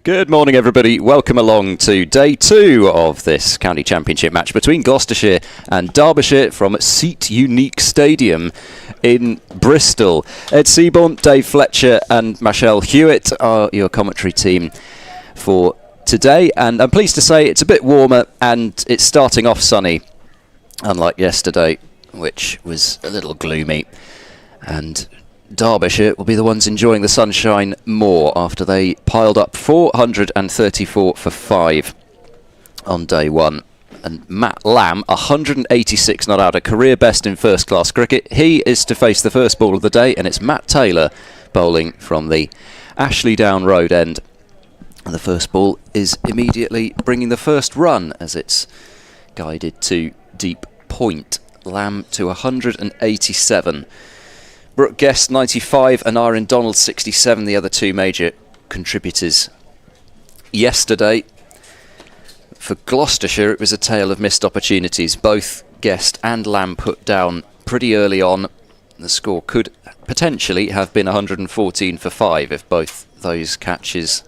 Good morning, everybody. Welcome along to day 2 of this county championship match between Gloucestershire and Derbyshire from Seat Unique Stadium in Bristol. Ed Seaborn, Dave Fletcher and Michelle Hewitt are your commentary team for today, and I'm pleased to say it's a bit warmer and it's starting off sunny, unlike yesterday, which was a little gloomy. And Derbyshire will be the ones enjoying the sunshine more after they piled up 434 for 5 on day 1. And Matt Lamb, 186 not out, a career best in first-class cricket. He is to face the first ball of the day, and it's Matt Taylor bowling from the Ashley Down Road end. And the first ball is immediately bringing the first run as it's guided to deep point. Lamb to 187. Brooke Guest 95 and Aaron Donald 67, the other two major contributors yesterday. For Gloucestershire, it was a tale of missed opportunities. Both Guest and Lamb put down pretty early on. The score could potentially have been 114 for 5 if both those catches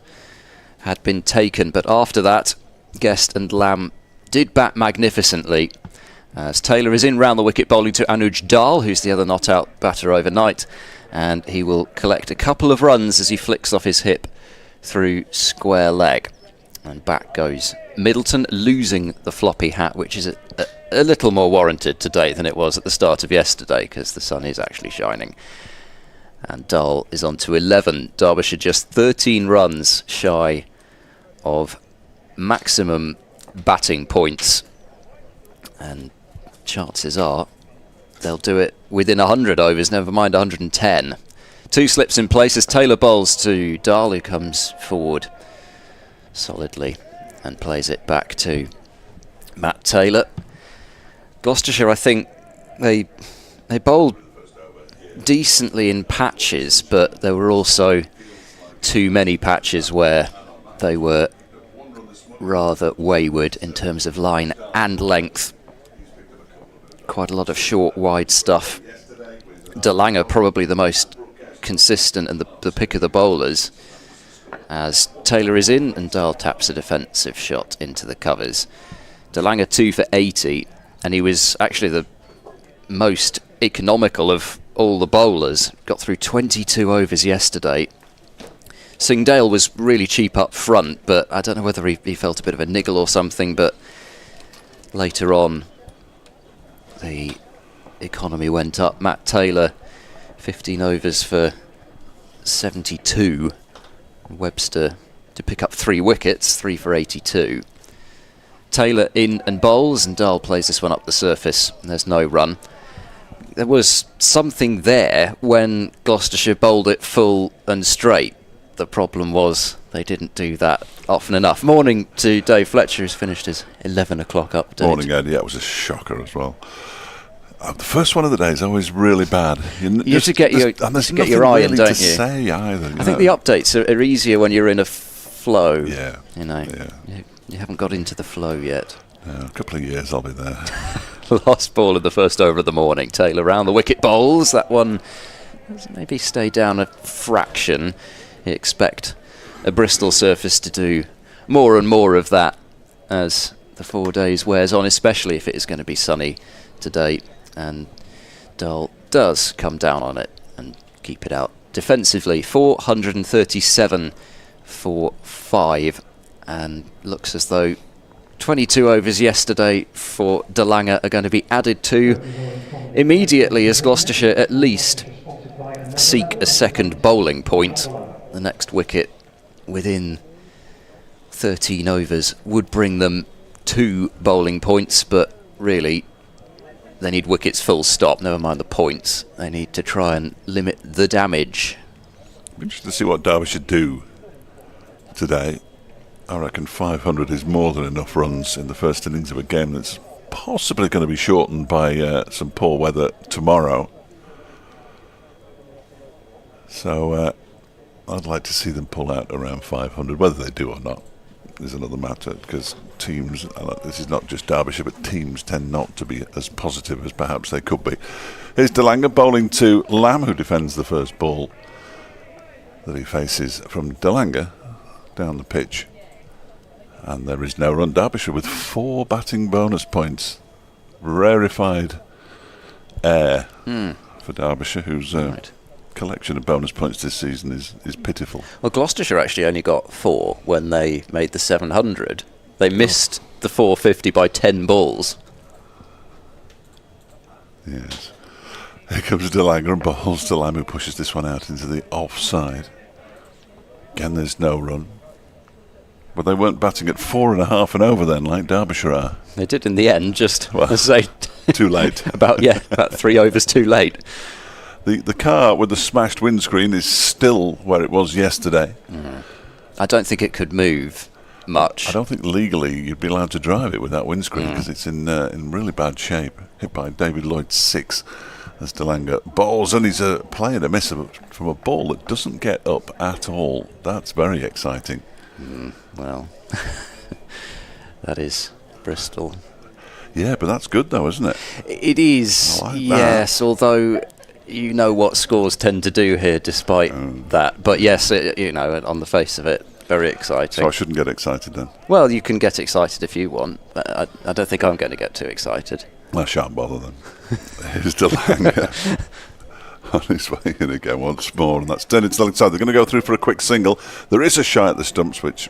had been taken. But after that, Guest and Lamb did bat magnificently, as Taylor is in round the wicket bowling to Anuj Dal, who's the other not-out batter overnight, and he will collect a couple of runs as he flicks off his hip through square leg. And back goes Middleton, losing the floppy hat, which is a little more warranted today than it was at the start of yesterday, because the sun is actually shining. And Dal is on to 11. Derbyshire just 13 runs shy of maximum batting points, and chances are they'll do it within 100 overs, never mind 110. Two slips in place as Taylor bowls to Dahl, who comes forward solidly and plays it back to Matt Taylor. Gloucestershire, I think they bowled decently in patches, but there were also too many patches where they were rather wayward in terms of line and length. Quite a lot of short, wide stuff. DeLanger probably the most consistent and the pick of the bowlers, as Taylor is in and Dahl taps a defensive shot into the covers. DeLanger 2 for 80, and he was actually the most economical of all the bowlers. Got through 22 overs yesterday. Singdale was really cheap up front, but I don't know whether he felt a bit of a niggle or something, but later on the economy went up. Matt Taylor, 15 overs for 72. Webster to pick up 3 wickets, 3 for 82. Taylor in and bowls, and Dahl plays this one up the surface, and there's no run. There was something there when Gloucestershire bowled it full and straight. The problem was they didn't do that often enough. Morning to Dave Fletcher, who's finished his 11 o'clock update. Morning, Ed. Yeah, it was a shocker as well. The first one of the day is always really bad. You have to get your eye in, don't you? Say either. I think the updates are easier when you're in a flow. Yeah. You know, yeah. You haven't got into the flow yet. A couple of years I'll be there. Last ball of the first over of the morning. Taylor round the wicket bowls. That one maybe stay down a fraction. You expect a Bristol surface to do more and more of that as the 4 days wears on, especially if it is going to be sunny today. And Dahl does come down on it and keep it out defensively. 437 for 5, and looks as though 22 overs yesterday for DeLanger are going to be added to immediately, as Gloucestershire at least seek a second bowling point. The next wicket within 13 overs would bring them 2 bowling points, but really they need wickets full stop, never mind the points. They need to try and limit the damage. Interesting to see what Derbyshire do today. I reckon 500 is more than enough runs in the first innings of a game that's possibly going to be shortened by some poor weather tomorrow. So I'd like to see them pull out around 500. Whether they do or not is another matter, because teams, this is not just Derbyshire, but teams tend not to be as positive as perhaps they could be. Here's DeLanger bowling to Lamb, who defends the first ball that he faces from DeLanger. down the pitch. And there is no run. Derbyshire with 4 batting bonus points. Rarefied air for Derbyshire, whose collection of bonus points this season is pitiful. Well, Gloucestershire actually only got 4 when they made the 700. They missed the 450 by 10 balls. Yes. Here comes DeLanger and bowls to Lamb, who pushes this one out into the offside. Again, there's no run. But they weren't batting at 4.5 and over then, like Derbyshire are. They did in the end, just Well, as they too late. about 3 overs too late. The car with the smashed windscreen is still where it was yesterday. I don't think it could move much. I don't think legally you'd be allowed to drive it with that windscreen because it's in really bad shape. Hit by David Lloyd 6 as DeLanger bowls, and he's playing a miss from a ball that doesn't get up at all. That's very exciting. Well, that is Bristol. Yeah, but that's good though, isn't it? It is, I like that. yes, although you know what scores tend to do here despite that. But yes, on the face of it, very exciting. So I shouldn't get excited then? Well, you can get excited if you want, but I don't think I'm going to get too excited. I shan't bother then. Here's DeLanger on his way in again once more, and that's turned into the inside. They're going to go through for a quick single. There is a shy at the stumps, which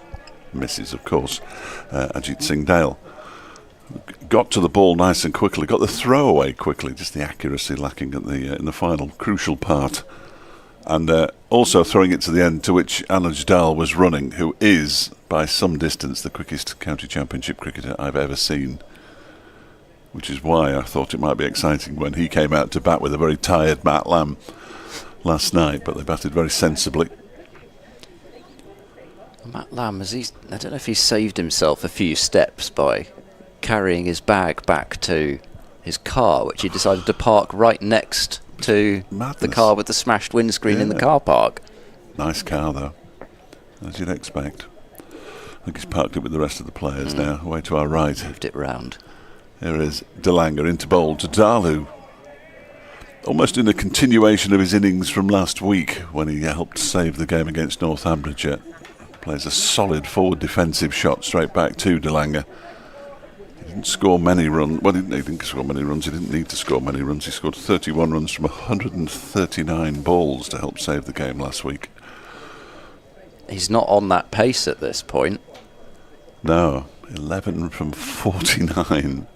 misses, of course. Ajit Singh Dale got to the ball nice and quickly, got the throw away quickly, just the accuracy lacking at in the final crucial part. And also throwing it to the end, to which MATCHDAY was running, who is, by some distance, the quickest county championship cricketer I've ever seen. Which is why I thought it might be exciting when he came out to bat with a very tired Matt Lamb last night, but they batted very sensibly. Matt Lamb, I don't know if he's saved himself a few steps by carrying his bag back to his car, which he decided to park right next to the car with the smashed windscreen in the car park. Nice car, though, as you'd expect. I think he's parked it with the rest of the players now, away to our right. Moved it round. Here is DeLanger into bowl to Dalu. Almost in a continuation of his innings from last week when he helped save the game against Northamptonshire. Plays a solid forward defensive shot straight back to DeLanger. He didn't score many runs. Well, he didn't score many runs. He didn't need to score many runs. He scored 31 runs from 139 balls to help save the game last week. He's not on that pace at this point. No, 11 from 49.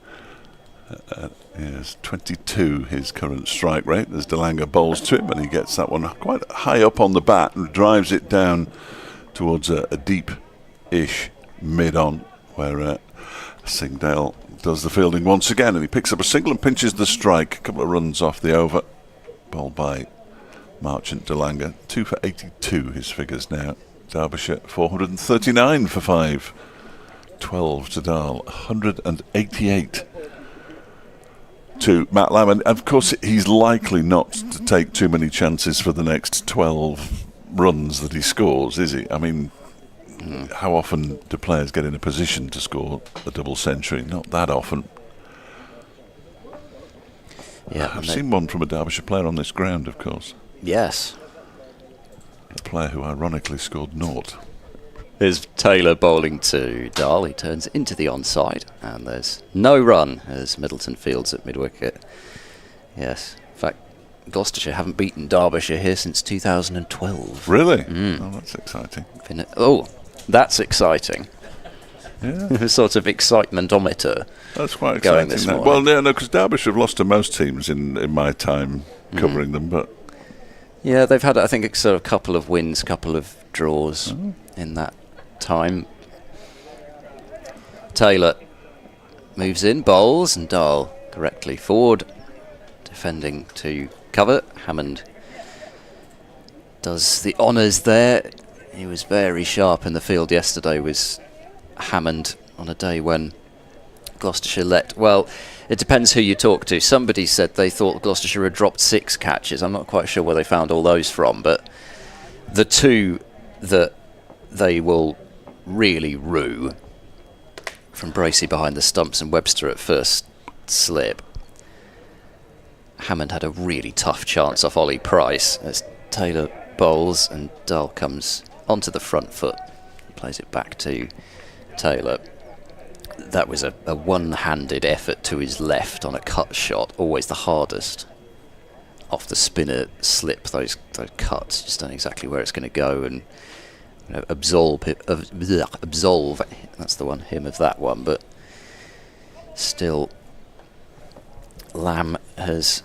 Yes, 22 his current strike rate as DeLanger bowls to him, and he gets that one quite high up on the bat and drives it down towards a deep-ish mid-on, where Singh Dale does the fielding once again, and he picks up a single and pinches the strike. A couple of runs off the over, bowled by Marchant DeLanger. 2 for 82 his figures now. Derbyshire 439 for 5. 12 to Dahl, 188 to Matt Lamb, and of course he's likely not to take too many chances for the next 12 runs that he scores, is he? I mean, how often do players get in a position to score a double century? Not that often. Yeah, I've seen one from a Derbyshire player on this ground, of course. Yes. A player who ironically scored naught. Here's Taylor bowling to Dahl. He turns into the onside, and there's no run as Middleton fields at mid-wicket. Yes, in fact, Gloucestershire haven't beaten Derbyshire here since 2012. Really? Oh, that's exciting. That's exciting. Yeah. A sort of excitement-ometer. That's quite going exciting. this Well, morning. yeah, no, because Derbyshire have lost to most teams in my time covering them, but Yeah, they've had, I think, a sort of couple of wins, couple of draws in that time. Taylor moves in, bowls, and Dahl correctly forward, defending to cover. Hammond does the honours there. He was very sharp in the field yesterday, was Hammond, on a day when Gloucestershire well, it depends who you talk to. Somebody said they thought Gloucestershire had dropped 6 catches. I'm not quite sure where they found all those from, but the 2 that they will really rue, from Bracey behind the stumps and Webster at first slip. Hammond had a really tough chance off Ollie Price as Taylor bowls and Dahl comes onto the front foot. Plays it back to Taylor. That was a one-handed effort to his left on a cut shot, always the hardest. Off the spinner slip, those cuts, just don't know exactly where it's going to go, and absolve, that's the one, him of that one, but still Lamb has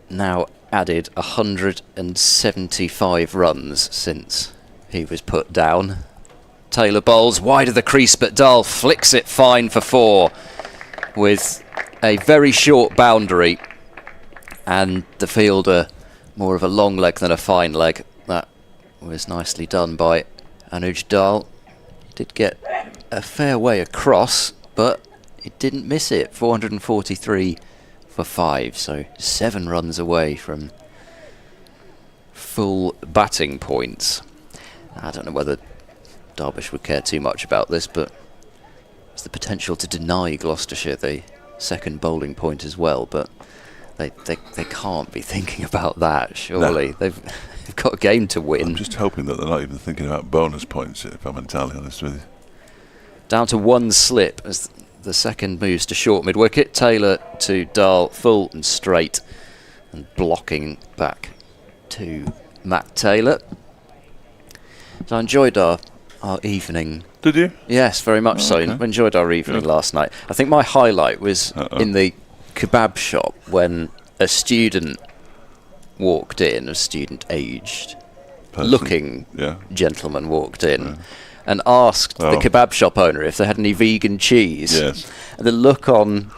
now added 175 runs since he was put down. Taylor bowls wide of the crease, but Dahl flicks it fine for 4 with a very short boundary, and the fielder more of a long leg than a fine leg. That was nicely done by Anuj Dahl. Did get a fair way across, but it didn't miss it. 443 for 5, so 7 runs away from full batting points. I don't know whether Derbyshire would care too much about this, but there's the potential to deny Gloucestershire the second bowling point as well, but they can't be thinking about that, surely. No. They've got a game to win. I'm just hoping that they're not even thinking about bonus points, if I'm entirely honest with you. Down to 1 slip as the second moves to short mid-wicket. Taylor to Dahl, full and straight, and blocking back to Matt Taylor. So I enjoyed our evening. Did you? Yes, very much so. Okay. I enjoyed our evening last night. I think my highlight was in the kebab shop when a student walked in, a student-aged looking gentleman walked in and asked the kebab shop owner if they had any vegan cheese. Yes. And the look on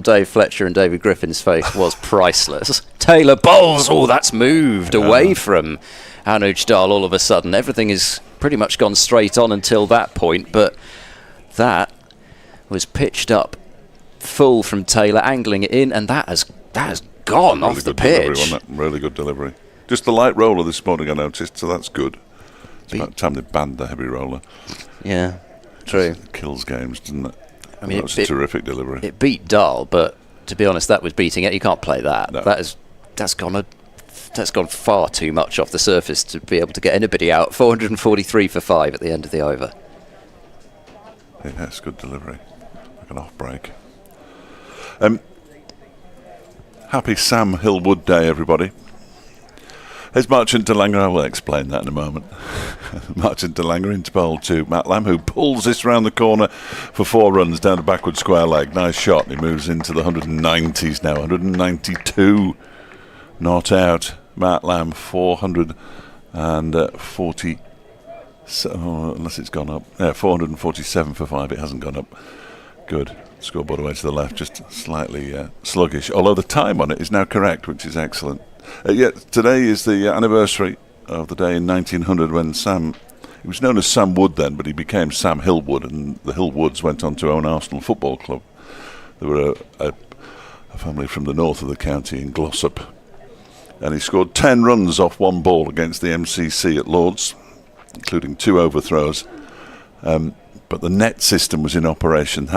Dave Fletcher and David Griffin's face was priceless. Taylor bowls, that's moved away from Anuj Dahl all of a sudden. Everything is pretty much gone straight on until that point, but that was pitched up full from Taylor, angling it in, and that has gone really off the pitch. Really good delivery. Just the light roller this morning I noticed, so that's good. It's about time they banned the heavy roller. Yeah, true. It kills games, doesn't it? I mean, that's a terrific delivery. It beat Dahl, but to be honest, that was beating it. You can't play that. No. That's gone far too much off the surface to be able to get anybody out. 443 for 5 at the end of the over. Yeah, it's good delivery. Like an off break. Happy Sam Hillwood Day, everybody. Here's Marchant de Langer. I will explain that in a moment. Marchant de Langer into bowl to Matt Lamb, who pulls this round the corner for 4 runs down a backward square leg. Nice shot. He moves into the 190s now. 192 not out. Matt Lamb 440. Unless it's gone up. Yeah, 447 for 5. It hasn't gone up. Good. Scoreboard away to the left, just slightly sluggish. Although the time on it is now correct, which is excellent. Today is the anniversary of the day in 1900 when he was known as Sam Wood then, but he became Sam Hillwood, and the Hillwoods went on to own Arsenal Football Club. They were a family from the north of the county in Glossop. And he scored 10 runs off 1 ball against the MCC at Lords, including 2 overthrows. But the net system was in operation.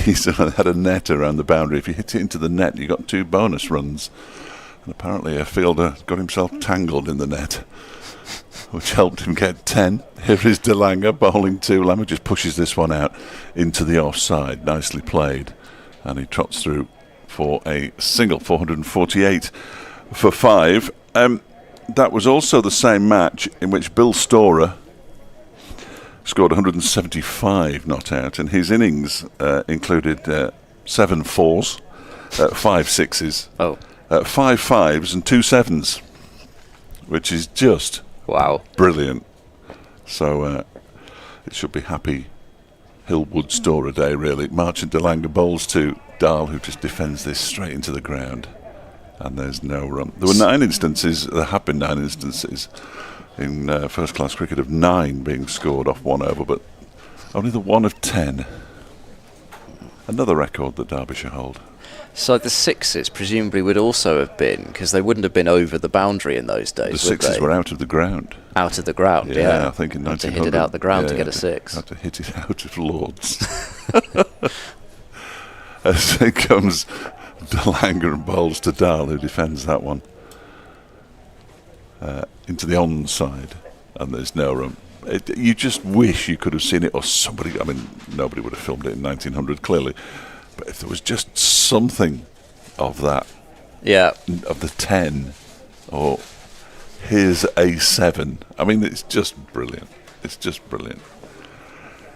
He's had a net around the boundary. If you hit it into the net, you got 2 bonus runs. And apparently a fielder got himself tangled in the net, which helped him get 10. Here is de Langer bowling to Lamb, just pushes this one out into the offside. Nicely played. And he trots through for a single, 448 for 5. That was also the same match in which Bill Storer scored 175 not out, and his innings included 7 4s, 5 6s, 5 5s and 2 7s, which is just brilliant. So it should be happy Hillwood Storer Day, really. Marchant de Langer bowls to Dahl, who just defends this straight into the ground, and there's no run. There have been 9 instances in first-class cricket of 9 being scored off 1 over, but only the 1 of 10. Another record that Derbyshire hold. So the 6s presumably would also have been, because they wouldn't have been over the boundary in those days, the 6s were out of the ground. Out of the ground, yeah. I think in 1900. Had to hit it out the ground to get a 6. Had to hit it out of Lords. As it comes de Langer and bowls to Dahl, who defends that one into the onside, and there's no run. You just wish you could have seen it, or somebody. I mean, nobody would have filmed it in 1900, clearly. But if there was just something of that, of the 10, or here's a 7. I mean, it's just brilliant. It's just brilliant.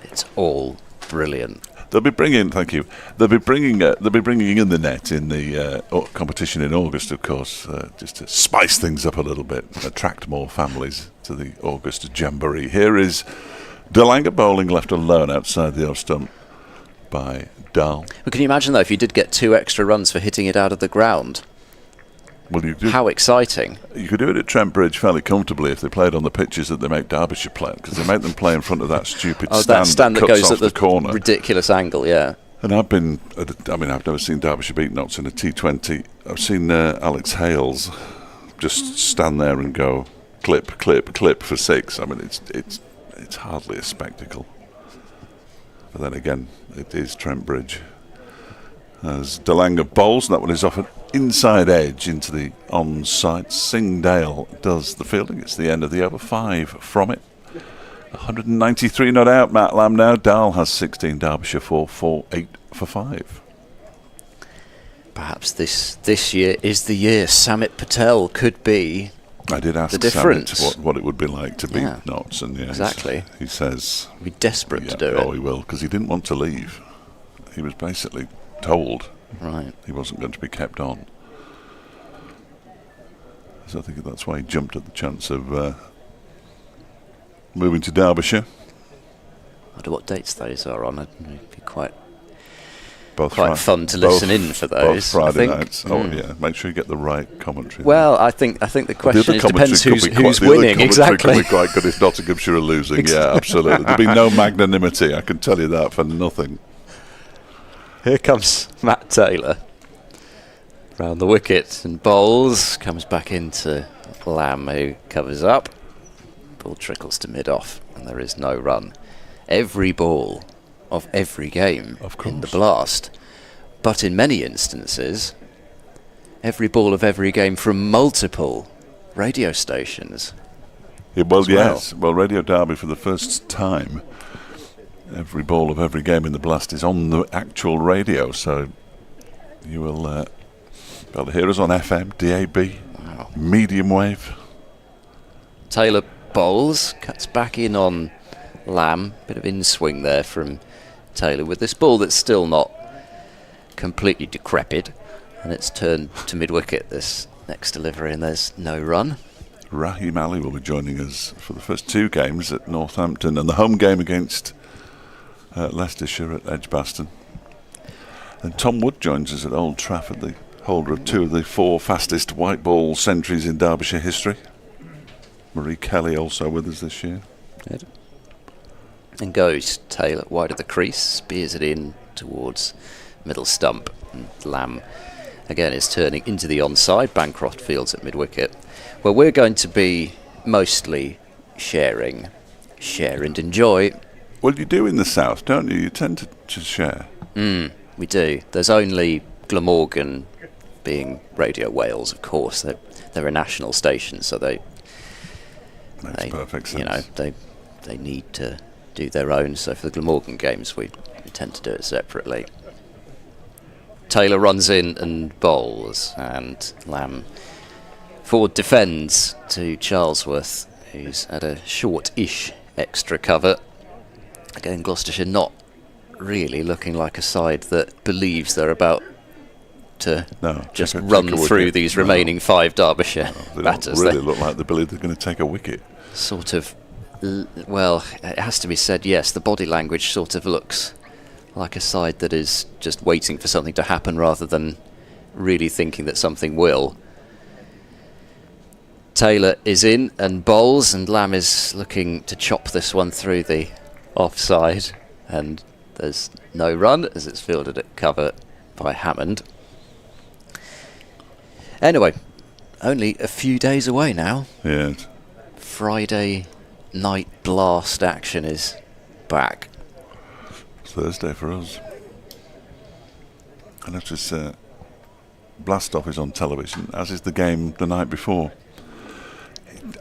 It's all brilliant. They'll be bringing. Thank you. They'll be bringing in the net in the competition in August, of course, just to spice things up a little bit, attract more families to the August jamboree. Here is Delanga bowling, left alone outside the off stump by Dahl. Well, can you imagine though if you did get 2 extra runs for hitting it out of the ground? Well, how exciting! You could do it at Trent Bridge fairly comfortably if they played on the pitches that they make Derbyshire play, because they make them play in front of that stupid stand that goes off at the corner. Ridiculous angle, yeah. And I've never seen Derbyshire beat Notts in a T20. I've seen Alex Hales just stand there and go clip, clip, clip for 6. I mean, it's hardly a spectacle. But then again, it is Trent Bridge. As Delanga bowls, and that one is off an inside edge into the onside. Singdale does the fielding. It's the end of the over. 5 from it. 193 not out. Matt Lamb now. Dahl has 16. Derbyshire 4, 8 for 5. Perhaps this year is the year Samit Patel could be. I did ask the difference. Samit what it would be like to beat Notts, and exactly. He says he'd be desperate to do it. Oh, he will, because he didn't want to leave. He was basically told he wasn't going to be kept on. So I think that's why he jumped at the chance of moving to Derbyshire. I wonder what dates those are on. It'd be quite fun to listen in for those. Both Friday nights. Oh yeah, make sure you get the right commentary. Well, I think the question depends who's winning. Exactly. Could be quite good if Nottinghamshire are losing. Yeah, absolutely. There'll be no magnanimity. I can tell you that for nothing. Here comes Matt Taylor round the wicket and bowls, comes back into Lamb, who covers up. Ball trickles to mid-off and there is no run. Every ball of every game in the blast, but in many instances every ball of every game from multiple radio stations. Well, Radio Derby, for the first time, every ball of every game in the blast is on the actual radio, so you will be able to hear us on FM, DAB, medium wave. Taylor bowls, cuts back in on Lamb. Bit of in-swing there from Taylor with this ball that's still not completely decrepit, and it's turned to mid-wicket, this next delivery, and there's no run. Rahim Ali will be joining us for the first 2 games at Northampton and the home game against Leicestershire at Edgbaston. And Tom Wood joins us at Old Trafford, the holder of 2 of the 4 fastest white ball centuries in Derbyshire history. Marie Kelly also with us this year. Good. And goes Taylor wide of the crease, spears it in towards middle stump, and Lamb again is turning into the onside. Bancroft fields at mid-wicket. Well, we're going to be mostly share and enjoy. Well, you do in the south, don't you? You tend to share. We do. There's only Glamorgan being Radio Wales, of course. They're a national station, so they perfect sense. They need to do their own. So for the Glamorgan games, we tend to do it separately. Taylor runs in and bowls, and Lamb forward defends to Charlesworth, who's at a short-ish extra cover. Again, Gloucestershire not really looking like a side that believes they're about to just run through these remaining 5 Derbyshire batters. They don't really look like they believe they're going to take a wicket. Sort of, well, it has to be said, yes, the body language sort of looks like a side that is just waiting for something to happen rather than really thinking that something will. Taylor is in and bowls, and Lamb is looking to chop this one through the offside, and there's no run as it's fielded at cover by Hammond. Anyway, only a few days away now. Yeah. Friday night blast action is back. Thursday for us. I notice Blast Off is on television, as is the game the night before.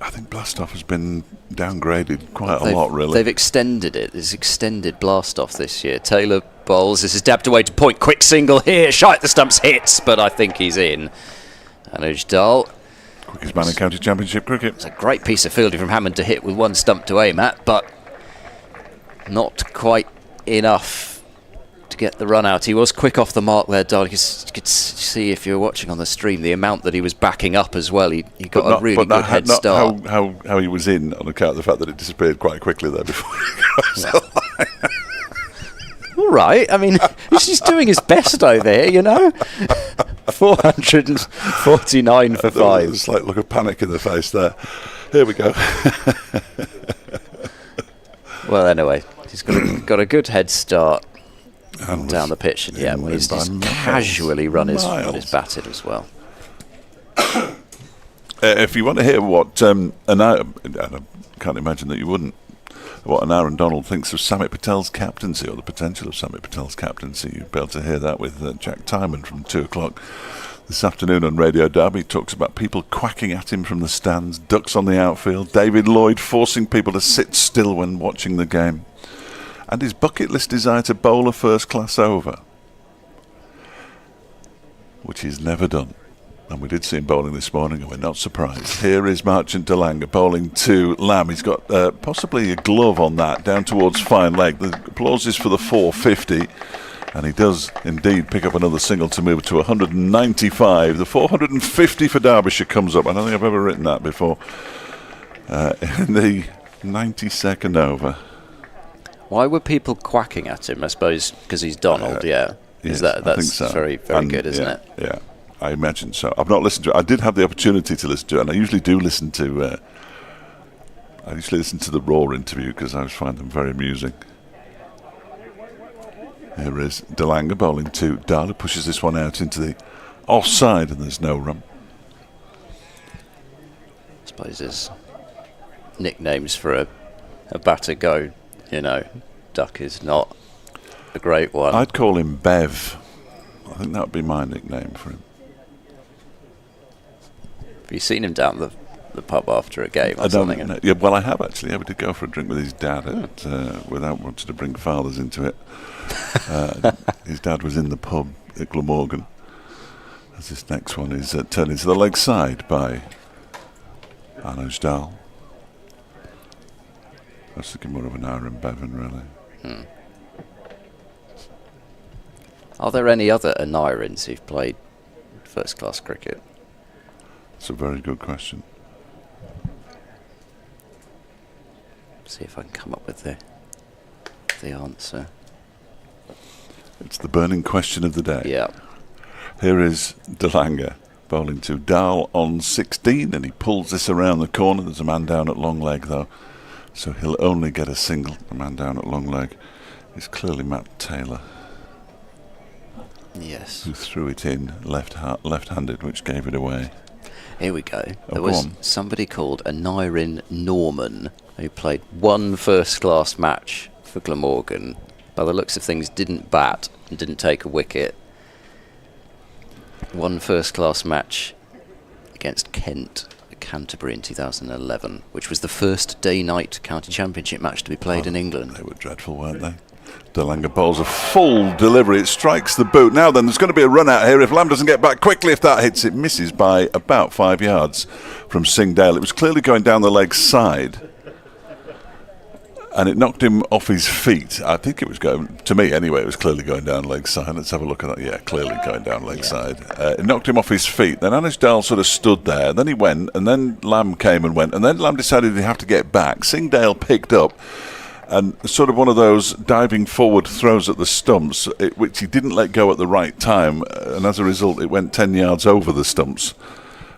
I think Blastoff has been downgraded quite a lot, really. They've extended it. There's extended Blastoff this year. Taylor bowls. This is dabbed away to point. Quick single here. Shite the stumps hits, but I think he's in. Anuj Dal. Quickest man in county championship cricket. It's a great piece of fielding from Hammond to hit with one stump to aim at, but not quite enough to get the run out. He was quick off the mark there, Dal. You could see if you're watching on the stream the amount that he was backing up as well. He got a really good head start. How he was in on account of the fact that it disappeared quite quickly there before he crossed the line. All right. I mean, he's doing his best over here, you know. 449 for 5. There's like look of panic in the face there. Here we go. Well, anyway, he's got a good head start down the pitch, and he's just casually run his batted as well. If you want to hear what and I can't imagine that you wouldn't, what Aaron Donald thinks of Samit Patel's captaincy, or the potential of Samit Patel's captaincy, you'll be able to hear that with Jack Timon from 2 o'clock this afternoon on Radio Derby. He talks about people quacking at him from the stands, ducks on the outfield, David Lloyd forcing people to sit still when watching the game, and his bucket list desire to bowl a first-class over, which he's never done. And we did see him bowling this morning, and we're not surprised. Here is Marchant de Lange bowling to Lamb. He's got possibly a glove on that, down towards fine leg. The applause is for the 450, and he does indeed pick up another single to move to 195. The 450 for Derbyshire comes up. I don't think I've ever written that before. In the 92nd over. Why were people quacking at him? I suppose because he's Donald, Yes, that's so. very good, isn't it? Yeah, I imagine so. I've not listened to it. I did have the opportunity to listen to it, and I usually do listen to the Raw interview because I find them very amusing. Here is de Lange bowling to Dal, who pushes this one out into the offside, and there's no run. I suppose there's nicknames for a batter go. You know, Duck is not a great one. I'd call him Bev. I think that would be my nickname for him. Have you seen him down the pub after a game or something? Yeah, well, I have actually. Yeah, we did go for a drink with his dad without wanting to bring fathers into it. His dad was in the pub at Glamorgan. As this next one is turned into the leg side by Anuj Dal. I was thinking more of an Aaron Bevan, really. Are there any other Anirins who've played first-class cricket? It's a very good question. See if I can come up with the answer. It's the burning question of the day. Yeah. Here is de Lange bowling to Dal on 16, and he pulls this around the corner. There's a man down at long leg, though, so he'll only get a single. The man down at long leg is clearly Matt Taylor. Yes. Who threw it in left-handed, which gave it away. Here we go. There was somebody called Anirin Norman who played one first-class match for Glamorgan. By the looks of things, didn't bat and didn't take a wicket. One first-class match against Kent at Canterbury in 2011, which was the first day-night county championship match to be played in England. They were dreadful, weren't they? De Lange bowls a full delivery. It strikes the boot. Now then, there's going to be a run out here if Lamb doesn't get back quickly. If that hits, it misses by about 5 yards from Singdale. It was clearly going down the leg side, and it knocked him off his feet. I think it was going, to me anyway, it was clearly going down leg side. Let's have a look at that. Yeah, clearly going down leg side. It knocked him off his feet. Then Anuj Dal sort of stood there. Then he went, and then Lamb came and went, and then Lamb decided he'd have to get back. Singdale picked up, and sort of one of those diving forward throws at the stumps, which he didn't let go at the right time, and as a result it went 10 yards over the stumps,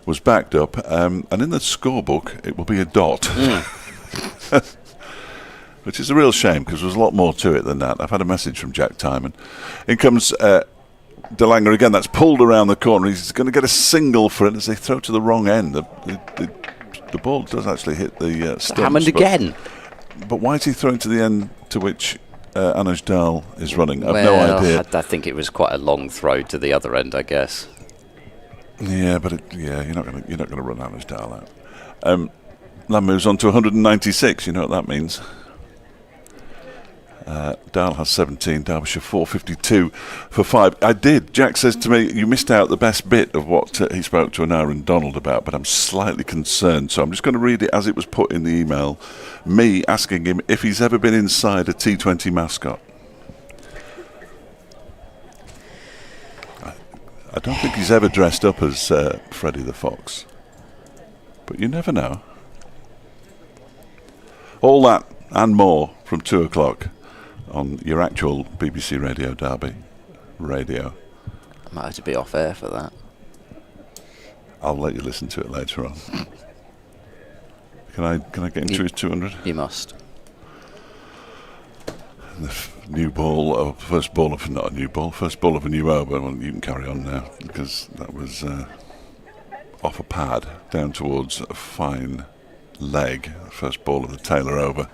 was backed up, and in the scorebook it will be a dot. Which is a real shame, because there's a lot more to it than that. I've had a message from Jack Timon. In comes de Lange again. That's pulled around the corner. He's going to get a single for it as they throw to the wrong end. The ball does actually hit the stumps. Hammond again. But why is he throwing to the end to which Anuj Dal is running? I've no idea. I think it was quite a long throw to the other end, I guess. Yeah, but you're not going to run Anuj Dal out. That moves on to 196. You know what that means. Dal has 17, Derbyshire 452 for 5. Jack says to me, you missed out the best bit of what he spoke to Aaron Donald about, but I'm slightly concerned, so I'm just going to read it as it was put in the email. Me asking him if he's ever been inside a T20 mascot. I don't think he's ever dressed up as Freddie the Fox, but you never know. All that and more from 2 o'clock on your actual BBC Radio Derby radio. I might have to be off air for that. I'll let you listen to it later on. Can I get into his 200? You must. The new ball, first ball of a new over. Well, you can carry on now because that was off a pad down towards a fine leg. First ball of the Taylor over.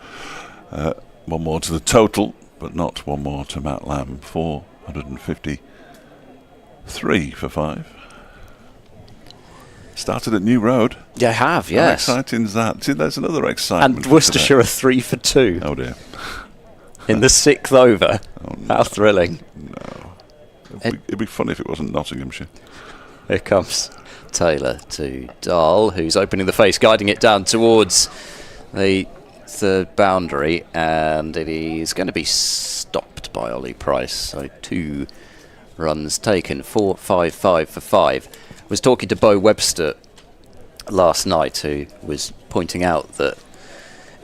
One more to the total, but not one more to Matt Lamb. 453 for 5. Started at New Road. Yeah, I have, yes. How exciting is that? See, there's another excitement. And Worcestershire are 3 for 2. Oh dear. In the 6th over. Oh, no. How thrilling. No. It'd be funny if it wasn't Nottinghamshire. Here comes Taylor to Dahl, who's opening the face, guiding it down towards the third boundary, and it is going to be stopped by Ollie Price. So 2 runs taken, 4-5-5 for 5. I was talking to Bo Webster last night, who was pointing out that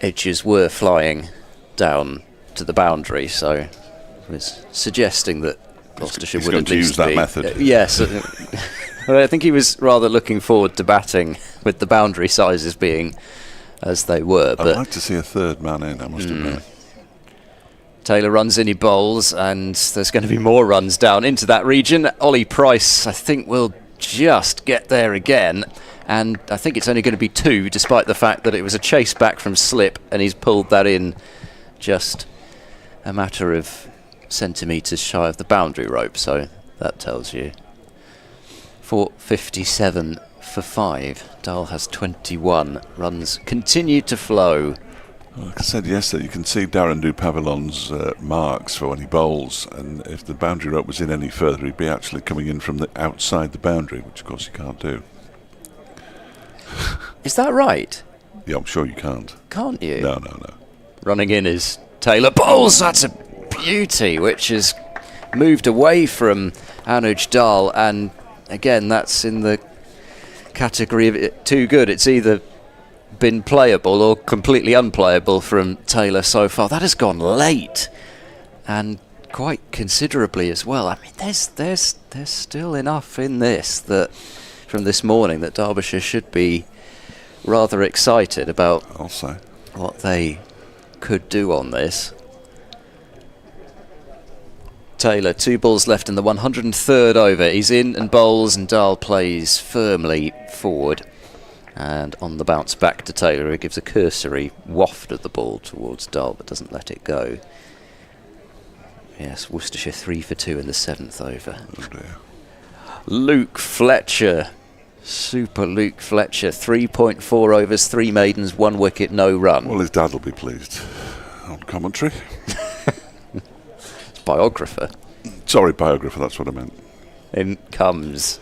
edges were flying down to the boundary, so was suggesting that Gloucestershire would at least use that method. Yes. I think he was rather looking forward to batting with the boundary sizes being as they were. I'd like to see a third man in, I must admit. Taylor runs in, he bowls, and there's going to be more runs down into that region. Ollie Price, I think, will just get there again, and I think it's only going to be 2, despite the fact that it was a chase back from slip, and he's pulled that in just a matter of centimetres shy of the boundary rope, so that tells you. 457 for 5. Dahl has 21. Runs continue to flow. Like I said yesterday, you can see Darren Dupavilon's marks for when he bowls, and if the boundary rope was in any further, he'd be actually coming in from the outside the boundary, which of course you can't do. Is that right? Yeah, I'm sure you can't. Can't you? No. Running in is Taylor. Bowls! That's a beauty, which has moved away from Anuj Dahl, and again, that's in the category of it too good. It's either been playable or completely unplayable from Taylor so far. That has gone late, and quite considerably as well. I mean, there's still enough in this that from this morning that Derbyshire should be rather excited about what they could do on this. Taylor, 2 balls left in the 103rd over. He's in and bowls, and Dahl plays firmly forward. And on the bounce back to Taylor, who gives a cursory waft of the ball towards Dahl, but doesn't let it go. Yes, Worcestershire 3 for 2 in the 7th over. Oh dear. Luke Fletcher. Super Luke Fletcher. 3.4 overs, 3 maidens, 1 wicket, no run. Well, his dad will be pleased. On commentary. Biographer. Sorry, biographer, that's what I meant. In comes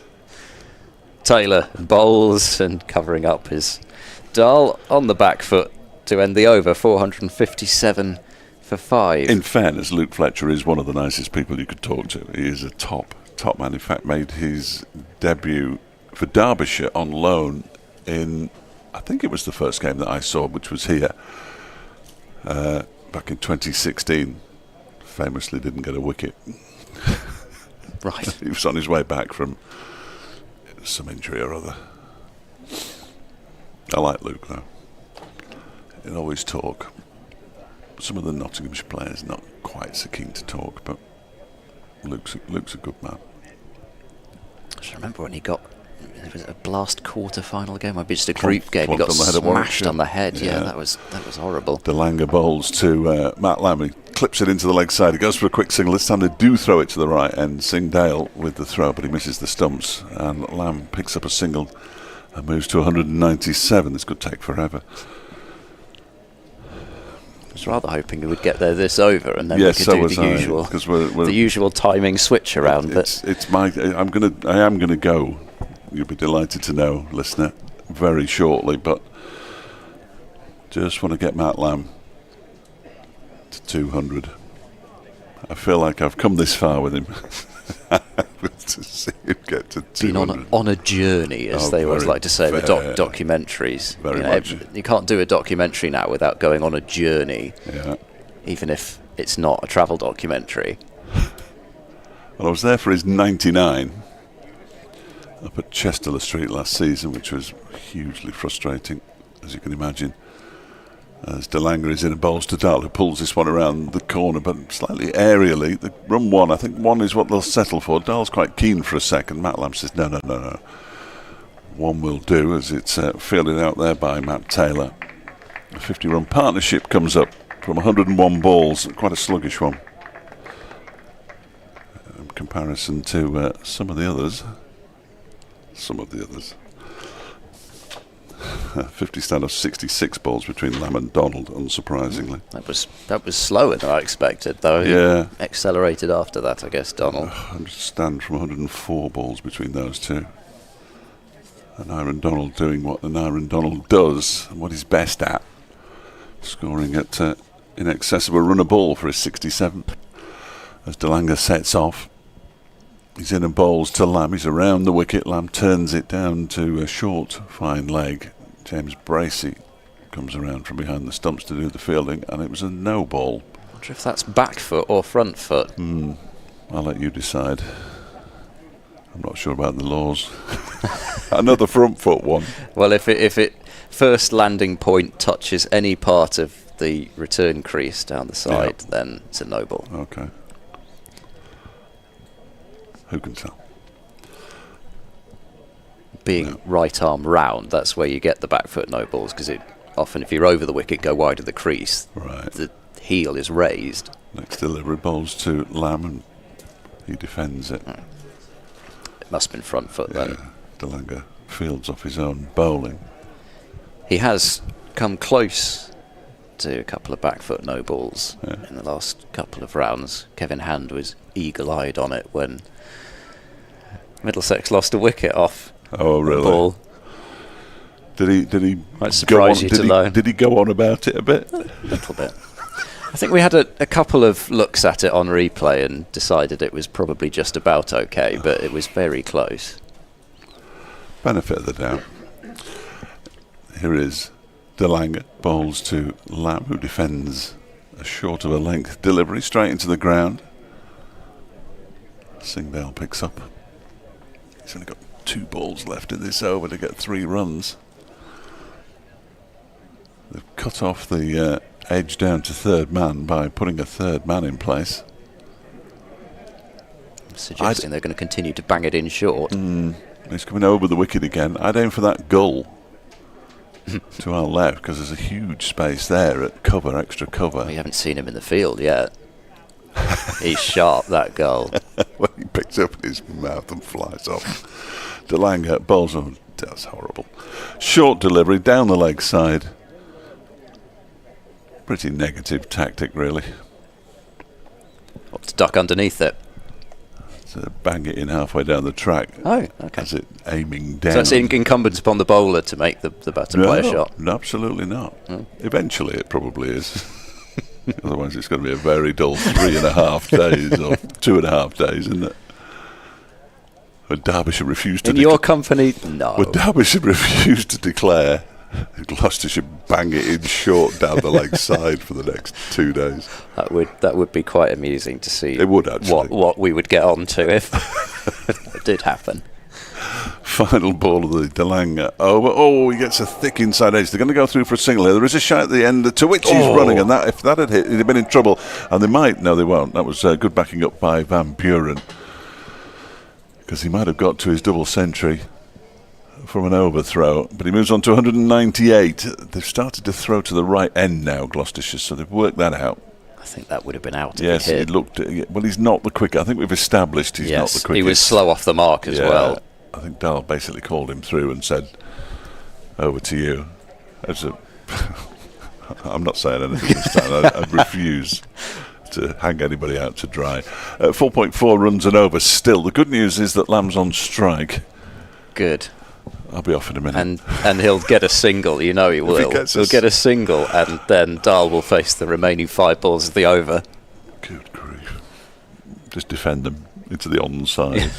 Taylor, bowls, and covering up his Dahl on the back foot to end the over. 457 for 5. In fairness, Luke Fletcher is one of the nicest people you could talk to. He is a top man. In fact, made his debut for Derbyshire on loan in, I think it was the first game that I saw, which was here, back in 2016. Famously didn't get a wicket. Right. He was on his way back from some injury or other. I like Luke though. He'll always talk. Some of the Nottinghamshire players not quite so keen to talk, but Luke's a good man. I just remember when he got, it was a blast quarter-final game, maybe just a group game. He got on the head of smashed Warwickshire. on the head. Yeah, that was horrible. Delanga bowls to Matt Lamb. He clips it into the leg side. He goes for a quick single. This time they do throw it to the right end. Singh Dale with the throw, but he misses the stumps. And Lamb picks up a single and moves to 197. This could take forever. I was rather hoping we would get there this over, and then Yes, we so could do was the I, usual, 'cause we're the usual timing switch around. I am gonna go. You'll be delighted to know, listener, very shortly. But just want to get Matt Lamb to 200. I feel like I've come this far with him. To see him get to 200. Been on a journey, as they always like to say in the documentaries. Very much. You can't do a documentary now without going on a journey, even if it's not a travel documentary. Well, I was there for his 99 up at Chester Street last season, which was hugely frustrating, as you can imagine. As DeLanger is in a bowls to Dahl, who pulls this one around the corner, but slightly aerially. The run one, I think one is what they'll settle for. Dahl's quite keen for a second. Matt Lamb says, no. One will do, as it's fielded out there by Matt Taylor. A 50-run partnership comes up from 101 balls, quite a sluggish one. In comparison to some of the others. 50 stand of 66 balls between Lamb and Donald, unsurprisingly. That was slower than I expected, though. Yeah. He accelerated after that, I guess, Donald. 100 stand from 104 balls between those two. And Aaron Donald doing what an Aaron Donald does, and what he's best at. Scoring at in excess of a run a ball for his 67th. As DeLanger sets off. He's in and bowls to Lamb. He's around the wicket. Lamb turns it down to a short, fine leg. James Bracey comes around from behind the stumps to do the fielding, and it was a no ball. I wonder if that's back foot or front foot. I'll let you decide. I'm not sure about the laws. Another front foot one. Well, if it first landing point touches any part of the return crease down the side, then it's a no ball. Okay. Who can tell? Being right arm round, that's where you get the back foot no balls, because it often, if you're over the wicket, go wide of the crease. Right. The heel is raised. Next delivery bowls to Lamb, and he defends it. It must have been front foot then. DeLanger fields off his own bowling. He has come close to a couple of back foot no balls in the last couple of rounds. Kevin Hand was eagle-eyed on it when Middlesex lost a wicket off. Oh, really? Ball. Did he Might surprise you to know. Did he go on about it a bit? A little bit. I think we had a couple of looks at it on replay and decided it was probably just about okay, but it was very close. Benefit of the doubt. Here is DeLanger bowls to Lamb, who defends a short of a length delivery straight into the ground. Singdale picks up. He's only got 2 balls left in this over to get 3 runs. They've cut off the edge down to third man by putting a third man in place. Suggesting they're going to continue to bang it in short. He's coming over the wicket again. I'd aim for that gull to our left, because there's a huge space there at cover, extra cover. We haven't seen him in the field yet. He's sharp, that goal. When he picks up his mouth and flies off. DeLanger bowls on. That's horrible. Short delivery down the leg side. Pretty negative tactic, really. What, to duck underneath it? To bang it in halfway down the track. Oh, okay. As it aiming down. So that's incumbent upon the bowler to make the batter play a shot? No, absolutely not. Eventually it probably is. Otherwise it's going to be a very dull 3.5 days or 2.5 days, isn't it? When Derbyshire refused to... In your company, no. When Derbyshire refused to declare, Gloucestershire bang it in short down the leg side for the next 2 days. That would be quite amusing to see. It would, actually. What we would get on to if it did happen. Final ball of the DeLanger over. Oh, he gets a thick inside edge. They're going to go through for a single here. There is a shot at the end to which he's running, and that if that had hit, he'd have been in trouble. And they might. No, they won't. That was good backing up by Van Buren, because he might have got to his double century from an overthrow, but he moves on to 198. They've started to throw to the right end now, Gloucestershire, so they've worked that out. I think that would have been out. Yes, he looked. Well, he's not the quicker. I think we've established he's not the quickest. He was slow off the mark as well. I think Dahl basically called him through and said, "Over to you." That's a I'm not saying anything this time. I refuse to hang anybody out to dry. 4.4 runs and over still. The good news is that Lamb's on strike. Good. I'll be off in a minute. And he'll get a single, you know he will. He'll get a single, and then Dahl will face the remaining 5 balls of the over. Good grief. Just defend them into the onside.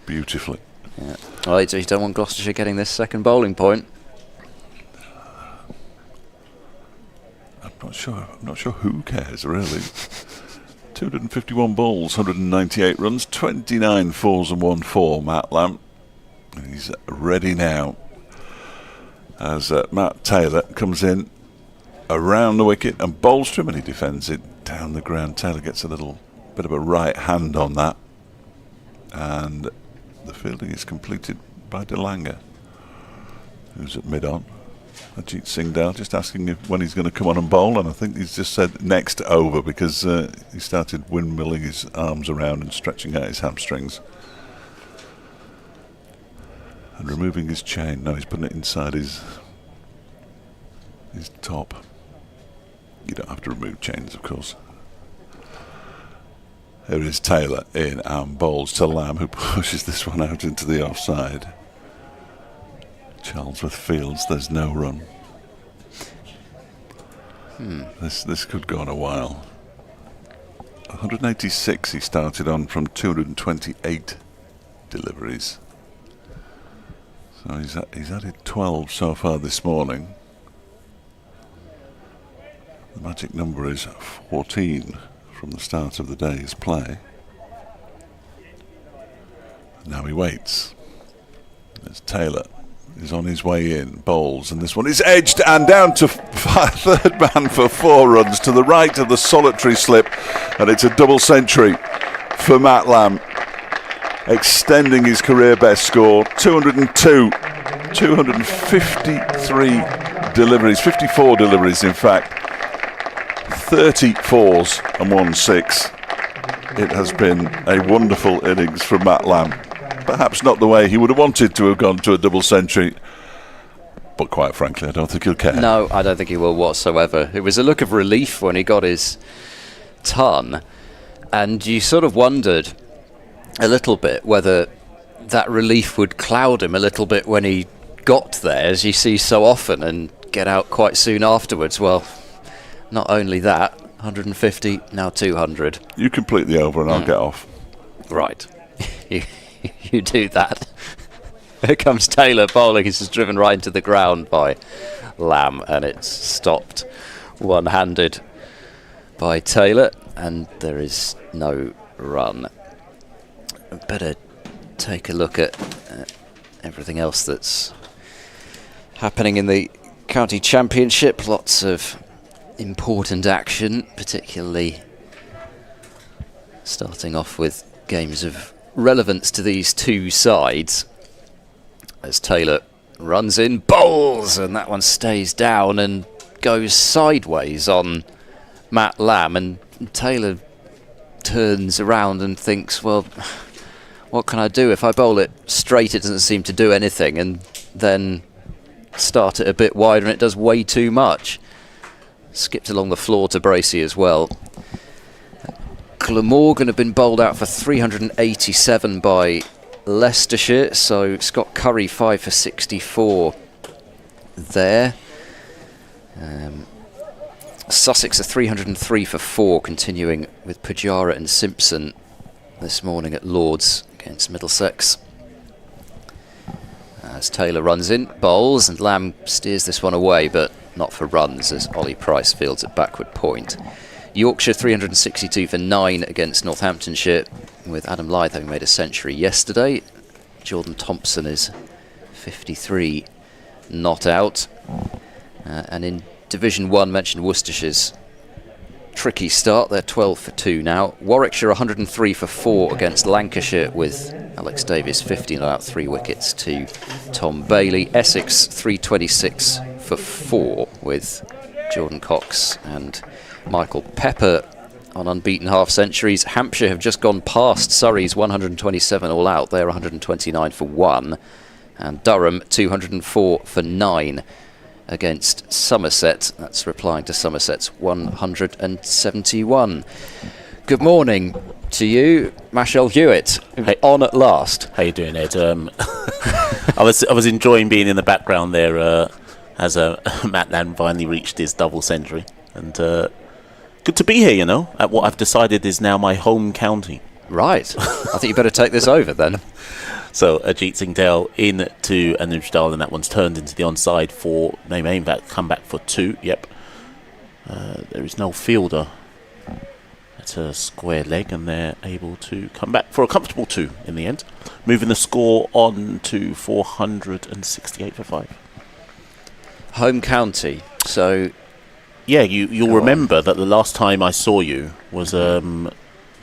Beautifully. Yeah. Well, you don't want Gloucestershire getting this second bowling point. I'm not sure who cares, really. 251 balls, 198 runs, 29 fours and 1 4, Matt Lamb. He's ready now as Matt Taylor comes in around the wicket and bowls to him, and he defends it down the ground. Taylor gets a little bit of a right hand on that, and the fielding is completed by DeLanger, who's at mid-on. Ajit Singhdale just asking when he's going to come on and bowl, and I think he's just said next over because he started windmilling his arms around and stretching out his hamstrings. And removing his chain. No, he's putting it inside his top. You don't have to remove chains, of course. Here is Taylor in and bowls to Lamb, who pushes this one out into the offside. Charlesworth Fields, there's no run. This could go on a while. 186 he started on from 228 deliveries. So he's added 12 so far this morning. The magic number is 14 from the start of the day's play. And now he waits. As Taylor is on his way in, bowls, and this one is edged and down to third man for 4 runs to the right of the solitary slip, and it's a double century for Matt Lamb, extending his career best score. 202, 253 deliveries, 54 deliveries in fact, 30 fours and 1 6. It has been a wonderful innings from Matt Lamb. Perhaps not the way he would have wanted to have gone to a double century, but quite frankly I don't think he'll care. No, I don't think he will whatsoever. It was a look of relief when he got his ton, and you sort of wondered a little bit whether that relief would cloud him a little bit when he got there, as you see so often, and get out quite soon afterwards. Well, not only that, 150, now 200. You complete the over and I'll get off. Right. You do that. Here comes Taylor bowling. He's just driven right into the ground by Lamb, and it's stopped one-handed by Taylor, and there is no run. Better take a look at everything else that's happening in the county championship. Lots of important action, particularly starting off with games of relevance to these two sides, as Taylor runs in, bowls, and that one stays down and goes sideways on Matt Lamb, and Taylor turns around and thinks, well, what can I do? If I bowl it straight, it doesn't seem to do anything, and then start it a bit wider and it does way too much. Skipped along the floor to Bracey as well. Glamorgan have been bowled out for 387 by Leicestershire, so Scott Curry 5 for 64 there. Sussex are 303 for 4, continuing with Pujara and Simpson this morning at Lord's against Middlesex. As Taylor runs in, bowls, and Lamb steers this one away, but not for runs, as Ollie Price fields at backward point. Yorkshire 362 for 9 against Northamptonshire, with Adam Lyth having made a century yesterday. Jordan Thompson is 53 not out. And in Division 1, mentioned Worcestershire's tricky start. They're 12 for 2 now. Warwickshire 103 for 4 against Lancashire, with Alex Davies 50 not out, 3 wickets to Tom Bailey. Essex 326 for 4 with Jordan Cox and Michael Pepper on unbeaten half-centuries. Hampshire have just gone past Surrey's 127 all out. They're 129 for 1. And Durham 204 for 9 against Somerset. That's replying to Somerset's 171. Good morning to you, Mashal Hewitt. Hey. On at last. How you doing, Ed? I was enjoying being in the background there as Matt Lamb finally reached his double century, and good to be here. At what I've decided is now my home county. Right. I think you better take this over then. So Ajit Singh Dale in to Anuj Dal, and that one's turned into the onside for they may in fact come back for 2. Yep. There is no fielder. It's a square leg, and they're able to come back for a comfortable 2 in the end, moving the score on to 468 for 5. Home county. So yeah, you'll remember that the last time I saw you was the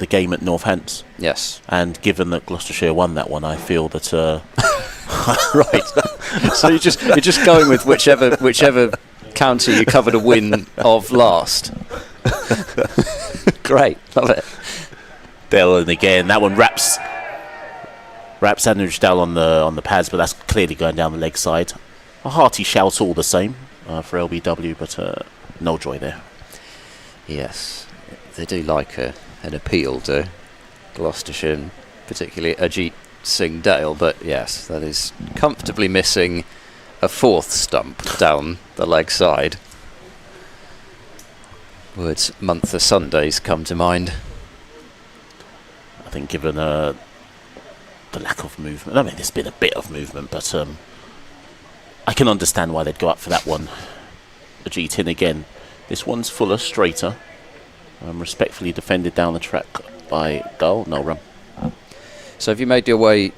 game at Northants. Yes. And given that Gloucestershire won that one, I feel that right. So you're just going with whichever county you covered a win of last. Great, love it. Dale, and again that one wraps Anuj Dal on the pads, but that's clearly going down the leg side. A hearty shout all the same for LBW, but no joy there. Yes, they do like an appeal to Gloucestershire, and particularly Ajit Singh Dale, but yes, that is comfortably missing a 4th stump down the leg side. Words month of Sundays come to mind. I think given the lack of movement, I mean there's been a bit of movement, but I can understand why they'd go up for that one. Ajit in again. This one's fuller, straighter. Respectfully defended down the track by Dal. No run. So have you made your way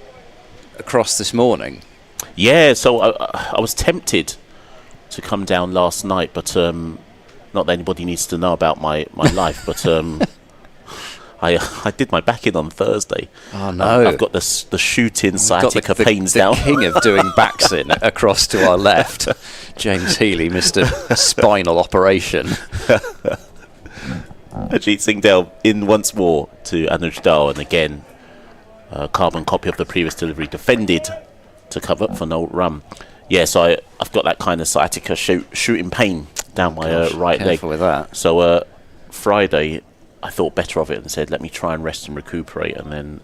across this morning? Yeah, so I was tempted to come down last night, but not that anybody needs to know about my life, but I did my back in on Thursday. Oh no! I've got the shooting sciatica pains down. The king of doing backs in across to our left, James Healy, Mr. Spinal Operation. Ajit Singh Dale in once more to Anuj Dal, and again carbon copy of the previous delivery, defended to cover for no run. Yeah, so I've got that kind of sciatica shooting pain down my right leg. Careful with that. So Friday I thought better of it and said let me try and rest and recuperate, and then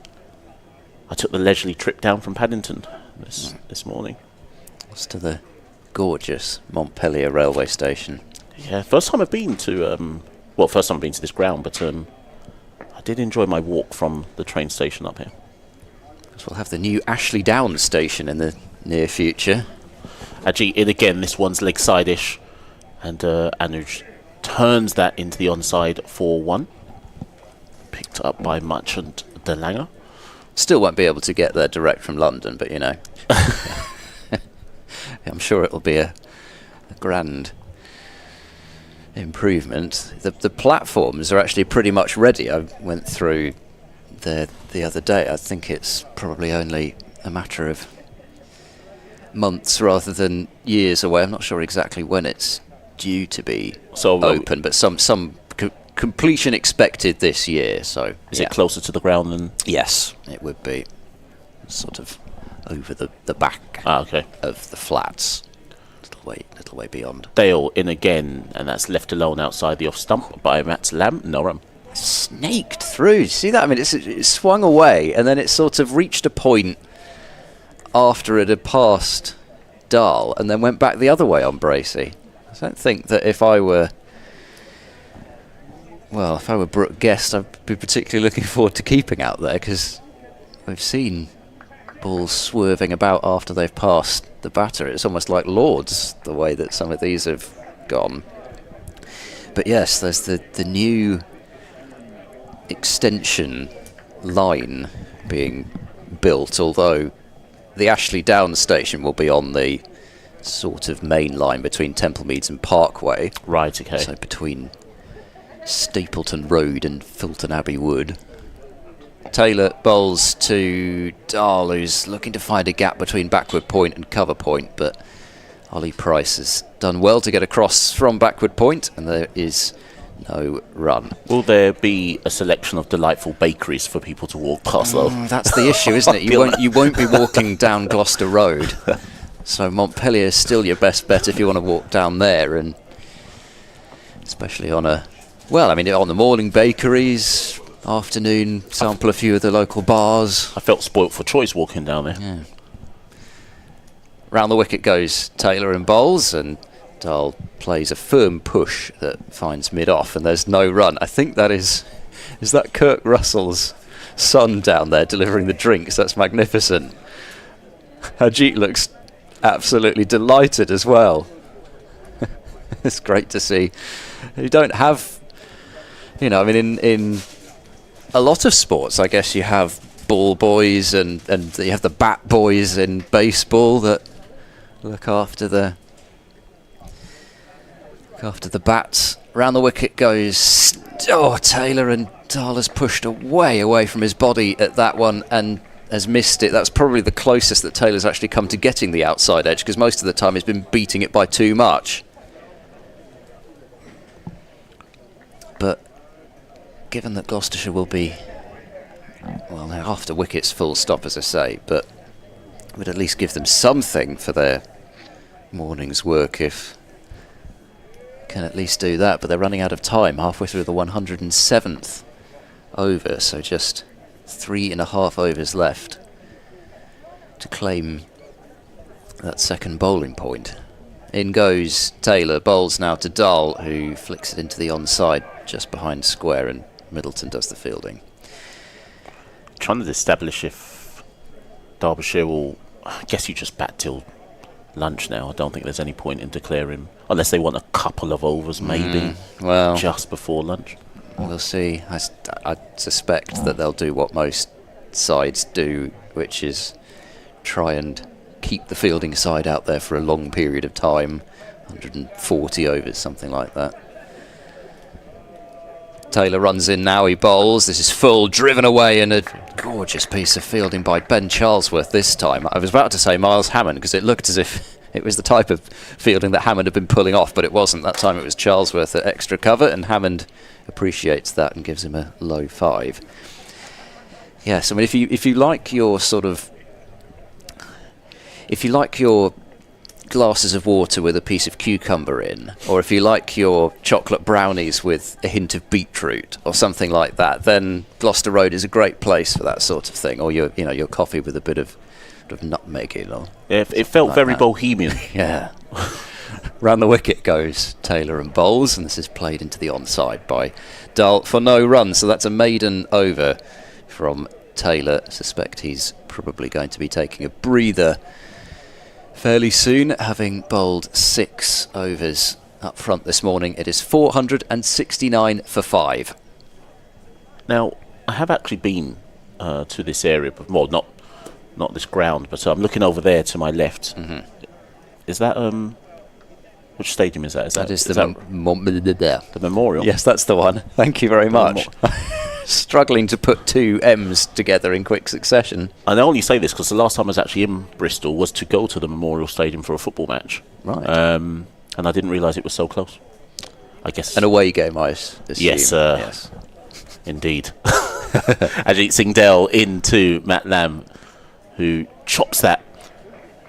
I took the leisurely trip down from Paddington this morning. It's to the gorgeous Montpellier railway station. Yeah, first time I've been to this ground, but I did enjoy my walk from the train station up here. So we'll have the new Ashley Downs station in the near future. Ajit in again, this one's leg side-ish, and Anuj turns that into the onside for 1. Picked up by Much and De Lange. Still won't be able to get there direct from London, but I'm sure it'll be a grand improvement. The platforms are actually pretty much ready. I went through there the other day. I think it's probably only a matter of months rather than years away. I'm not sure exactly when it's due to be open, but some completion expected this year. So is it closer to the ground than? Yes, it would be sort of over the back of the flats. Little way beyond. Dale in again, and that's left alone outside the off stump by Matt Lamb. No run. Snaked through. See that? I mean, it swung away, and then it sort of reached a point after it had passed Dahl, and then went back the other way on Bracey. I don't think that if I were Brooke Guest, I'd be particularly looking forward to keeping out there, because we've seen balls swerving about after they've passed the batter. It's almost like Lords, the way that some of these have gone. But yes, there's the new extension line being built, although the Ashley Downs station will be on the sort of main line between Templemeads and Parkway. Right, okay. So between Stapleton Road and Filton Abbey Wood. Taylor bowls to Dahl, who's looking to find a gap between backward point and cover point, but Ollie Price has done well to get across from backward point, and there is no run. Will there be a selection of delightful bakeries for people to walk past, though? That's the issue, isn't it? You won't be walking down Gloucester Road So Montpellier is still your best bet if you want to walk down there, and especially on a, well, I mean, on the morning bakeries, afternoon, sample a few of the local bars. I felt spoilt for choice walking down there. Yeah. Round the wicket goes Taylor and bowls, and Dahl plays a firm push that finds mid-off, and there's no run. I think that is that Kirk Russell's son down there delivering the drinks? That's magnificent. Ajit looks absolutely delighted as well. It's great to see. You don't have, I mean, in a lot of sports, I guess you have ball boys and you have the bat boys in baseball that look after the bats. Round the wicket goes Taylor, and Dahl has pushed away from his body at that one and has missed it. That's probably the closest that Taylor's actually come to getting the outside edge, because most of the time he's been beating it by too much. But given that Gloucestershire will be, well, they're after wickets full stop, as I say, but would at least give them something for their morning's work if can at least do that. But they're running out of time halfway through the 107th over, so just 3.5 overs left to claim that second bowling point. In goes Taylor, bowls now to Dahl, who flicks it into the onside just behind square, and Middleton does the fielding. Trying to establish if Derbyshire will, I guess you just bat till lunch now. I don't think there's any point in declaring, unless they want a couple of overs maybe, well, just before lunch. We'll see. I suspect that they'll do what most sides do, which is try and keep the fielding side out there for a long period of time, 140 overs, something like that. Taylor runs in now, he bowls. This is full, driven away, and a gorgeous piece of fielding by Ben Charlesworth this time. I was about to say Miles Hammond, because it looked as if it was the type of fielding that Hammond had been pulling off, but it wasn't. That time it was Charlesworth at extra cover, and Hammond appreciates that and gives him a low 5. Yes, I mean, if you like your sort of, if you like your glasses of water with a piece of cucumber in, or if you like your chocolate brownies with a hint of beetroot or something like that, then Gloucester Road is a great place for that sort of thing. Or your coffee with a bit of nutmeg in. Or yeah, it felt like very that. bohemian. Yeah. Round the wicket goes Taylor and bowls, and this is played into the onside by Dahl for no run. So that's a maiden over from Taylor. I suspect he's probably going to be taking a breather fairly soon, having bowled 6 overs up front this morning. It is 469 for 5. Now, I have actually been to this area, but well, not this ground, but I'm looking over there to my left. Mm-hmm. Is that which stadium is that? That is the the Memorial. Yes, that's the one. Thank you very much. Struggling to put 2 M's together in quick succession. And I only say this because the last time I was actually in Bristol was to go to the Memorial Stadium for a football match. Right. And I didn't realise it was so close. I guess An away game, I assume. Yes, yes. Indeed. Ajit Singh Dell into Matt Lamb, who chops that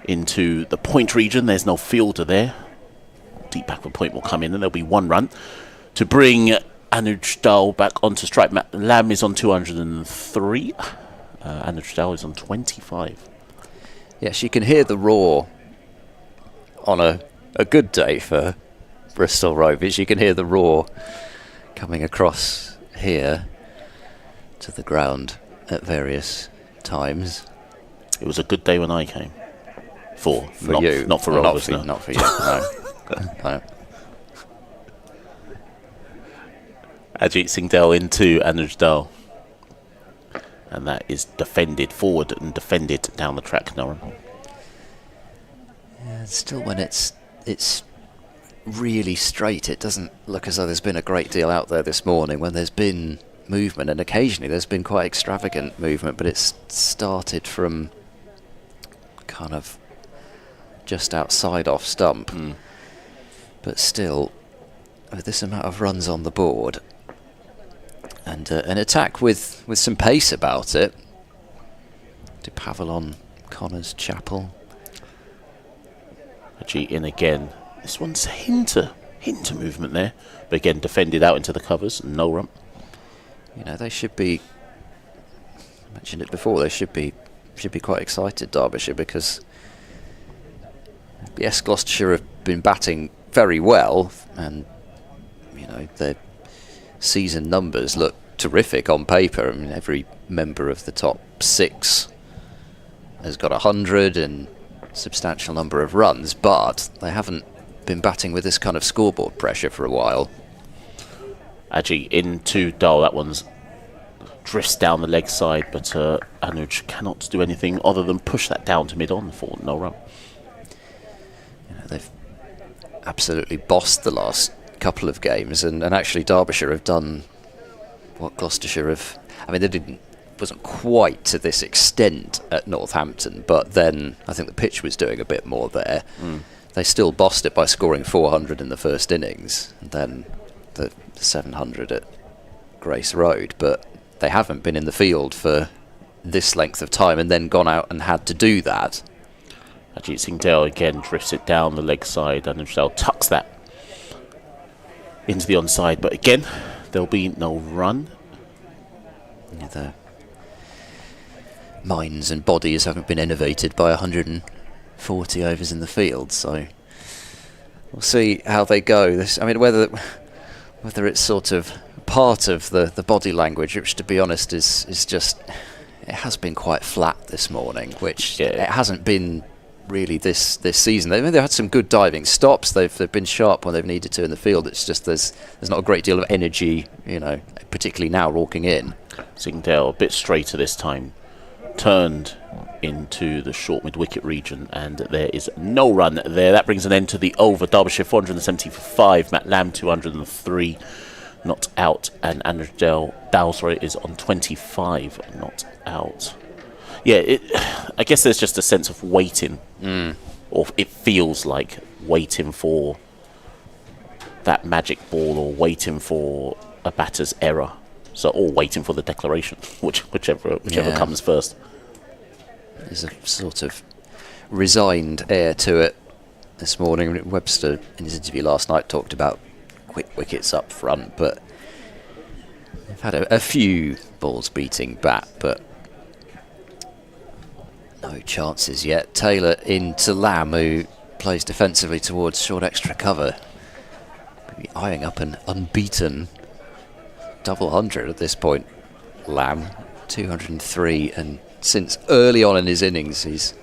into the point region. There's no fielder there. Deep backward point will come in, and there'll be 1 run to bring Anuj Dahl back onto strike. Matt Lamb is on 203. Anuj Dahl is on 25. Yes, you can hear the roar on a good day for Bristol Rovers. You can hear the roar coming across here to the ground at various times. It was a good day when I came. For not, you. Not for Well, Rovers, not for you, no. No. Ajit Singh Dell into Anuj Dahl. And that is defended forward and defended down the track, Noran. Yeah, still, when it's really straight, it doesn't look as though there's been a great deal out there this morning. When there's been movement, and occasionally there's been quite extravagant movement, but it's started from kind of just outside off stump. But still, with this amount of runs on the board, and an attack with some pace about it, to Pavillon, Connors, Chapel. Actually, in again. This one's hinter movement there. But again, defended out into the covers. No run. You know, they should be, I mentioned it before, they should be quite excited, Derbyshire, because yes, Gloucestershire have been batting very well, and you know, their season numbers look terrific on paper. I mean, every member of the top 6 has got 100 and substantial number of runs, but they haven't been batting with this kind of scoreboard pressure for a while. Actually, into Dahl, that one's drifts down the leg side, but Anuj cannot do anything other than push that down to mid-on for no run. You know, they've absolutely bossed the last couple of games, and actually Derbyshire have done what Gloucestershire have. I mean, wasn't quite to this extent at Northampton, but then I think the pitch was doing a bit more there. They still bossed it by scoring 400 in the first innings, and then the 700 at Grace Road, but they haven't been in the field for this length of time and then gone out and had to do that. Ajit Singh Dale again drifts it down the leg side, and Dale tucks that into the onside, but again there'll be no run. Yeah, the minds and bodies haven't been innovated by 140 overs in the field, so we'll see how they go. I mean, whether it's sort of part of the body language, which to be honest is just, it has been quite flat this morning, which it hasn't been really this season. They've had some good diving stops. They've been sharp when they've needed to in the field. It's just there's not a great deal of energy, you know, particularly now walking in. Singdale a bit straighter this time, turned into the short mid-wicket region, and there is no run there. That brings an end to the over. Derbyshire 470 for 5, Matt Lamb 203 not out, and Andrew Dow is on 25 not out. Yeah, I guess there's just a sense of waiting, or it feels like waiting for that magic ball, or waiting for a batter's error. So, or waiting for the declaration, whichever comes first. There's a sort of resigned air to it this morning. Webster, in his interview last night, talked about quick wickets up front, but they've had a few balls beating bat, but no chances yet. Taylor into Lamb, who plays defensively towards short extra cover. Maybe eyeing up an unbeaten double 100 at this point. Lamb 203, and since early on in his innings he's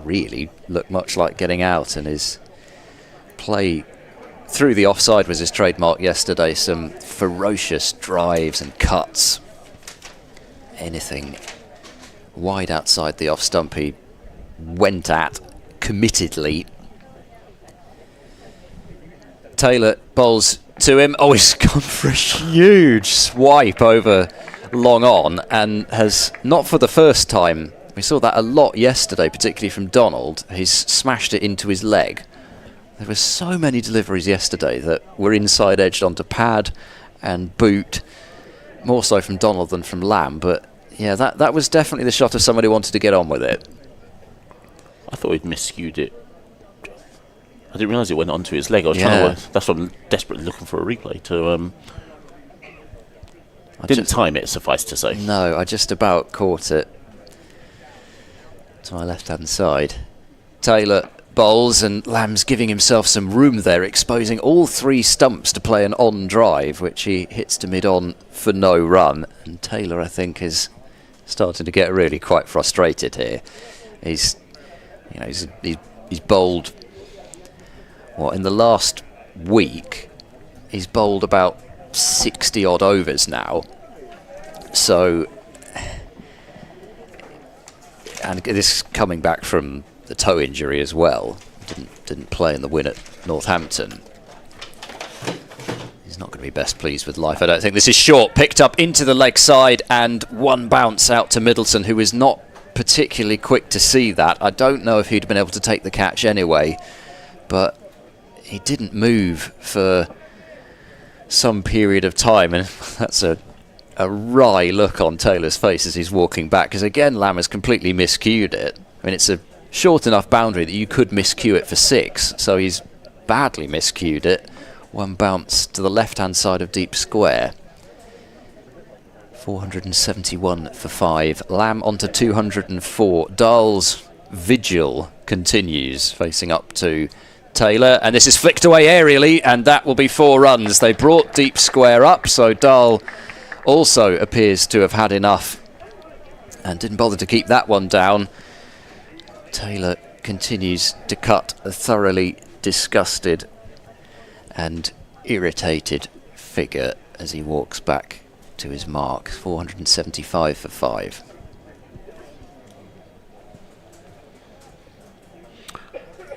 really looked much like getting out, and his play through the offside was his trademark yesterday. Some ferocious drives and cuts, anything wide outside the off stump he went at committedly. Taylor bowls to him. Oh, he's gone for a huge swipe over long on, and has, not for the first time, we saw that a lot yesterday, particularly from Donald, he's smashed it into his leg. There were so many deliveries yesterday that were inside edged onto pad and boot, more so from Donald than from Lamb, but yeah, that was definitely the shot of somebody who wanted to get on with it. I thought he'd miscued it. I didn't realise it went onto his leg. I was trying to. That's what I'm desperately looking for a replay to. I didn't time it, suffice to say. No, I just about caught it to my left-hand side. Taylor bowls, and Lamb's giving himself some room there, exposing all 3 stumps to play an on drive, which he hits to mid-on for no run. And Taylor, I think, is starting to get really quite frustrated here. He's bowled. What, in the last week, he's bowled about 60 odd overs now. So, and this coming back from the toe injury as well. Didn't play in the win at Northampton. He's not going to be best pleased with life, I don't think. This is short, picked up into the leg side, and one bounce out to Middleton, who is not particularly quick to see that. I don't know if he'd been able to take the catch anyway, but he didn't move for some period of time, and that's a wry look on Taylor's face as he's walking back, because again Lamb has completely miscued it. I mean, it's a short enough boundary that you could miscue it for 6. So he's badly miscued it. One bounce to the left-hand side of deep square. 471 for 5. Lamb onto 204. Dahl's vigil continues, facing up to Taylor, and this is flicked away aerially, and that will be 4 runs. They brought deep square up, so Dahl also appears to have had enough and didn't bother to keep that one down. Taylor continues to cut, a thoroughly disgusted and irritated figure as he walks back to his mark. 475 for 5.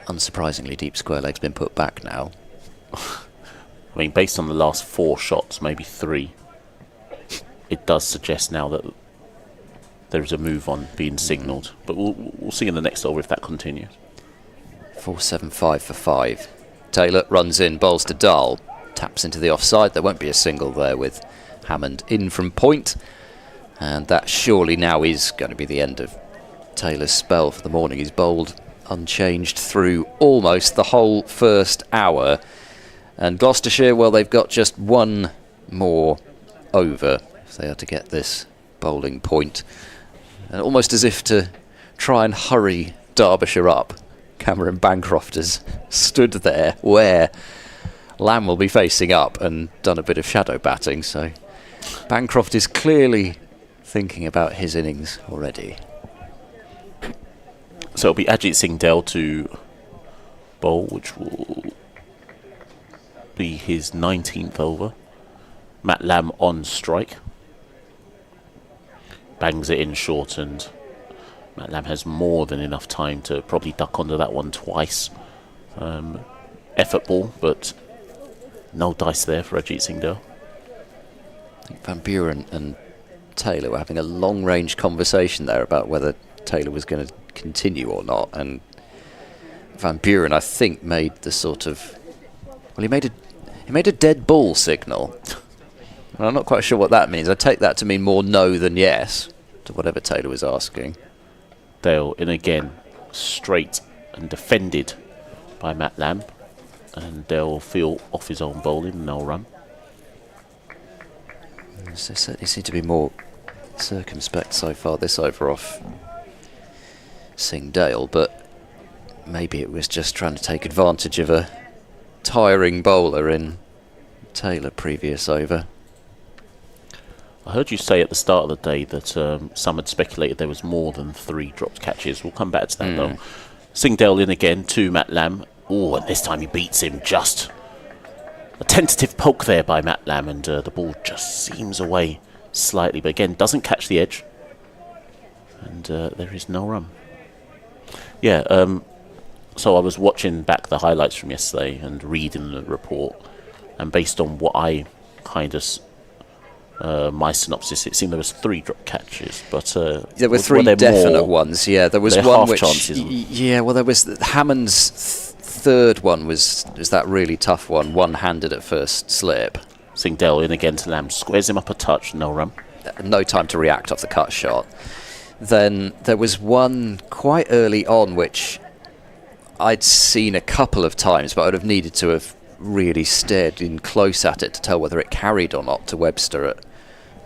Unsurprisingly, deep square leg's been put back now. I mean, based on the last 4 shots, maybe 3, it does suggest now that there is a move on being signalled. But we'll see in the next over if that continues. 475 for 5. Taylor runs in, bowls to Dahl, taps into the offside. There won't be a single there with Hammond in from point, and that surely now is going to be the end of Taylor's spell for the morning. He's bowled unchanged through almost the whole first hour, and Gloucestershire, well, they've got just 1 more over if they are to get this bowling point. And almost as if to try and hurry Derbyshire up, Cameron Bancroft has stood there where Lamb will be facing up and done a bit of shadow batting, so Bancroft is clearly thinking about his innings already. So it'll be Ajit Singh Dell to bowl, which will be his 19th over. Matt Lamb on strike. Bangs it in short, and Matt Lamb has more than enough time to probably duck onto that one twice. Effort ball, but no dice there for Ajit Singh Dell. I think Van Buren and Taylor were having a long-range conversation there about whether Taylor was going to continue or not, and Van Buren, I think, made the sort of, well, he made a dead ball signal. And I'm not quite sure what that means. I take that to mean more no than yes to whatever Taylor was asking. Dale in again, straight and defended by Matt Lamb, and Dale feel off his own bowling, no run. They certainly seem to be more circumspect so far this over off Singh Dale, but maybe it was just trying to take advantage of a tiring bowler in Taylor previous over. I heard you say at the start of the day that some had speculated there was more than 3 dropped catches. We'll come back to that though. Singh Dale in again to Matt Lamb. Oh, and this time he beats him. Just a tentative poke there by Matt Lamb, and the ball just seams away slightly, but again doesn't catch the edge, and there is no run. Yeah, so I was watching back the highlights from yesterday and reading the report, and based on what I kind of my synopsis, it seemed there was 3 drop catches, but there were 3 definite ones. Yeah, there was one which chances. Yeah, well, there was Hammond's third one was that really tough one-handed at first slip. Singh Dale in again to Lamb, squares him up a touch, no run. No time to react off the cut shot. Then there was one quite early on which I'd seen a couple of times, but I would have needed to have really stared in close at it to tell whether it carried or not to Webster at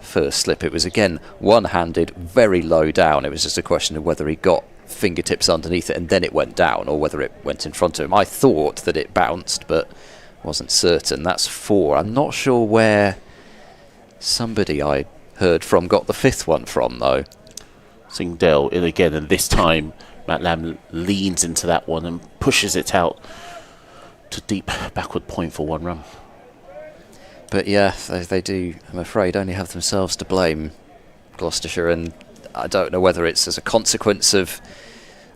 first slip. It was again one-handed, very low down. It was just a question of whether he got fingertips underneath it and then it went down, or whether it went in front of him. I thought that it bounced, but wasn't certain. That's 4. I'm not sure where somebody I heard from got the 5th one from, though. Singh Dale in again, and this time Matt Lamb leans into that one and pushes it out to deep backward point for 1 run. But yeah, they do, I'm afraid, only have themselves to blame, Gloucestershire, and I don't know whether it's as a consequence of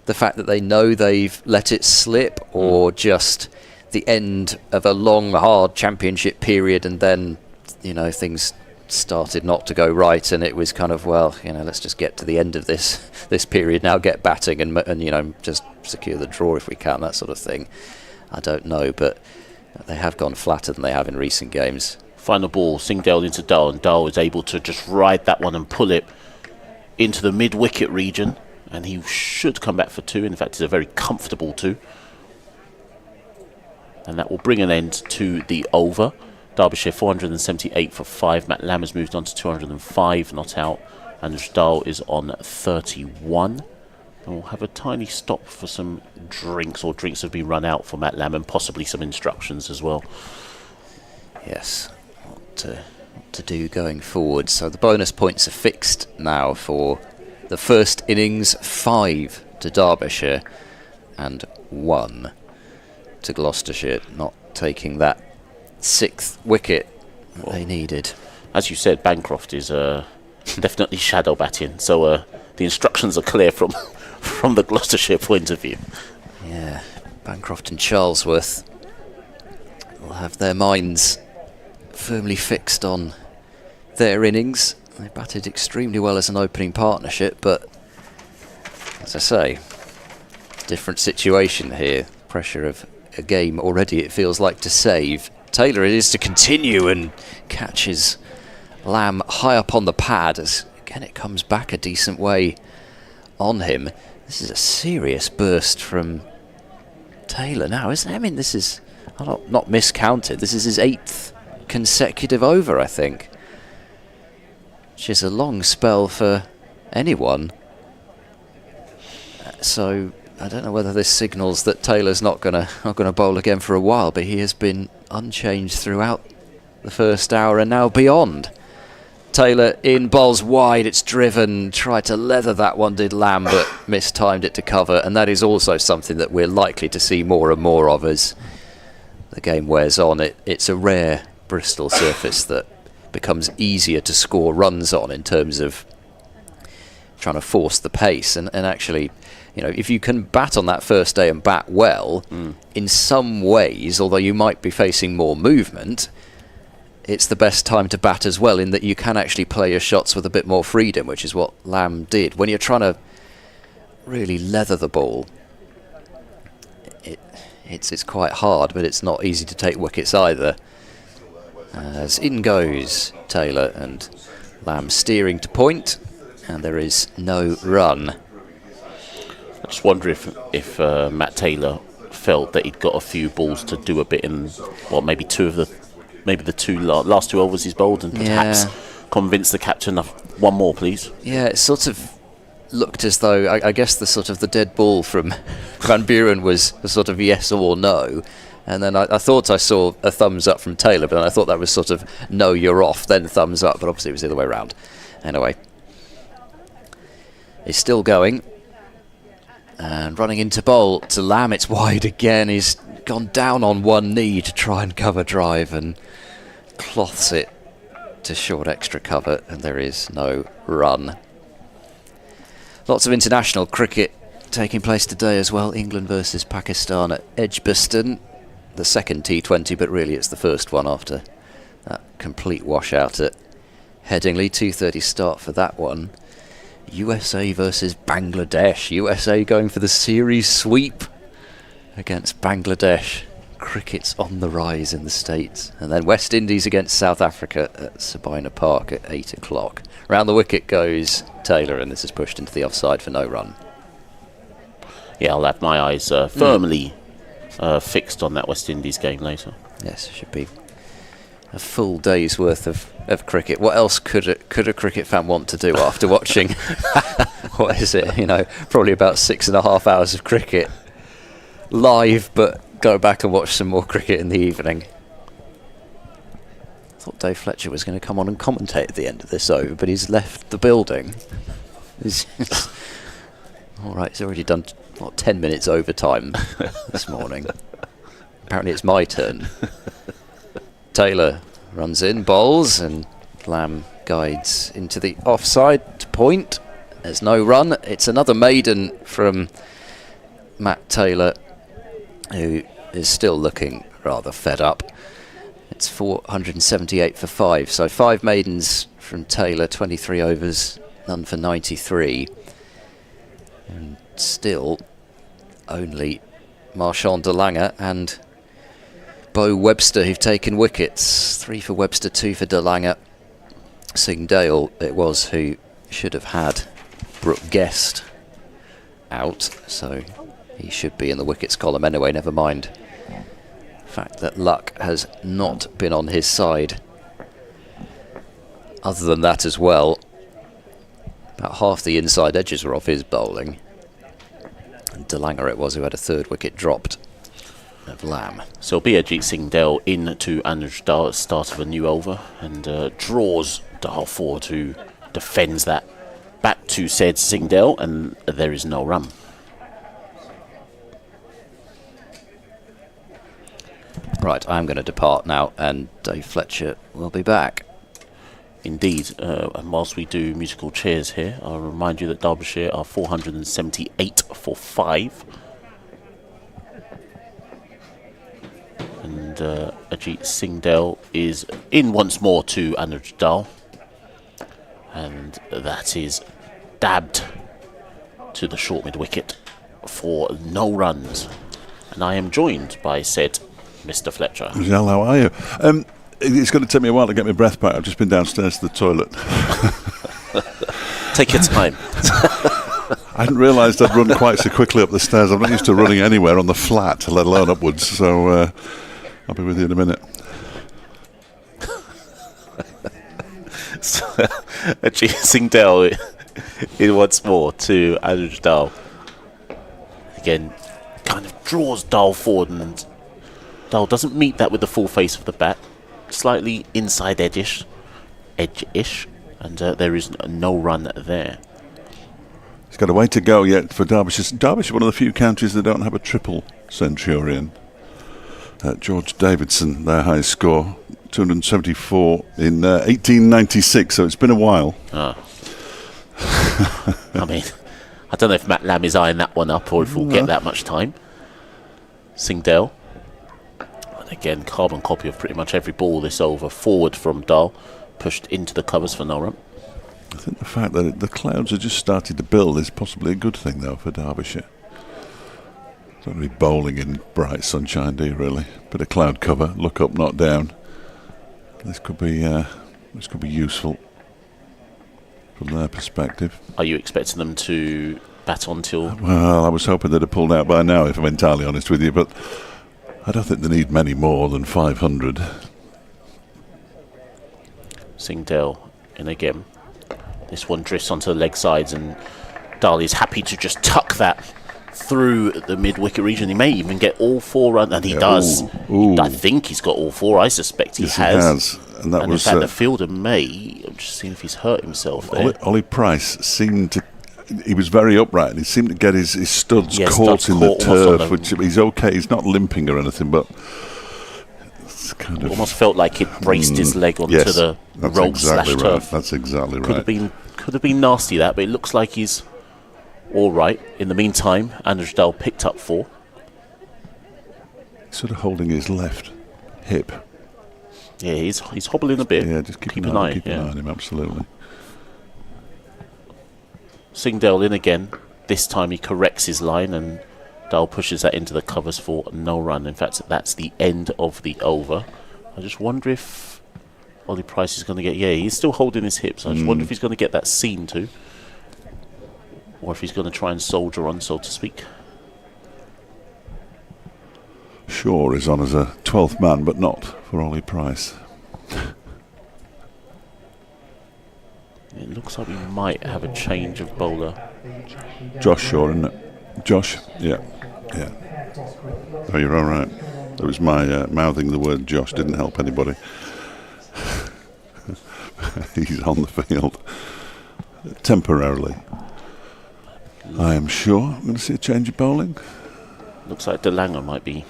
the fact that they know they've let it slip, or just the end of a long, hard championship period, and then, you know, things started not to go right, and it was kind of, well, you know, let's just get to the end of this period now, get batting, and you know, just secure the draw if we can, that sort of thing. I don't know, but they have gone flatter than they have in recent games. Final ball, Singh Dale into Dahl, and Dahl is able to just ride that one and pull it into the mid-wicket region, And he should come back for 2. In fact, it's a very comfortable 2. And that will bring an end to the over. Derbyshire 478 for 5. Matt Lamb has moved on to 205, not out. And Dahl is on 31. And we'll have a tiny stop for some drinks, or drinks have been run out for Matt Lamb, and possibly some instructions as well. Yes, what to do going forward. So the bonus points are fixed now for the first innings. 5 to Derbyshire and 1 to Gloucestershire, not taking that 6th wicket that they needed. As you said, Bancroft is definitely shadow batting, so the instructions are clear from from the Gloucestershire point of view. Yeah, Bancroft and Charlesworth will have their minds firmly fixed on their innings. They batted extremely well as an opening partnership, but as I say, different situation here. Pressure of a game already, it feels like, to save. Taylor it is to continue and catches Lamb high up on the pad as again it comes back a decent way on him. This is a serious burst from Taylor now, isn't it? I mean, this is not miscounted. This is his 8th consecutive over, I think, which is a long spell for anyone. So I don't know whether this signals that Taylor's not gonna bowl again for a while, but he has been unchanged throughout the first hour and now beyond. Taylor in, bowls wide, it's driven, tried to leather that one, did Lamb, but mistimed it to cover, and that is also something that we're likely to see more and more of as the game wears on. It's a rare Bristol surface that becomes easier to score runs on in terms of trying to force the pace, and actually, you know, if you can bat on that first day and bat well, in some ways, although you might be facing more movement, it's the best time to bat as well, in that you can actually play your shots with a bit more freedom, which is what Lamb did. When you're trying to really leather the ball, it's quite hard, but it's not easy to take wickets either. As in goes Taylor, and Lamb steering to point, and there is no run. I just wonder if Matt Taylor felt that he'd got a few balls to do a bit in, well, maybe the last 2 overs he's bowled, and perhaps convince the captain of one more, please. Yeah, it sort of looked as though, I guess the dead ball from Van Buren was a sort of yes or no, and then I thought I saw a thumbs up from Taylor, but then I thought that was sort of no, you're off, then thumbs up, but obviously it was the other way around. Anyway, he's still going. And running into bowl to Lamb, it's wide again. He's gone down on one knee to try and cover drive and cloths it to short extra cover, and there is no run. Lots of international cricket taking place today as well. England versus Pakistan at Edgbaston, the second T20, but really it's the first one after that complete washout at Headingley. 2:30 start for that one. USA versus Bangladesh. USA going for the series sweep against Bangladesh. Cricket's on the rise in the States. And then West Indies against South Africa at Sabina Park at 8 o'clock. Round the wicket goes Taylor, and this is pushed into the offside for no run. Yeah, I'll have my eyes firmly fixed on that West Indies game later. Yes, should be a full day's worth of cricket. What else could a cricket fan want to do after watching, what is it, probably about 6.5 hours of cricket live, but go back and watch some more cricket in the evening. I thought Dave Fletcher was going to come on and commentate at the end of this over, but he's left the building. All right, he's already done 10 minutes overtime this morning. Apparently it's my turn. Taylor runs in, bowls, and Lamb guides into the offside to point. There's no run. It's another maiden from Matt Taylor, who is still looking rather fed up. It's 478 for 5, so 5 maidens from Taylor, 23 overs, none for 93. And still only Marchand de Lange and Bo Webster who've taken wickets. 3 for Webster, 2 for de Lange. Singh Dale it was who should have had Brooke Guest out, so he should be in the wickets column anyway, never mind the fact that luck has not been on his side. Other than that as well, about half the inside edges were off his bowling. And DeLanger it was who had a third wicket dropped of Lamb. So it'll be Ajit Singh Dale in to Anuj Dal at the start of a new over, and draws Dal forward, who defends that back to said Singh Dale, and there is no run. Right, I'm going to depart now, and Dave Fletcher will be back. Indeed, and whilst we do musical chairs here, I'll remind you that Derbyshire are 478 for 5. And Ajit Singh Dale is in once more to Anuj Dal. And that is dabbed to the short mid wicket for no runs. And I am joined by said Mr. Fletcher. Michelle, how are you? It's going to take me a while to get my breath back. I've just been downstairs to the toilet. Take your time. I hadn't realised I'd run quite so quickly up the stairs. I'm not used to running anywhere on the flat, let alone upwards. So I'll be with you in a minute. So, Ajit Singh Dale in once more to Anuj Dal. Again, kind of draws Dal forward, and Dal doesn't meet that with the full face of the bat. Slightly inside edge-ish, and there is no run there. He's got a way to go yet for Derbyshire. Derbyshire, one of the few counties that don't have a triple centurion. George Davidson, their highest score, 274 in 1896, so it's been a while. I mean, I don't know if Matt Lamb is eyeing that one up or if we'll get that much time. Singh Dale. And again, carbon copy of pretty much every ball this over. Forward from Dal, pushed into the covers for no run. I think the fact that the clouds are just starting to build is possibly a good thing, though, for Derbyshire. Don't really bowling in bright sunshine, do you, really? Bit of cloud cover, look up, not down. This could be useful from their perspective. Are you expecting them to bat on till? Well, I was hoping they'd have pulled out by now, if I'm entirely honest with you, but I don't think they need many more than 500. Singh Dale in again. This one drifts onto the leg sides, and Dal is happy to just tuck that through the mid-wicket region. He may even get all 4 runs, and he does. Ooh. I think he's got all 4. I suspect he has. And that was in fact, the fielder may. I'm just seeing if he's hurt himself there. Ollie Price seemed to. He was very upright, and he seemed to get his studs caught in the turf, which he's okay. He's not limping or anything, but it's kind of almost felt like it braced his leg onto the rope slash turf. That's exactly right. Could have been nasty, that, but it looks like he's all right. In the meantime, Anuj Dal picked up 4. Sort of holding his left hip. Yeah, he's hobbling a bit. Yeah, just keep an eye on him, absolutely. Singh Dale in again. This time he corrects his line, and Dal pushes that into the covers for no run. In fact, that's the end of the over. I just wonder if Ollie Price is going to get... Yeah, he's still holding his hips. I just wonder if he's going to get that seam too. Or if he's going to try and soldier on, so to speak. Shaw is on as a 12th man, but not for Ollie Price. It looks like we might have a change of bowler. Josh Shaw, isn't it? Josh? Yeah. Oh, you're all right. It was my mouthing the word Josh didn't help anybody. He's on the field temporarily. I am sure I'm going to see a change of bowling. Looks like DeLanger might be.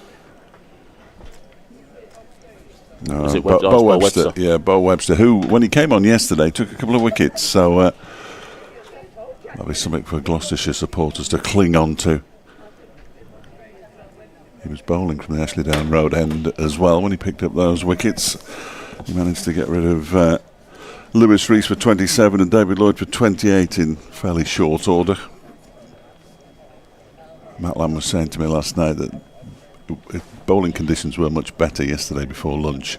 No, Was it Bo Webster? Webster. Yeah, Bo Webster, who, when he came on yesterday, took a couple of wickets. So that'll be something for Gloucestershire supporters to cling on to. He was bowling from the Ashley Down Road end as well when he picked up those wickets. He managed to get rid of Lewis Rees for 27 and David Lloyd for 28 in fairly short order. Matt Lamb was saying to me last night that bowling conditions were much better yesterday before lunch.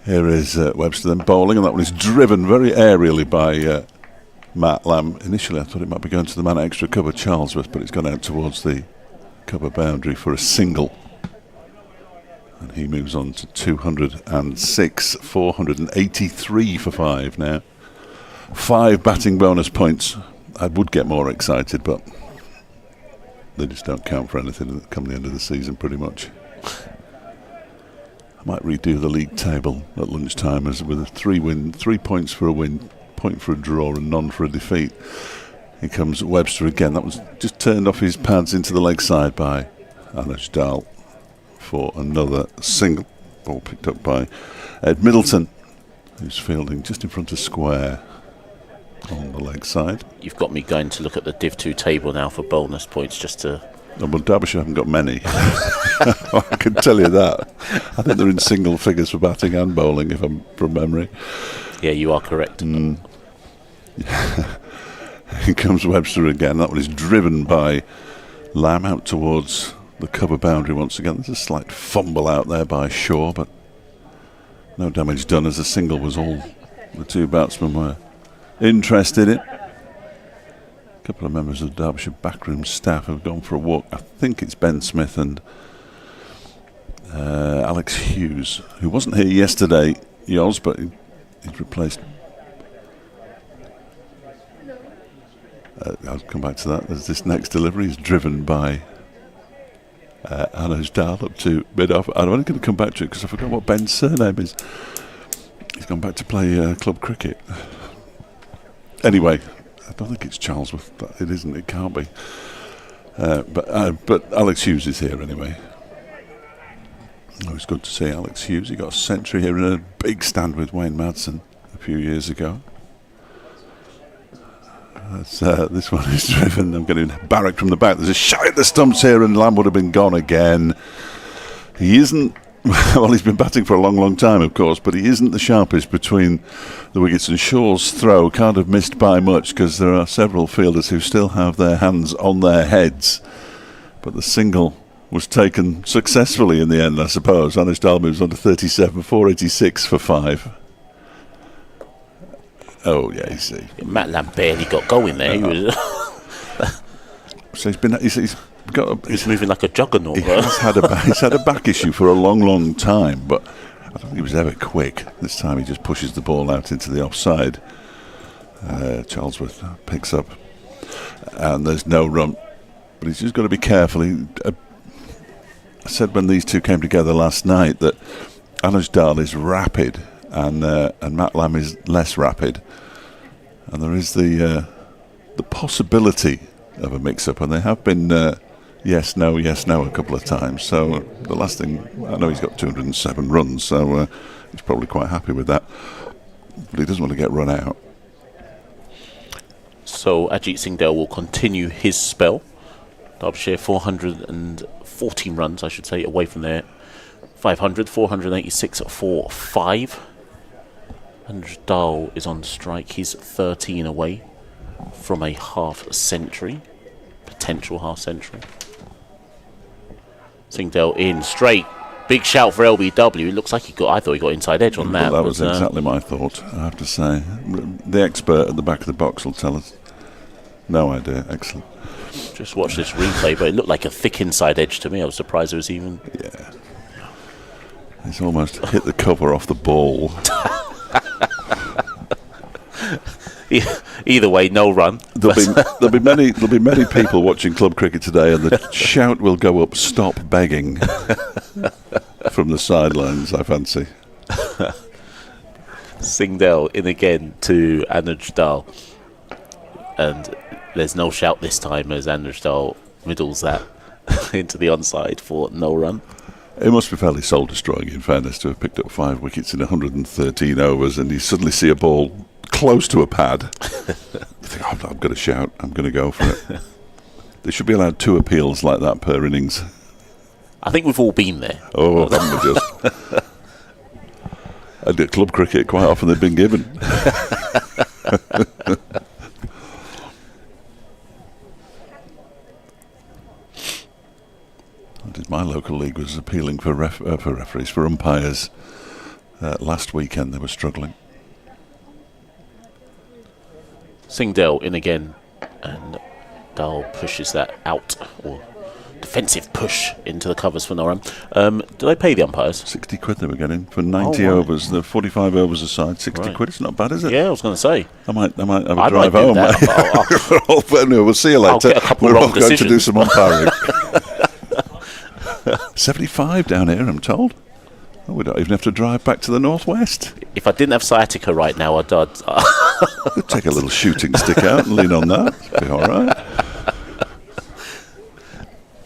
Here is Webster then bowling, and that one is driven very aerially by Matt Lamb. Initially I thought it might be going to the man at extra cover, Charlesworth, but it's gone out towards the cover boundary for a single. And he moves on to 206, 483 for 5 now. 5 batting bonus points. I would get more excited, but they just don't count for anything come the end of the season, pretty much. I might redo the league table at lunchtime as with a 3 points for a win, point for a draw, and none for a defeat. Here comes Webster again. That was just turned off his pads into the leg side by Anuj Dal for another single. Ball picked up by Ed Middleton, who's fielding just in front of square on the leg side. You've got me going to look at the Div 2 table now for bonus points just to... Oh, well, Derbyshire haven't got many. I can tell you that. I think they're in single figures for batting and bowling, if I'm from memory. Yeah, you are correct. Here comes Webster again. That one is driven by Lamb out towards the cover boundary once again. There's a slight fumble out there by Shaw, but no damage done as a single was all the 2 batsmen were interested in. A couple of members of the Derbyshire backroom staff have gone for a walk. I think it's Ben Smith and Alex Hughes, who wasn't here yesterday, Yoz, but he's replaced. I'll come back to that as this next delivery is driven by Anuj Dal up to mid-off. I'm only going to come back to it because I forgot what Ben's surname is. He's gone back to play club cricket. Anyway, I don't think it's Charlesworth. It isn't. It can't be. But Alex Hughes is here anyway. Oh, it's good to see Alex Hughes. He got a century here in a big stand with Wayne Madsen a few years ago. This one is driven. I'm getting barracked from the back. There's a shot at the stumps here, and Lamb would have been gone again. He isn't. Well, he's been batting for a long, long time, of course, but he isn't the sharpest between the wickets, and Shaw's throw can't have missed by much because there are several fielders who still have their hands on their heads. But the single was taken successfully in the end, I suppose. Anuj Dal moves on to 37, 486 for 5. Oh, yeah, you see. Matt Lamb barely got going there. He was So he's moving like a juggernaut. He's had a back issue for a long, long time, but I don't think he was ever quick. This time he just pushes the ball out into the offside. Charlesworth picks up, and there's no run. But he's just got to be careful. I said when these two came together last night that Anuj Dal is rapid and Matt Lamb is less rapid, and there is the possibility of a mix-up, and they have been yes, no a couple of times. So the last thing, I know he's got 207 runs, so he's probably quite happy with that, but he doesn't want to get run out. So Ajit Singh Dale will continue his spell. Derbyshire 414 runs, I should say, away from their 500, 486 for 5. And Dal is on strike. He's 13 away from a half century, potential half century. Singh Dale in straight. Big shout for LBW. It looks like I thought he got inside edge on that. That was exactly my thought, I have to say. The expert at the back of the box will tell us. No idea. Excellent. Just watch this replay, but it looked like a thick inside edge to me. I was surprised it was even... Yeah. He's almost hit the cover off the ball. Either way, no run. There'll be many people watching club cricket today, and the shout will go up, "Stop begging," from the sidelines, I fancy. Singh Dale in again to Anuj Dal. And there's no shout this time as Anuj Dal middles that into the onside for no run. It must be fairly soul-destroying, in fairness, to have picked up 5 wickets in 113 overs, and you suddenly see a ball close to a pad. You think, oh, I'm going to shout, I'm going to go for it. They should be allowed 2 appeals like that per innings. I think we've all been there. Oh, haven't we just? And at club cricket, quite often they've been given. My local league was appealing for referees, for umpires. Last weekend they were struggling. Singdale in again, and Dahl pushes that out, or defensive push into the covers for no run. Do they pay the umpires? 60 quid they were getting for 90 overs. The 45 overs aside, 60 quid. It's not bad, is it? Yeah, I was going to say. I might have a drive home. We'll see you I'll later. get a couple We're wrong all going to do decisions. some umpiring. 75 down here, I'm told. Oh, we don't even have to drive back to the northwest. If I didn't have sciatica right now, I'd We'll take a little shooting stick out and lean on that. It'll be all right.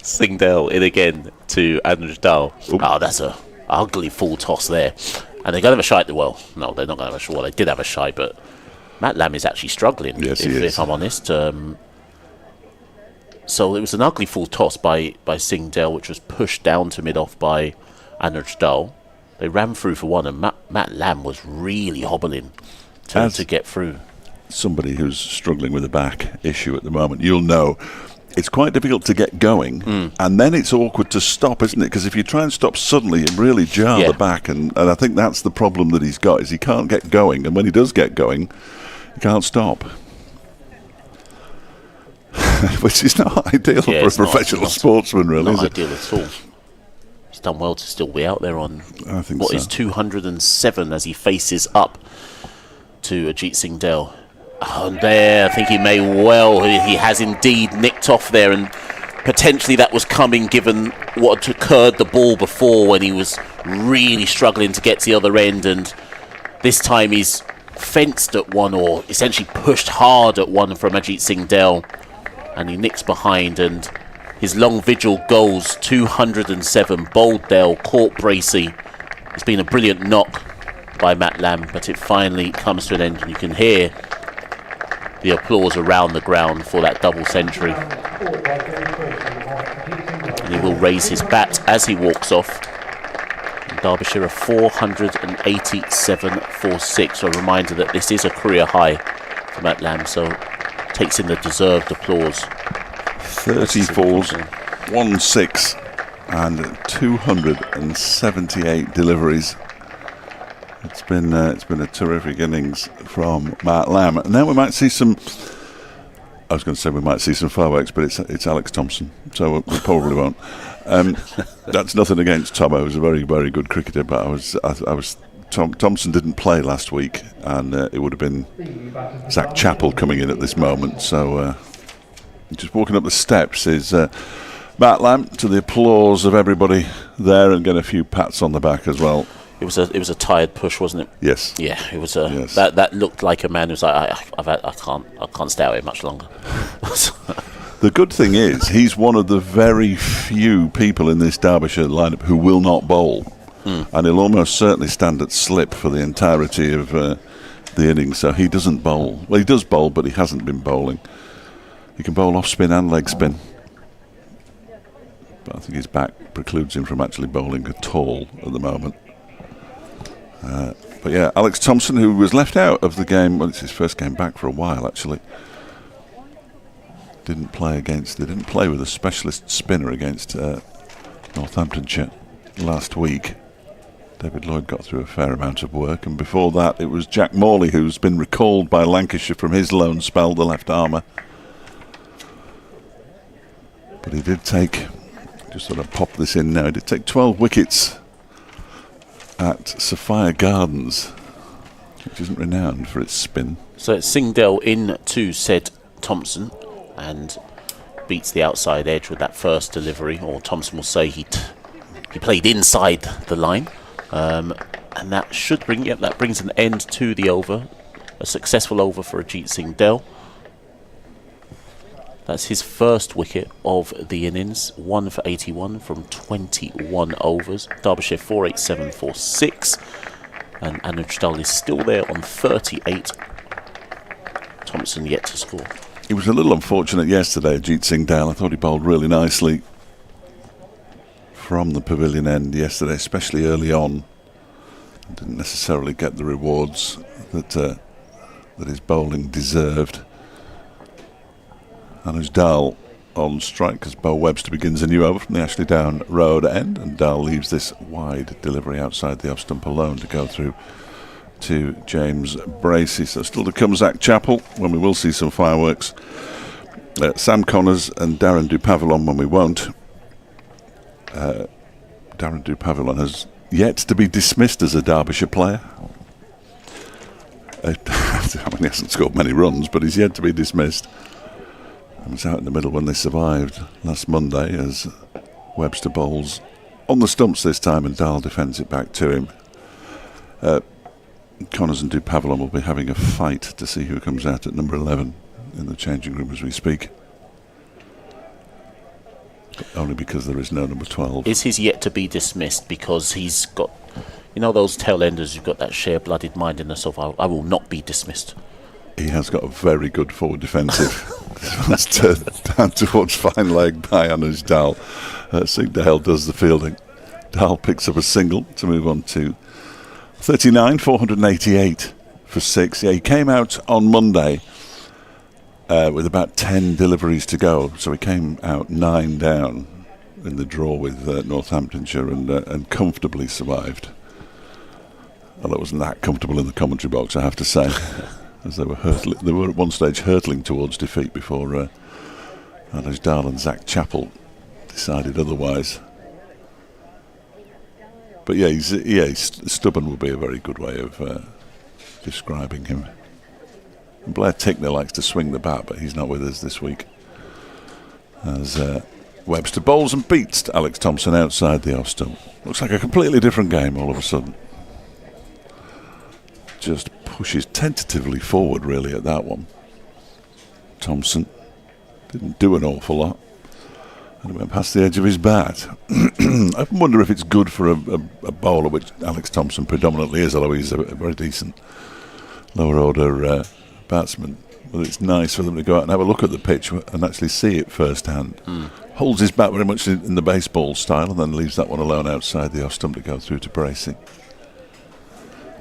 Singdale in again to Andrew Dahl. Oh, that's a ugly full toss there. And they're going to have a shy. Well, no, they're not going to have a shy. Well, they did have a shy, but Matt Lamb is actually struggling, yes, he is. if I'm honest. So it was an ugly full toss by Singdale, which was pushed down to mid-off by Andrew Dahl. They ran through for one, and Matt Lamb was really hobbling to get through. Somebody who's struggling with a back issue at the moment, you'll know it's quite difficult to get going, and then it's awkward to stop, isn't it? Because if you try and stop suddenly, it really jar the back, and I think that's the problem that he's got, is he can't get going, and when he does get going, he can't stop. Which is not ideal for a professional sportsman, really, not is it? ideal at all. He's done well to still be out there on what is 207 as he faces up to Ajit Singdale. Oh, and there, I think he may well. He has indeed nicked off there, and potentially that was coming given what had occurred the ball before when he was really struggling to get to the other end, and this time he's fenced at one, or essentially pushed hard at one from Ajit Singdale, and he nicks behind, and his long vigil goes 207. Bowledale caught Bracey. It's been a brilliant knock by Matt Lamb, but it finally comes to an end, and you can hear the applause around the ground for that double century. And he will raise his bat as he walks off. And Derbyshire are 487 for 6. So a reminder that this is a career high for Matt Lamb, so takes in the deserved applause. 34s, 1-6, and 278 deliveries. It's been a terrific innings from Matt Lamb. Now we might see some. I was going to say we might see some fireworks, but it's Alex Thompson, so we probably won't. That's nothing against Tom. He was a very, very good cricketer, but Thompson didn't play last week, and it would have been Zach Chappell coming in at this moment. So just walking up the steps is Matt Lamb, to the applause of everybody there, and get a few pats on the back as well. It was a tired push, wasn't it? Yes. Yeah, it was that looked like a man who's like, I can't stay out here much longer. The good thing is he's one of the very few people in this Derbyshire lineup who will not bowl, and he'll almost certainly stand at slip for the entirety of the innings. So he doesn't bowl. Well, he does bowl, but he hasn't been bowling. He can bowl off spin and leg spin, but I think his back precludes him from actually bowling at all at the moment. But yeah, Alex Thompson, who was left out of the game, well, it's his first game back for a while actually. They didn't play with a specialist spinner against Northamptonshire last week. David Lloyd got through a fair amount of work, and before that it was Jack Morley, who's been recalled by Lancashire from his loan spell, the left armour. But he did take, just sort of pop this in now, he did take 12 wickets at Sophia Gardens, which isn't renowned for its spin. So it's Singdale in to said Thompson, and beats the outside edge with that first delivery, or Thompson will say he played inside the line, and that should brings an end to the over, a successful over for Ajit Singdale. That's his first wicket of the innings, 1 for 81 from 21 overs. Derbyshire 487 for 6, and Anuj Dal is still there on 38. Thompson yet to score. He was a little unfortunate yesterday, Ajit Singdale. I thought he bowled really nicely from the pavilion end yesterday, especially early on. Didn't necessarily get the rewards that his bowling deserved. Anuj Dal on strike as Bo Webster begins a new over from the Ashley Down Road end, and Dal leaves this wide delivery outside the off stump alone to go through to James Bracey. So still to come Zach Chappell, when we will see some fireworks. Sam Connors and Darren Dupavillon when we won't. Darren Dupavillon has yet to be dismissed as a Derbyshire player. He hasn't scored many runs, but he's yet to be dismissed. He was out in the middle when they survived last Monday as Webster bowls on the stumps this time and Dahl defends it back to him. Connors and Dupavillon will be having a fight to see who comes out at number 11 in the changing room as we speak. But only because there is no number 12. Is his yet to be dismissed because he's got, those tail enders who've got that share-blooded mindedness of I will not be dismissed? He has got a very good forward defensive. This one's turned down towards fine leg by Anuj Dahl. Sigdale does the fielding. Dahl picks up a single to move on to 39, 488 for 6. Yeah, he came out on Monday with about 10 deliveries to go, so he came out 9 down in the draw with Northamptonshire and comfortably survived. Well, it wasn't that comfortable in the commentary box, I have to say, as they were at one stage hurtling towards defeat before Anuj Dahl and Zach Chappell decided otherwise. But yeah, stubborn would be a very good way of describing him. And Blair Tickner likes to swing the bat, but he's not with us this week. As Webster bowls and beats Alex Thompson outside the off stump. Looks like a completely different game all of a sudden. Just pushes tentatively forward really at that one. Thompson didn't do an awful lot. And it went past the edge of his bat. I wonder if it's good for a bowler, which Alex Thompson predominantly is, although he's a very decent lower order batsman. But it's nice for them to go out and have a look at the pitch and actually see it firsthand. Holds his bat very much in the baseball style and then leaves that one alone outside the off stump to go through to Bracey.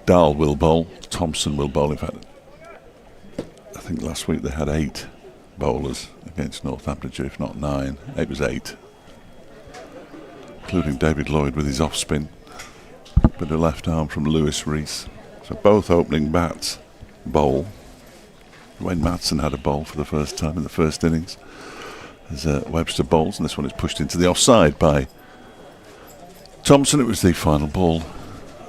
Dahl will bowl, Thompson will bowl. In fact, I think last week they had 8 bowlers against Northamptonshire, if not 9. It was 8, including David Lloyd with his off spin, but a left arm from Lewis Rees. So both opening bats bowl. Wayne Madsen had a bowl for the first time in the first innings as Webster bowls, and this one is pushed into the offside by Thompson. It was the final ball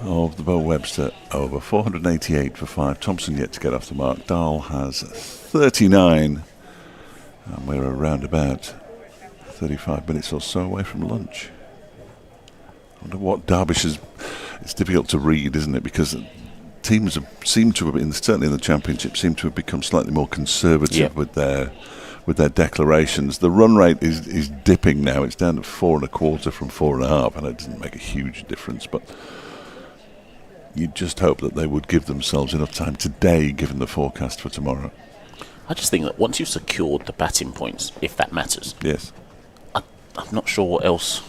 of the Bo Webster over. 488 for 5. Thompson yet to get off the mark. Dahl has 39. And we're around about 35 minutes or so away from lunch. I wonder what Derbyshire's... It's difficult to read, isn't it? Because teams seem to have, certainly in the Championship, seem to have become slightly more conservative with their declarations. The run rate is dipping now. It's down to 4.25 from 4.5, and it doesn't make a huge difference. But you'd just hope that they would give themselves enough time today, given the forecast for tomorrow. I just think that once you've secured the batting points, if that matters, yes, I'm not sure what else.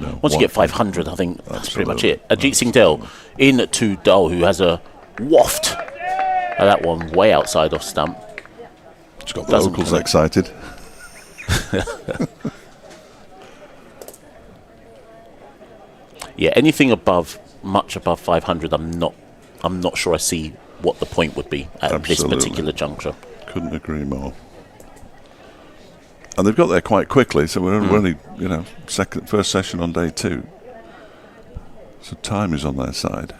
No, once you get 500, I think that's pretty much it. Ajit Singh Dell in to Dahl, who has a waft of that one way outside off stump. It's got the locals excited. Yeah, anything much above 500, I'm not sure I see what the point would be at this particular juncture. Couldn't agree more. And they've got there quite quickly, so we're only, first session on day 2. So time is on their side,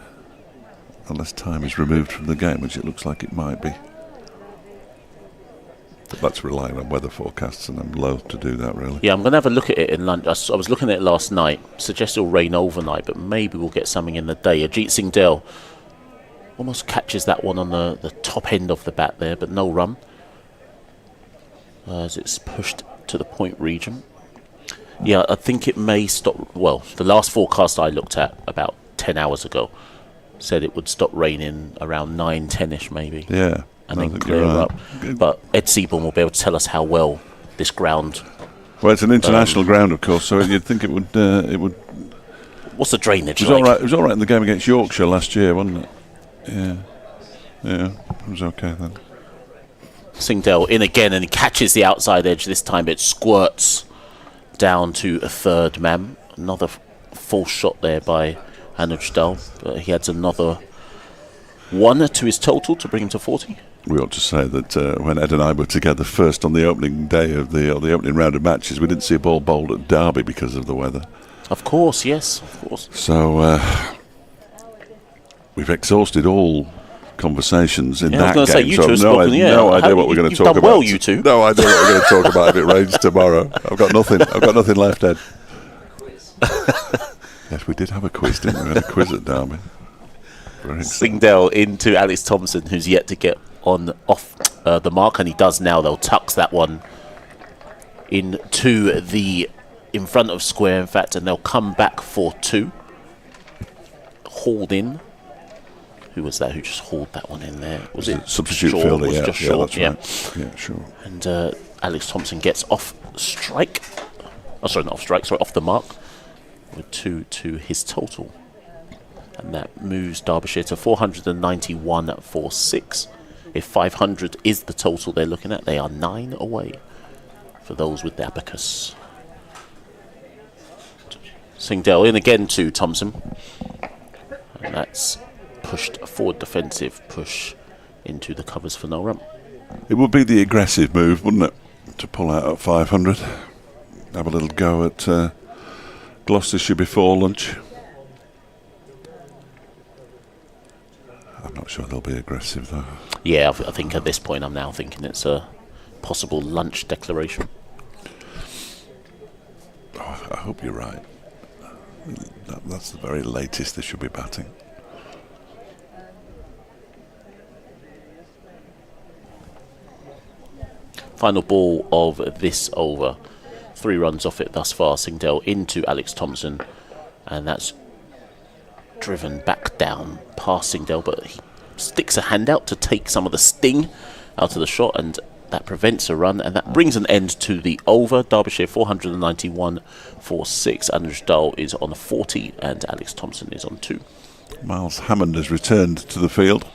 unless time is removed from the game, which it looks like it might be. But that's relying on weather forecasts, and I'm loath to do that, really. Yeah, I'm going to have a look at it in lunch. I was looking at it last night. Suggests it'll rain overnight, but maybe we'll get something in the day. Ajit Singh Dell almost catches that one on the top end of the bat there, but no run. As it's pushed to the point region. Yeah, I think it may stop. Well, the last forecast I looked at about 10 hours ago said it would stop raining around 9, 10ish maybe. Yeah. And then clear up. But Ed Seaborn will be able to tell us how well this ground. Well, it's an international ground, of course, so you'd think it would. What's the drainage like? It was all right in the game against Yorkshire last year, wasn't it? Yeah, it was okay then. Singh Dell in again, and he catches the outside edge. This time it squirts down to a third man. Another false shot there by Anuj Dahl, but he adds another 1 to his total to bring him to 40. We ought to say that when Ed and I were together first on the opening day of the opening round of matches, we didn't see a ball bowled at Derby because of the weather. Of course, yes, of course. So we've exhausted all conversations in that game. I was going to say, you two have spoken, no idea what we're going to talk about. You've done well, you two. No idea what we're going to talk about if it rains tomorrow. I've got nothing left, Ed. Yes, we did have a quiz, didn't we? We had a quiz at Derby. Singdale into Alex Thompson, who's yet to get off the mark, and he does now. They'll tuck that one into the in front of square, in fact, and they'll come back for 2. Hauled in. Who was that who just hauled that one in there? Was it substitute Shaw? fielder? Was Yeah, just Shaw? that's right. Yeah, sure. And Alex Thompson gets off strike. Oh, sorry, not off strike. Sorry, off the mark with 2 to his total. And that moves Derbyshire to 491 for 6. If 500 is the total they're looking at, they are 9 away for those with the abacus. Singdale in again to Thompson. And that's pushed forward defensive push into the covers for no run. It would be the aggressive move, wouldn't it, to pull out at 500. Have a little go at Gloucestershire before lunch. I'm not sure they'll be aggressive, though. Yeah, I think at this point I'm now thinking it's a possible lunch declaration. Oh, I hope you're right. That's the very latest they should be batting. Final ball of this over. 3 runs off it thus far. Singdale into Alex Thompson, and that's driven back down past Singdale, but he sticks a hand out to take some of the sting out of the shot, and that prevents a run, and that brings an end to the over. Derbyshire 491 for 6. Andrew Dahl is on 40 and Alex Thompson is on 2. Miles Hammond has returned to the field,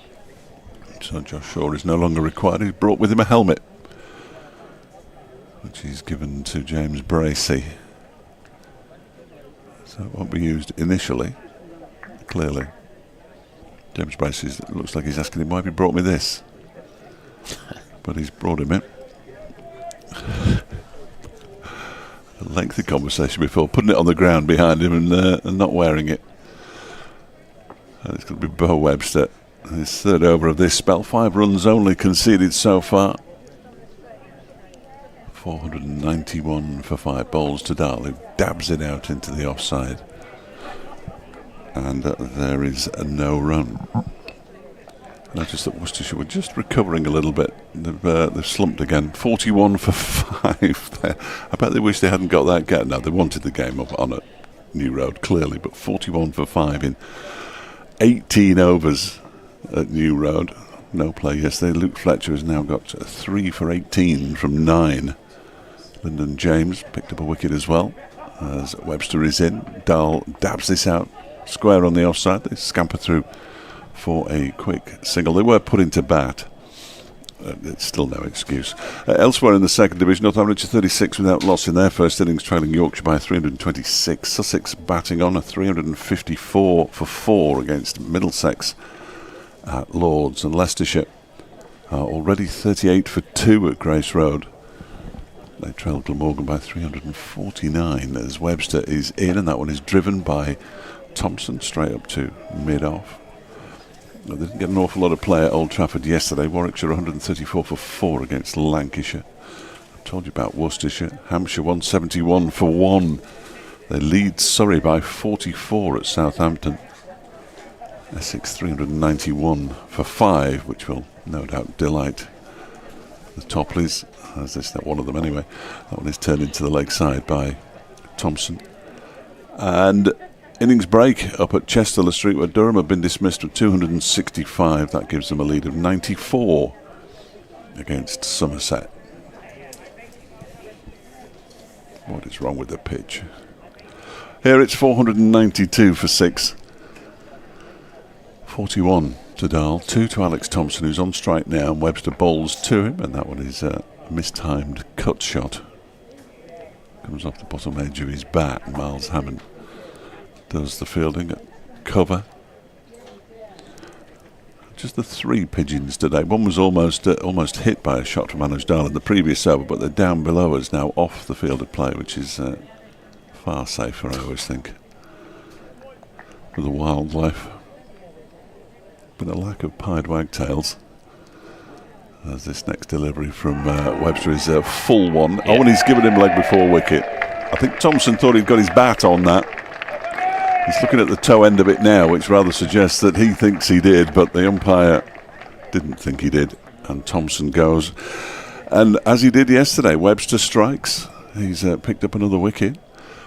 so Josh Shaw is no longer required. He's brought with him a helmet, which he's given to James Bracey, so it won't be used initially. Clearly James Bracey looks like he's asking him, why have you brought me this? But he's brought him it. A lengthy conversation before putting it on the ground behind him and not wearing it. And it's going to be Bo Webster, his 3rd over of this spell. 5 runs only conceded so far. 491 for 5 balls to Dahl, who dabs it out into the offside. And there is no run. Notice that Worcestershire were just recovering a little bit. They've slumped again. 41 for 5 there. I bet they wish they hadn't got that gap. Now, they wanted the game up on at New Road, clearly, but 41 for 5 in 18 overs at New Road. No play yesterday. Luke Fletcher has now got 3 for 18 from 9. Lyndon James picked up a wicket as well, as Webster is in. Dahl dabs this out, square on the offside. They scamper through for a quick single. They were put into bat. It's still no excuse. Elsewhere in the second division, Northamptonshire 36 without loss in their first innings, trailing Yorkshire by 326. Sussex batting on a 354 for 4 against Middlesex at Lords, and Leicestershire already 38 for 2 at Grace Road. They trail Glamorgan by 349 as Webster is in, and that one is driven by Thompson straight up to mid-off. They didn't get an awful lot of play at Old Trafford yesterday. Warwickshire 134 for 4 against Lancashire. I told you about Worcestershire. Hampshire 171 for 1. They lead Surrey by 44 at Southampton. Essex 391 for 5, which will no doubt delight the Topleys, as this is one of them anyway. That one is turned into the leg side by Thompson. And innings break up at Chester Street, where Durham have been dismissed with 265. That gives them a lead of 94 against Somerset. What is wrong with the pitch? Here it's 492 for 6. 41 to Dahl, 2 to Alex Thompson, who's on strike now, and Webster bowls to him, and that one is a mistimed cut shot. Comes off the bottom edge of his bat. Miles Hammond does the fielding at cover. just the 3 pigeons today. One was almost hit by a shot from MATCHDAY in the previous over, but they're down below us now, off the field of play, which is far safer, I always think, for the wildlife. But a lack of pied wagtails. As this next delivery from Webster is a full one. Yeah. Oh, and he's given him leg before wicket. I think Thompson thought he'd got his bat on that. He's looking at the toe end of it now, which rather suggests that he thinks he did, but the umpire didn't think he did. And Thompson goes. And as he did yesterday, Webster strikes. He's picked up another wicket.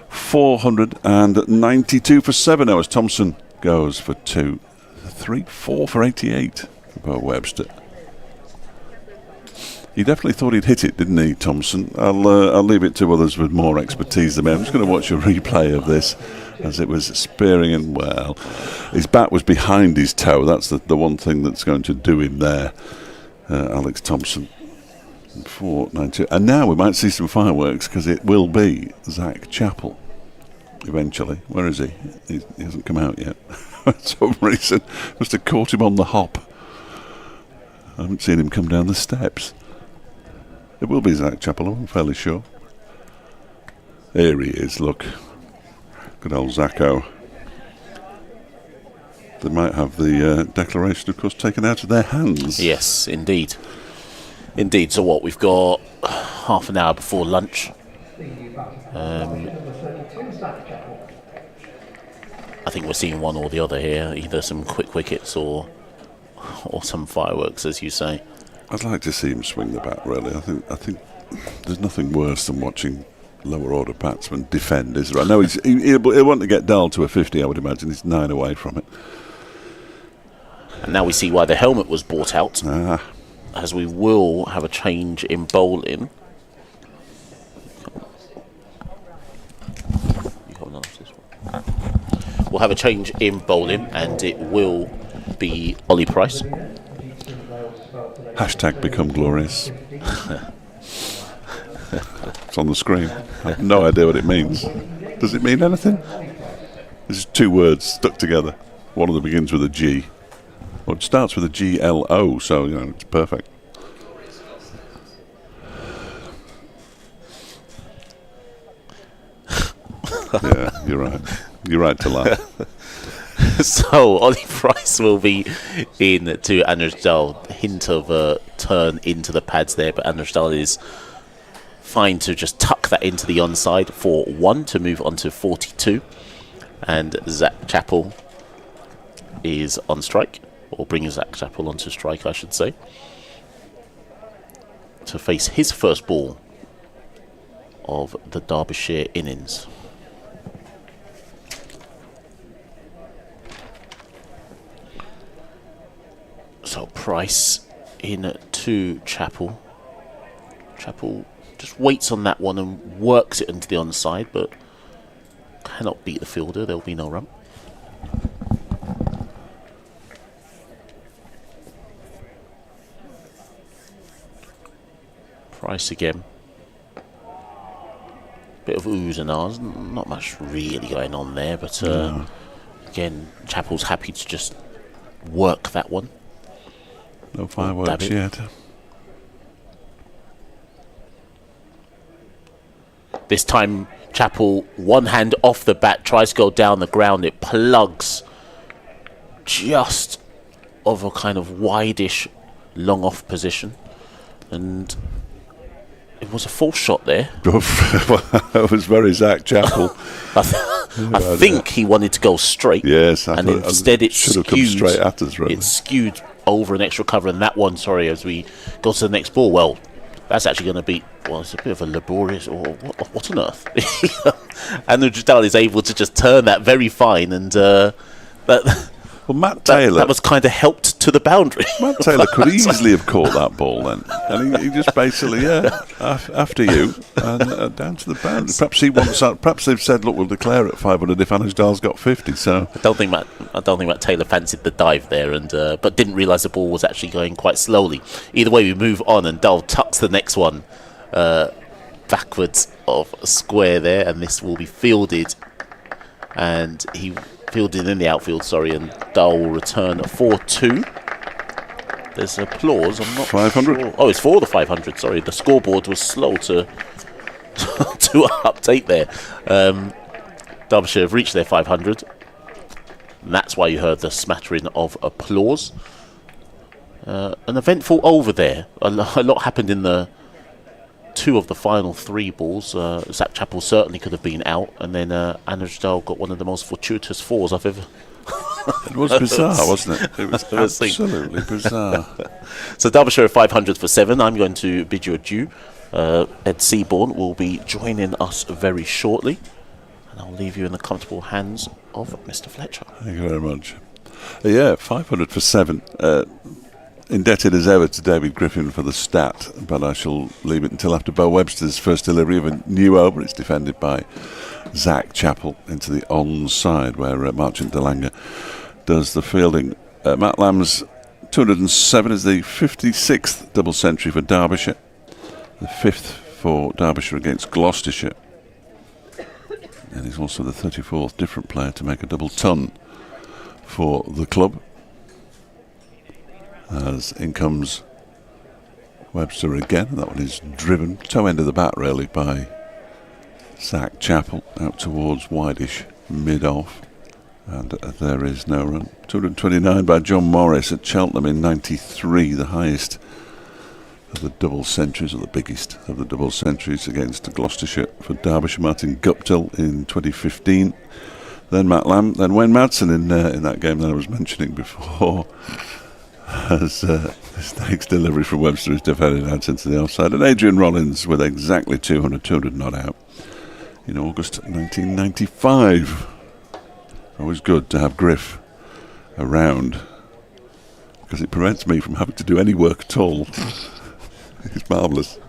492 for 7 now as Thompson goes for 2. 3, 4 for 88 for Webster. He definitely thought he'd hit it, didn't he, Thompson? I'll leave it to others with more expertise than me. I'm just going to watch a replay of this as it was spearing, and well, his bat was behind his toe. That's the one thing that's going to do him there. Alex Thompson, 492. And now we might see some fireworks because it will be Zach Chappell eventually. Where is he? He hasn't come out yet. For some reason, must have caught him on the hop. I haven't seen him come down the steps. It will be Zach Chappell, I'm fairly sure. Here he is, look. Good old Zacko. They might have the declaration, of course, taken out of their hands. Yes, indeed. Indeed. So what, we've got half an hour before lunch. I think we're seeing one or the other here, either some quick wickets or some fireworks, as you say. I'd like to see him swing the bat, really. I think there's nothing worse than watching lower order batsmen defend, is there? I know he'll want to get Dahl to a 50, I would imagine. He's 9 away from it. And now we see why the helmet was brought out, as we will have a change in bowling. We'll have a change in bowling, and it will be Ollie Price. Hashtag become glorious. It's on the screen. I have no idea what it means. Does it mean anything? This is 2 words stuck together. One of them begins with a G. Well, it starts with a GLO, so it's perfect. Yeah, you're right. You're right to laugh. So Ollie Price will be in to MATCHDAY. Hint of a turn into the pads there, but MATCHDAY is fine to just tuck that into the onside for 1 to move on to 42. And Zach Chappell is on strike, or bringing Zach Chappell onto strike, I should say, to face his first ball of the Derbyshire innings. So Price in to Chappell. Chappell just waits on that one and works it into the onside, but cannot beat the fielder. There'll be no run. Price again. Bit of oohs and ahs. Not much really going on there, but again, Chappell's happy to just work that one. No fireworks yet. This time, Chappell, one hand off the bat, tries to go down the ground. It plugs just of a kind of wide-ish, long-off position. And it was a false shot there. It was very Zach Chappell. I think he wanted to go straight. Yes, and instead it should have come straight at us, really. It skewed over an extra cover, and that one, as we go to the next ball, well, that's actually going to be, it's a bit of a laborious, or what on earth? And MATCHDAY is able to just turn that very fine, and well, Matt Taylor... That was kind of helped to the boundary. Matt Taylor could easily have caught that ball then. And he just basically, after you, and down to the boundary. Perhaps they've said, look, we'll declare it 500 if MATCHDAY's got 50, so... I don't think Matt Taylor fancied the dive there, and but didn't realise the ball was actually going quite slowly. Either way, we move on, and Dahl tucks the next one backwards of a square there, and this will be fielded. And he fielded in the outfield, and Dahl will return 4-2. There's applause. I'm not 500. sure. Oh, it's for the 500. Sorry, the scoreboard was slow to to update there. Derbyshire have reached their 500. And that's why you heard the smattering of applause. An eventful over there. A lot happened in the 2 of the final 3 balls. Zach Chappell certainly could have been out, and then Anuj Dal got one of the most fortuitous 4s I've ever. It was bizarre, wasn't it? It was absolutely bizarre. So Derbyshire 500 for 7. I'm going to bid you adieu. Ed Seaborn will be joining us very shortly, and I'll leave you in the comfortable hands of Mr. Fletcher. Thank you very much. Yeah, 500 for 7. Indebted as ever to David Griffin for the stat, but I shall leave it until after Bo Webster's first delivery of a new over. It's defended by Zach Chappell into the onside, where Marchant Delanga does the fielding. Matt Lamb's 207 is the 56th double century for Derbyshire, the 5th for Derbyshire against Gloucestershire, and he's also the 34th different player to make a double ton for the club. As in comes Webster again, and that one is driven toe end of the bat really by Zach Chappell out towards wideish mid-off, and there is no run. 229 by John Morris at Cheltenham in 93, the highest of the double centuries, or the biggest of the double centuries, against Gloucestershire for Derbyshire. Martin Guptill in 2015, then Matt Lamb, then Wayne Madsen in that game that I was mentioning before. As this next delivery from Webster is defended out into the offside, and Adrian Rollins with exactly 200 not out in August 1995. Always good to have Griff around, because it prevents me from having to do any work at all. It's marvellous.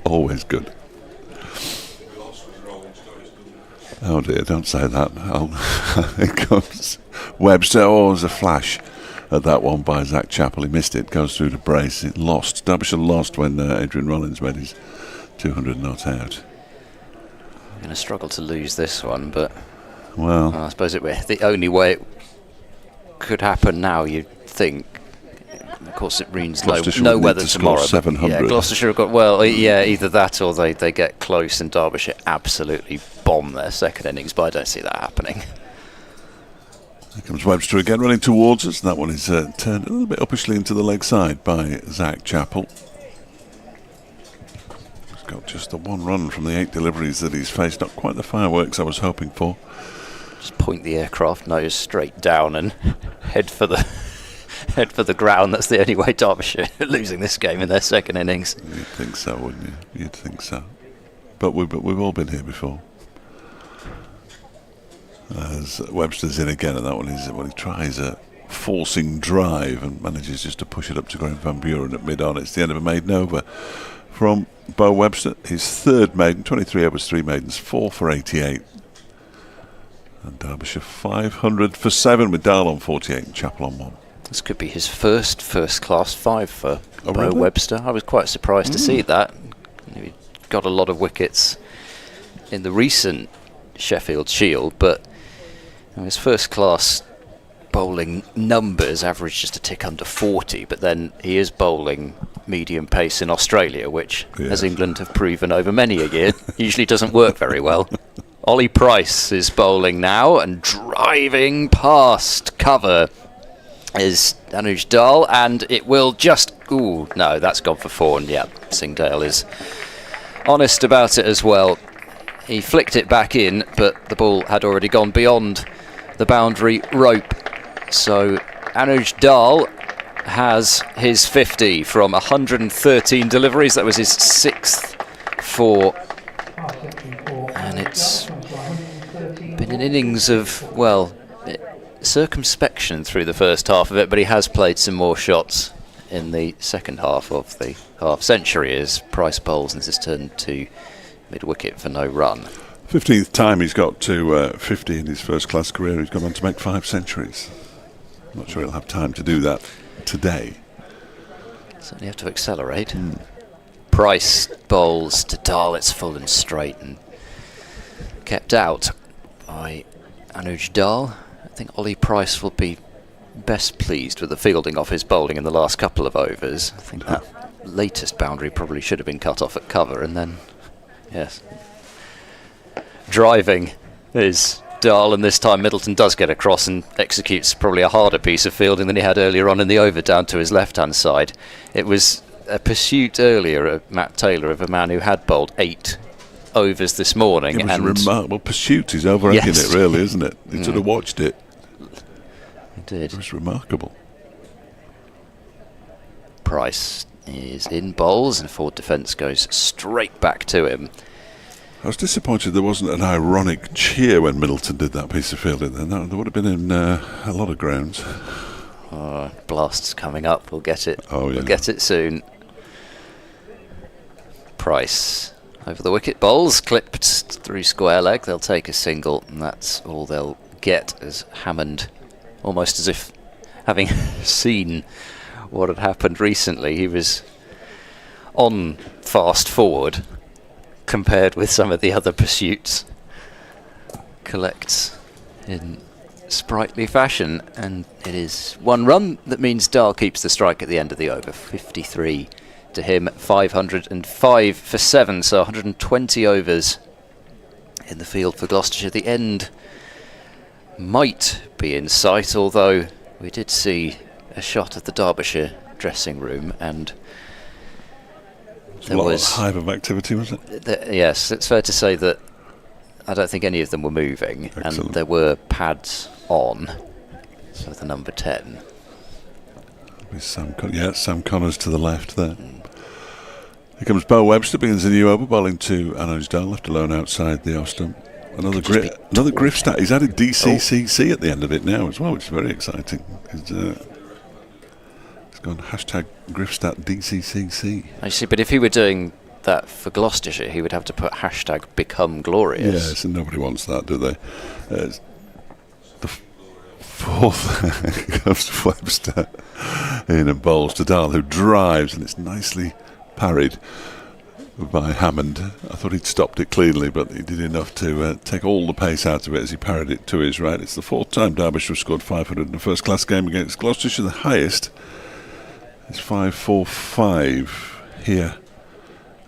Always good. Oh dear, don't say that. It comes Webster. Oh, there's a flash at that one by Zach Chappell. He missed it, goes through to brace. It lost. Derbyshire lost when Adrian Rollins made his 200 not out. I'm going to struggle to lose this one, but well, I suppose the only way it could happen now, you'd think. Of course, it means no weather tomorrow. 700. Yeah, Gloucestershire have got, either that or they get close and Derbyshire absolutely bomb their second innings, but I don't see that happening. Here comes Webster again, running towards us. That one is turned a little bit uppishly into the leg side by Zach Chappell. He's got just the 1 run from the 8 deliveries that he's faced. Not quite the fireworks I was hoping for. Just point the aircraft nose straight down and head for the ground. That's the only way Derbyshire are losing this game in their second innings. You'd think so, wouldn't you? You'd think so. But we've all been here before. As Webster's in again, and that one is when he tries a forcing drive and manages just to push it up to Graham Van Buren at mid-on. It's the end of a maiden over from Bo Webster. His 3rd maiden, 23 overs, 3 maidens, 4 for 88. And Derbyshire 500 for 7 with Dahl on 48 and Chappell on 1. This could be his first class 5 for Bo really? Webster. I was quite surprised to see that. He got a lot of wickets in the recent Sheffield Shield, but his first class bowling numbers average just a tick under 40, but then he is bowling medium pace in Australia, which, as England have proven over many a year, usually doesn't work very well. Ollie Price is bowling now, and driving past cover is Anuj Dal, and it will just... Ooh, no, that's gone for 4, and yeah, Singhdale is honest about it as well. He flicked it back in, but the ball had already gone beyond the boundary rope. So Anuj Dal has his 50 from 113 deliveries. That was his 6th for... And it's been an innings of, circumspection through the first half of it, but he has played some more shots in the second half of the half-century as Price bowls, and this has turned to mid-wicket for no run. 15th time he's got to 50 in his first-class career. He's gone on to make 5 centuries. I'm not sure he'll have time to do that today. Certainly have to accelerate. Price bowls to Dahl. It's full and straight and kept out by Anuj Dahl. I think Ollie Price will be best pleased with the fielding of his bowling in the last couple of overs. I think that latest boundary probably should have been cut off at cover, and then, yes, driving is Dahl, and this time Middleton does get across and executes probably a harder piece of fielding than he had earlier on in the over down to his left-hand side. It was a pursuit earlier of Matt Taylor of a man who had bowled 8 overs this morning. It was a remarkable pursuit. He's overacting it, really, isn't it? He should have watched it. He did. It was remarkable. Price is in bowls, and forward defence goes straight back to him. I was disappointed there wasn't an ironic cheer when Middleton did that piece of fielding. Then there would have been in a lot of grounds. Blast's coming up. We'll get it. Oh, yeah. We'll get it soon. Price over the wicket. Bowls clipped through square leg. They'll take a single, and that's all they'll get, as Hammond, almost as if having seen what had happened recently, he was on fast forward compared with some of the other pursuits, collects in sprightly fashion, and it is 1 run. That means Dahl keeps the strike at the end of the over. 53 to him, 505 for 7, so 120 overs in the field for Gloucestershire. The end might be in sight, although we did see a shot of the Derbyshire dressing room, and there was a hive of activity, was it? Yes, it's fair to say that I don't think any of them were moving. Excellent. And there were pads on, so the number 10. With Sam Connors to the left there. Here comes Bo Webster, begins a new over, bowling to Anoj Dahl, left alone outside the off stump. Another griff stat. He's added DCCC at the end of it now as well, which is very exciting. It's gone hashtag griffstat DCCC. I see, but if he were doing that for Gloucestershire, he would have to put hashtag become glorious. Yes, and nobody wants that, do they? The fourth comes Webster in and bowls to Dahl, who drives, and it's nicely parried by Hammond. I thought he'd stopped it cleanly, but he did enough to take all the pace out of it as he parried it to his right. It's the 4th time Derbyshire have scored 500 in a first-class game against Gloucestershire. The highest is 545 here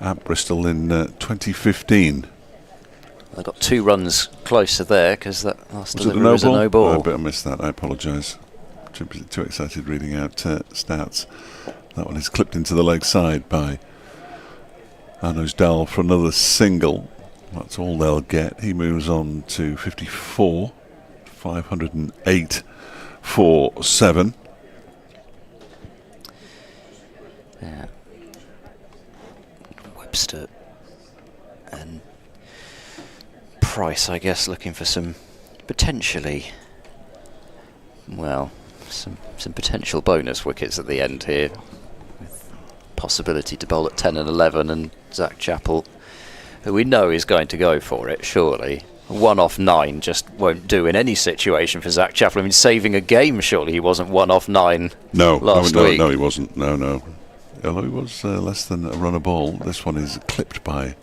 at Bristol in 2015. They got 2 runs closer there because that last Was it delivery was a no ball. I bet I missed that. I apologise. Too excited reading out stats. That one is clipped into the leg side by Anoj Dahl for another single. That's all they'll get. He moves on to 54, 508 for 7. Yeah. Webster and Price, I guess, looking for some potentially, well, some potential bonus wickets at the end here, with possibility to bowl at 10 and 11, and Zach Chappell, who we know is going to go for it, surely. 1 off 9 just won't do in any situation for Zach Chappell. I mean, saving a game, surely he wasn't 1 off 9 last week. No, he wasn't. No. Although he was less than a run a ball. This one is clipped by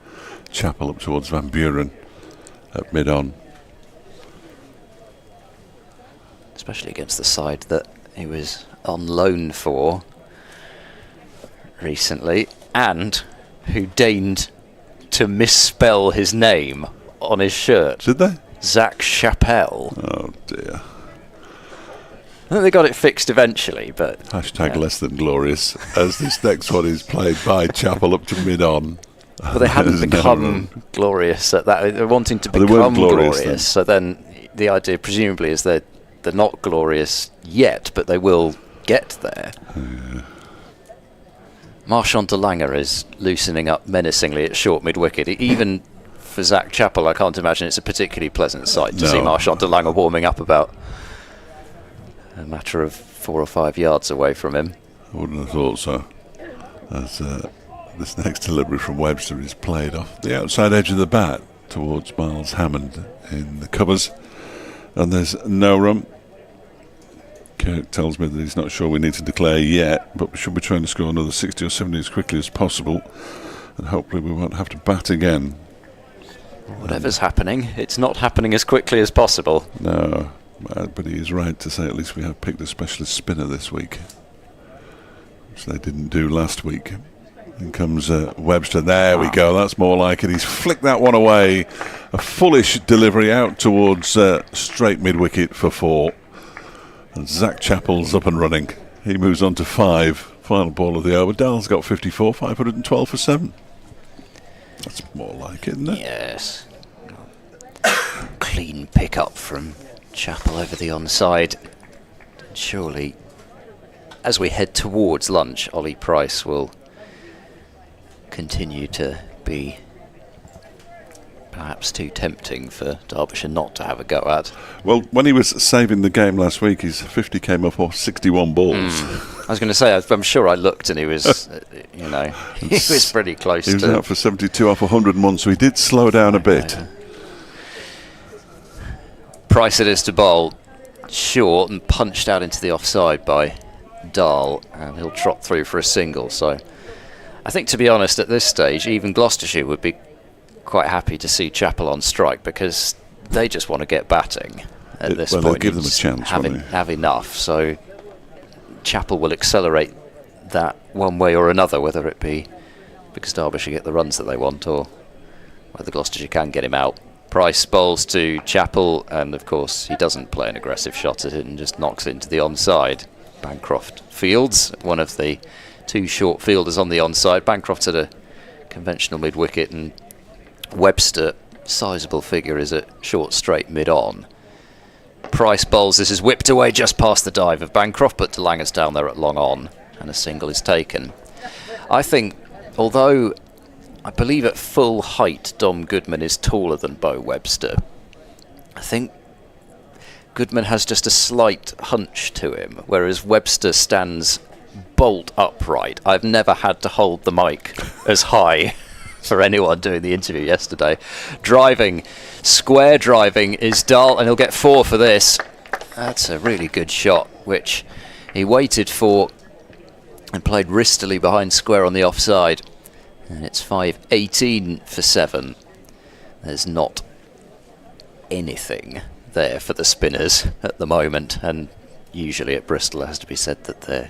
Chappell up towards Van Buren at mid-on. Especially against the side that he was on loan for recently, and who deigned to misspell his name on his shirt. Did they? Zach Chappell. Oh dear. I think they got it fixed eventually, but Hashtag less than glorious, as this next one is played by Chappell up to mid-on. But they hadn't become glorious at that. They're wanting to become glorious. So then the idea presumably is that they're not glorious yet, but they will get there. Yeah. Marchand de Lange is loosening up menacingly at short mid-wicket. Even for Zach Chappell, I can't imagine it's a particularly pleasant sight to see Marchand de Lange warming up about a matter of 4 or 5 yards away from him. I wouldn't have thought so. As this next delivery from Webster is played off the outside edge of the bat towards Miles Hammond in the covers, and there's no run. Kirk tells me that he's not sure we need to declare yet, but we should be trying to score another 60 or 70 as quickly as possible, and hopefully we won't have to bat again. Whatever's happening, it's not happening as quickly as possible. No, But he is right to say at least we have picked a specialist spinner this week, which they didn't do last week. In comes Webster. There we go. That's more like it. He's flicked that one away. A foolish delivery out towards straight mid-wicket for 4. And Zach Chappell's up and running. He moves on to 5. Final ball of the over. Dall's got 54, 512 for 7. That's more like it, isn't it? Yes. Clean pick-up from Chappell over the onside. Surely, as we head towards lunch, Ollie Price will continue to be perhaps too tempting for Derbyshire not to have a go at. Well, when he was saving the game last week, his 50 came off 61 balls. I was going to say, I'm sure I looked and he was, he was pretty close to... He was out for 72 off 101, so he did slow down a bit. Price it is to bowl, short and punched out into the offside by Dahl, and he'll trot through for a single. So I think, to be honest, at this stage, even Gloucestershire would be quite happy to see Chappell on strike, because they just want to get batting at this point. They'll give them a chance, have enough. So Chappell will accelerate that one way or another, whether it be because Derbyshire get the runs that they want or whether Gloucestershire can get him out. Price bowls to Chappell, and of course he doesn't play an aggressive shot at it and just knocks it into the onside. Bancroft fields, one of the 2 short fielders on the onside. Bancroft's at a conventional mid-wicket, and Webster, sizable figure, is at short straight mid-on. Price bowls. This is whipped away just past the dive of Bancroft, but De Lange's down there at long on, and a single is taken. I think, although I believe at full height Dom Goodman is taller than Bo Webster, I think Goodman has just a slight hunch to him, whereas Webster stands bolt upright. I've never had to hold the mic as high for anyone doing the interview yesterday. Square driving is Dahl, and he'll get 4 for this. That's a really good shot, which he waited for and played wristily behind square on the offside. And it's 5-18 for 7. There's not anything there for the spinners at the moment, and usually at Bristol it has to be said that there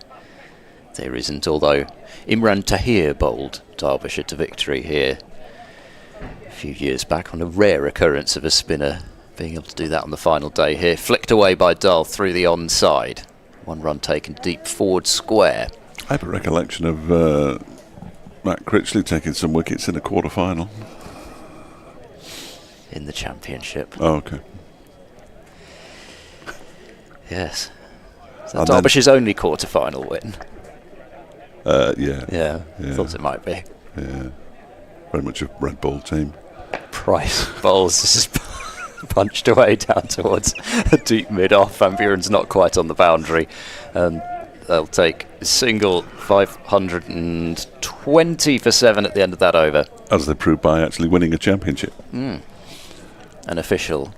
isn't, although Imran Tahir bowled Derbyshire to victory here a few years back on a rare occurrence of a spinner being able to do that on the final day here. Flicked away by Dahl through the onside. 1 run taken deep forward square. I have a recollection of Matt Critchley taking some wickets in a quarter-final. In the Championship. Oh, okay. Yes. So Derbyshire's only quarter-final win. Yeah. Thought it might be. Yeah. Very much a red ball team. Price bowls. This is punched away down towards a deep mid-off. Van Buren's not quite on the boundary. And they'll take a single. 520 for 7 at the end of that over. As they proved by actually winning a championship. An official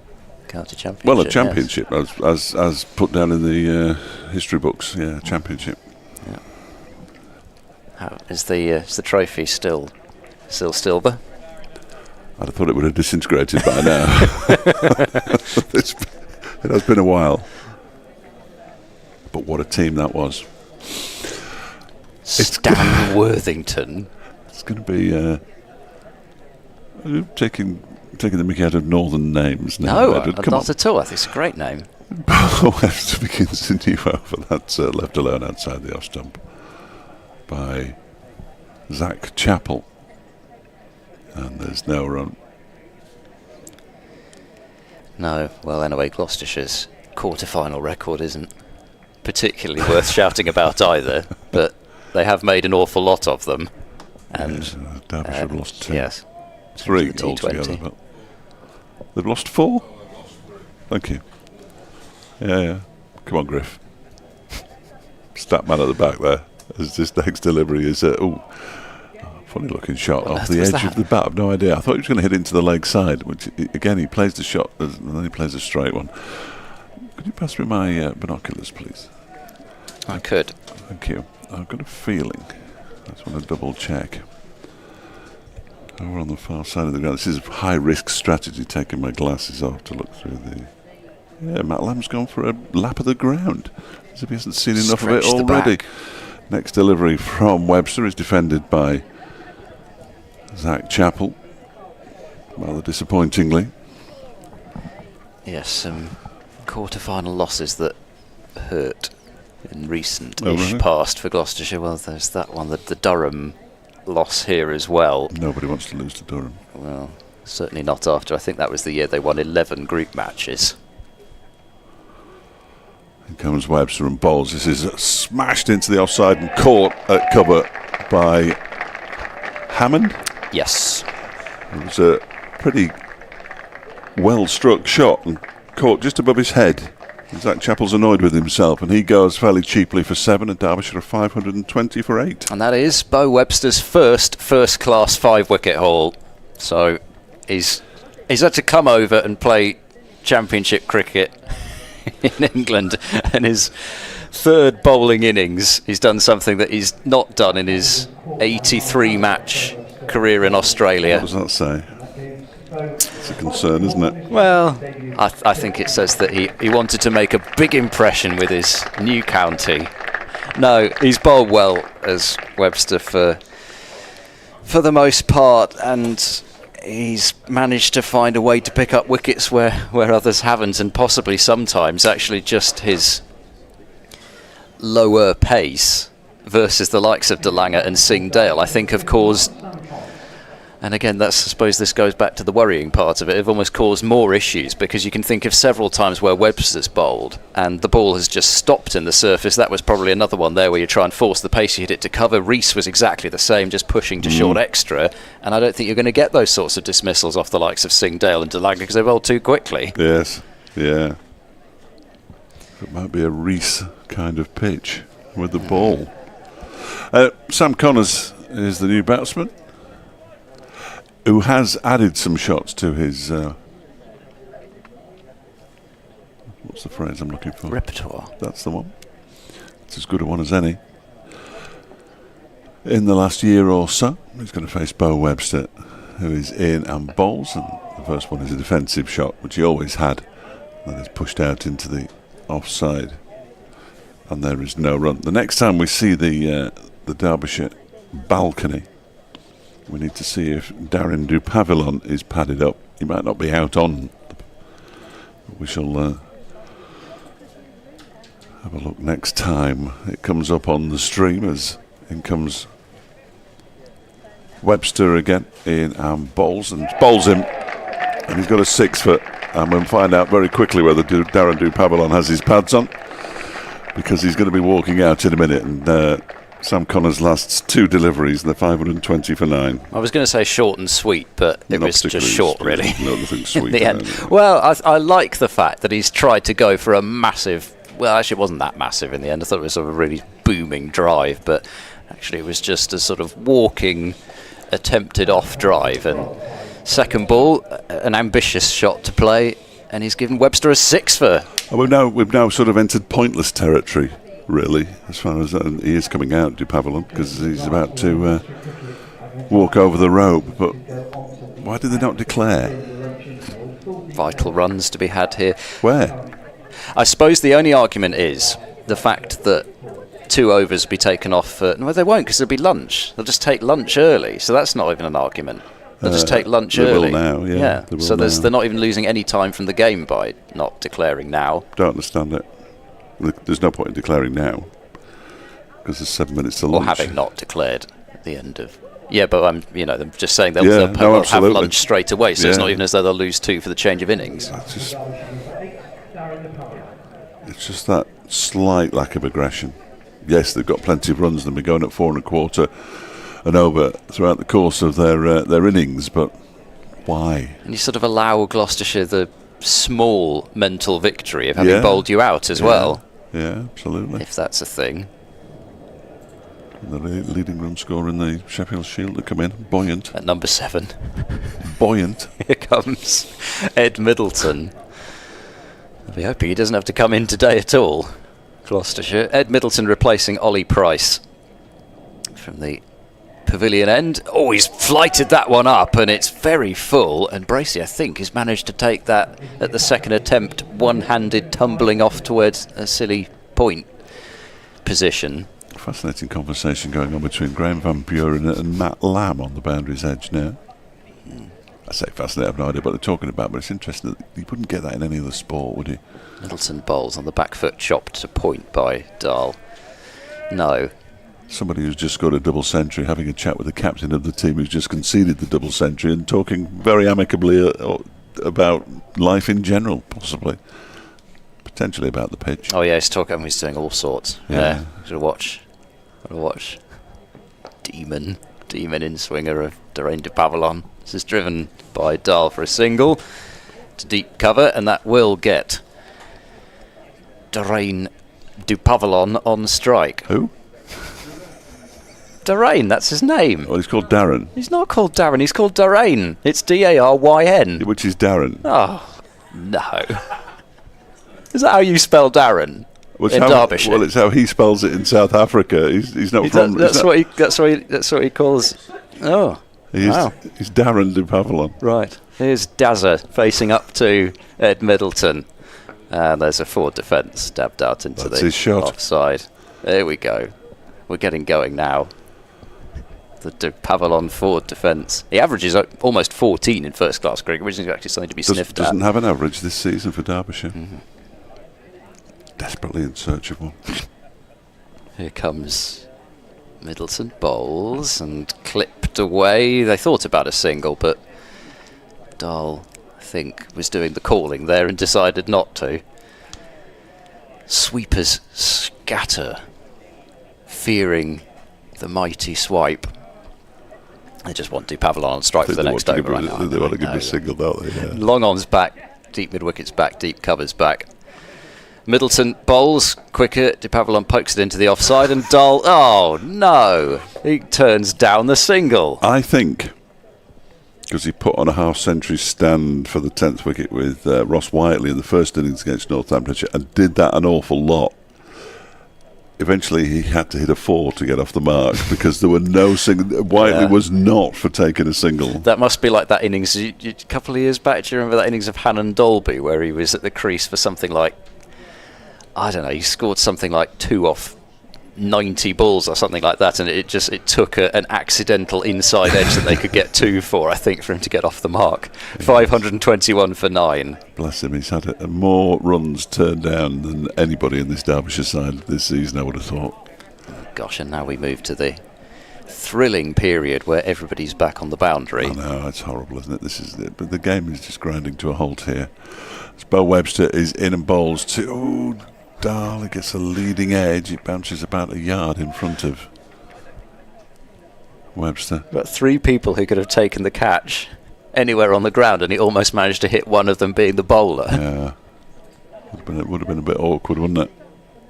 county championship. Well, a championship, yes. as put down in the history books. Yeah, championship. Yeah. How is the trophy still silver? I'd have thought it would have disintegrated by now. It has been a while. But what a team that was. Stan Worthington. It's going to be taking the mickey out of northern names now. No, not at all. I think it's a great name. Webster begins a new over. That's left alone outside the off stump by Zach Chappell. And there's no run. No, well, anyway, Gloucestershire's quarter-final record isn't particularly worth shouting about either, but they have made an awful lot of them. And yes, Derbyshire have lost 2. Yes. 3 altogether. But they've lost 4? Thank you. Yeah. Come on, Griff. Stat man at the back there. As this next delivery is funny looking shot off the edge of the bat. I've no idea. I thought he was going to hit into the leg side, which again he plays the shot and then he plays a straight one. Could you pass me my binoculars, please? I could. Thank you. I've got a feeling. I just want to double check. Over on the far side of the ground. This is high risk strategy, taking my glasses off to look through the Yeah, Matt Lamb's gone for a lap of the ground, as if he hasn't seen enough of it Stretch the already. back. Next delivery from Webster is defended by Zach Chappell, rather disappointingly. Yes, some quarter-final losses that hurt in recent-ish really? past for Gloucestershire. Well, there's that one, the Durham loss here as well. Nobody wants to lose to Durham. Well, certainly not after. I think that was the year they won 11 group matches. Here comes Webster and bowls. This is smashed into the offside and caught at cover by Hammond. Yes. It was a pretty well-struck shot and caught just above his head. Zach Chappell's annoyed with himself, and he goes fairly cheaply for 7, and Derbyshire are 520 for 8. And that is Bo Webster's first-class 5-wicket haul. So he's had to come over and play championship cricket in England, and his third bowling innings, he's done something that he's not done in his 83-match career in Australia. What does that say? It's a concern, isn't it? Well, I think it says that he wanted to make a big impression with his new county. No, he's bowled well as Webster for the most part, and he's managed to find a way to pick up wickets where others haven't, and possibly sometimes actually just his lower pace versus the likes of DeLange and Singh Dale, I think, have caused, and again, I suppose this goes back to the worrying part of it, have almost caused more issues, because you can think of several times where Webster's bowled and the ball has just stopped in the surface. That was probably another one there where you try and force the pace, you hit it to cover. Rees was exactly the same, just pushing to short extra, and I don't think you're going to get those sorts of dismissals off the likes of Singh Dale and DeLange because they bowled too quickly. Yes, yeah. It might be a Rees kind of pitch with the ball. Sam Connors is the new batsman, who has added some shots to his what's the phrase I'm looking for? Repertoire. That's the one. It's as good a one as any. In the last year or so, he's going to face Bo Webster, who is in and bowls, and the first one is a defensive shot, which he always had, and is pushed out into the offside, and there is no run. The next time we see the Derbyshire balcony, we need to see if Darren Dupavilon is padded up. He might not be out on. We shall have a look next time it comes up on the stream, as in comes Webster again in and bowls him, and he's got a 6 foot, and we'll find out very quickly whether Darren Dupavilon has his pads on, because he's going to be walking out in a minute, and Sam Connors' last 2 deliveries, and they're 520 for 9. I was going to say short and sweet, but it was just short, really. Nothing sweet in the end. Well, I like the fact that he's tried to go for a massive, well, actually it wasn't that massive in the end. I thought it was sort of a really booming drive, but actually it was just a sort of walking, attempted off drive, and second ball, an ambitious shot to play, and he's given Webster a 6 for. We've now sort of entered pointless territory, really, as far as he is coming out, Dupavilon, because he's about to walk over the rope. But why did they not declare? Vital runs to be had here. Where? I suppose the only argument is the fact that 2 overs be taken off. No, they won't, because there'll be lunch. They'll just take lunch early, so that's not even an argument. They'll just take lunch early. They will now, yeah. They will So now. they're not even losing any time from the game by not declaring now. Don't understand it. There's no point in declaring now, because there's 7 minutes to Or lunch. having not declared at the end of. Yeah, but I'm just saying they'll have absolutely. lunch straight away, so it's Yeah. not even as though they'll lose 2 for the change of innings. It's just that slight lack of aggression. Yes, they've got plenty of runs, and they're going at 4 1/4 and over throughout the course of their innings, but why? And you sort of allow Gloucestershire the small mental victory of having bowled you out as well, Yeah, absolutely. if that's a thing. The leading run scorer in the Sheffield Shield to come in, buoyant. At number 7, Buoyant. here comes Ed Middleton. I'll be hoping he doesn't have to come in today at all. Gloucestershire. Ed Middleton replacing Ollie Price from the pavilion end. Oh, he's flighted that one up, and it's very full. And Bracey, I think, has managed to take that at the second attempt, one-handed, tumbling off towards a silly point position. Fascinating conversation going on between Graham Van Buren and Matt Lamb on the boundary's edge now. I say fascinating, I have no idea what they're talking about, but it's interesting that you wouldn't get that in any other sport, would you? Middleton bowls on the back foot, chopped to point by Dahl. No. Somebody who's just scored a double century, having a chat with the captain of the team who's just conceded the double century, and talking very amicably about life in general, possibly. Potentially about the pitch. Oh yeah, he's doing all sorts. Yeah. Gotta watch. Demon in swinger of Durain de Pavillon. This is driven by Dahl for a single to deep cover, and that will get Durain de Pavillon on strike. Who? Durain, that's his name. Well, he's called Darren. He's not called Darren, he's called Durain. It's Daryn. Which is Darren. Oh, no. Is that how you spell Darren? In Derbyshire? Well, it's how he spells it in South Africa. He's not from... That's what he calls... Oh, wow. He's Darren de Pavillon. Right. Here's Dazza facing up to Ed Middleton. And there's a forward defence dabbed out into That's his shot. Offside. There we go. We're getting going now. The de Pavillon forward defence. He averages almost 14 in first-class cricket, which is actually something to be sniffed at. Doesn't have an average this season for Derbyshire. Mm-hmm. Desperately in search of one. Here comes Middleton, bowls and clipped away. They thought about a single, but Dahl, I think, was doing the calling there and decided not to. Sweepers scatter, fearing the mighty swipe. They just want to Pavillon on strike for the next over right now. They want to give him a single, don't they? Yeah. Long on's back, deep mid-wickets back, deep covers back. Middleton bowls quicker, de Pavillon pokes it into the offside, and Dahl, oh no, he turns down the single. I think, because he put on a half-century stand for the 10th wicket with Ross Whiteley in the first innings against Northamptonshire, and did that an awful lot. Eventually he had to hit a 4 to get off the mark because there were no single. Whiteley was not for taking a single. That must be like that innings a couple of years back. Do you remember that innings of Hannon Dolby where he was at the crease for something like, I don't know, he scored something like 2 off 90 balls or something like that, and it took an accidental inside edge that they could get 2 for, I think, for him to get off the mark. 521 for 9. Bless him, he's had more runs turned down than anybody in this Derbyshire side this season, I would have thought. Gosh, and now we move to the thrilling period where everybody's back on the boundary. I know, it's horrible, isn't it? But the game is just grinding to a halt here. Bo Webster is in and bowls to... Dahl, he gets a leading edge. It bounces about a yard in front of Webster. About 3 people who could have taken the catch anywhere on the ground, and he almost managed to hit one of them being the bowler. Yeah. It would have been a bit awkward, wouldn't it?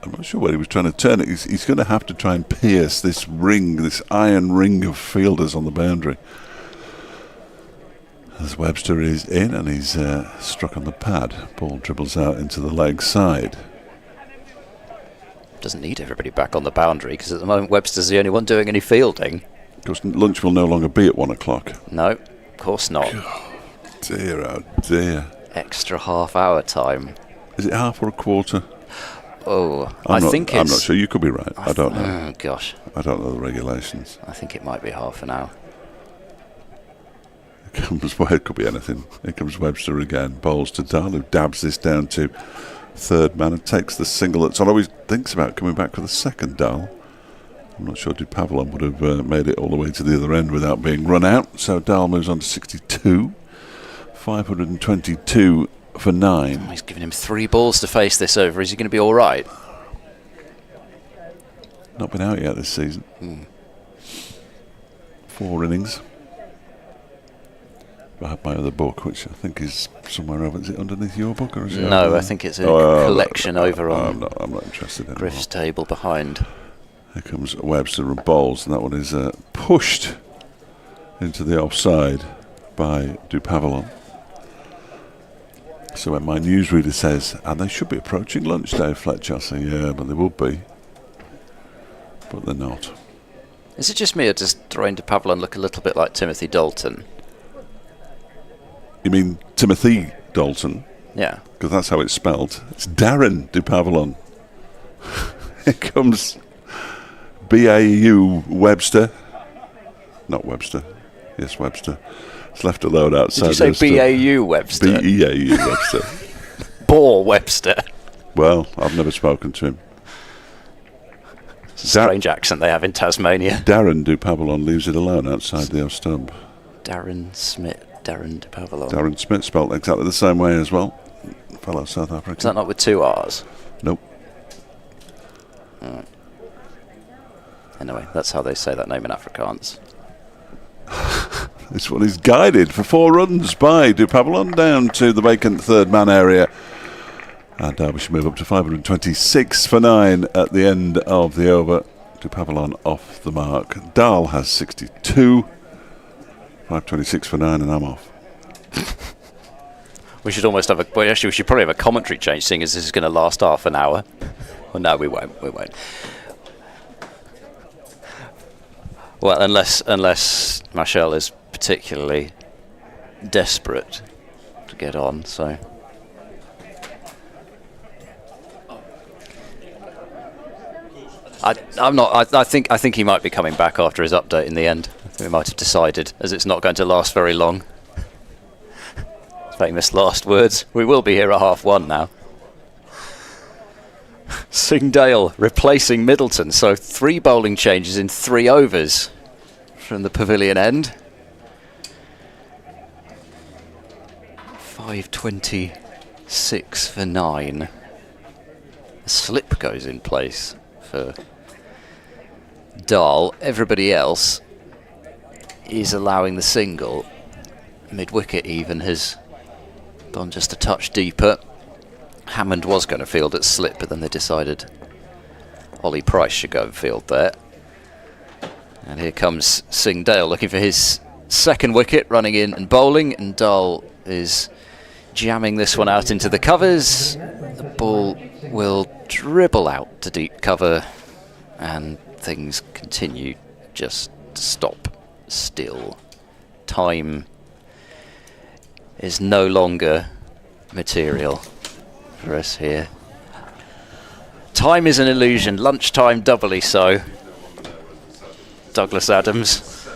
I'm not sure where he was trying to turn it. He's going to have to try and pierce this ring, this iron ring of fielders on the boundary. As Webster is in, and he's struck on the pad. Ball dribbles out into the leg side. Doesn't need everybody back on the boundary because at the moment Webster's the only one doing any fielding. Of course, lunch will no longer be at 1 o'clock. No, of course not. Oh dear, oh dear. Extra half-hour time. Is it half or a quarter? Oh, I think it's... I'm not sure. You could be right. I don't know. Oh, gosh. I don't know the regulations. I think it might be half an hour. It could be anything. Here comes Webster again. Bowls to Dahl, who dabs this down to third man and takes the single that's always thinks about coming back for the second. Dahl. I'm not sure de Pavillon would have made it all the way to the other end without being run out. So Dahl moves on to 62. 522 for 9. Oh, he's given him 3 balls to face this over. Is he going to be all right? Not been out yet this season. 4 innings. I have my other book, which I think is somewhere over. Is it underneath your book, or is it? No, I think it's a collection over on. I'm not interested in Griff's table behind. Here comes Webster and bowls, and that one is pushed into the offside by de Pavillon. So when my newsreader says, and they should be approaching lunch, Dave Fletcher, I say, yeah, but they would be, but they're not. Is it just me, or does Dwayne de Pavillon look a little bit like Timothy Dalton? You mean Timothy Dalton? Yeah. Because that's how it's spelled. It's Darren de Pavillon. Here comes B.A.U. Webster. Not Webster. Yes, Webster. It's left alone outside. Did you say B.A.U. Webster? B.E.A.U. Webster. Boar Webster. Well, I've never spoken to him. It's a strange accent they have in Tasmania. Darren de Pavillon leaves it alone outside the off stump. Darren Smith. Darren de Pavillon. Darren Smith, spelled exactly the same way as well. Fellow South African. Is that not with 2 R's? Nope. Right. Anyway, that's how they say that name in Afrikaans. This one is guided for 4 runs by de Pavillon down to the vacant third man area. And Derbyshire move up to 526 for 9 at the end of the over. De Pavillon off the mark. Dahl has 62. 526 for 9 and I'm off. We should almost have well, actually, we should probably have a commentary change, seeing as this is going to last half an hour. Well, no, we won't. We won't. Well, unless Marshall is particularly desperate to get on, so. I'm not. I think he might be coming back after his update in the end. We might have decided, as it's not going to last very long. Famous last words. We will be here at 1:30 now. Singdale replacing Middleton, so 3 bowling changes in 3 overs from the pavilion end. 526 for 9. A slip goes in place for Dahl. Everybody else is allowing the single. Mid-wicket even has gone just a touch deeper. Hammond was going to field at slip, but then they decided Ollie Price should go and field there. And here comes Singdale looking for his 2nd wicket, running in and bowling, and Dahl is jamming this one out into the covers. The ball will dribble out to deep cover, and things continue just to stop still. Time is no longer material for us here. Time is an illusion, lunchtime doubly so. Douglas Adams.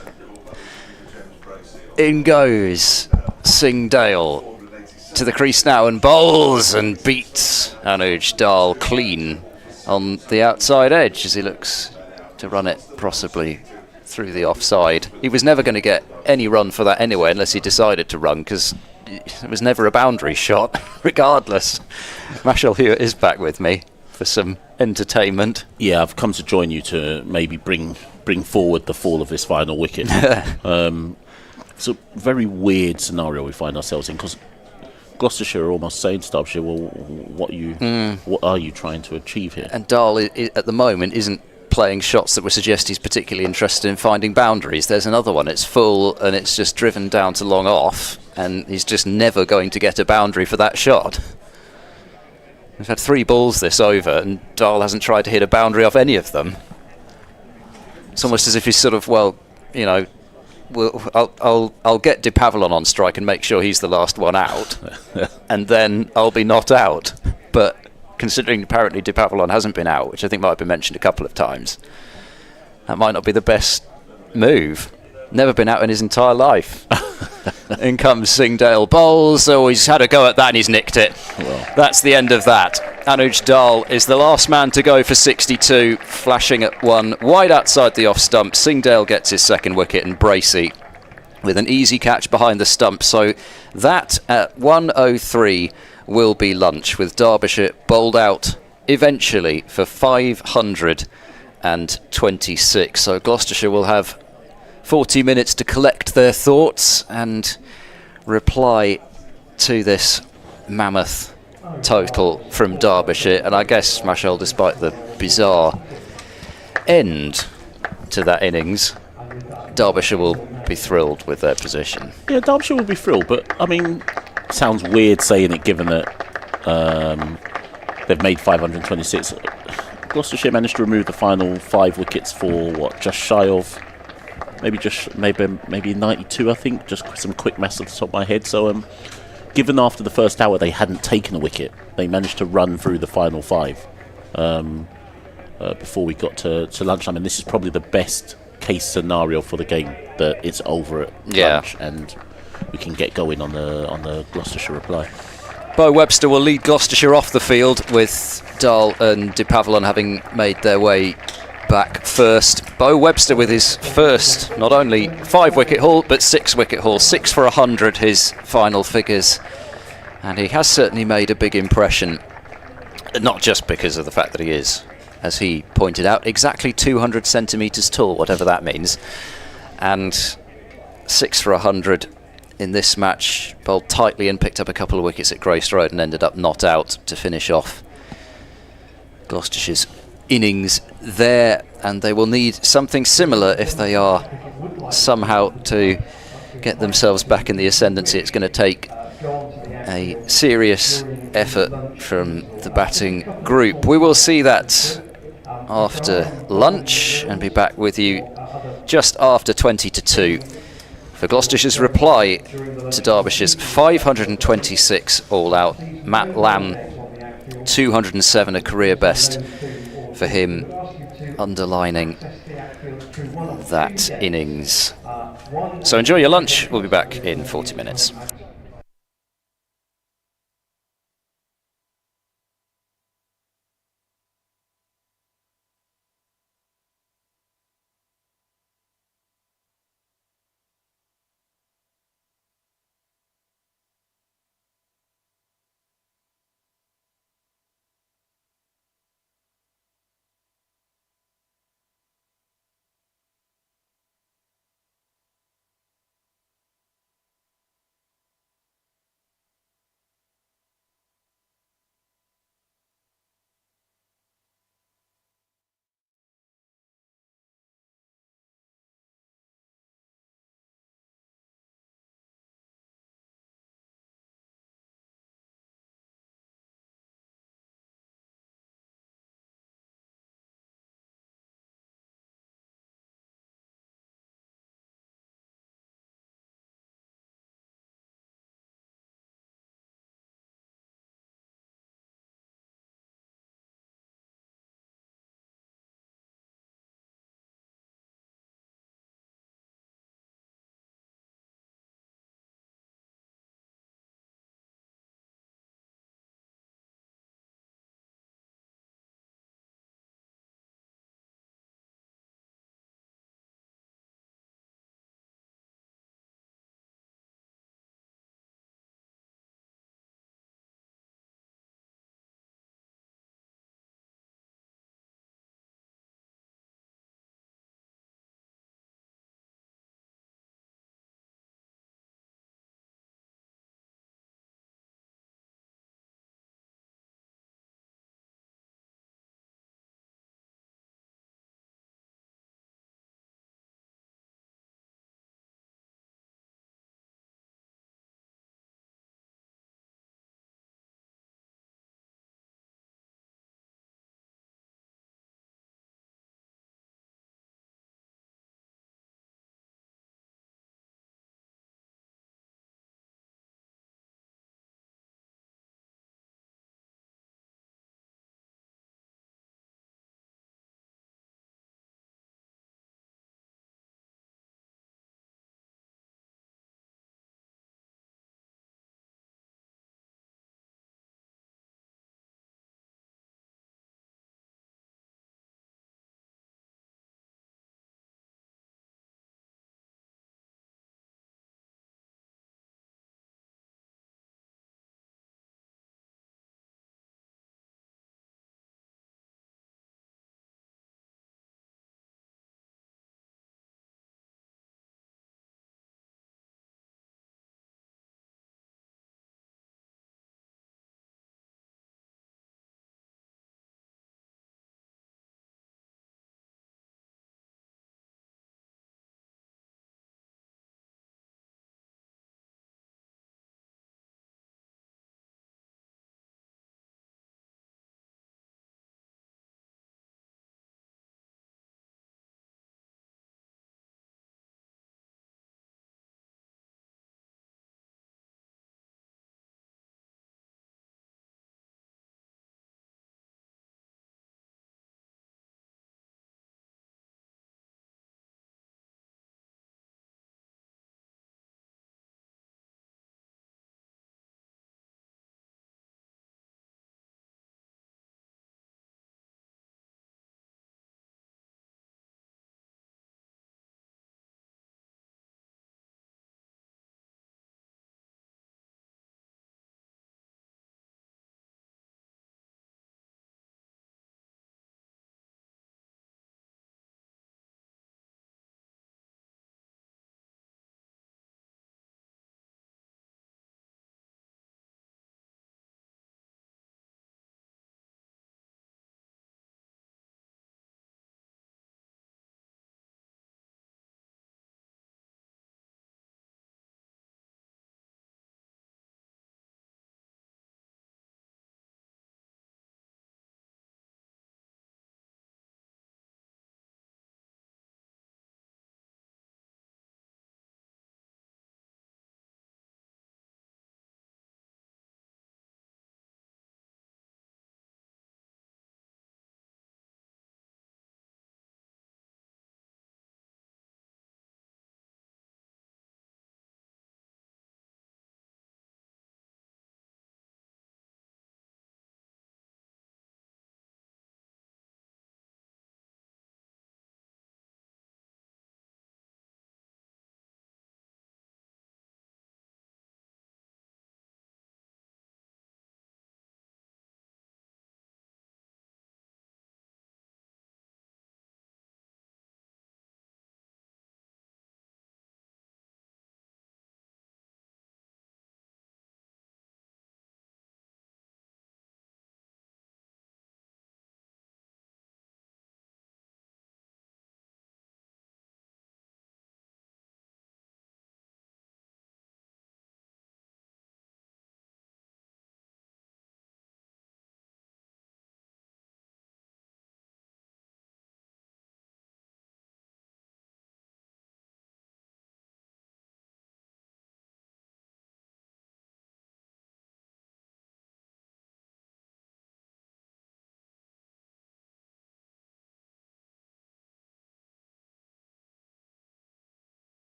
In goes Singdale to the crease now and bowls and beats Anuj Dahl clean on the outside edge as he looks to run it possibly through the offside. He was never going to get any run for that anyway unless he decided to run, because it was never a boundary shot regardless. Mashal Hewitt is back with me for some entertainment. Yeah, I've come to join you to maybe bring forward the fall of this final wicket. It's a very weird scenario we find ourselves in, because Gloucestershire are almost saying to Derbyshire, well, what are you trying to achieve here? And Dahl at the moment isn't playing shots that would suggest he's particularly interested in finding boundaries. There's another one, it's full and it's just driven down to long off, and he's just never going to get a boundary for that shot. We've had 3 balls this over and Dahl hasn't tried to hit a boundary off any of them. It's almost as if he's sort of, well, you know, I'll get de Pavillon on strike and make sure he's the last one out, and then I'll be not out. But considering apparently de Pavillon hasn't been out, which I think might have been mentioned a couple of times, that might not be the best move. Never been out in his entire life. In comes Singdale, bowls. Oh, he's had a go at that and he's nicked it. Well, that's the end of that. Anuj Dahl is the last man to go for 62, flashing at 1 wide outside the off stump. Singdale gets his 2nd wicket, and Bracey with an easy catch behind the stump. So that at 1:03 will be lunch, with Derbyshire bowled out eventually for 526. So Gloucestershire will have 40 minutes to collect their thoughts and reply to this mammoth total from Derbyshire. And I guess, Mashal, despite the bizarre end to that innings, Derbyshire will be thrilled with their position. Yeah, Derbyshire will be thrilled, but I mean, sounds weird saying it given that they've made 526. Gloucestershire managed to remove the final 5 wickets for what, just shy of maybe 92, I think. Just some quick maths off the top of my head. So, given after the first hour they hadn't taken a wicket, they managed to run through the final 5 before we got to lunchtime. And this is probably the best case scenario for the game, that it's over at lunch and we can get going on the Gloucestershire reply. Bo Webster will lead Gloucestershire off the field, with Dahl and De Pavillon having made their way back first. Bo Webster with his first, not only 5-wicket haul, but 6-wicket haul. 6 for 100, his final figures. And he has certainly made a big impression, not just because of the fact that he is, as he pointed out, exactly 200 centimetres tall, whatever that means. And 6 for 100 in this match, bowled tightly and picked up a couple of wickets at Grace Road and ended up not out to finish off Gloucestershire's innings there. And they will need something similar if they are somehow to get themselves back in the ascendancy. It's going to take a serious effort from the batting group. We will see that after lunch and be back with you just after 20 to 2 for Gloucestershire's reply to Derbyshire's 526 all out. Matt Lamb, 207, a career best for him, underlining that innings. So enjoy your lunch. We'll be back in 40 minutes.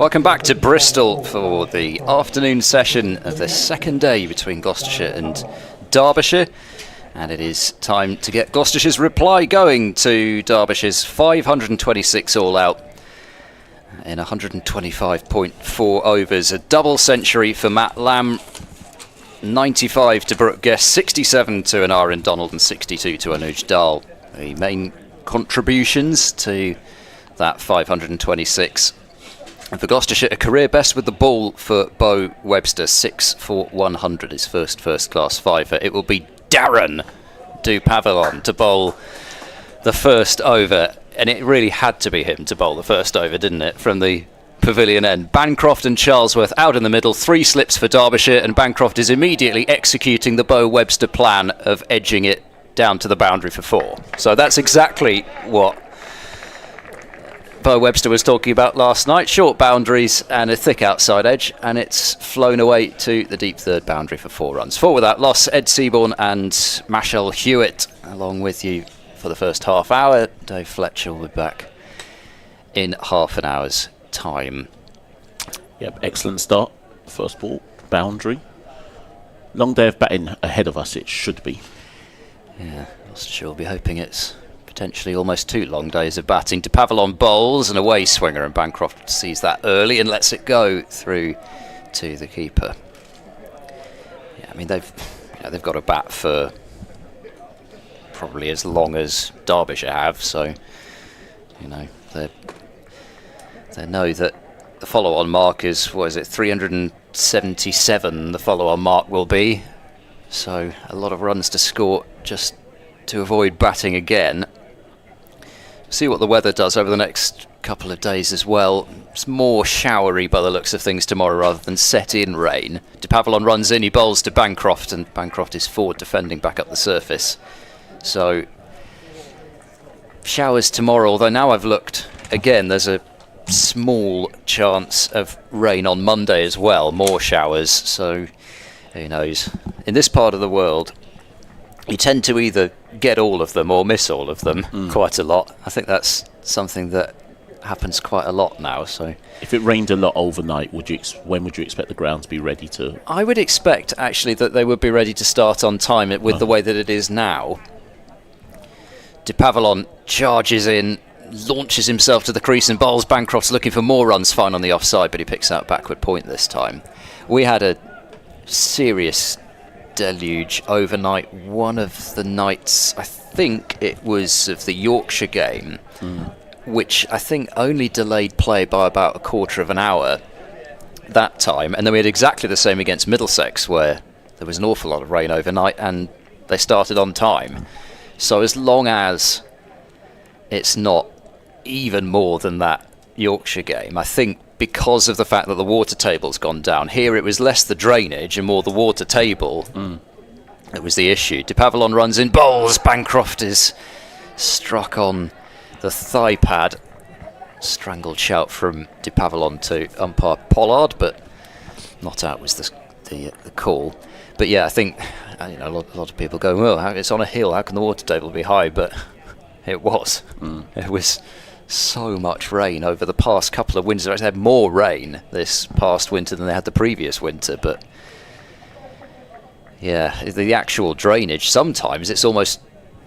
Welcome back to Bristol for the afternoon session of the second day between Gloucestershire and Derbyshire. And it is time to get Gloucestershire's reply going to Derbyshire's 526 all out in 125.4 overs. A double century for Matt Lamb, 95 to Brooke Guest, 67 to Anarin Donald and 62 to Anuj Dal. The main contributions to that 526. And for Gloucestershire, a career best with the ball for Bo Webster, 6 for 100, his first-class fiver. It will be Darren Dupavillon to bowl the first over, and it really had to be him to bowl the first over, didn't it, from the pavilion end. Bancroft and Charlesworth out in the middle, 3 slips for Derbyshire, and Bancroft is immediately executing the Bo Webster plan of edging it down to the boundary for 4. So that's exactly what Bo Webster was talking about last night. Short boundaries and a thick outside edge, and it's flown away to the deep third boundary for 4 runs. 4 without loss. Ed Seaborn and Mashal Hewitt along with you for the first half hour. Dave Fletcher will be back in half an hour's time. Yep, excellent start. First ball, boundary. Long day of batting ahead of us, it should be. Yeah, Gloucestershire will be hoping it's potentially almost 2 long days of batting. Dupavillon bowls an away swinger, and Bancroft sees that early and lets it go through to the keeper. Yeah, I mean they've got a bat for probably as long as Derbyshire have, so they know that the follow-on mark is 377. The follow-on mark will be, so a lot of runs to score just to avoid batting again. See what the weather does over the next couple of days as well. It's more showery by the looks of things tomorrow rather than set in rain. Dupavillon runs in, he bowls to Bancroft, and Bancroft is forward defending back up the surface. So showers tomorrow, although now I've looked again, there's a small chance of rain on Monday as well, more showers, so who knows. In this part of the world you tend to either get all of them or miss all of them quite a lot. I think that's something that happens quite a lot now. So, if it rained a lot overnight, when would you expect the ground to be ready to? I would expect actually that they would be ready to start on time with the way that it is now. Dupavillon charges in, launches himself to the crease and bowls. Bancroft's looking for more runs, fine on the offside, but he picks out backward point this time. We had a serious deluge overnight. One of the nights, I think it was of the Yorkshire game, which I think only delayed play by about a quarter of an hour that time, and then we had exactly the same against Middlesex, where there was an awful lot of rain overnight and they started on time. So as long as it's not even more than that Yorkshire game, I think, because of the fact that the water table's gone down. Here it was less the drainage and more the water table that was the issue. Dupavillon runs in, bowls. Bancroft is struck on the thigh pad. Strangled shout from Dupavillon to umpire Pollard, but not out was the call. But yeah, I think a lot of people go, well, it's on a hill, how can the water table be high? But it was. It was so much rain over the past couple of winters. They had more rain this past winter than they had the previous winter, but yeah, the actual drainage, sometimes it's almost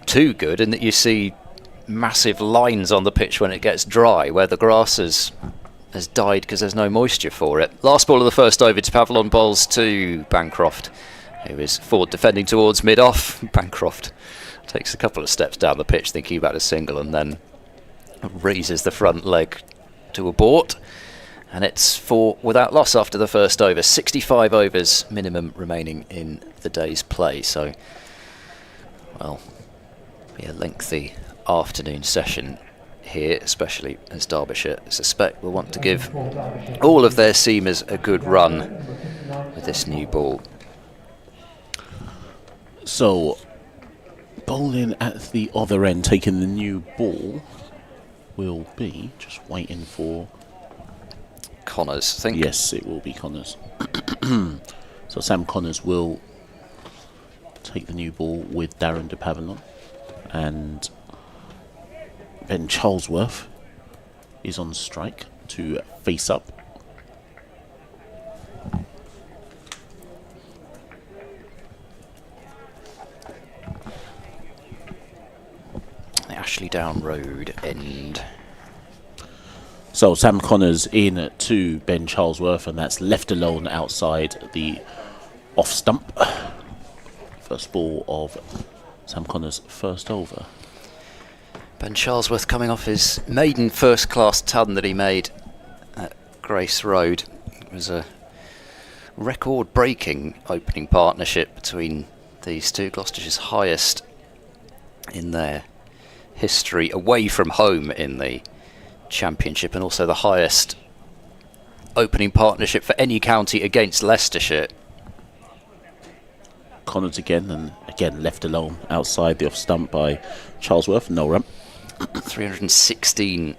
too good in that you see massive lines on the pitch when it gets dry where the grass has died because there's no moisture for it. Last ball of the first over, Dupavillon bowls to Bancroft, who is forward defending towards mid-off. Bancroft takes a couple of steps down the pitch thinking about a single and then raises the front leg to abort, and it's 4 without loss after the first over. 65 overs minimum remaining in the day's play, so well, be a lengthy afternoon session here, especially as Derbyshire, I suspect, will want to give all of their seamers a good run with this new ball. So bowling at the other end, taking the new ball, will be just waiting for Connors, I think. Yes, it will be Connors. So Sam Connors will take the new ball with Darren Dupavillon, and Ben Charlesworth is on strike to face up Ashley Down Road end. So Sam Connors in to Ben Charlesworth, and that's left alone outside the off stump. First ball of Sam Connors' first over. Ben Charlesworth coming off his maiden first-class ton that he made at Grace Road. It was a record-breaking opening partnership between these two. Gloucestershire's highest in their history away from home in the Championship, and also the highest opening partnership for any county against Leicestershire. Connors again, and again left alone outside the off stump by Charlesworth. No run. 316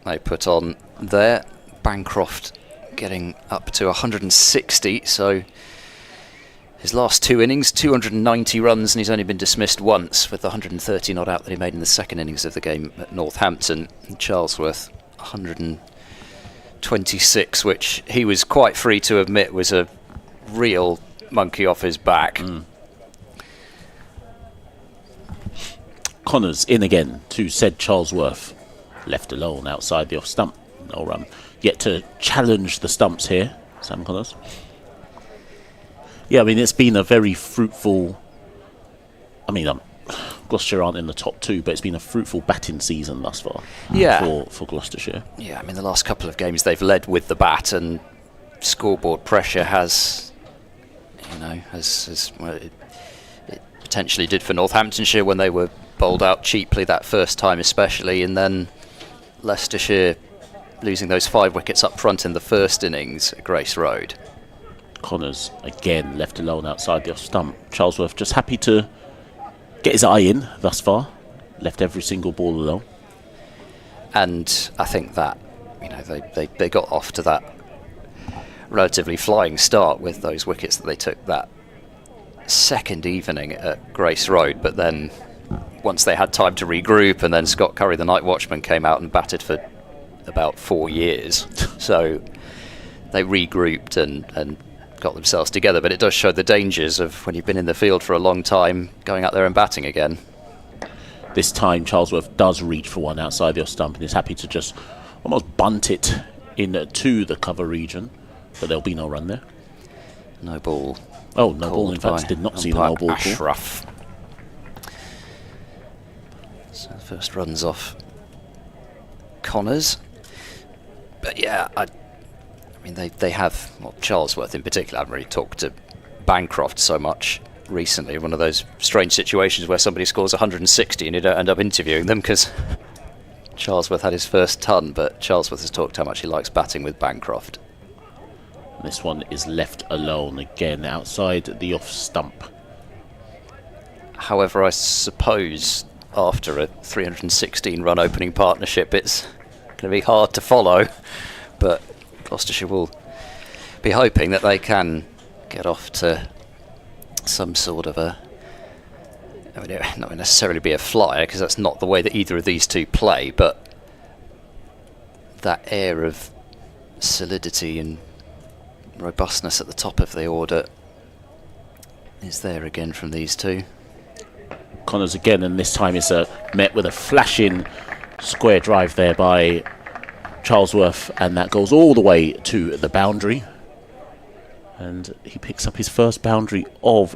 they put on there. Bancroft getting up to 160, so his last two innings, 290 runs, and he's only been dismissed once with the 130 not out that he made in the second innings of the game at Northampton. And Charlesworth 126, which he was quite free to admit was a real monkey off his back. Connors in again to said Charlesworth, left alone outside the off stump. No run. Yet to challenge the stumps here, Sam Connors. Yeah, I mean, it's been a very fruitful... I mean, Gloucestershire aren't in the top two, but it's been a fruitful batting season thus far for Gloucestershire. Yeah, I mean, the last couple of games they've led with the bat, and scoreboard pressure has, well, it potentially did for Northamptonshire when they were bowled out cheaply that first time especially, and then Leicestershire losing those 5 wickets up front in the first innings at Grace Road. Connors again left alone outside the off stump. Charlesworth just happy to get his eye in thus far. Left every single ball alone. And I think that, they got off to that relatively flying start with those wickets that they took that second evening at Grace Road, but then once they had time to regroup, and then Scott Curry, the night watchman, came out and batted for about 4 years. So they regrouped and got themselves together, but it does show the dangers of when you've been in the field for a long time going out there and batting again. This time Charlesworth does reach for one outside the off stump and is happy to just almost bunt it into the cover region, but there'll be no run there. No ball. Oh, no ball. In fact, did not see the no ball Ashraf. So the first run's off Connors. But yeah, I mean, they have, well, Charlesworth in particular, I haven't really talked to Bancroft so much recently. One of those strange situations where somebody scores 160 and you don't end up interviewing them because Charlesworth had his first ton, but Charlesworth has talked how much he likes batting with Bancroft. This one is left alone again outside the off stump. However, I suppose after a 316 run opening partnership, it's going to be hard to follow, but Gloucestershire will be hoping that they can get off to some sort of a, I mean, it not necessarily be a flyer because that's not the way that either of these two play, but that air of solidity and robustness at the top of the order is there again from these two. Connors again, and this time it's met with a flashing square drive there by Charlesworth, and that goes all the way to the boundary, and he picks up his first boundary of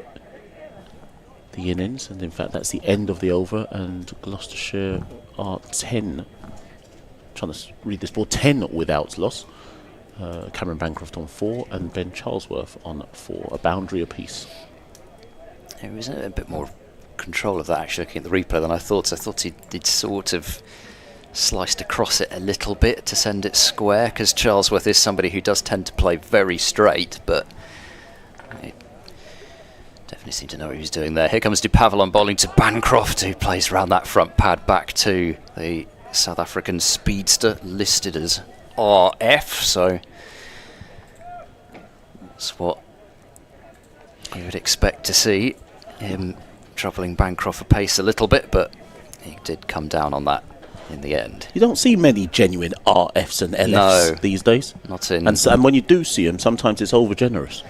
the innings, and in fact that's the end of the over, and Gloucestershire are 10, trying to read this ball, 10 without loss. Cameron Bancroft on 4 and Ben Charlesworth on 4, a boundary apiece. There was a bit more control of that actually looking at the replay than I thought. I thought he'd sort of sliced across it a little bit to send it square, because Charlesworth is somebody who does tend to play very straight, but he definitely seemed to know what he was doing there. Here comes DePavel on bowling to Bancroft, who plays round that front pad back to the South African speedster listed as RF, so that's what you would expect to see, him troubling Bancroft for pace a little bit, but he did come down on that in the end. You don't see many genuine RFs and LFs these days. Not in. And when you do see them, sometimes it's over generous.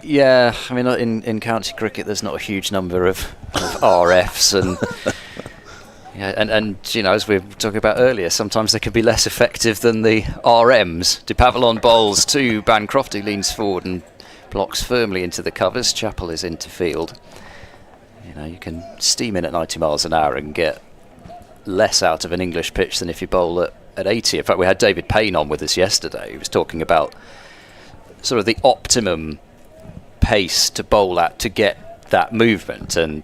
Yeah, I mean, in county cricket, there's not a huge number of RFs, and Yeah, and you know, as we were talking about earlier, sometimes they can be less effective than the RMs. De Pavillon bowls to Bancroft, who leans forward and blocks firmly into the covers. Chappell is into field. You know, you can steam in at 90 miles an hour and get less out of an English pitch than if you bowl at 80. In fact, we had David Payne on with us yesterday. He was talking about sort of the optimum pace to bowl at to get that movement, and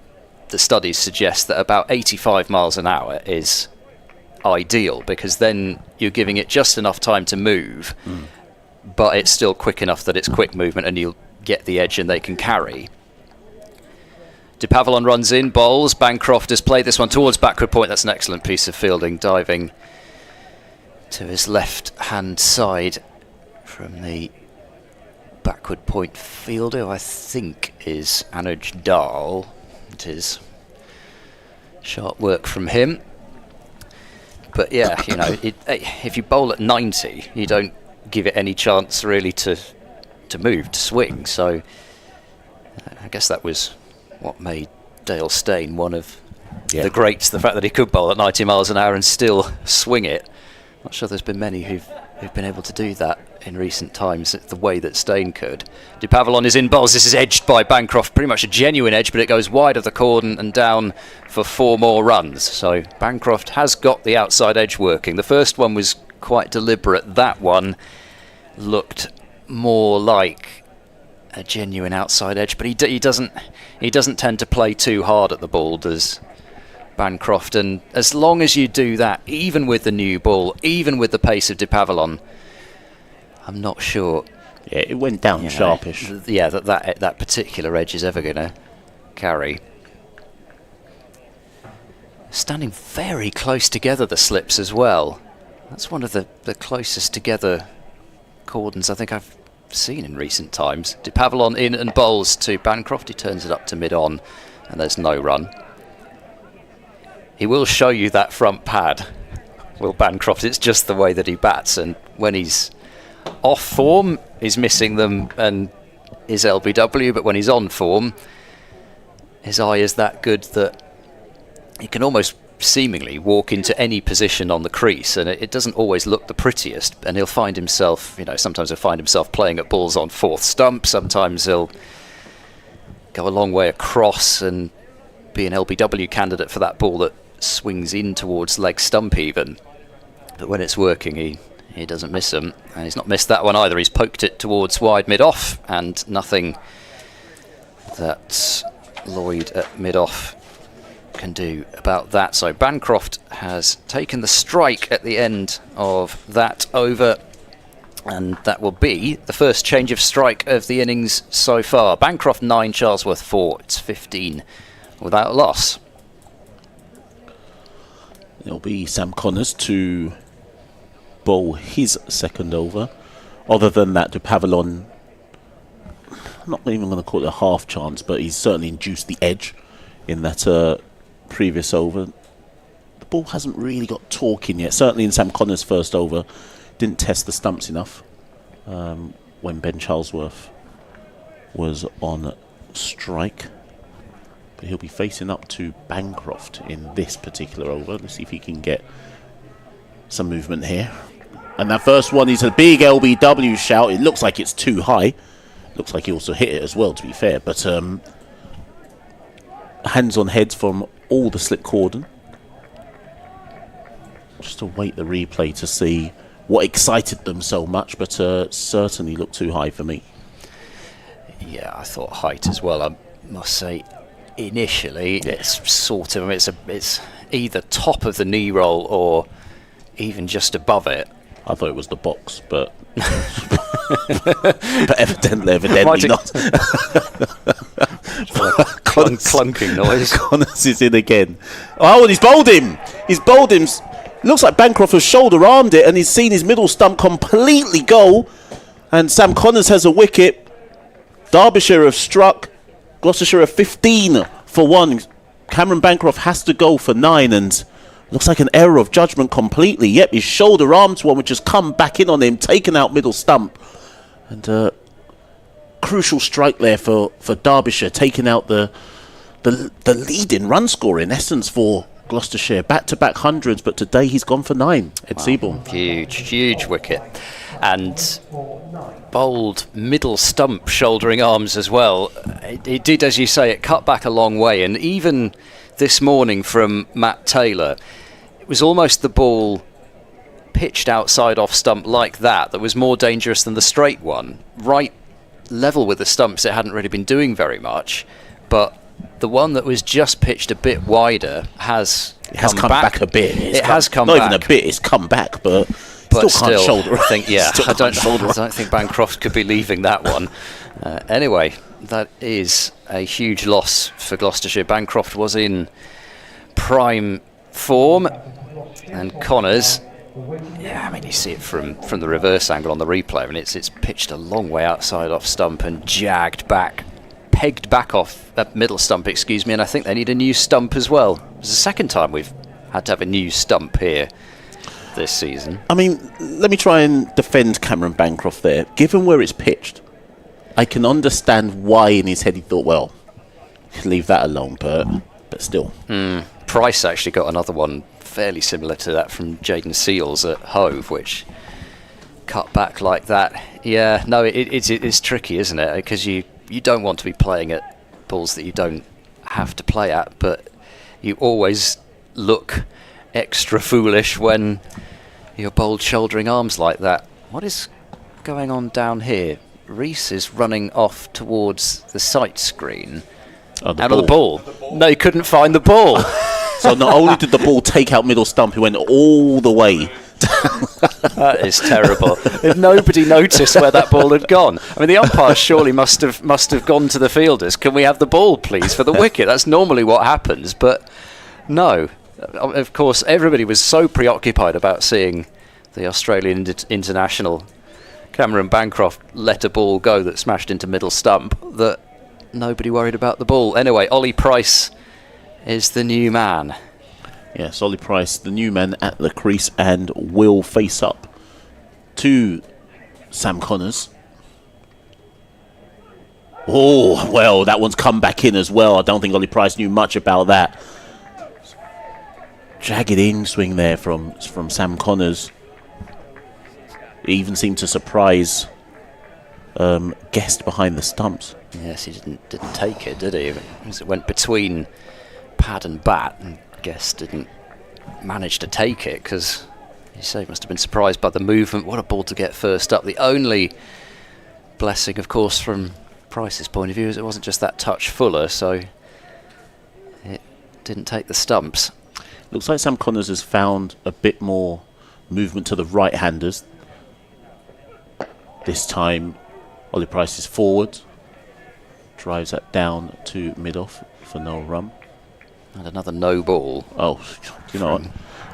the studies suggest that about 85 miles an hour is ideal, because then you're giving it just enough time to move, but it's still quick enough that it's quick movement and you'll get the edge and they can carry. De Pavillon runs in, bowls. Bancroft has played this one towards backward point. That's an excellent piece of fielding, diving to his left-hand side from the backward point fielder, who I think is Anuj Dal. It is sharp work from him. But yeah, you know, if you bowl at 90, you don't give it any chance really to move, to swing. So I guess that was what made Dale Steyn one of the greats, the fact that he could bowl at 90 miles an hour and still swing it. Not sure there's been many who've been able to do that in recent times the way that Steyn could. De Pavillon is in bowls. This is edged by Bancroft, pretty much a genuine edge, but it goes wide of the cordon and down for 4 more runs. So Bancroft has got the outside edge working. The first one was quite deliberate. That one looked more like a genuine outside edge, but he doesn't tend to play too hard at the ball, does Bancroft. And as long as you do that, even with the new ball, even with the pace of De Pavillon, I'm not sure. Yeah, it went down sharpish. Yeah, that particular edge is ever going to carry. Standing very close together, the slips as well. That's one of the closest together cordons I think I've seen in recent times. De Pavillon in and bowls to Bancroft. He turns it up to mid-on, and there's no run. He will show you that front pad, Will Bancroft. It's just the way that he bats, and when he's off form, he's missing them and is LBW, but when he's on form, his eye is that good that he can almost seemingly walk into any position on the crease, and it doesn't always look the prettiest, and he'll find himself, you know, sometimes he'll find himself playing at balls on 4th stump, sometimes he'll go a long way across and be an LBW candidate for that ball that swings in towards leg stump even, but when it's working he doesn't miss them, and he's not missed that one either. He's poked it towards wide mid-off, and nothing that Lloyd at mid-off can do about that. So Bancroft has taken the strike at the end of that over, and that will be the first change of strike of the innings so far. Bancroft 9, Charlesworth 4. It's 15 without a loss. It'll be Sam Connors to bowl his second over. Other than that, De Pavillon, I'm not even going to call it a half chance, but he's certainly induced the edge in that previous over. The ball hasn't really got talking yet. Certainly in Sam Connors' first over, didn't test the stumps enough when Ben Charlesworth was on strike. But he'll be facing up to Bancroft in this particular over. Let's see if he can get some movement here. And that first one is a big LBW shout. It looks like it's too high. Looks like he also hit it as well, to be fair. But hands on heads from all the slip cordon. Just await the replay to see what excited them so much, but certainly looked too high for me. Yeah, I thought height as well. I must say, initially, it's sort of, it's either top of the knee roll or even just above it. I thought it was the box, but but evidently not. Clunking noise. Connors is in again. Oh, and he's bowled him. He's bowled him. Looks like Bancroft has shoulder armed it, and he's seen his middle stump completely go. And Sam Connors has a wicket. Derbyshire have struck. Gloucestershire are 15 for 1. Cameron Bancroft has to go for 9, and looks like an error of judgment completely. Yep, his shoulder armed one which has come back in on him, taken out middle stump. And crucial strike there for Derbyshire, taking out the leading run score in essence for Gloucestershire. Back-to-back hundreds, but today he's gone for 9. Ed Seaborn. Huge wicket. And bold middle stump shouldering arms as well. It did, as you say, it cut back a long way. And even this morning from Matt Taylor, it was almost the ball pitched outside off stump like that was more dangerous than the straight one. Right level with the stumps, it hadn't really been doing very much. But the one that was just pitched a bit wider has come back a bit. It has come back. Not even a bit, it's come back, but still can't shoulder. I think, I don't think Bancroft could be leaving that one. Anyway, that is a huge loss for Gloucestershire. Bancroft was in prime form, and Connors, you see it from the reverse angle on the replay, and it's pitched a long way outside off stump and pegged back off middle stump, and I think they need a new stump as well. It's the second time we've had to have a new stump here this season. I mean, let me try and defend Cameron Bancroft there. Given where it's pitched, I can understand why in his head he thought, well, leave that alone, but still. Price actually got another one fairly similar to that from Jaden Seals at Hove, which cut back like that. Yeah, no, it's tricky, isn't it? Because you don't want to be playing at balls that you don't have to play at, but you always look extra foolish when you're bold shouldering arms like that. What is going on down here? Reese is running off towards the sight screen. Out of the ball. No, he couldn't find the ball. So not only did the ball take out middle stump, it went all the way. That is terrible. If nobody noticed where that ball had gone. I mean, the umpire surely must have gone to the fielders. Can we have the ball, please, for the wicket? That's normally what happens, but no. Of course, everybody was so preoccupied about seeing the Australian international Cameron Bancroft let a ball go that smashed into middle stump that nobody worried about the ball. Anyway, Ollie Price is the new man. Yes, Ollie Price, the new man at the crease, and will face up to Sam Connors. Oh, well, that one's come back in as well. I don't think Ollie Price knew much about that. Jagged in swing there from Sam Connors. It even seemed to surprise Guest behind the stumps. Yes, he didn't take it, did he? It went between pad and bat, and Guest didn't manage to take it because you say he must have been surprised by the movement. What a ball to get first up. The only blessing, of course, from Price's point of view is it wasn't just that touch fuller, so it didn't take the stumps. Looks like Sam Connors has found a bit more movement to the right-handers. This time, Ollie Price is forward, drives that down to mid-off for no run. And another no ball. Oh, you know what?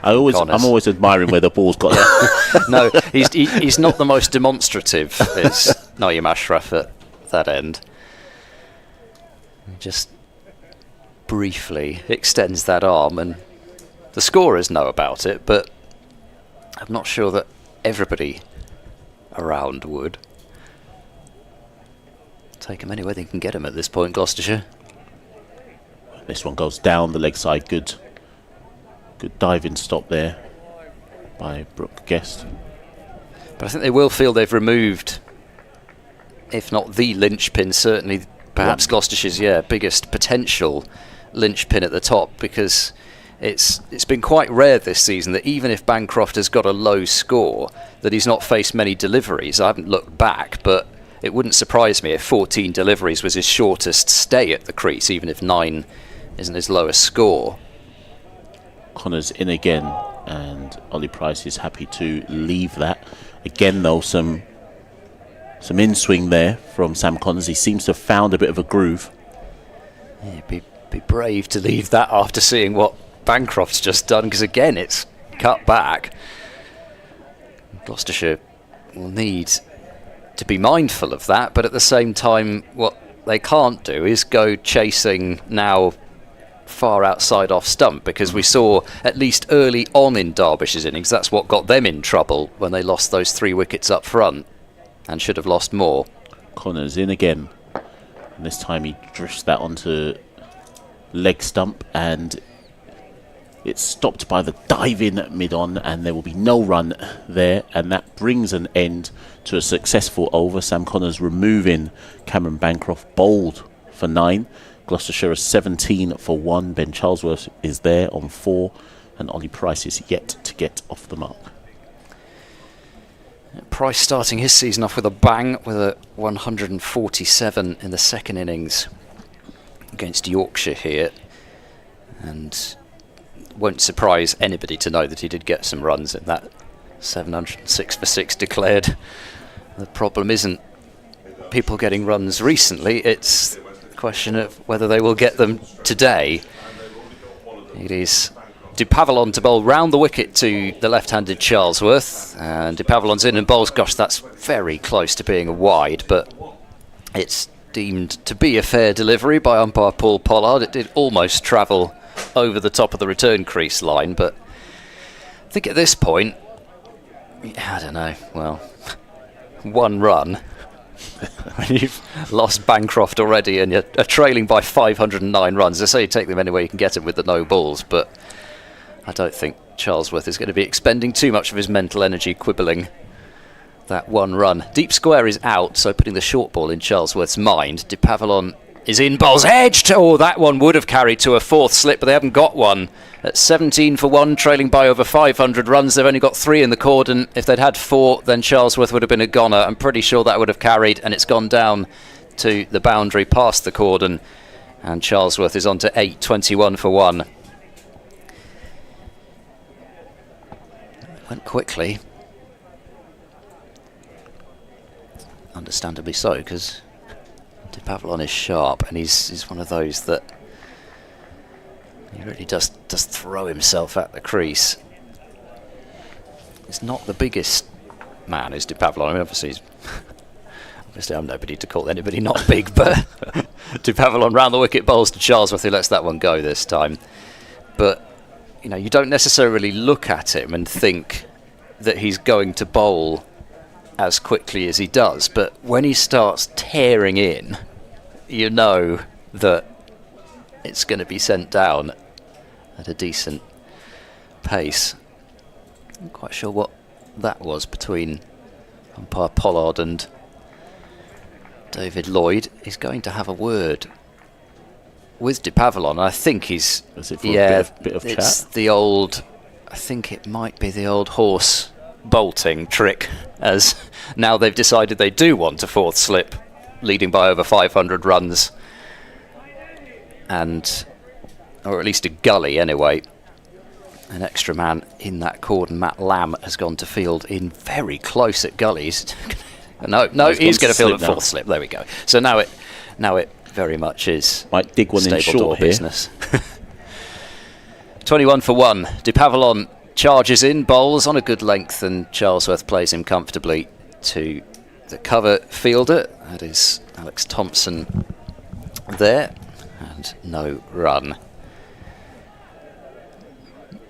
I'm always admiring where the ball's got. No, he's not the most demonstrative, is Naeem Ashraf at that end. Just briefly extends that arm, and the scorers know about it, but I'm not sure that everybody around would. Take him anywhere they can get him at this point, Gloucestershire. This one goes down the leg side. Good diving stop there by Brooke Guest. But I think they will feel they've removed, if not the linchpin, certainly perhaps Gloucestershire's biggest potential linchpin at the top, because it's been quite rare this season that even if Bancroft has got a low score, that he's not faced many deliveries. I haven't looked back, but it wouldn't surprise me if 14 deliveries was his shortest stay at the crease, even if 9 isn't his lowest score. Connors in again, and Ollie Price is happy to leave that. Again, though, some in-swing there from Sam Connors. He seems to have found a bit of a groove. Yeah, be brave to leave that after seeing what Bancroft's just done, because again, it's cut back. Gloucestershire will need to be mindful of that, but at the same time, what they can't do is go chasing now far outside off stump, because we saw at least early on in Derbyshire's innings that's what got them in trouble when they lost those 3 wickets up front and should have lost more. Connors in again, and this time he drifts that onto leg stump, and It's stopped by the dive-in mid-on, and there will be no run there, and that brings an end to a successful over. Sam Connors removing Cameron Bancroft, bowled for 9. Gloucestershire is 17 for 1. Ben Charlesworth is there on 4, and Ollie Price is yet to get off the mark. Price starting his season off with a bang, with a 147 in the second innings against Yorkshire here, and won't surprise anybody to know that he did get some runs in that 706 for 6 declared. The problem isn't people getting runs recently, it's a question of whether they will get them today. It is De Pavillon to bowl round the wicket to the left-handed Charlesworth, and De Pavillon's in and bowls. Gosh, that's very close to being a wide, but it's deemed to be a fair delivery by umpire Paul Pollard. It did almost travel over the top of the return crease line, but I think at this point, I don't know, well, one run when you've lost Bancroft already and you're trailing by 509 runs. They say you take them anywhere you can get them with the no balls, but I don't think Charlesworth is going to be expending too much of his mental energy quibbling that one run. Deep square is out, so putting the short ball in Charlesworth's mind. De Pavillon is in, bowls edged. Oh, that one would have carried to a fourth slip, but they haven't got one. At 17 for 1, trailing by over 500 runs, they've only got 3 in the cordon. If they'd had 4, then Charlesworth would have been a goner. I'm pretty sure that would have carried, and it's gone down to the boundary past the cordon, and Charlesworth is on to 8, 21 for 1. Went quickly. Understandably so, because De Pavillon is sharp, and he's one of those that he really does throw himself at the crease. He's not the biggest man, is De Pavillon. I mean, obviously I'm nobody to call anybody not big, but De Pavillon round the wicket, bowls to Charlesworth, who lets that one go this time. But you know, you don't necessarily look at him and think that he's going to bowl as quickly as he does, but when he starts tearing in, you know that it's going to be sent down at a decent pace. I'm not quite sure what that was between umpire Pollard and David Lloyd. He's going to have a word with De Pavillon. I think he's bit of it's chat. the old, I think it might be the old horse bolting trick, as now they've decided they do want a fourth slip leading by over 500 runs, and or at least a gully anyway. An extra man in that cordon, Matt Lamb, has gone to field in very close at gullies. no, he's going to field at fourth slip. There we go. So now it very much is might dig one in short here. Business. 21 for 1. De Pavillon charges in, bowls on a good length, and Charlesworth plays him comfortably to the cover fielder. That is Alex Thompson there, and no run.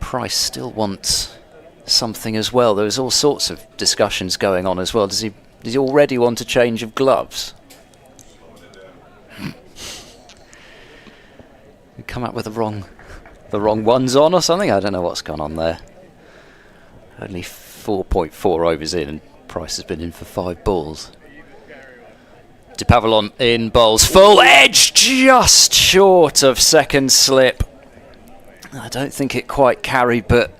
Price still wants something as well. There's all sorts of discussions going on as well. Does he already want a change of gloves? Come up with the wrong ones on or something? I don't know what's gone on there. Only 4.4 overs in, and Price has been in for 5 balls. De Pavillon in, bowls full edge, just short of second slip. I don't think it quite carried, but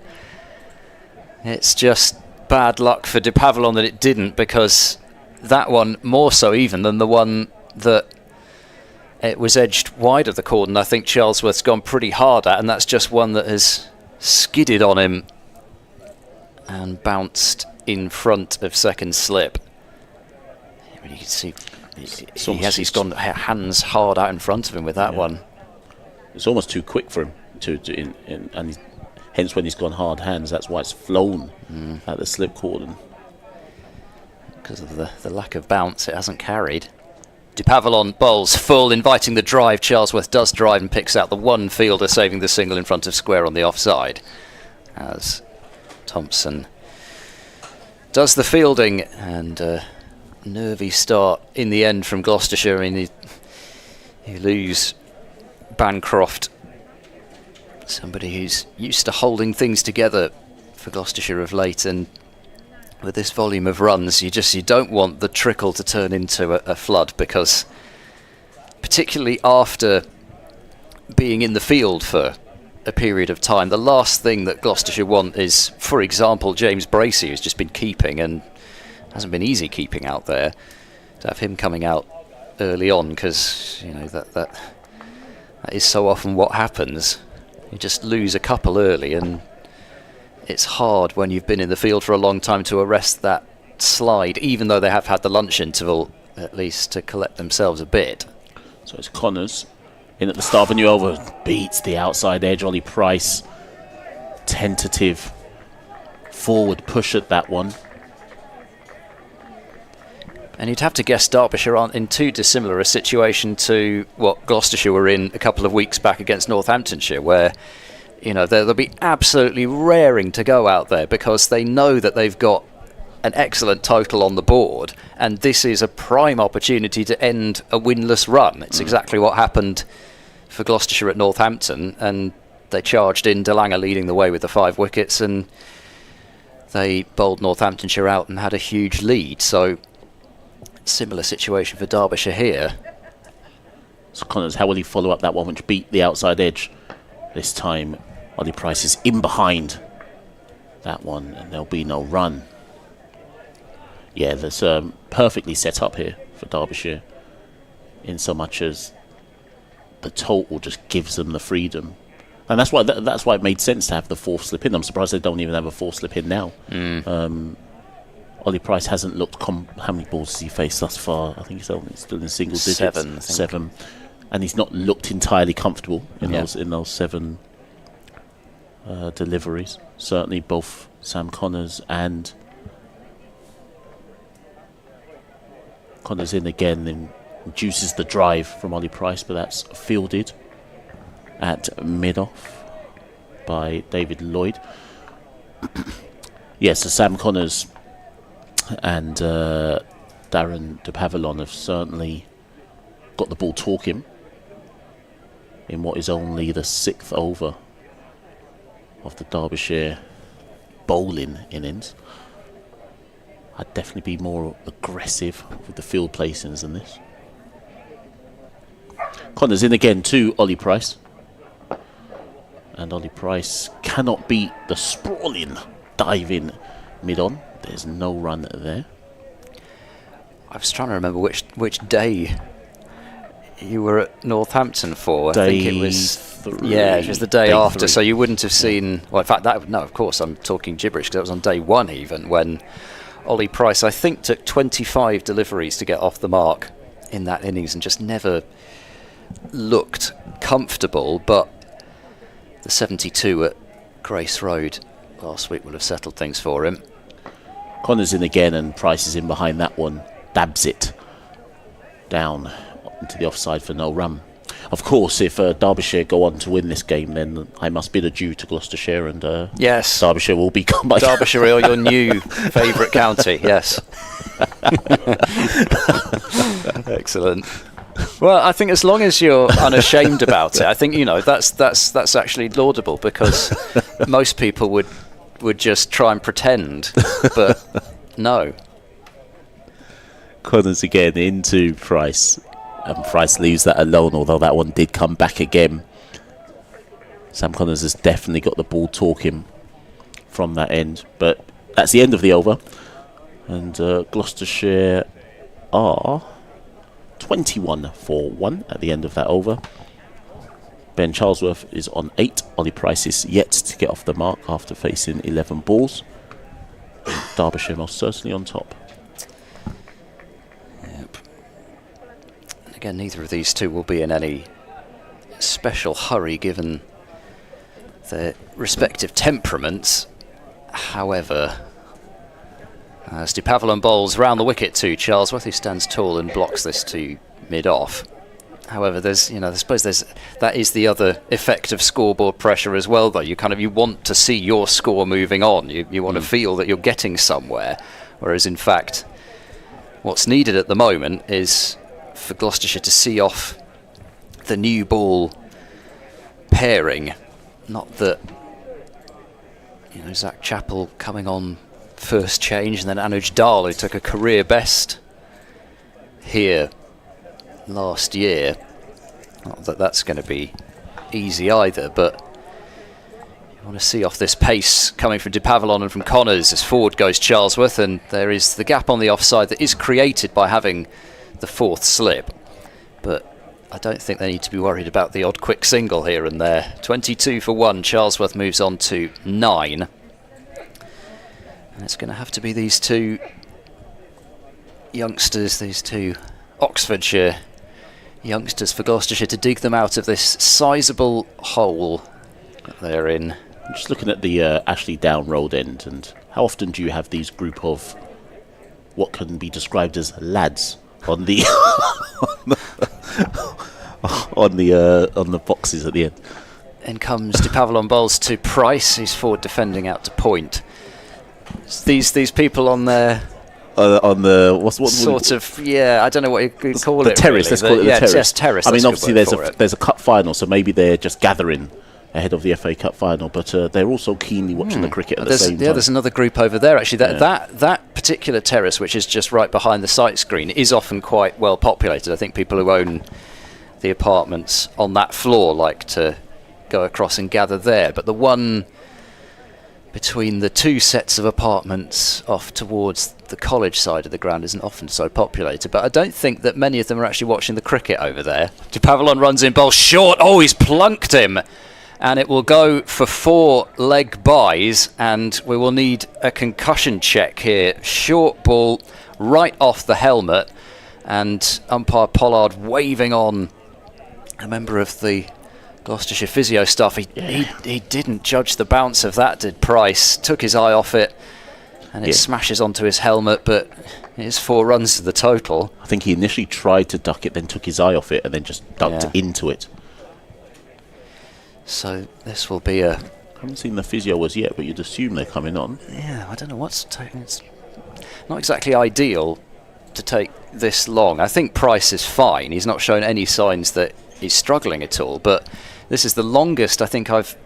it's just bad luck for De Pavillon that it didn't, because that one, more so even than the one that it was edged wide of the cordon, I think Charlesworth's gone pretty hard at, and that's just one that has skidded on him and bounced in front of second slip. I mean, you can see he's gone hands hard out in front of him with that one. It's almost too quick for him and hence when he's gone hard hands, that's why it's flown at the slip cordon. Because of the lack of bounce, it hasn't carried. De Pavillon bowls full, inviting the drive. Charlesworth does drive and picks out the one fielder, saving the single in front of square on the offside, as Thompson does the fielding. And nervy start in the end from Gloucestershire. I mean, you lose Bancroft Somebody who's used to holding things together for Gloucestershire of late, and with this volume of runs, you don't want the trickle to turn into a flood, because particularly after being in the field for a period of time, the last thing that Gloucestershire want is, for example, James Bracey, who's just been keeping and hasn't been easy keeping out there, to have him coming out early on, because that is so often what happens. You just lose a couple early, and it's hard when you've been in the field for a long time to arrest that slide, even though they have had the lunch interval at least to collect themselves a bit. So it's Connors in at the start of a new over, beats the outside edge. Ollie Price, tentative forward push at that one. And you'd have to guess Derbyshire aren't in too dissimilar a situation to what Gloucestershire were in a couple of weeks back against Northamptonshire, where they'll be absolutely raring to go out there because they know that they've got an excellent total on the board, and this is a prime opportunity to end a winless run. It's exactly what happened for Gloucestershire at Northampton, and they charged in, De Lange leading the way with the 5 wickets, and they bowled Northamptonshire out and had a huge lead. So similar situation for Derbyshire here. So Connors, how will he follow up that one which beat the outside edge? This time Ollie Price is in behind that one, and there'll be no run. Yeah, there's perfectly set up here for Derbyshire, in so much as the total just gives them the freedom, and that's why it made sense to have the 4th slip in. I'm surprised they don't even have a 4th slip in now. Ollie Price hasn't looked. How many balls has he faced thus far? I think he's still in single digits. 7, and he's not looked entirely comfortable in those 7 deliveries. Certainly, both Sam Connors and Connors in again, and reduces the drive from Ollie Price, but that's fielded at mid-off by David Lloyd. Yes, so Sam Connors and Darren de Pavillon have certainly got the ball talking in what is only the 6th over of the Derbyshire bowling innings. I'd definitely be more aggressive with the field placings than this. Connors in again to Ollie Price, and Ollie Price cannot beat the sprawling dive in mid-on. There's no run there. I was trying to remember which day you were at Northampton for. I think it was 3. Yeah, it was the day after. 3. So you wouldn't have seen. Well, in fact, of course, I'm talking gibberish, because that was on day 1 even, when Ollie Price, I think, took 25 deliveries to get off the mark in that innings and just never looked comfortable. But the 72 at Grace Road last week will have settled things for him. Connors in again, and Price is in behind that one. Dabs it down into the offside for no run. Of course, if Derbyshire go on to win this game, then I must bid adieu to Gloucestershire, and yes, Derbyshire will become my Derbyshire are your new favourite county. Yes. Excellent. Well, I think as long as you're unashamed about it, I think that's actually laudable, because most people would just try and pretend, but no. Connors again into Price, and Price leaves that alone, although that one did come back again. Sam Connors has definitely got the ball talking from that end, but that's the end of the over, and Gloucestershire are 21 for 1 at the end of that over. Ben Charlesworth is on 8. Ollie Price is yet to get off the mark after facing 11 balls. Derbyshire most certainly on top. Yep. And again, neither of these two will be in any special hurry given their respective temperaments. However, as de Pavillon bowls round the wicket to Charlesworth, who stands tall and blocks this to mid-off. However, I suppose that is the other effect of scoreboard pressure as well, though. You want to see your score moving on. You want to feel that you're getting somewhere, whereas in fact, what's needed at the moment is for Gloucestershire to see off the new ball pairing Not that, Zach Chappell coming on first change, and then Anuj Dal, who took a career best here last year. Not that that's going to be easy either, but you want to see off this pace coming from De Pavillon and from Connors. As forward goes Charlesworth, and there is the gap on the offside that is created by having the fourth slip. But I don't think they need to be worried about the odd quick single here and there. 22 for 1, Charlesworth moves on to 9. And it's going to have to be these two youngsters, these two Oxfordshire youngsters for Gloucestershire, to dig them out of this sizable hole that they're in. I'm just looking at the Ashley Down Road end, and how often do you have these group of what can be described as lads on the on the boxes at the end? In comes De Pavillon bowls to Price, who's forward defending out to point. These people on their on the what sort of, I don't know what you could call the it. Terrace. Really. Let's call it the terrace. Yes, terrace. I mean, obviously there's there's a cup final, so maybe they're just gathering ahead of the FA Cup final, but they're also keenly watching the cricket at the same time. There's another group over there actually. That particular terrace, which is just right behind the sight screen, is often quite well populated. I think people who own the apartments on that floor like to go across and gather there. But the one between the two sets of apartments off towards the college side of the ground isn't often so populated. But I don't think that many of them are actually watching the cricket over there. De Pavillon runs in, bowl short. Oh, he's plunked him. And it will go for 4 leg byes, and we will need a concussion check here. Short ball right off the helmet, and umpire Pollard waving on a member of the Gloucestershire physio staff. He didn't judge the bounce of that, did Price. Took his eye off it, and it smashes onto his helmet, but it is 4 runs to the total. I think he initially tried to duck it, then took his eye off it, and then just ducked into it. So this will be a... I haven't seen the physio as yet, but you'd assume they're coming on. Yeah, I don't know what's taking... It's not exactly ideal to take this long. I think Price is fine. He's not shown any signs that he's struggling at all, but this is the longest I think I've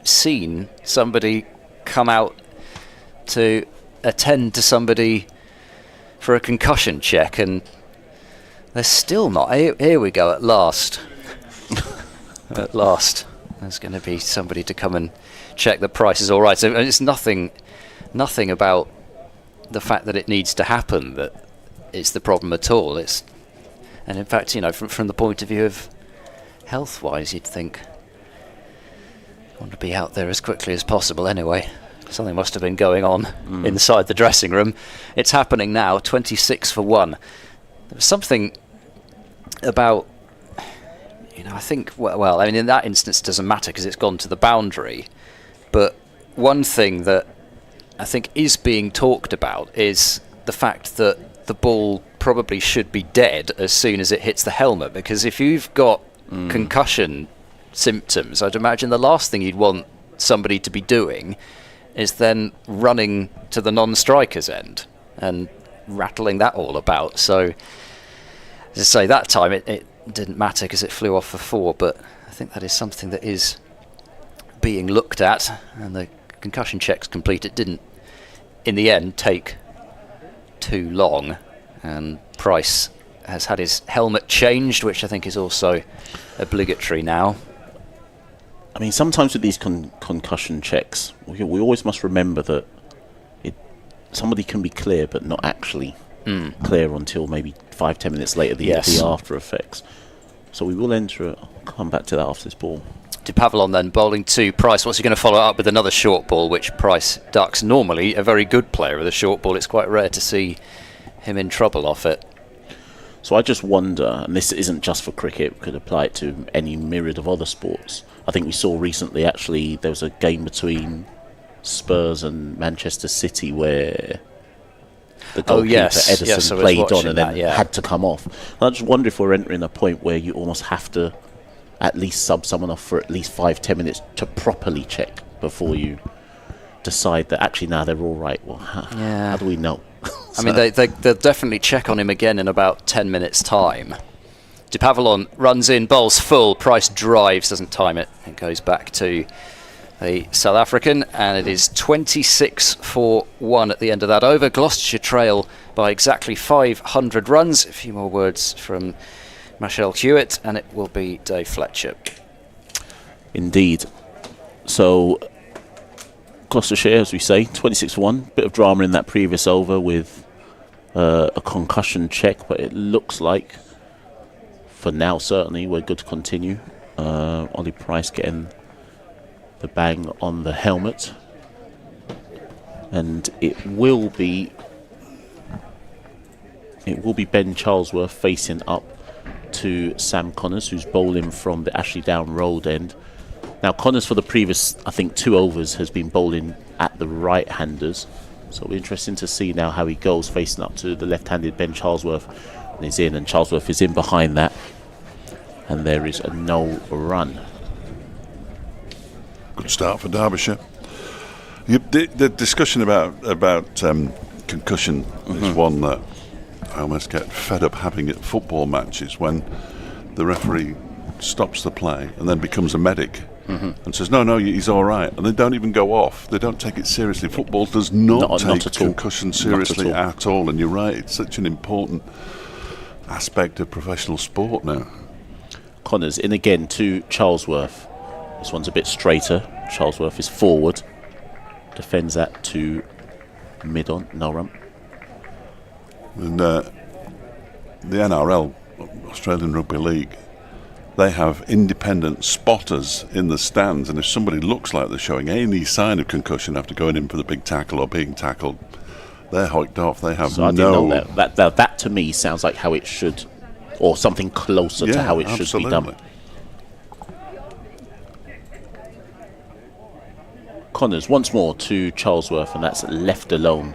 seen somebody come out to attend to somebody for a concussion check, and they're still not. Here we go, at last. At last. There's going to be somebody to come and check the Price is all right. So it's nothing about the fact that it needs to happen that is the problem at all. And in fact, from the point of view of health-wise, you'd think I want to be out there as quickly as possible anyway. Something must have been going on inside the dressing room. It's happening now. 26 for 1. There was something about... I think, well, I mean, in that instance it doesn't matter because it's gone to the boundary. But one thing that I think is being talked about is the fact that the ball probably should be dead as soon as it hits the helmet. Because if you've got concussion symptoms, I'd imagine the last thing you'd want somebody to be doing is then running to the non-striker's end and rattling that all about. So, as I say, that time it didn't matter because it flew off for 4, but I think that is something that is being looked at, and the concussion check's complete. It didn't in the end take too long, and Price has had his helmet changed, which I think is also obligatory now. I mean, sometimes with these concussion checks, we always must remember that somebody can be clear but not actually clear until maybe 5-10 minutes later, the after effects. So we will enter it. I'll come back to that after this ball. De Pavillon then bowling to Price. What's he going to follow up with? Another short ball, which Price ducks. Normally a very good player with a short ball. It's quite rare to see him in trouble off it. So I just wonder, and this isn't just for cricket, we could apply it to any myriad of other sports. I think we saw recently, actually, there was a game between Spurs and Manchester City where the goalkeeper Edison played on and then had to come off. And I just wonder if we're entering a point where you almost have to at least sub someone off for at least 5-10 minutes to properly check before you decide that actually now they're all right. Well, how do we know? I mean, they'll definitely check on him again in about 10 minutes' time. De Pavillon runs in, bowls full. Price drives, doesn't time it. It goes back to the South African, and it is 26 for 1 at the end of that over. Gloucestershire trail by exactly 500 runs. A few more words from Michelle Hewitt, and it will be Dave Fletcher. Indeed. So Gloucestershire, as we say, 26 for 1. Bit of drama in that previous over with a concussion check, but it looks like, for now certainly, we're good to continue. Ollie Price getting the bang on the helmet, and it will be Ben Charlesworth facing up to Sam Connors, who's bowling from the Ashley Down Road end. Now Connors, for the previous, I think, 2 overs, has been bowling at the right-handers, so it'll be interesting to see now how he goes facing up to the left-handed Ben Charlesworth. And he's in, and Charlesworth is in behind that, and there is a no run. Good start for Derbyshire. The discussion about concussion is one that I almost get fed up having at football matches, when the referee stops the play and then becomes a medic and says, no, he's all right. And they don't even go off. They don't take it seriously. Football does not take concussion seriously at all. And you're right, it's such an important aspect of professional sport now. Connors in again to Charlesworth. This one's a bit straighter. Charlesworth is forward. Defends that to mid-on. No run. And the NRL, Australian Rugby League, they have independent spotters in the stands, and if somebody looks like they're showing any sign of concussion after going in for the big tackle or being tackled, they're hiked off. They have so I didn't know that. That to me sounds like how it should, or something closer to how it should be done. Connors once more to Charlesworth, and that's left alone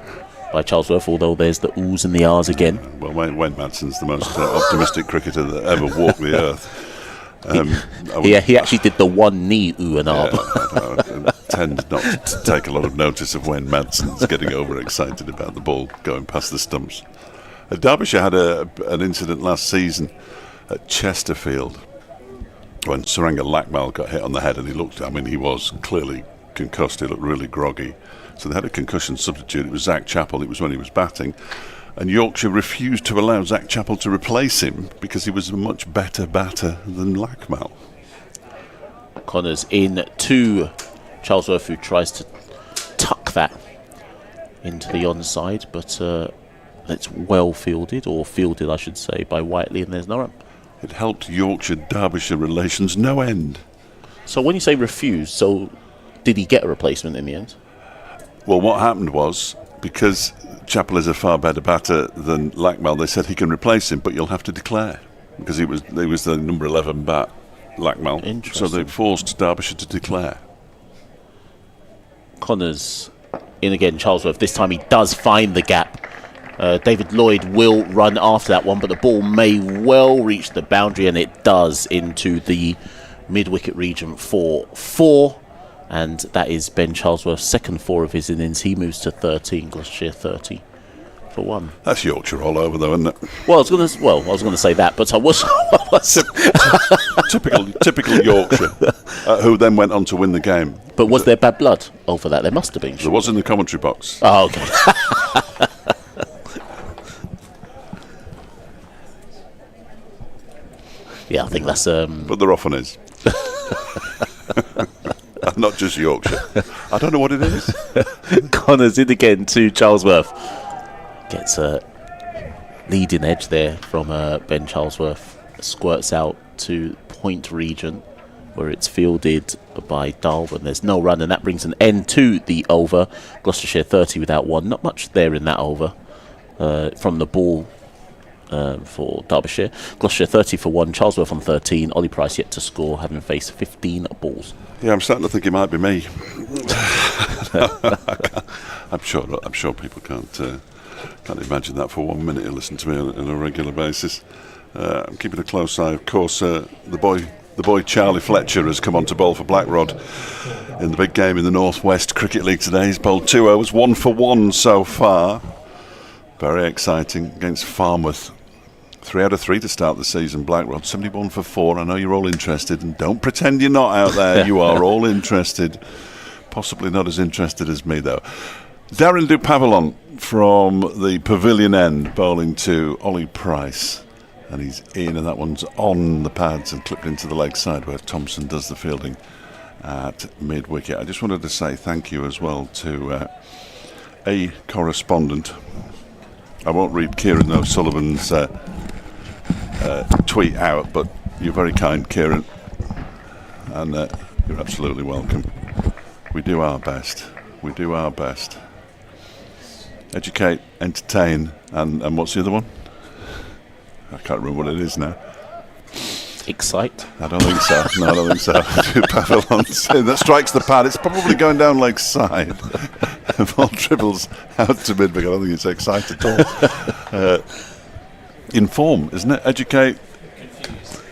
by Charlesworth, although there's the oohs and the ahs again. Well, Wayne Madson's the most optimistic cricketer that ever walked the earth. He actually did the one knee ooh and ah. I tend not to take a lot of notice of Wayne Madson's getting overexcited about the ball going past the stumps. Derbyshire had an incident last season at Chesterfield when Saranga Lakmal got hit on the head, and he was clearly concussed. He looked really groggy. So they had a concussion substitute. It was Zach Chappell. It was when he was batting. And Yorkshire refused to allow Zach Chappell to replace him because he was a much better batter than Lakmal. Connors in to Charlesworth, who tries to tuck that into the onside, but it's well fielded, or fielded I should say, by Whiteley, and there's no run. It helped Yorkshire-Derbyshire relations no end. So when you say refused, so did he get a replacement in the end? Well, what happened was, because Chappell is a far better batter than Lakmal, they said he can replace him, but you'll have to declare, because he was the number 11 bat, Lakmal. So they forced Derbyshire to declare. Connors in again, Charlesworth. This time he does find the gap. David Lloyd will run after that one, but the ball may well reach the boundary, and it does, into the mid-wicket region for 4. And that is Ben Charlesworth's second 4 of his innings. He moves to 13, Gloucestershire 30 for 1. That's Yorkshire all over, though, isn't it? Well, I was going to say that, but I was typical Yorkshire, who then went on to win the game. But was there bad blood over that? There must have been. There was in the commentary box. Oh, okay. Yeah, I think that's. But they're often is. Not just Yorkshire. I don't know what it is. Connors in again to Charlesworth. Gets a leading edge there from Ben Charlesworth. Squirts out to point region, where it's fielded by Darwin. There's no run, and that brings an end to the over. Gloucestershire 30 without 1. Not much there in that over from the ball for Derbyshire. Gloucestershire 30 for 1. Charlesworth on 13. Ollie Price yet to score, having faced 15 balls. Yeah, I'm starting to think it might be me. I'm sure people can't imagine that for 1 minute. You listen to me on a regular basis. I'm keeping a close eye. Of course, the boy Charlie Fletcher has come on to bowl for Blackrod in the big game in the North West Cricket League today. He's bowled 2 overs, 1 for 1 so far. Very exciting against Farmouth 3 out of 3 to start the season. Blackrod 71 for 4. I know you're all interested, and don't pretend you're not out there. You are all interested. Possibly not as interested as me, though. Darren Dupavilon from the pavilion end, bowling to Ollie Price. And he's in, and that one's on the pads and clipped into the leg side where Thompson does the fielding at mid-wicket. I just wanted to say thank you as well to a correspondent. I won't read Kieran O'Sullivan's tweet out, but you're very kind, Kieran, and you're absolutely welcome. We do our best. We do our best. Educate, entertain, and what's the other one? I can't remember what it is now. Excite? I don't think so. No, I don't think so. That strikes the pad. It's probably going down leg side. The ball dribbles out to mid-wicket. I don't think it's excite at all. Inform, isn't it? Educate,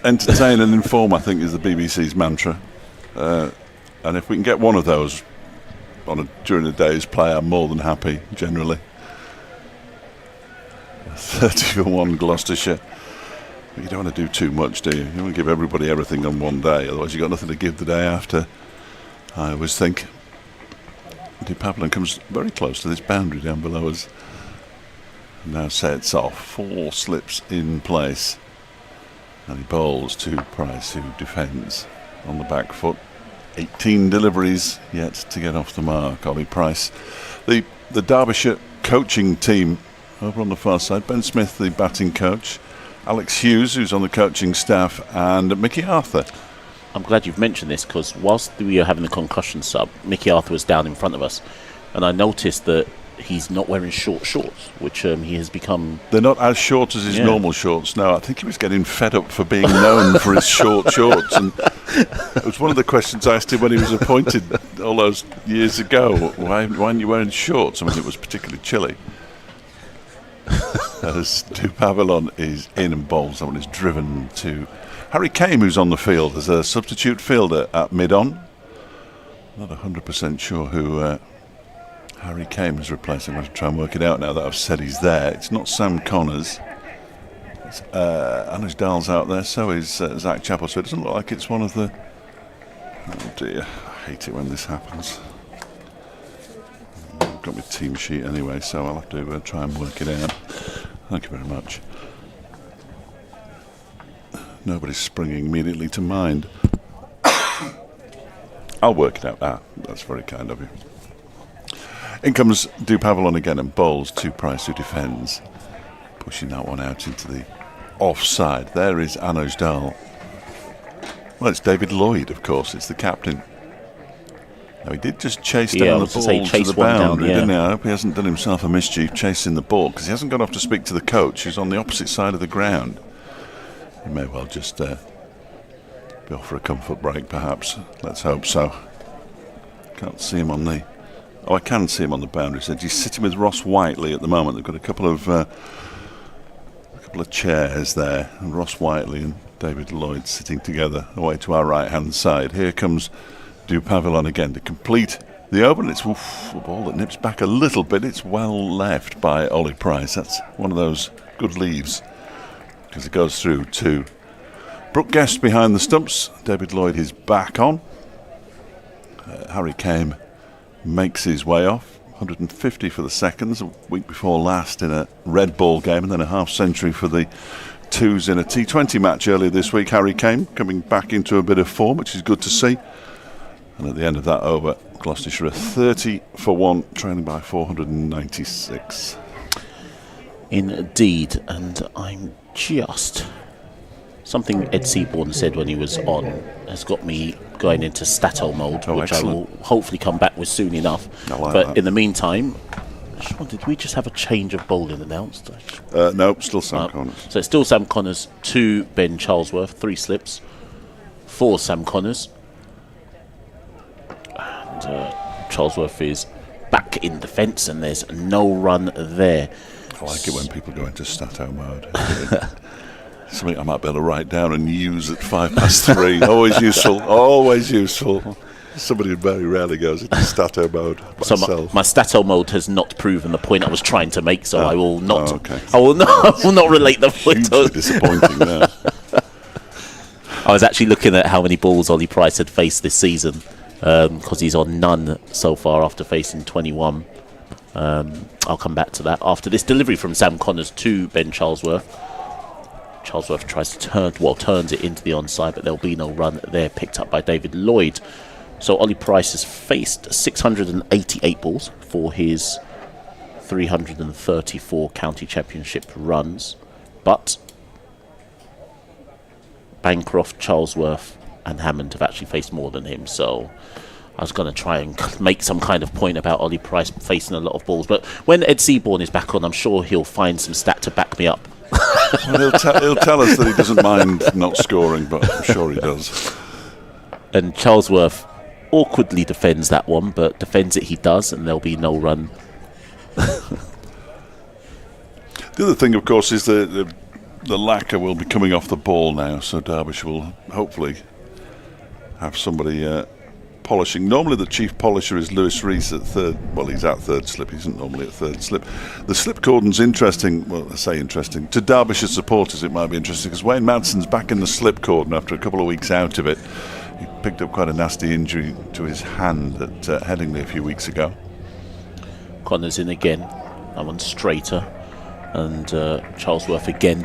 entertain and inform, I think, is the BBC's mantra. And if we can get one of those during the day's play, I'm more than happy, generally. 30 for 1 Gloucestershire. But you don't want to do too much, do you? You want to give everybody everything on one day, otherwise you've got nothing to give the day after, I always think. Dupavilon comes very close to this boundary down below us. Now sets off, 4 slips in place, and he bowls to Price, who defends on the back foot. 18 deliveries yet to get off the mark. Ollie Price, the Derbyshire coaching team over on the far side. Ben Smith, the batting coach, Alex Hughes, who's on the coaching staff, and Mickey Arthur. I'm glad you've mentioned this, because whilst we were having the concussion sub, Mickey Arthur was down in front of us, and I noticed that he's not wearing short shorts, which he has become... They're not as short as his normal shorts. No, I think he was getting fed up for being known for his short shorts. And it was one of the questions I asked him when he was appointed all those years ago. Why aren't you wearing shorts? I mean, it was particularly chilly. As Dupavilon is in and bowls, that one is driven to Harry Kame, who's on the field as a substitute fielder at mid-on. Not 100% sure who... Harry Kame is replacing. I'm going to try and work it out now that I've said he's there. It's not Sam Connors. It's Anuj Dal's out there. So is Zach Chappell. So it doesn't look like it's one of the... Oh dear, I hate it when this happens. I've got my team sheet anyway, so I'll have to try and work it out. Thank you very much. Nobody's springing immediately to mind. I'll work it out. That's very kind of you. In comes Dupavilon again and bowls to Price, who defends, pushing that one out into the offside. There is Anuj Dal. Well, it's David Lloyd, of course. It's the captain. Now, he did just chase down the ball to the boundary, didn't he? I hope he hasn't done himself a mischief chasing the ball, because he hasn't gone off to speak to the coach, who's on the opposite side of the ground. He may well just be off for a comfort break, perhaps. Let's hope so. Can't see him on the... Oh, I can see him on the boundary edge. He's sitting with Ross Whiteley at the moment. They've got a couple of chairs there, and Ross Whiteley and David Lloyd sitting together away to our right-hand side. Here comes Dupavilon again to complete the over, and it's a ball that nips back a little bit. It's well left by Ollie Price. That's one of those good leaves, because it goes through to Brooke Guest behind the stumps. David Lloyd is back on. Harry Kame makes his way off. 150 for the seconds, a week before last in a red ball game, and then a half century for the twos in a T20 match earlier this week. Harry Kame coming back into a bit of form, which is good to see. And at the end of that over, Gloucestershire 30 for 1, trailing by 496. Indeed, and I'm just... Something Ed Seaborn said when he was on has got me going into Stato mode, which excellent. I will hopefully come back with soon enough. But that. In the meantime, did we just have a change of bowling announced? No, still Sam Connors. So it's still Sam Connors, 2 Ben Charlesworth, 3 slips, 4 Sam Connors. And Charlesworth is back in defence, and there's no run there. I like it when people go into Stato mode. Something I might be able to write down and use at 3:05. Always useful, always useful. Somebody who very rarely goes into stato mode. So Myself. my stato mode has not proven the point I was trying to make, so I will not. Okay. I will not relate the point. Hugely disappointing there. I was actually looking at how many balls Ollie Price had faced this season, because he's on none so far after facing 21. I'll come back to that after this delivery from Sam Connors to Ben Charlesworth. Charlesworth tries to turns it into the onside, but there'll be no run there, picked up by David Lloyd. So Ollie Price has faced 688 balls for his 334 county championship runs, but Bancroft, Charlesworth and Hammond have actually faced more than him. So I was going to try and make some kind of point about Ollie Price facing a lot of balls, but when Ed Seaborn is back on, I'm sure he'll find some stat to back me up. Well, he'll tell us that he doesn't mind not scoring, but I'm sure he does. And Charlesworth awkwardly defends that one, but defends it he does, and there'll be no run. The other thing, of course, is the lacquer will be coming off the ball now, so Derbyshire will hopefully have somebody polishing. Normally the chief polisher is Lewis Rees at third. Well, he's at third slip. He isn't normally at third slip. The slip cordon's interesting. Well, I say interesting. To Derbyshire supporters it might be interesting because Wayne Madsen's back in the slip cordon after a couple of weeks out of it. He picked up quite a nasty injury to his hand at Headingley a few weeks ago. Connors in again. That one's straighter. And Charlesworth again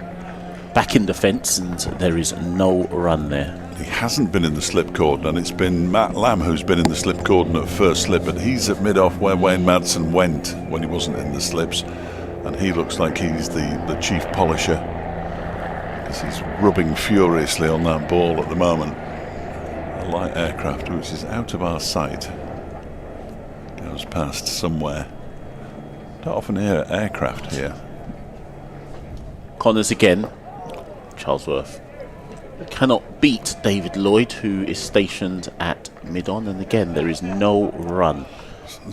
back in defence, and there is no run there. He hasn't been in the slip cordon, and it's been Matt Lamb who's been in the slip cordon at first slip, but he's at mid-off where Wayne Madsen went when he wasn't in the slips, and he looks like he's the chief polisher because he's rubbing furiously on that ball at the moment. A light aircraft, which is out of our sight, goes past somewhere. Don't often hear aircraft here. Connors again. Charlesworth cannot beat David Lloyd, who is stationed at mid-on, and again there is no run.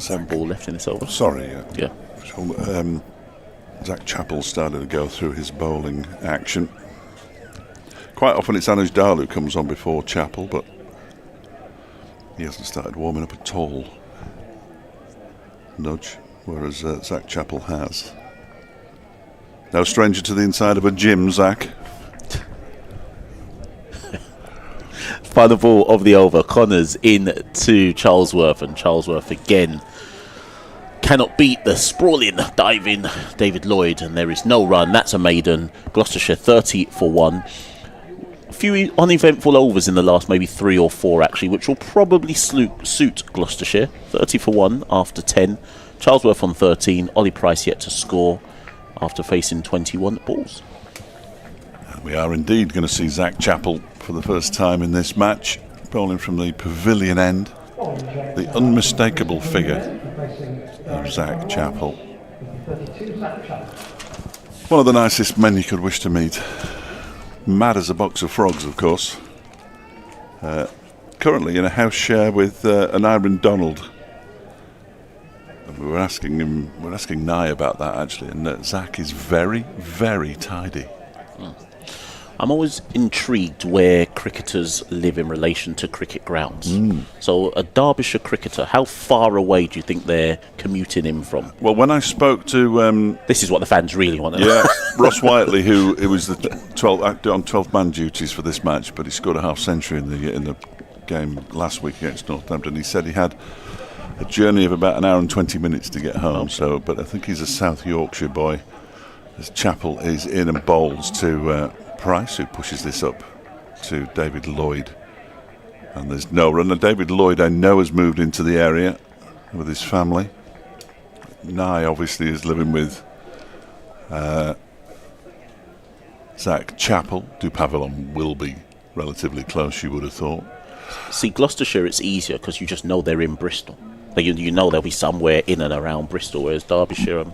One ball left in this over. Sorry. Yeah. So, Zach Chappell started to go through his bowling action. Quite often it's Anuj Dal who comes on before Chappell, but he hasn't started warming up at all. Nudge, whereas Zach Chappell has. No stranger to the inside of a gym, Zach. Final ball of the over. Connors in to Charlesworth, and Charlesworth again cannot beat the sprawling, diving David Lloyd, and there is no run. That's a maiden. Gloucestershire 30 for 1. A few uneventful overs in the last maybe 3 or 4 actually, which will probably suit Gloucestershire. 30 for 1 after 10. Charlesworth on 13. Ollie Price yet to score after facing 21 balls. We are indeed going to see Zach Chappell for the first time in this match, bowling from the pavilion end. The unmistakable figure of Zach Chappell. One of the nicest men you could wish to meet. Mad as a box of frogs, of course. Currently in a house share with an Iron Donald. And we're asking Nye about that actually, and Zach is very, very tidy. I'm always intrigued where cricketers live in relation to cricket grounds. So a Derbyshire cricketer, how far away do you think they're commuting in from? Well, when I spoke to... this is what the fans really want to know. Yeah, Ross Whiteley, who it was the 12-man duties for this match, but he scored a half century in the game last week against Northampton. He said he had a journey of about an hour and 20 minutes to get home. Okay. So, but I think he's a South Yorkshire boy. As Chappell is in and bowls to Price, who pushes this up to David Lloyd, and there's no run. And David Lloyd, I know, has moved into the area with his family. Nye obviously is living with Zach Chappell. Dupavilon will be relatively close, you would have thought. See, Gloucestershire, it's easier because you just know they're in Bristol. Like you know they'll be somewhere in and around Bristol, whereas Derbyshire,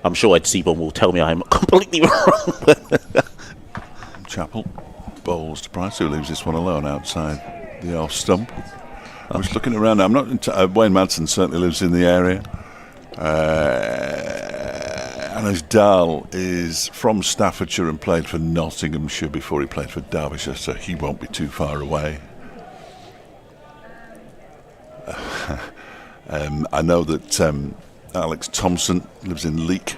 I'm sure Ed Seaborn will tell me I'm completely wrong. Chappell bowls to Price, who leaves this one alone outside the off stump. I was looking around. I'm not. Wayne Madsen certainly lives in the area. Anuj Dal is from Staffordshire and played for Nottinghamshire before he played for Derbyshire, so he won't be too far away. I know that Alex Thompson lives in Leek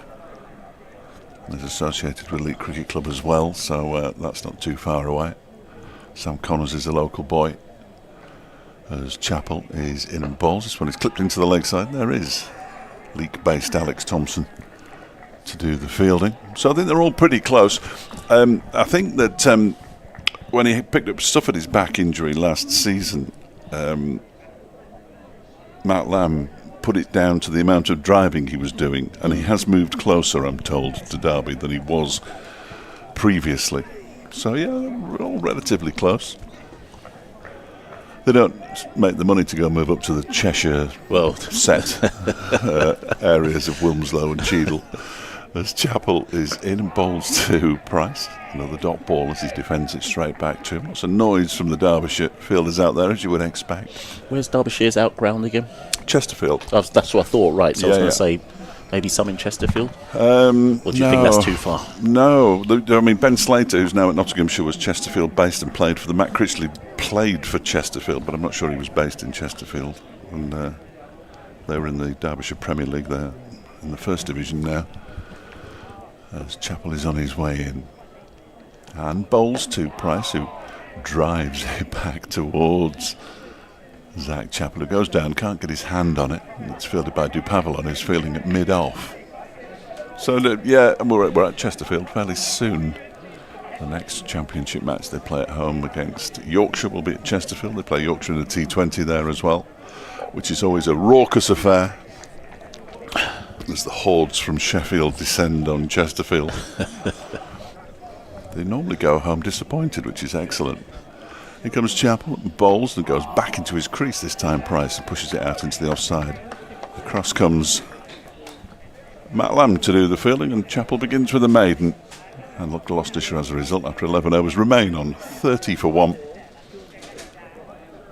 and is associated with Leek Cricket Club as well, so that's not too far away. Sam Connors is a local boy, as Chappell is in and balls. This one is clipped into the leg side. There is Leek-based Alex Thompson to do the fielding. So I think they're all pretty close. I think that when he picked up stuff at his back injury last season, Matt Lamb put it down to the amount of driving he was doing, and he has moved closer, I'm told, to Derby than he was previously. So yeah, we're all relatively close. They don't make the money to go move up to the Cheshire set areas of Wilmslow and Cheadle, as Chappell is in and bowls to Price. Another dot ball as he defends it straight back to him. Lots of noise from the Derbyshire fielders out there, as you would expect. Where's Derbyshire's out ground again? Chesterfield. That's what I thought, right. So I was going to say maybe some in Chesterfield? Or do you think that's too far? No. I mean, Ben Slater, who's now at Nottinghamshire, was Chesterfield-based and played for the Matt Critchley played for Chesterfield, but I'm not sure he was based in Chesterfield. And they were in the Derbyshire Premier League there, in the First Division now, as Chappell is on his way in. And bowls to Price, who drives it back towards Zach Chappell, who goes down, can't get his hand on it. It's fielded by Dupavalon, who's fielding it mid-off. So, and we're at Chesterfield fairly soon. The next championship match they play at home against Yorkshire will be at Chesterfield. They play Yorkshire in the T20 there as well, which is always a raucous affair as the hordes from Sheffield descend on Chesterfield. They normally go home disappointed, which is excellent. Here comes Chappell and bowls and goes back into his crease this time, Price, and pushes it out into the offside. Across comes Matt Lamb to do the fielding, and Chappell begins with a maiden. And look, Gloucestershire as a result, after 11 overs, remain on 30 for 1.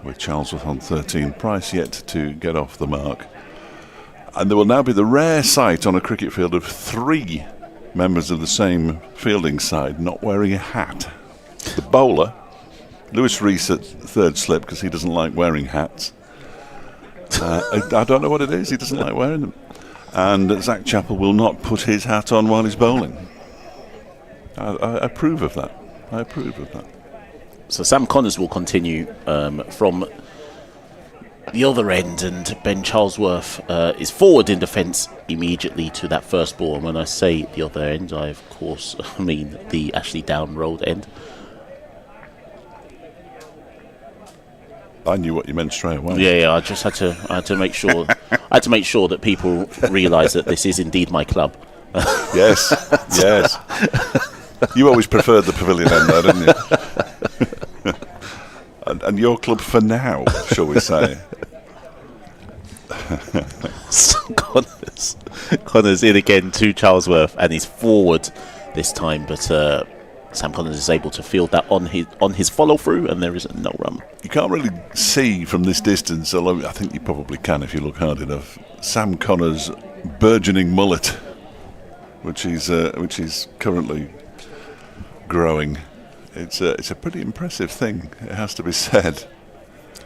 With Charlesworth on 13, Price yet to get off the mark. And there will now be the rare sight on a cricket field of 3 members of the same fielding side not wearing a hat. The bowler, Lewis Rees at third slip, because he doesn't like wearing hats. I don't know what it is, he doesn't like wearing them. And Zach Chappell will not put his hat on while he's bowling. I approve of that. I approve of that. So Sam Connors will continue from the other end, and Ben Charlesworth is forward in defence immediately to that first ball. And when I say the other end, I of course mean the Ashley Down Road end. I knew what you meant straight away. Yeah. I just had to make sure. I had to make sure that people realise that this is indeed my club. Yes. You always preferred the pavilion end, though, didn't you? and your club for now, shall we say? So Connors in again to Charlesworth, and he's forward this time, but Sam Connors is able to field that on his follow through, and there is no run. You can't really see from this distance, although I think you probably can if you look hard enough, Sam Connors' burgeoning mullet, which is currently growing. It's a pretty impressive thing, it has to be said.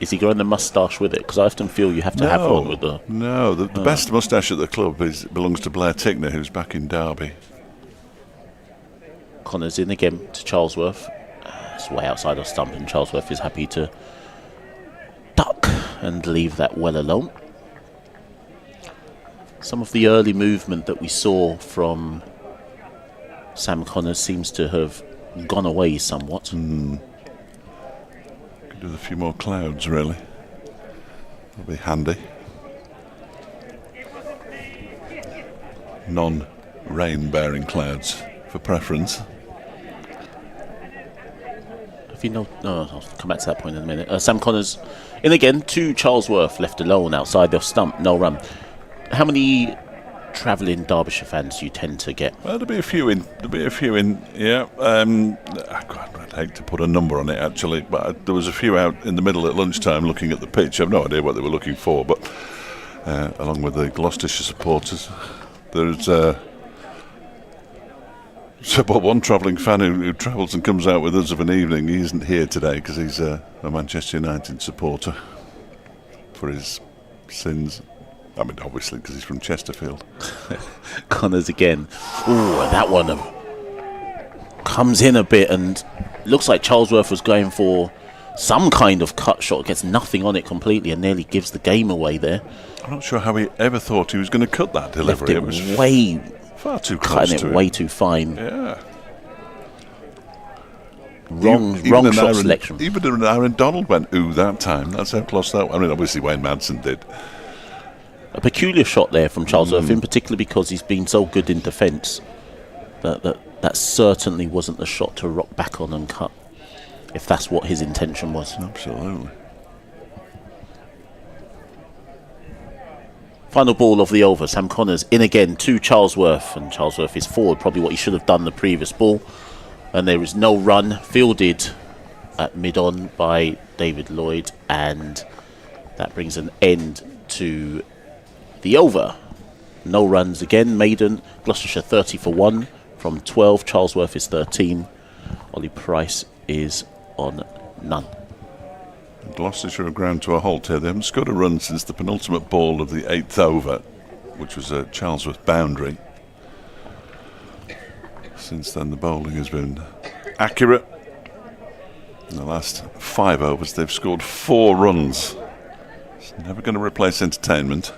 Is he growing the moustache with it? Because I often feel you have to have one with the... No, the best moustache at the club belongs to Blair Tickner, who's back in Derby. Connors in again to Charlesworth. It's way outside of stump, and Charlesworth is happy to duck and leave that well alone. Some of the early movement that we saw from Sam Connors seems to have gone away somewhat. Could do with a few more clouds, really. That'll be handy. Non-rain-bearing clouds for preference. Have you no, I'll come back to that point in a minute. Sam Connors in again to Charlesworth, left alone outside the stump, no run. How many travelling Derbyshire fans do you tend to get? Well, there'll be a few in. Yeah. I'd hate to put a number on it, actually, but there was a few out in the middle at lunchtime looking at the pitch. I've no idea what they were looking for, but along with the Gloucestershire supporters, there's one travelling fan who travels and comes out with us of an evening. He isn't here today because he's a Manchester United supporter for his sins. I mean, obviously, because he's from Chesterfield. Connors again. Ooh, and that one comes in a bit, and looks like Charlesworth was going for some kind of cut shot, gets nothing on it completely, and nearly gives the game away there. I'm not sure how he ever thought he was going to cut that delivery. Left it was way far too close cutting to it him. way too fine. Yeah. Wrong shot selection. Even Aaron Donald went, ooh, that time. That's how close that was. I mean, obviously Wayne Madsen did. A peculiar shot there from Charlesworth, in particular because he's been so good in defence. That certainly wasn't the shot to rock back on and cut, if that's what his intention was. Absolutely. Final ball of the over. Sam Connors in again to Charlesworth, and Charlesworth is forward, probably what he should have done the previous ball. And there is no run, fielded at mid-on by David Lloyd, and that brings an end to the over. No runs again. Maiden, Gloucestershire 30 for 1 from 12. Charlesworth is 13. Ollie Price is on none. Gloucestershire have ground to a halt here. They haven't scored a run since the penultimate ball of the 8th over, which was a Charlesworth boundary. Since then, the bowling has been accurate. In the last 5 overs, they've scored 4 runs. It's never going to replace entertainment.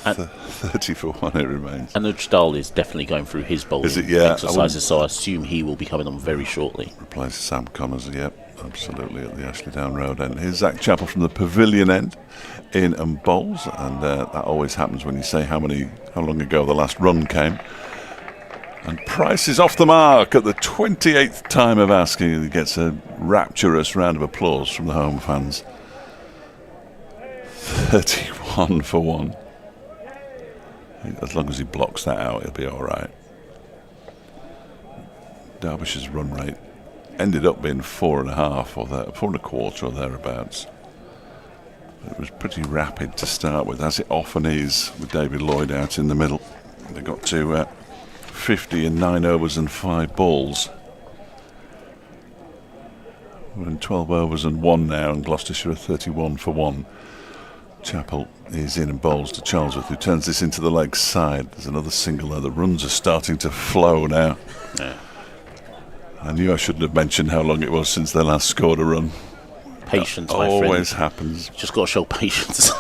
30 for 1 it remains. And Ujdal is definitely going through his bowling exercises, so I assume he will be coming on very shortly. Replace Sam Connors, yep, absolutely, at the Ashley Down Road end. Here's Zach Chappell from the pavilion end, in and bowls, and that always happens when you say how long ago the last run came. And Price is off the mark at the 28th time of asking. He gets a rapturous round of applause from the home fans. 31 for 1. As long as he blocks that out, he'll be all right. Derbyshire's run rate ended up being 4.5 or 4.25 or thereabouts. It was pretty rapid to start with, as it often is with David Lloyd out in the middle. They got to 50 in 9 overs and 5 balls. We're in 12 overs and 1 now, and Gloucestershire are 31 for 1. Chappell is in and bowls to Charlesworth, who turns this into the leg side. There's another single there. The runs are starting to flow now. Yeah. I knew I shouldn't have mentioned how long it was since they last scored a run. Patience, my friend. Always happens. Just got to show patience.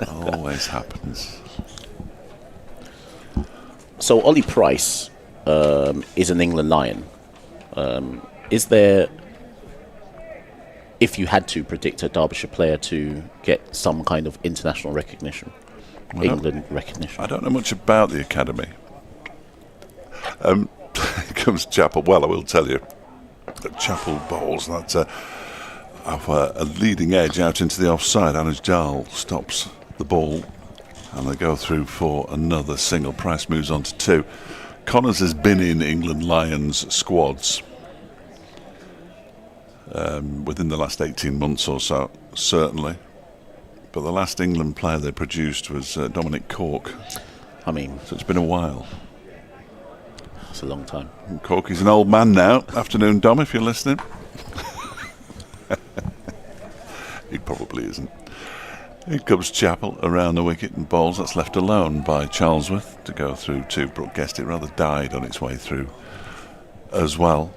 Always happens. So Ollie Price is an England Lion. Is there, if you had to predict a Derbyshire player to get some kind of international recognition, England recognition? I don't know much about the academy. Here comes Chappell. Well, I will tell you that Chappell bowls that a leading edge out into the offside. Ujdal stops the ball, and they go through for another single. Price moves on to 2. Connors has been in England Lions squads within the last 18 months or so, certainly. But the last England player they produced was Dominic Cork. I mean, so it's been a while. That's a long time. And Corky's an old man now. Afternoon, Dom, if you're listening. He probably isn't. Here comes Chappell around the wicket and bowls. That's left alone by Charlesworth to go through to. Brooke guessed it, rather died on its way through as well.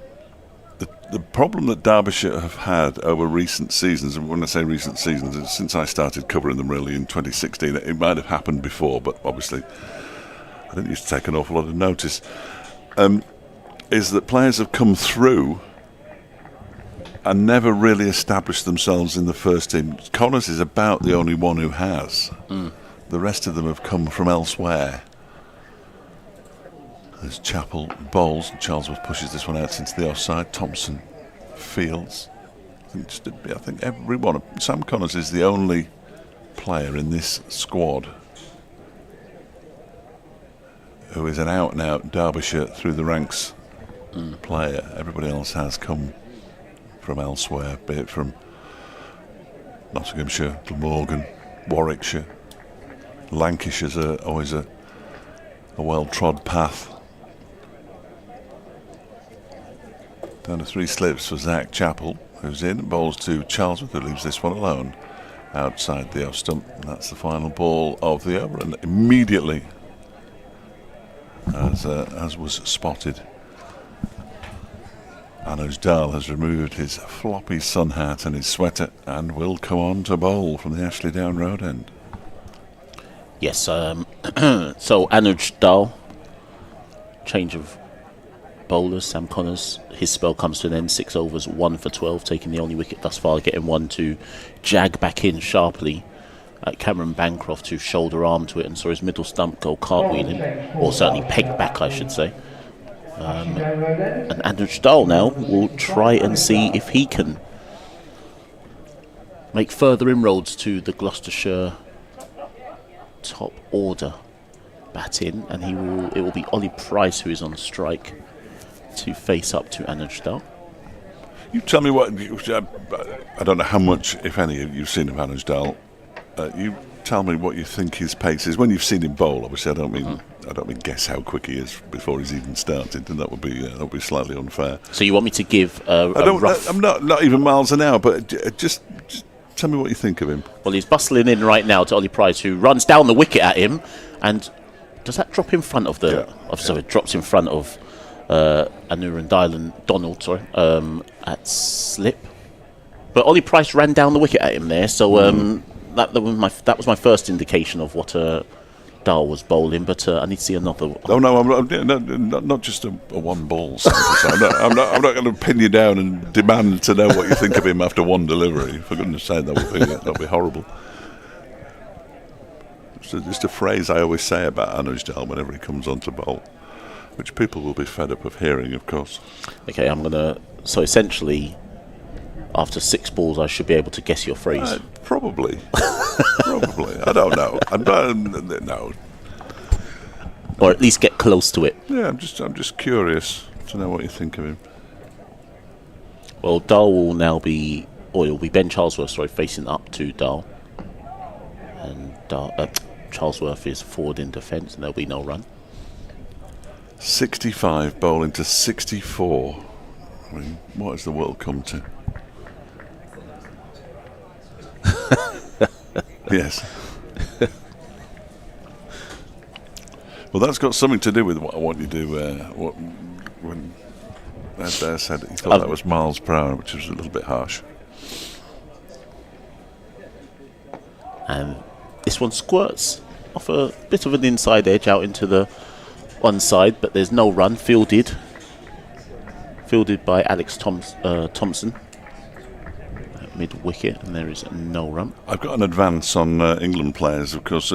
The problem that Derbyshire have had over recent seasons, and when I say recent seasons, it's since I started covering them really in 2016, it might have happened before, but obviously I didn't used to take an awful lot of notice, is that players have come through and never really established themselves in the first team. Connors is about the only one who has. The rest of them have come from elsewhere. As Chappell bowls, and Charlesworth pushes this one out into the offside. Thompson fields. I think everyone. Sam Connors is the only player in this squad who is an out-and-out Derbyshire through the ranks player. Everybody else has come from elsewhere, be it from Nottinghamshire, Glamorgan, Warwickshire. Lancashire's always a well-trod path. Down to 3 slips for Zach Chappell, who's in, bowls to Charlesworth, who leaves this one alone. outside the off stump. And that's the final ball of the over, and immediately, as was spotted, Anuj Dal has removed his floppy sun hat and his sweater and will come on to bowl from the Ashley Down Road end. Yes, so Anuj Dal, change of bowlers. Sam Connors, his spell comes to an end, 6 overs, 1 for 12, taking the only wicket thus far, getting one to jag back in sharply at Cameron Bancroft, who shoulder arm to it and saw his middle stump go cartwheeling, or certainly pegged back, I should say. And Anuj Dal now will try and see if he can make further inroads to the Gloucestershire top order bat in, and it will be Ollie Price who is on strike to face up to Anuj Dal. You tell me what, I don't know how much, if any, you've seen of Anuj Dal. You tell me what you think his pace is when you've seen him bowl. Obviously, I don't mean guess how quick he is before he's even started, and that would be slightly unfair. So you want me to give rough... I'm not even miles an hour, but just tell me what you think of him. Well, he's bustling in right now to Ollie Price, who runs down the wicket at him, and does that drop in front of the... Yeah. So it drops in front of Anurand Donald, at slip. But Ollie Price ran down the wicket at him there, so that was my first indication of what Dal was bowling. But I need to see another. Oh no, I'm not just a one ball sample. I'm not going to pin you down and demand to know what you think of him after one delivery. For goodness' sake, that would be horrible. It's just a phrase I always say about Anuj Dal whenever he comes on to bowl, which people will be fed up of hearing, of course. Okay, I'm gonna. So essentially, after 6 balls, I should be able to guess your phrase. Probably. Probably. I don't know. No. Or at least get close to it. Yeah, I'm just curious to know what you think of him. Well, Dal will now be, or it'll be Ben Charlesworth, facing up to Dal, and Charlesworth is forward in defence, and there'll be no run. 65 bowling to 64. I mean, what has the world come to? Yes. Well, that's got something to do with what you do. When Ed there said he thought that was miles per hour, which was a little bit harsh. And this one squirts off a bit of an inside edge out into the one side, but there's no run. Fielded by Alex Thompson at mid wicket, and there is no run. I've got an advance on England players, of course.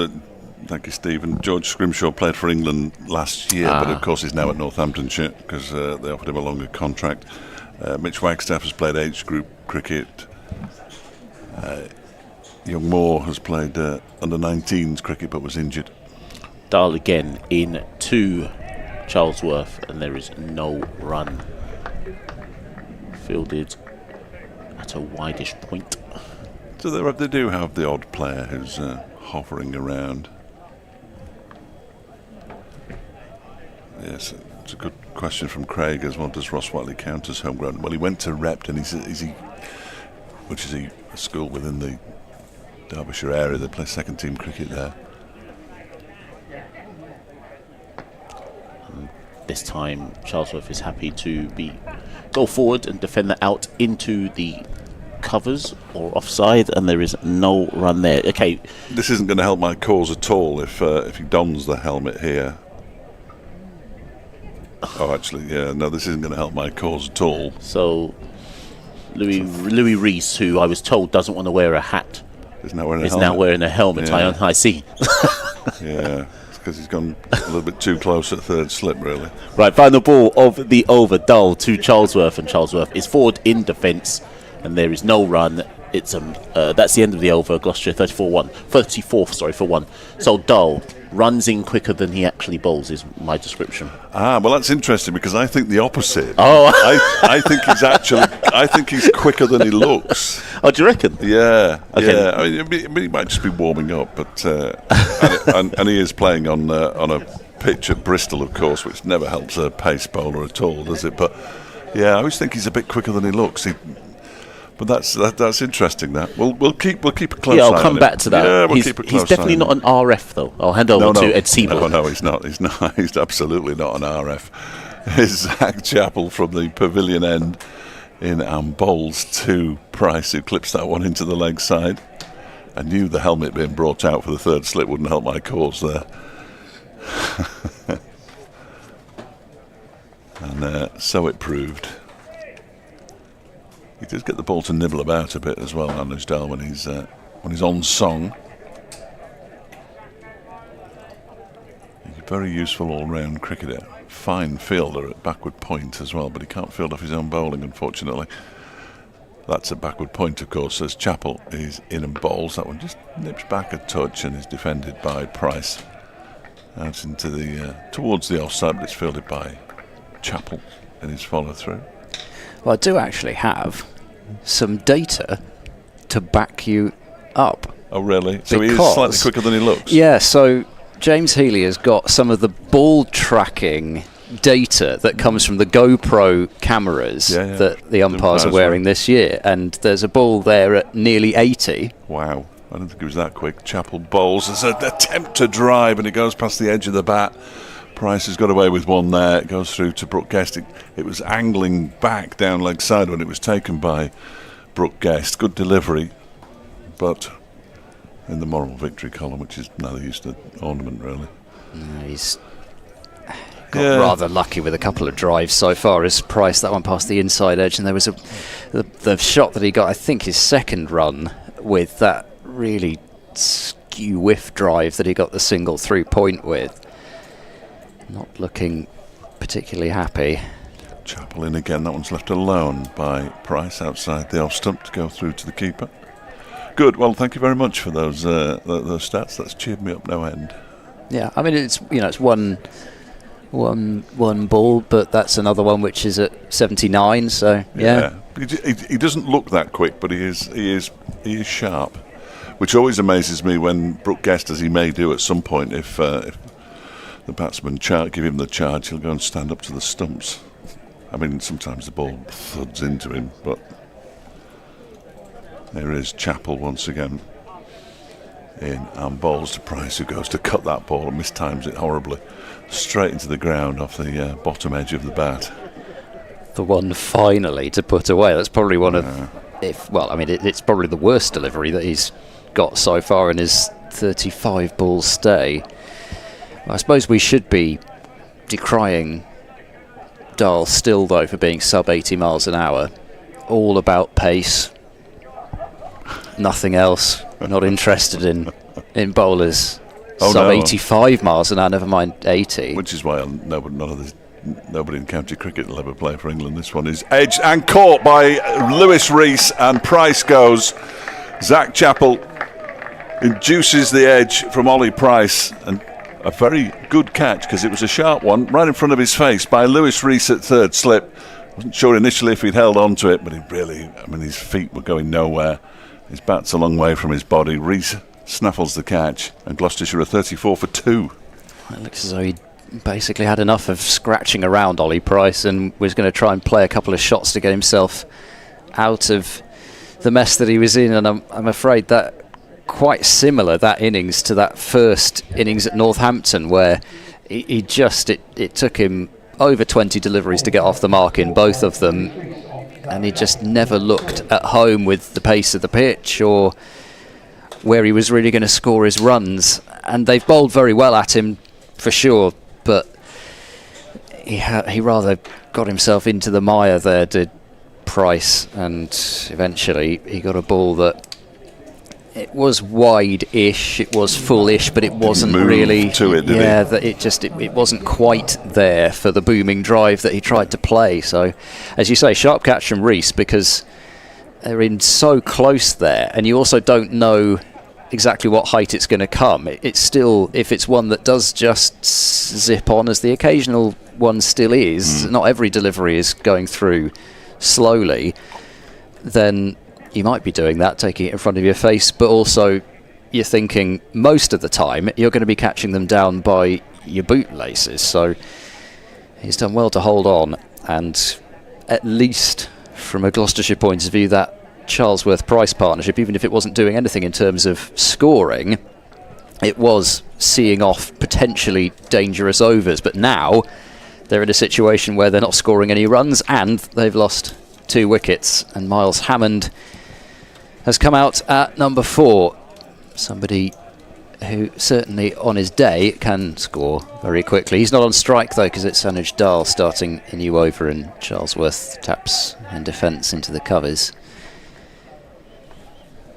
Thank you, Stephen. George Scrimshaw played for England last year, but of course he's now at Northamptonshire because they offered him a longer contract. Mitch Wagstaff has played age group cricket. Young Moore has played under 19s cricket but was injured. Dal again in to Charlesworth, and there is no run. Fielded at a wideish point. So they do have the odd player who's hovering around. Yes, it's a good question from Craig as well. Does Ross Whiteley count as homegrown? Well, he went to Repton, which is a school within the Derbyshire area. They play second team cricket there. This time Charlesworth is happy to go forward and defend that out into the covers or offside, and there is no run there. Okay, this isn't going to help my cause at all if he dons the helmet here. Oh, actually, yeah, no, this isn't going to help my cause at all. So Louis Rees, who I was told doesn't want to wear a hat, is now wearing a helmet. Yeah. I see. Yeah, it's because he's gone a little bit too close at third slip, really. Right, final ball of the over, Dal to Charlesworth, and Charlesworth is forward in defence, and there is no run. It's that's the end of the over. Gloucestershire 34 for 1. So Dal runs in quicker than he actually bowls is my description. Well, that's interesting because I think the opposite. Oh, I think he's quicker than he looks. Oh, do you reckon? Yeah, okay. Yeah. I mean, he might just be warming up, but and he is playing on a pitch at Bristol, of course, which never helps a pace bowler at all, does it? But yeah, I always think he's a bit quicker than he looks. But that's interesting. That we'll keep a close eye. I'll come on back it. to that. Yeah, we'll keep a close eye. He's definitely not an RF though. I'll hand over to Ed Seaborn. No, he's not. He's not. He's absolutely not an RF. It's Zach Chappell from the pavilion end in bowls to Price, who clips that one into the leg side. I knew the helmet being brought out for the third slip wouldn't help my cause there. And so it proved. He does get the ball to nibble about a bit as well, Managdal, when he's on song. He's a very useful all-round cricketer. Fine fielder at backward point as well, but he can't field off his own bowling, unfortunately. That's a backward point, of course, as Chappell is in and bowls. That one just nips back a touch and is defended by Price. Out into the towards the offside, but it's fielded by Chappell in his follow-through. Well, I do actually have some data to back you up. Oh, really? So he is slightly quicker than he looks? Yeah, so James Healy has got some of the ball tracking data that comes from the GoPro cameras that the umpires are wearing this year, and there's a ball there at nearly 80. Wow. I don't think it was that quick. Chappell bowls. There's an attempt to drive, and it goes past the edge of the bat. Price has got away with one there. It goes through to Brooke Guest. It was angling back down leg side when it was taken by Brooke Guest. Good delivery, but in the moral victory column, which is neither use to ornament, really. He's got rather lucky with a couple of drives so far as Price, that one past the inside edge, and there was the shot that he got, I think his second run, with that really skew whiff drive that he got the single through point with. Not looking particularly happy. Chappell in again. That one's left alone by Price outside the off stump to go through to the keeper. Good. Well, thank you very much for those stats. That's cheered me up no end. Yeah, I mean it's one ball, but that's another one which is at 79. So yeah. He doesn't look that quick, but he is sharp, which always amazes me when Brooke Guest, as he may do at some point, if the batsman give him the charge, he'll go and stand up to the stumps. I mean, sometimes the ball thuds into him, but there is Chappell once again in bowls to Price, who goes to cut that ball and mistimes it horribly, straight into the ground off the bottom edge of the bat. The one finally to put away. That's probably one of, it's probably the worst delivery that he's got so far in his 35 ball stay. I suppose we should be decrying Dahl still, though, for being sub 80 miles an hour. All about pace. Nothing else. Not interested in bowlers sub 85 miles an hour, never mind 80. Which is why nobody in county cricket will ever play for England. This one is edged and caught by Lewis Rees, and Price goes. Zach Chappell induces the edge from Ollie Price, and a very good catch, because it was a sharp one right in front of his face by Lewis Rees at third slip. Wasn't sure initially if he'd held on to it, but his feet were going nowhere. His bat's a long way from his body. Rees snaffles the catch, and Gloucestershire are 34 for 2. It looks as though he basically had enough of scratching around Ollie Price and was going to try and play a couple of shots to get himself out of the mess that he was in, and I'm afraid that quite similar, that innings, to that first innings at Northampton, where it took him over 20 deliveries to get off the mark in both of them, and he just never looked at home with the pace of the pitch or where he was really going to score his runs. And they've bowled very well at him for sure, but he rather got himself into the mire there, did Price, and eventually he got a ball that it was wide-ish, it was full-ish, but it wasn't really to it, did he? It wasn't quite there for the booming drive that he tried to play. So, as you say, sharp catch from Rees, because they're in so close there, and you also don't know exactly what height it's going to come. It's still, if it's one that does just zip on, as the occasional one still is, not every delivery is going through slowly, then you might be doing that, taking it in front of your face, but also you're thinking most of the time you're going to be catching them down by your bootlaces. So he's done well to hold on, and at least from a Gloucestershire point of view, that Charlesworth-Price partnership, even if it wasn't doing anything in terms of scoring, it was seeing off potentially dangerous overs. But now they're in a situation where they're not scoring any runs and they've lost 2 wickets. And Miles Hammond has come out at number 4. Somebody who certainly on his day can score very quickly. He's not on strike though, because it's Anuj Dal starting a new over, and Charlesworth taps in defence into the covers.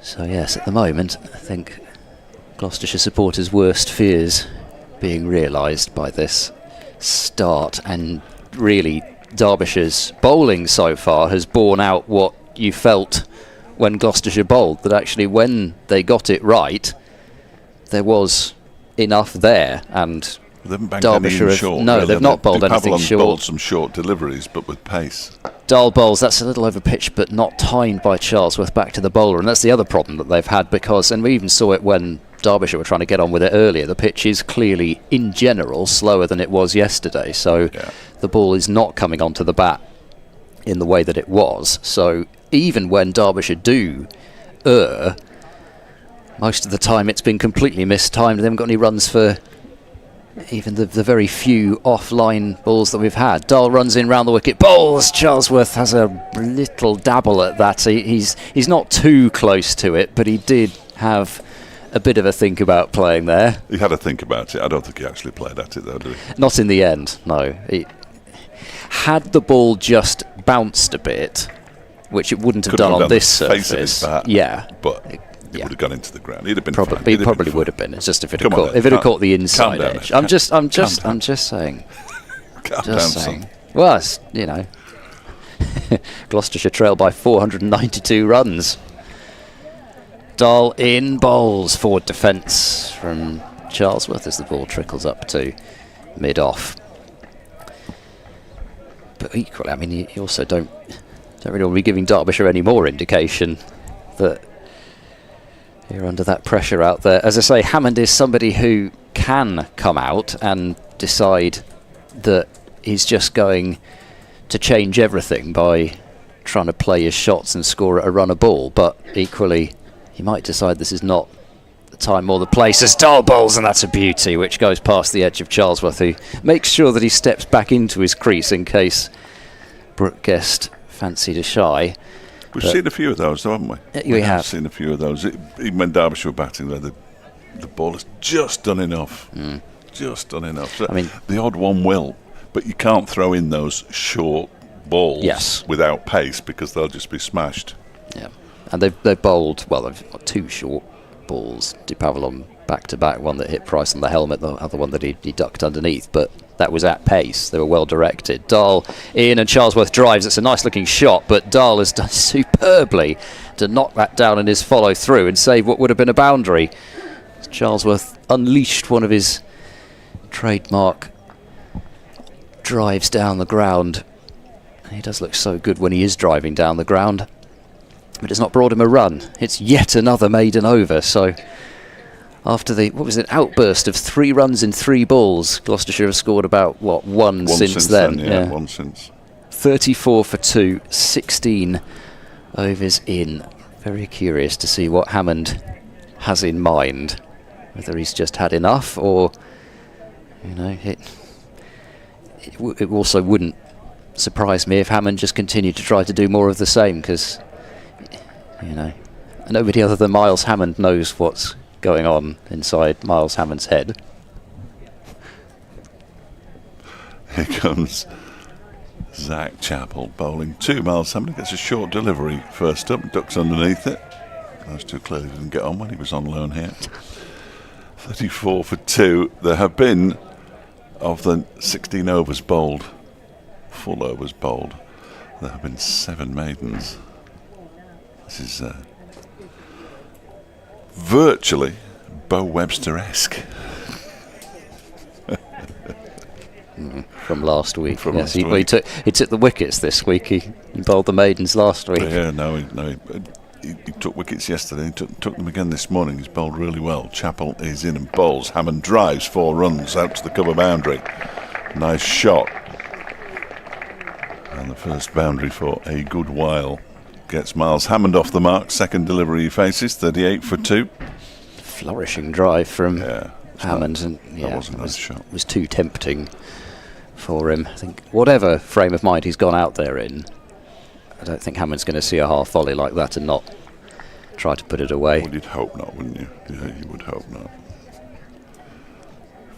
So yes, at the moment I think Gloucestershire supporters' worst fears being realised by this start, and really Derbyshire's bowling so far has borne out what you felt when Gloucestershire bowled, that actually when they got it right there was enough there, and they haven't banged Derbyshire anything short. no, really. they've not bowled anything short. Bowled some short deliveries, but with pace. Dull bowls, that's a little over pitch, but not timed by Charlesworth back to the bowler, and that's the other problem that they've had, because, and we even saw it when Derbyshire were trying to get on with it earlier, the pitch is clearly, in general, slower than it was yesterday, so the ball is not coming onto the bat in the way that it was. So even when Derbyshire do err, most of the time it's been completely mistimed. They haven't got any runs for even the very few offline balls that we've had. Dahl runs in round the wicket, bowls. Charlesworth has a little dabble at that. He's not too close to it, but he did have a bit of a think about playing there. He had a think about it. I don't think he actually played at it though, did he? Not in the end, no. Had the ball just bounced a bit, which it wouldn't have done on this surface. Face of his bat, yeah. But it would have gone into the ground. He'd have been probably. fine. He probably would have been. It's just if it had Come caught the inside down, edge. mate. I'm just saying. Calm down, Just son. saying. Well, it's, you know, Gloucestershire trail by 492 runs. Dahl in bowls, forward defence from Charlesworth as the ball trickles up to mid-off. But equally, I mean, you also don't really want to be giving Derbyshire any more indication that you're under that pressure out there. As I say, Hammond is somebody who can come out and decide that he's just going to change everything by trying to play his shots and score a run a ball, but equally he might decide this is not the time or the place as Dahl bowls, and that's a beauty which goes past the edge of Charlesworth, who makes sure that he steps back into his crease in case Brooke Guest fancied a shy. We've seen a few of those, though, haven't we? We have seen a few of those. Even when Derbyshire were batting there, the ball has just done enough. Just done enough. So I mean, the odd one will, but you can't throw in those short balls without pace because they'll just be smashed. Yeah, and they've bowled, well, they've got 2 short balls, De Pavillon back-to-back, one that hit Price on the helmet, the other one that he ducked underneath, but that was at pace. They were well directed. Dahl in and Charlesworth drives. It's a nice looking shot, but Dahl has done superbly to knock that down in his follow through and save what would have been a boundary. Charlesworth unleashed one of his trademark drives down the ground. He does look so good when he is driving down the ground, but it's not brought him a run. It's yet another maiden over, so after the, outburst of 3 runs in 3 balls, Gloucestershire have scored about, one since then. Yeah, one since. 34 for 2, 16 overs in. Very curious to see what Hammond has in mind. Whether he's just had enough, or, you know, it also wouldn't surprise me if Hammond just continued to try to do more of the same, because, you know, nobody other than Miles Hammond knows what's going on inside Miles Hammond's head. Here comes Zach Chappell bowling 2. Miles Hammond gets a short delivery first up, ducks underneath it. Those 2 clearly didn't get on when he was on loan here. 34 for 2. There have been, of the 16 overs bowled, full overs bowled, there have been 7 maidens. This is virtually Bo Webster-esque. From last week. Yes, he took the wickets this week. He bowled the maidens last week. Yeah, he took wickets yesterday. He took them again this morning. He's bowled really well. Chappell is in and bowls. Hammond drives 4 runs out to the cover boundary. Nice shot. And the first boundary for a good while gets Miles Hammond off the mark. Second delivery he faces, 38 for 2. Flourishing drive from Hammond, and that wasn't a nice shot. It was too tempting for him. I think whatever frame of mind he's gone out there in, I don't think Hammond's going to see a half volley like that and not try to put it away. Well, you'd hope not, wouldn't you? Yeah, you would hope not.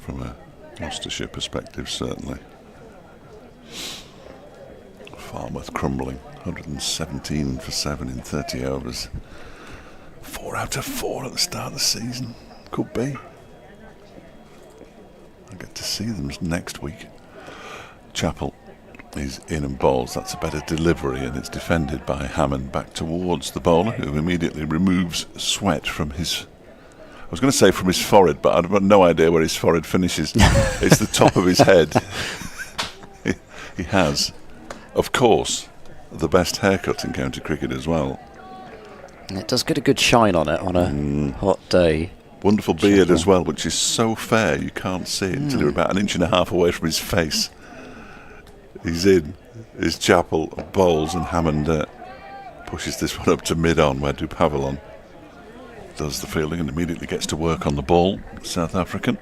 From a Gloucestershire perspective, certainly. Falmouth crumbling, 117 for 7 in 30 overs. 4 out of 4 at the start of the season. Could be. I'll get to see them next week. Chappell is in and bowls. That's a better delivery, and it's defended by Hammond back towards the bowler, who immediately removes sweat from his... I was going to say from his forehead, but I've got no idea where his forehead finishes. It's the top of his head. He has, of course, the best haircut in county cricket as well. And it does get a good shine on it on a hot day. Wonderful beard as well, which is so fair you can't see it until you're about an inch and a half away from his face. He's in. His Chappell bowls, and Hammond pushes this one up to mid-on, where Dupavilon does the fielding and immediately gets to work on the ball. South African.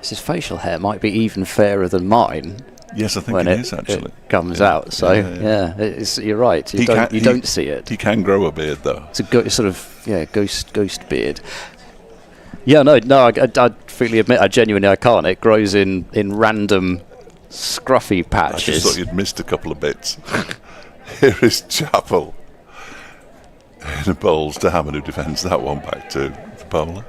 His facial hair might be even fairer than mine. Yes, I think when it is actually. It comes out. So you're right. You don't see it. He can grow a beard though. It's a sort of ghost beard. Yeah, no. I freely admit, I can't. It grows in random scruffy patches. I just thought you'd missed a couple of bits. Here is Chappell. In bowls to Hammond, who defends that one back to the bowler.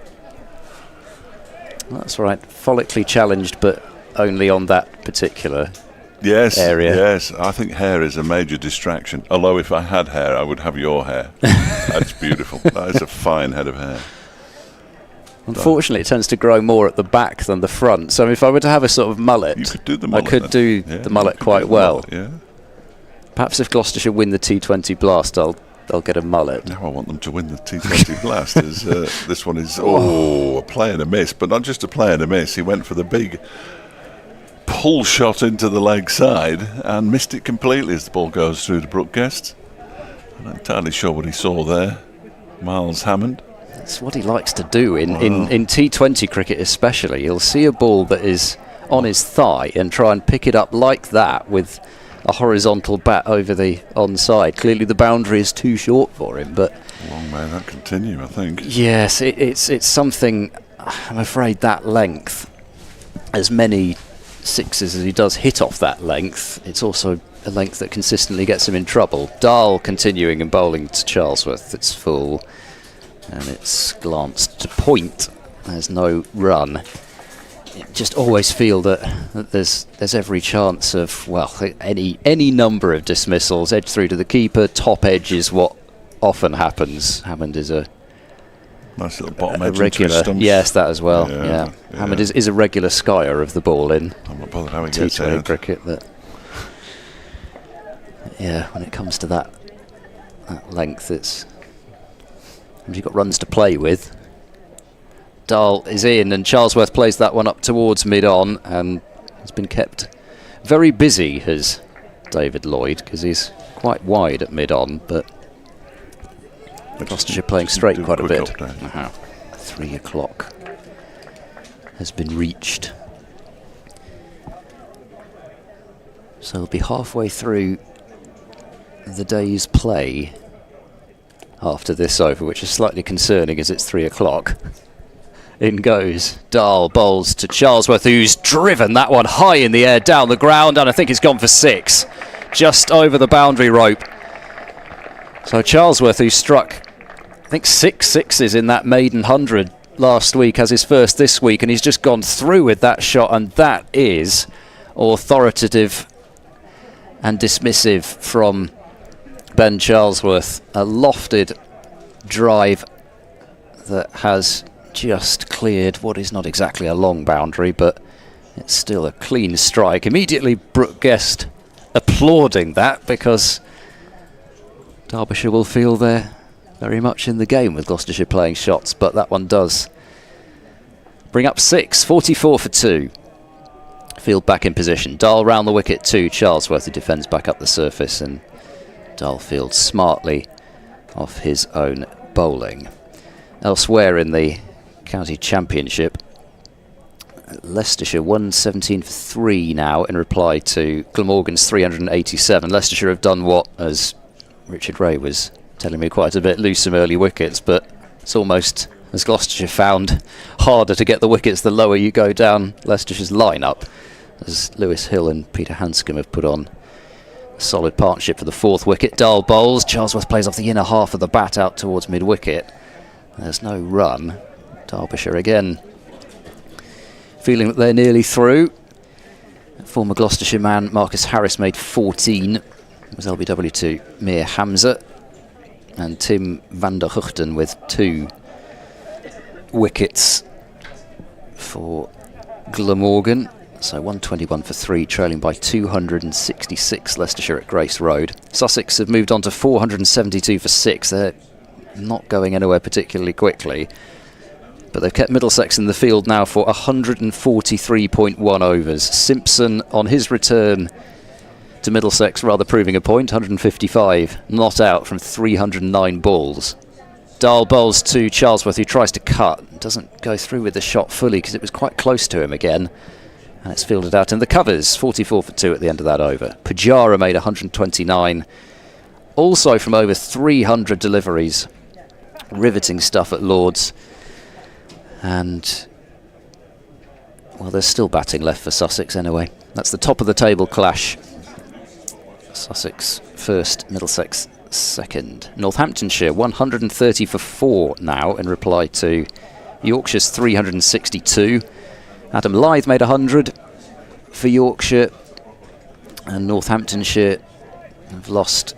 That's right. Follically challenged, but only on that particular area. Yes, I think hair is a major distraction. Although if I had hair, I would have your hair. That's beautiful. That is a fine head of hair. Unfortunately, it tends to grow more at the back than the front. So if I were to have a sort of mullet, you could do the mullet. I could do the mullet quite well. Yeah. Perhaps if Gloucestershire win the T20 Blast, they'll get a mullet. Now I want them to win the T20 Blast. This one is a play and a miss, but not just a play and a miss. He went for the big pull shot into the leg side and missed it completely as the ball goes through to Brookguest. I'm not entirely sure what he saw there. Miles Hammond. That's what he likes to do in T20 cricket especially. He'll see a ball that is on his thigh and try and pick it up like that with a horizontal bat over the onside. Clearly the boundary is too short for him, but long may that continue, I think. Yes, it's something. I'm afraid that length, as many sixes as he does hit off that length, it's also a length that consistently gets him in trouble. Dahl continuing and bowling to Charlesworth. It's full, and it's glanced to point. There's no run. Just always feel that there's every chance of any number of dismissals. Edge through to the keeper. Top edge is what often happens. Hammond is a nice little bottom edge regular. Yes, that as well. Yeah. Hammond is a regular skyer of the ball in I'm not bothered how he gets T20 out. cricket. When it comes to that length, you've got runs to play with. Dahl is in, and Charlesworth plays that one up towards mid-on, and has been kept very busy, has David Lloyd, because he's quite wide at mid-on, but Gloucestershire playing straight quite a bit. 3 o'clock has been reached. So they'll be halfway through the day's play after this over, which is slightly concerning as it's 3 o'clock. In goes Dahl, bowls to Charlesworth, who's driven that one high in the air down the ground, and I think it's gone for 6, just over the boundary rope. So Charlesworth, who struck I think 6 sixes in that maiden 100 last week, has his first this week, and he's just gone through with that shot, and that is authoritative and dismissive from Ben Charlesworth. A lofted drive that has just cleared what is not exactly a long boundary, but it's still a clean strike. Immediately Brookguest applauding that, because Derbyshire will feel they're very much in the game with Gloucestershire playing shots, but that one does bring up 6, 44 for 2. Field back in position. Dahl round the wicket to Charlesworth, who defends back up the surface, and Dahl fields smartly off his own bowling. Elsewhere in the county championship, Leicestershire 117 for 3 now in reply to Glamorgan's 387. Leicestershire have done what, as Richard Ray was telling me quite a bit, lose some early wickets, but it's almost, as Gloucestershire found, harder to get the wickets the lower you go down Leicestershire's lineup, as Lewis Hill and Peter Hanscom have put on a solid partnership for the 4th wicket. Dahl bowls, Charlesworth plays off the inner half of the bat out towards mid-wicket. There's no run. Derbyshire again feeling that they're nearly through. Former Gloucestershire man Marcus Harris made 14. It was LBW to Mir Hamza. And Tim van der Huchten with 2 wickets for Glamorgan. So 121 for 3, trailing by 266 Leicestershire at Grace Road. Sussex have moved on to 472 for 6. They're not going anywhere particularly quickly, but they've kept Middlesex in the field now for 143.1 overs. Simpson on his return to Middlesex rather proving a point, 155, not out from 309 balls. Dahl bowls to Charlesworth, who tries to cut, doesn't go through with the shot fully because it was quite close to him again, and it's fielded out in the covers. 44 for 2 at the end of that over. Pujara made 129, also from over 300 deliveries. Riveting stuff at Lord's. And, well, there's still batting left for Sussex anyway. That's the top of the table clash. Sussex first, Middlesex second. Northamptonshire 130 for 4 now in reply to Yorkshire's 362. Adam Lyth made 100 for Yorkshire, and Northamptonshire have lost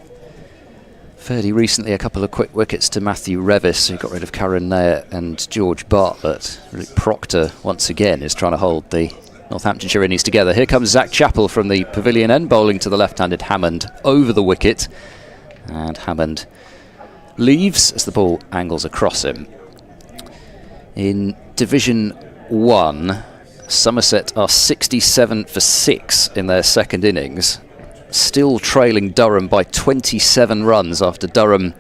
fairly recently a couple of quick wickets to Matthew Revis, who got rid of Karen Nair and George Bartlett. Rick Proctor once again is trying to hold the Northamptonshire innings together. Here comes Zach Chappell from the pavilion end, bowling to the left-handed Hammond over the wicket, and Hammond leaves as the ball angles across him. In Division 1, Somerset are 67 for 6 in their second innings, still trailing Durham by 27 runs after Durham,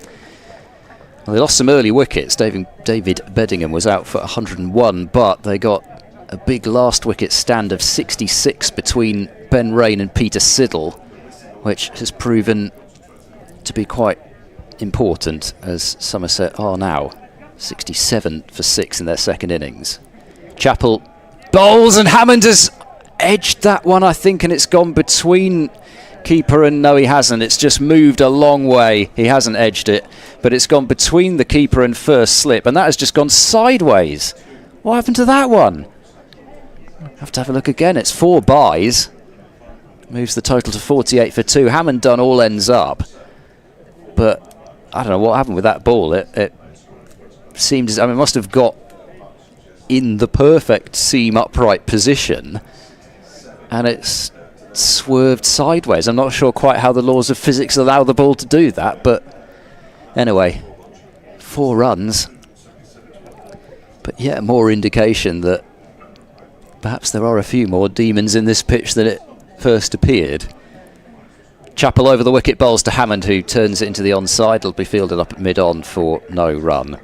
well, they lost some early wickets. David Beddingham was out for 101, but they got a big last wicket stand of 66 between Ben Rain and Peter Siddle, which has proven to be quite important, as Somerset are now 67 for 6 in their second innings. Chappell bowls, and Hammond has edged that one, I think, and it's gone between keeper and no, he hasn't. It's just moved a long way. He hasn't edged it, but it's gone between the keeper and first slip, and that has just gone sideways. What happened to that one? Have to have a look again. It's 4 byes. Moves the total to 48 for 2. Hammond done all ends up, but I don't know what happened with that ball. It seemed as, I mean, it must have got in the perfect seam upright position, and it's swerved sideways. I'm not sure quite how the laws of physics allow the ball to do that, but anyway, 4 runs, but yet more indication that perhaps there are a few more demons in this pitch than it first appeared. Chappell over the wicket, bowls to Hammond, who turns it into the onside. It'll be fielded up at mid-on for no run.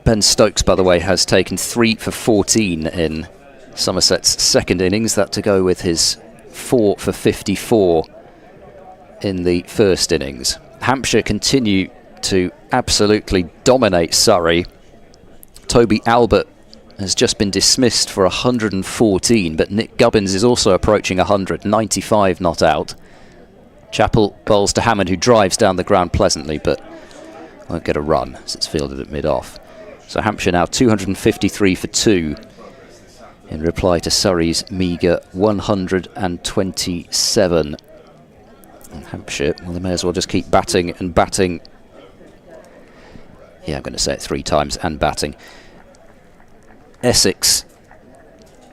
Ben Stokes, by the way, has taken 3 for 14 in Somerset's second innings. That to go with his 4 for 54 in the first innings. Hampshire continue to absolutely dominate Surrey. Toby Albert has just been dismissed for 114, but Nick Gubbins is also approaching 100, 95 not out. Chappell bowls to Hammond, who drives down the ground pleasantly, but won't get a run as it's fielded at mid-off. So Hampshire now 253 for 2 in reply to Surrey's meagre 127. And Hampshire, well, they may as well just keep batting and batting. Yeah, I'm going to say it 3 times, and batting. Essex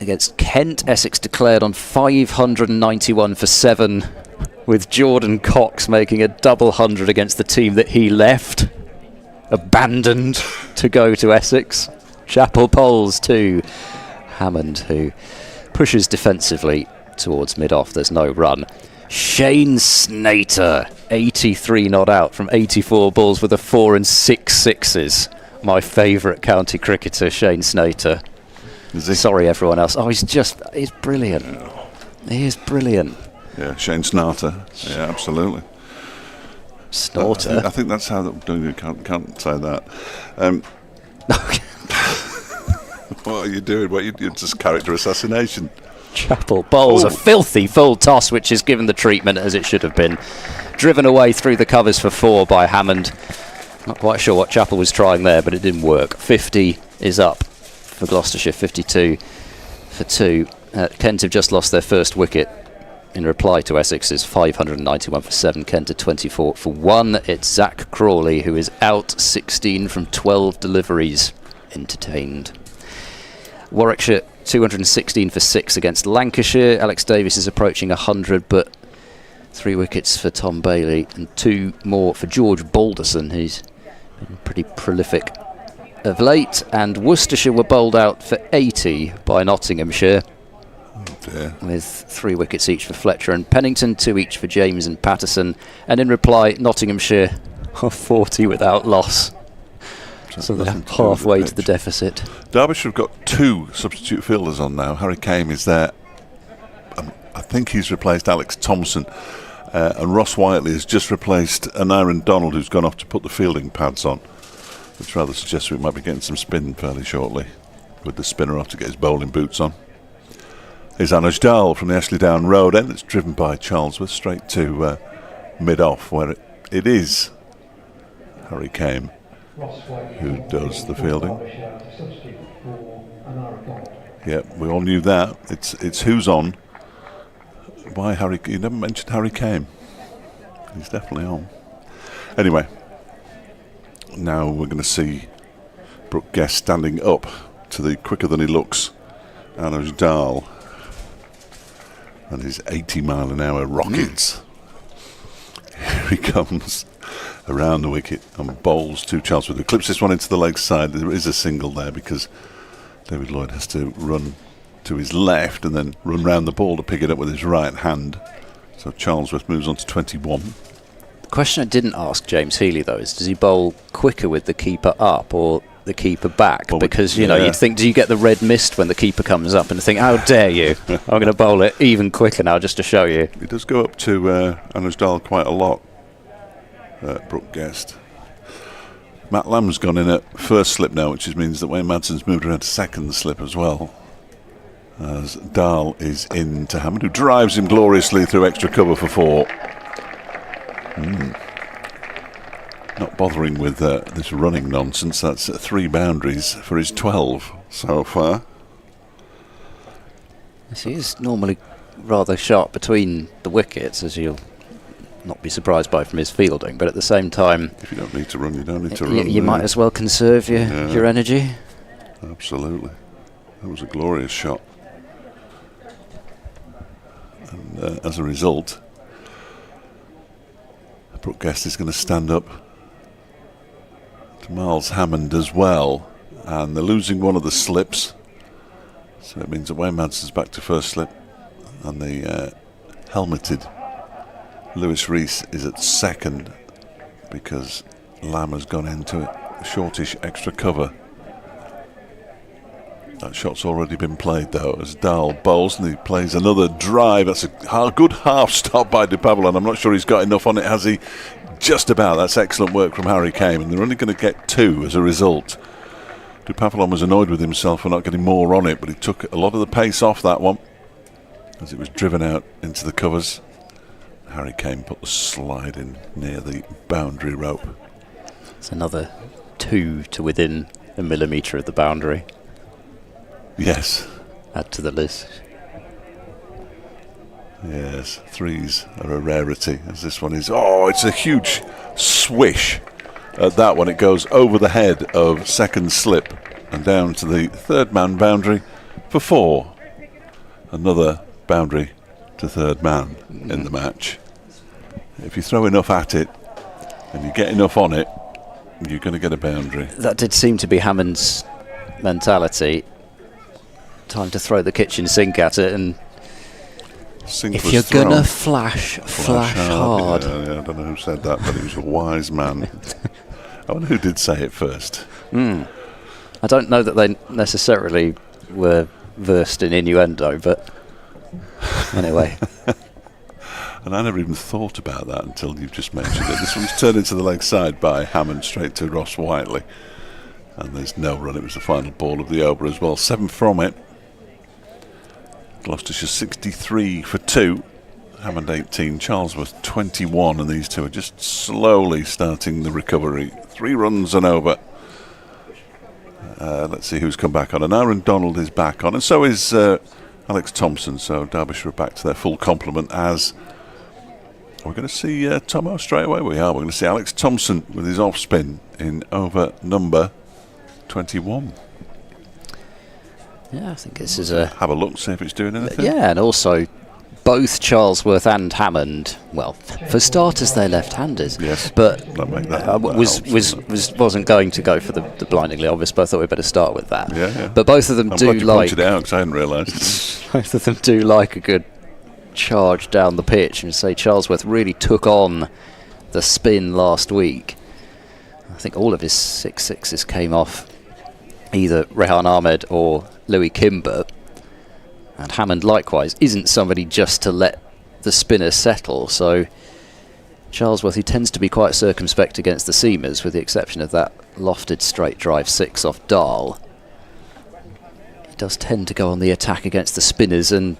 against Kent. Essex declared on 591 for 7, with Jordan Cox making a double 100 against the team that he left, abandoned to go to Essex. Chappell bowls to Hammond, who pushes defensively towards mid-off. There's no run. Shane Snater 83 not out from 84 balls with a 4 and 6 sixes. My favourite county cricketer, Shane Snater. Is he? Sorry, everyone else. Oh, he's brilliant. He is brilliant. Yeah, Shane Snater. Yeah, absolutely. Snorter. I think that's how you can't say that. What are you doing? You're just character assassination. Chappell bowls a filthy full toss, which is given the treatment as it should have been. Driven away through the covers for 4 by Hammond. Not quite sure what Chappell was trying there, but it didn't work. 50 is up for Gloucestershire, 52 for 2. Kent have just lost their first wicket in reply to Essex's 591 for 7. Kent are 24 for 1. It's Zach Crawley who is out, 16 from 12 deliveries entertained. Warwickshire 216 for 6 against Lancashire. Alex Davis is approaching 100, but 3 wickets for Tom Bailey and 2 more for George Balderson, who's been pretty prolific of late. And Worcestershire were bowled out for 80 by Nottinghamshire, with 3 wickets each for Fletcher and Pennington, 2 each for James and Patterson. And in reply, Nottinghamshire are 40 without loss. So they're halfway to the deficit. Derbyshire have got 2 substitute fielders on now. Harry Kame is there. I think he's replaced Alex Thompson. And Ross Whiteley has just replaced an Aaron Donald who's gone off to put the fielding pads on, which rather suggests we might be getting some spin fairly shortly with the spinner off to get his bowling boots on. Here's Anuj Dal from the Ashley Down Road end. It's driven by Charlesworth straight to mid-off, where it is Harry Kame who does the fielding. Yeah, we all knew that. It's who's on. Why Harry? You never mentioned Harry Kame. He's definitely on. Anyway, now we're going to see Brooke Guest standing up to the quicker than he looks Anuj Dal and his 80-mile-an-hour rockets. Here he comes around the wicket and bowls 2 Charlesworth, who clips this one into the leg side. There is a single there because David Lloyd has to run to his left and then run round the ball to pick it up with his right hand. So Charlesworth moves on to 21. The question I didn't ask James Healy, though, is does he bowl quicker with the keeper up or the keeper back? Well, because, you know, you'd think, do you get the red mist when the keeper comes up and think, how dare you? I'm going to bowl it even quicker now just to show you. He does go up to Anuj Dal quite a lot, Brooke Guest. Matt Lamb's gone in at first slip now, which means that Wayne Madsen's moved around to second slip as well, as Dahl is in to Hammond, who drives him gloriously through extra cover for 4. Not bothering with this running nonsense. That's 3 boundaries for his 12 so far. He is normally rather sharp between the wickets, as you'll not be surprised by from his fielding, but at the same time, if you don't need to run, you don't need to run. You might as well conserve your energy. Absolutely. That was a glorious shot. And as a result, Brooke Guest is going to stand up to Miles Hammond as well, and they're losing one of the slips, so it means that Wayne Madsen's back to first slip, and the helmeted Lewis Rees is at second because Lamb has gone into a shortish extra cover. That shot's already been played though, as Dahl bowls and he plays another drive. That's a good half stop by De Pavelon. I'm not sure he's got enough on it, has he? Just about. That's excellent work from Harry Kame, and they're only going to get 2 as a result. De Pavelon was annoyed with himself for not getting more on it, but he took a lot of the pace off that one as it was driven out into the covers. Harry Kame put the slide in near the boundary rope. It's another 2 to within a millimetre of the boundary. Yes. Add to the list. Yes, 3s are a rarity, as this one is. Oh, it's a huge swish at that one. It goes over the head of second slip and down to the 3rd man boundary for 4. Another boundary to 3rd man in the match. If you throw enough at it and you get enough on it, you're going to get a boundary. That did seem to be Hammond's mentality. Time to throw the kitchen sink at it and Single If you're was thrown. gonna flash hard. Yeah, I don't know who said that, but he was a wise man. I wonder who did say it first. I don't know that they necessarily were versed in innuendo, but anyway. And I never even thought about that until you've just mentioned it. This one's turned into the leg side by Hammond straight to Ross Whiteley. And there's no run. It was the final ball of the over as well. 7 from it. Gloucestershire 63 for 2. Hammond 18, Charlesworth 21. And these two are just slowly starting the recovery. 3 runs and over. Let's see who's come back on. And Aaron Donald is back on. And so is Alex Thompson. So Derbyshire are back to their full complement as... We're going to see Tomo straight away. We are. We're going to see Alex Thompson with his off spin in over number 21. Yeah, I think this is a... Have a look, see if it's doing anything. Yeah, and also both Charlesworth and Hammond, well, for starters, they're left-handers. Yes, but that wasn't going to go for the blindingly obvious, but I thought we'd better start with that. Yeah. But both of them I'm do glad you like... pointed it out because I hadn't realised. Both of them do like a good charge down the pitch, and say Charlesworth really took on the spin last week. I think all of his 6-6s came off either Rehan Ahmed or Louis Kimber, and Hammond likewise isn't somebody just to let the spinner settle. So Charlesworth, he tends to be quite circumspect against the seamers, with the exception of that lofted straight drive 6 off Dahl. He does tend to go on the attack against the spinners, and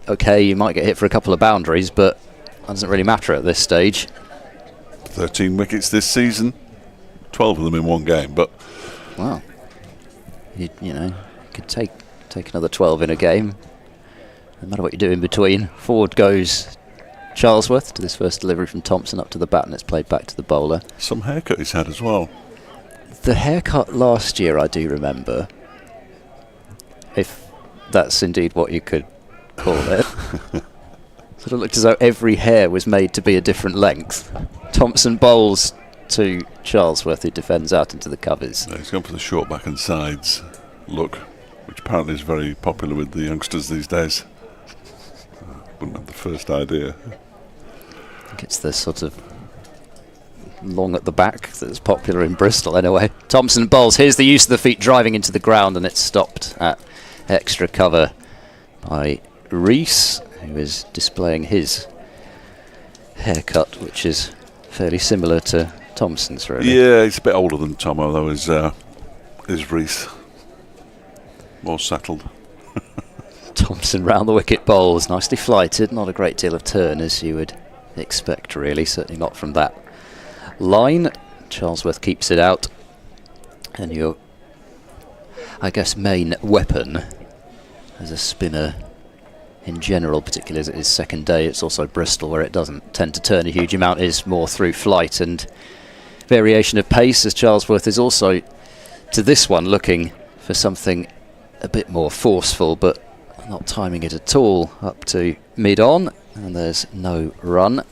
okay, you might get hit for a couple of boundaries, but that doesn't really matter at this stage. 13 wickets this season, 12 of them in one game, but... Wow. You know, you could take another 12 in a game. No matter what you do in between. Forward goes Charlesworth to this first delivery from Thompson up to the bat, and it's played back to the bowler. Some haircut he's had as well. The haircut last year, I do remember. If that's indeed what you could call it. Sort of looked as though every hair was made to be a different length. Thompson bowls to Charlesworth, who defends out into the covers. Yeah, he's gone for the short back and sides look, which apparently is very popular with the youngsters these days. Wouldn't have the first idea. I think it's the sort of long at the back that's popular in Bristol anyway. Thompson bowls. Here's the use of the feet driving into the ground, and it's stopped at extra cover by Rees, who is displaying his haircut, which is fairly similar to Thompson's, really. Yeah, he's a bit older than Tomo, though, is Rees. More settled. Thompson round the wicket bowls, nicely flighted, not a great deal of turn as you would expect, really, certainly not from that line. Charlesworth keeps it out, and your, I guess, main weapon as a spinner in general, particularly as it is second day, it's also Bristol where it doesn't tend to turn a huge amount, is more through flight and variation of pace, as Charlesworth is also to this one looking for something a bit more forceful, but not timing it at all up to mid-on, and there's no run.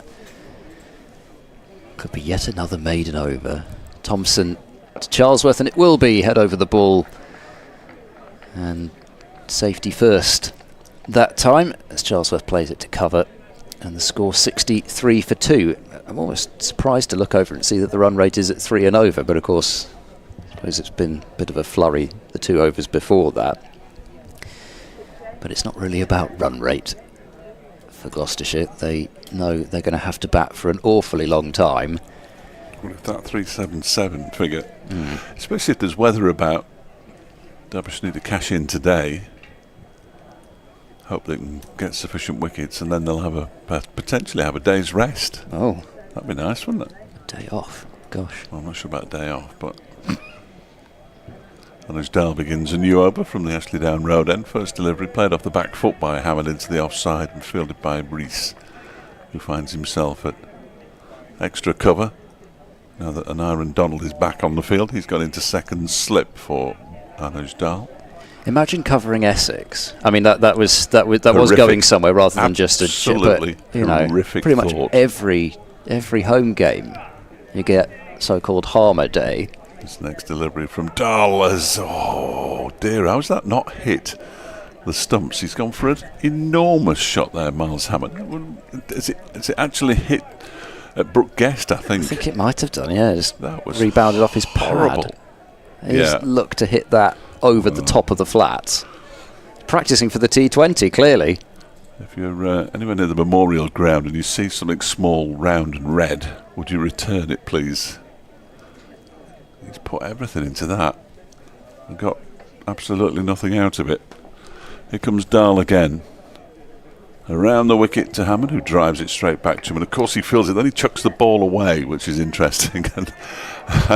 Could be yet another maiden over. Thompson to Charlesworth, and it will be head over the ball, and safety first that time as Charlesworth plays it to cover, and the score 63 for 2. I'm almost surprised to look over and see that the run rate is at 3 and over, but of course I suppose it's been a bit of a flurry the 2 overs before that. But it's not really about run rate for Gloucestershire. They know they're going to have to bat for an awfully long time. Well, if that 377 figure, especially if there's weather about, Derbyshire need to cash in today. Hope they can get sufficient wickets, and then they'll have potentially have a day's rest. Oh, that'd be nice, wouldn't it? A day off, gosh. Well, I'm not sure about a day off, but. And as Dahl begins a new over from the Ashley Down road end, first delivery played off the back foot by Hammond into the offside and fielded by Rees, who finds himself at extra cover. Now that Aaron Donald is back on the field, he's gone into second slip for Anuj Dahl. Imagine covering Essex. I mean, that was going somewhere rather than just a absolutely horrific. Pretty much every home game you get so-called Harmer Day. This next delivery from Dahl is, oh dear, how's that not hit the stumps. He's gone for an enormous shot there, Miles Hammond. Has it actually hit at Brooke Guest, I think? I think it might have done, yeah. Just That was rebounded off his horrible. pad. He just looked to hit that over the top of the flats. Practising for the T20, clearly. If you're anywhere near the memorial ground and you see something small, round and red, would you return it, please? He's put everything into that and got absolutely nothing out of it. Here comes Dahl again. Around the wicket to Hammond, who drives it straight back to him. And of course he feels it. Then he chucks the ball away, which is interesting. And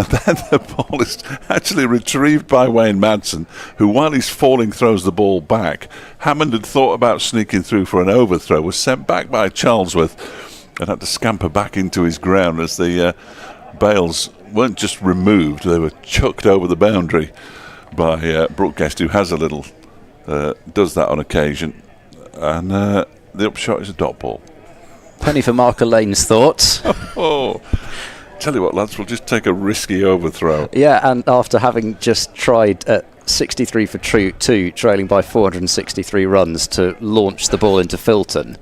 then the ball is actually retrieved by Wayne Madsen, who, while he's falling, throws the ball back. Hammond had thought about sneaking through for an overthrow, was sent back by Charlesworth, and had to scamper back into his ground as the bails weren't just removed, they were chucked over the boundary by Brooke Guest, who has a little, does that on occasion. And the upshot is a dot ball. Penny for Marker Lane's thoughts. Oh, tell you what, lads, we'll just take a risky overthrow. Yeah, and after having just tried at 63 for 2, trailing by 463 runs to launch the ball into Filton.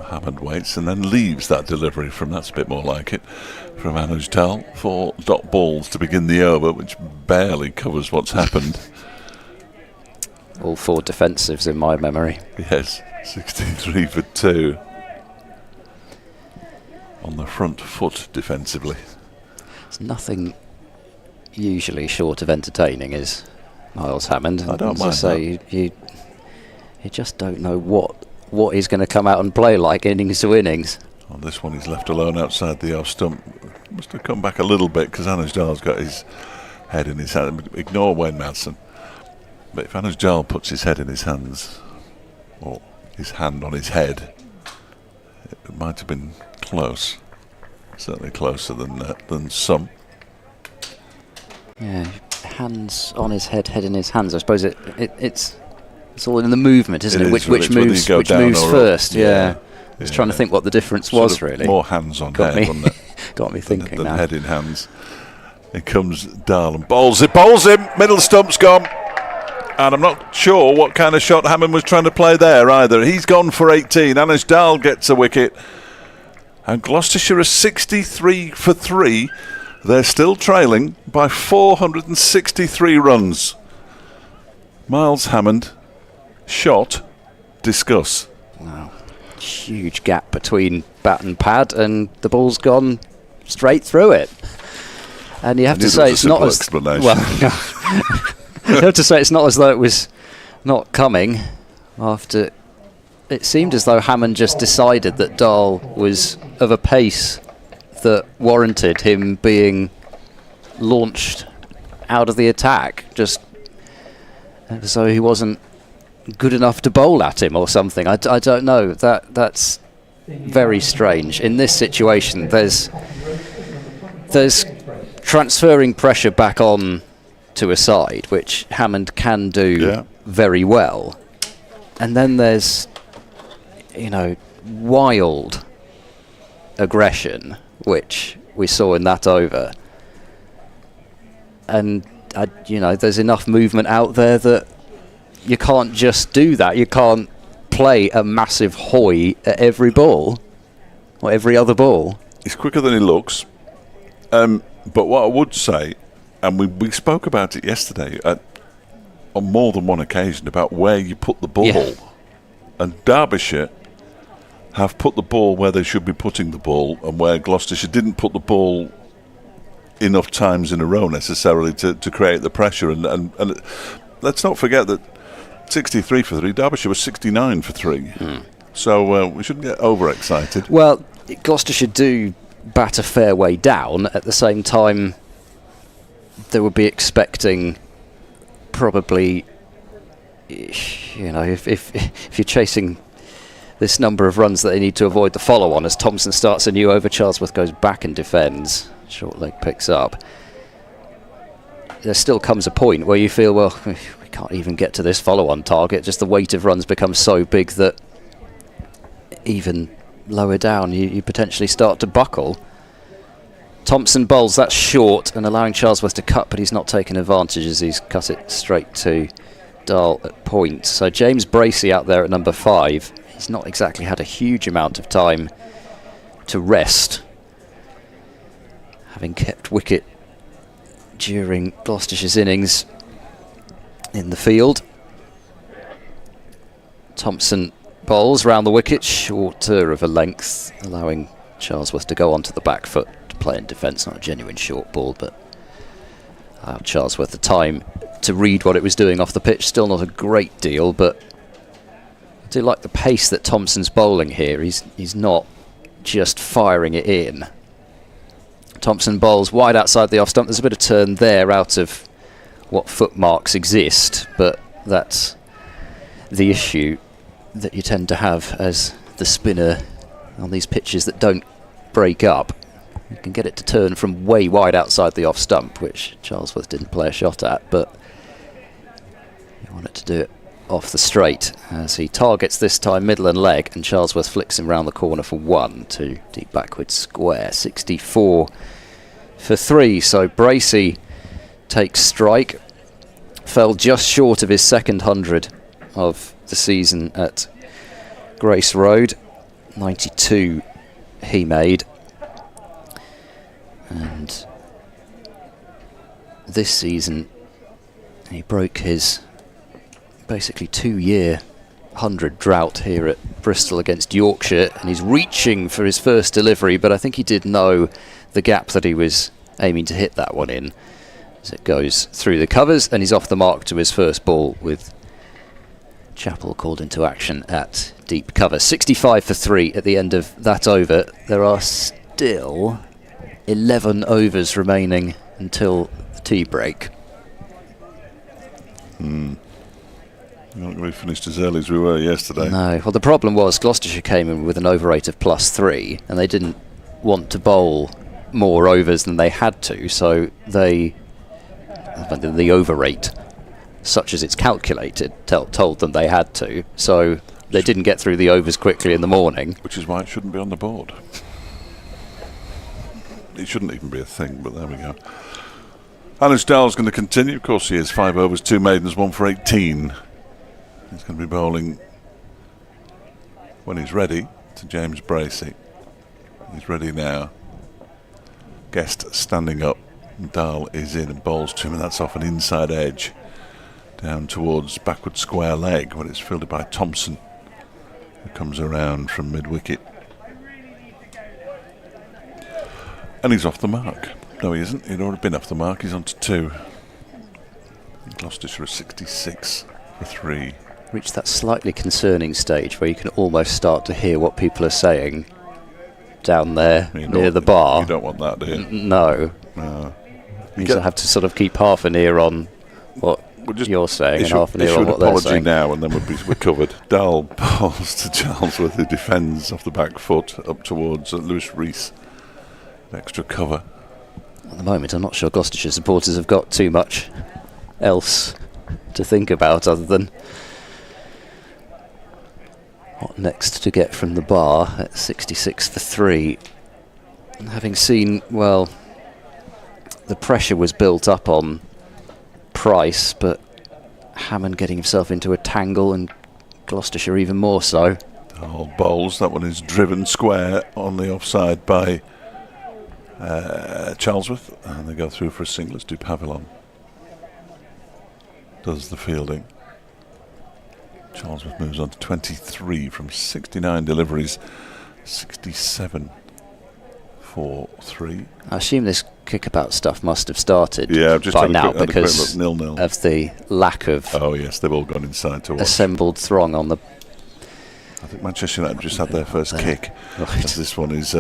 Hammond waits and then leaves that delivery from, that's a bit more like it, from Anuj Tal for dot balls to begin the over, which barely covers what's happened. All 4 defensives in my memory. Yes, 63 for 2. On the front foot defensively. It's nothing usually short of entertaining, is Miles Hammond. I don't As mind I say, you just don't know what he's going to come out and play like innings to innings. On this one, he's left alone outside the off stump. Must have come back a little bit because Anuj Dal's got his head in his hand. Ignore Wayne Madsen. But if Anuj Dal puts his head in his hands, or his hand on his head, it might have been close. Certainly closer than some. Yeah, hands on his head, head in his hands. I suppose it's all in the movement, isn't it? Which moves first? Yeah. I was trying to think what the difference was, really. More hands on head, wasn't it? Got me thinking than now. Head in hands. Here comes Dahl and bowls him. Middle stump's gone. And I'm not sure what kind of shot Hammond was trying to play there either. He's gone for 18. Anuj Dal gets a wicket. And Gloucestershire are 63 for 3. They're still trailing by 463 runs. Miles Hammond, shot, discuss. Wow. Huge gap between bat and pad, and the ball's gone straight through it. And you have to say it's not as well. You have to say it's not as though it was not coming. After it seemed as though Hammond just decided that Dahl was of a pace that warranted him being launched out of the attack, just so he wasn't good enough to bowl at him or something. I don't know. That's very strange. In this situation, there's transferring pressure back on to a side, which Hammond can do very well. And then there's, wild aggression, which we saw in that over. And, there's enough movement out there that you can't just do that. You can't play a massive hoy at every ball, or every other ball. He's quicker than he looks. But what I would say, and we spoke about it yesterday on more than one occasion about where you put the ball. Yeah. And Derbyshire have put the ball where they should be putting the ball, and where Gloucestershire didn't put the ball enough times in a row necessarily to create the pressure. And let's not forget that 63 for 3, Derbyshire was 69 for 3. So we shouldn't get overexcited. Well, Gloucestershire do bat a fair way down. At the same time, they would be expecting probably, if you're chasing this number of runs that they need to avoid the follow-on as Thompson starts a new over, Charlesworth goes back and defends, short leg picks up. There still comes a point where you feel, well, we can't even get to this follow-on target. Just the weight of runs becomes so big that even lower down you potentially start to buckle. Thompson bowls, that's short, and allowing Charlesworth to cut, but he's not taken advantage as he's cut it straight to Dahl at point. So James Bracey out there at number 5. He's not exactly had a huge amount of time to rest, having kept wicket during Gloucestershire's innings in the field. Thompson bowls round the wicket, shorter of a length, allowing Charlesworth to go onto the back foot to play in defence. Not a genuine short ball, but allowed Charlesworth the time to read what it was doing off the pitch. Still not a great deal, but I do like the pace that Thompson's bowling here. He's not just firing it in. Thompson bowls wide outside the off stump. There's a bit of turn there out of what footmarks exist, but that's the issue that you tend to have as the spinner on these pitches that don't break up. You can get it to turn from way wide outside the off stump, which Charlesworth didn't play a shot at, but you want it to do it off the straight as he targets this time middle and leg, and Charlesworth flicks him round the corner for 1 to deep backward square. 64 for 3. So Bracey takes strike, fell just short of his second 100 of the season at Grace Road. 92 he made, and this season he broke his basically 2-year 100 drought here at Bristol against Yorkshire, and he's reaching for his first delivery, but I think he did know the gap that he was aiming to hit that one in as it goes through the covers, and he's off the mark to his first ball with Chappell called into action at deep cover. 65 for 3 at the end of that over. There are still 11 overs remaining until the tea break. We finished as early as we were yesterday. No, well the problem was Gloucestershire came in with an over rate of +3, and they didn't want to bowl more overs than they had to, so the over rate, such as it's calculated, told them they had to, so they didn't get through the overs quickly in the morning. Which is why it shouldn't be on the board. It shouldn't even be a thing, but there we go. Anish Dowell's going to continue. Of course he is. 5 overs, 2 maidens, 1 for 18. He's going to be bowling when he's ready to James Bracey. He's ready now. Guest standing up. Dahl is in and bowls to him, and that's off an inside edge down towards backward square leg, when it's fielded by Thompson, who comes around from mid-wicket. And he's off the mark. No, he isn't. He'd already been off the mark. He's on to 2. Gloucestershire is 66 for 3. Reached that slightly concerning stage where you can almost start to hear what people are saying down there near the bar. You don't want that, do you? No. You have to sort of keep half an ear on what you're saying and half an ear on what they're saying. Now, and then we're covered. Dahl bowls to Charlesworth, who defends off the back foot up towards Lewis Rees. Extra cover. At the moment, I'm not sure Gloucestershire supporters have got too much else to think about other than what next to get from the bar at 66 for 3. And having seen, well, the pressure was built up on Price, but Hammond getting himself into a tangle, and Gloucestershire even more so. Dahl bowls. That one is driven square on the offside by Charlesworth, and they go through for a single. It's Du Pavillon does the fielding. Charlesworth moves on to 23 from 69 deliveries. 67 for 3. I assume this kickabout stuff must have started just by now because look, 0-0 of the lack of they've all gone inside to watch. Assembled throng on the... I think Manchester United just had their first kick. Right. As this one is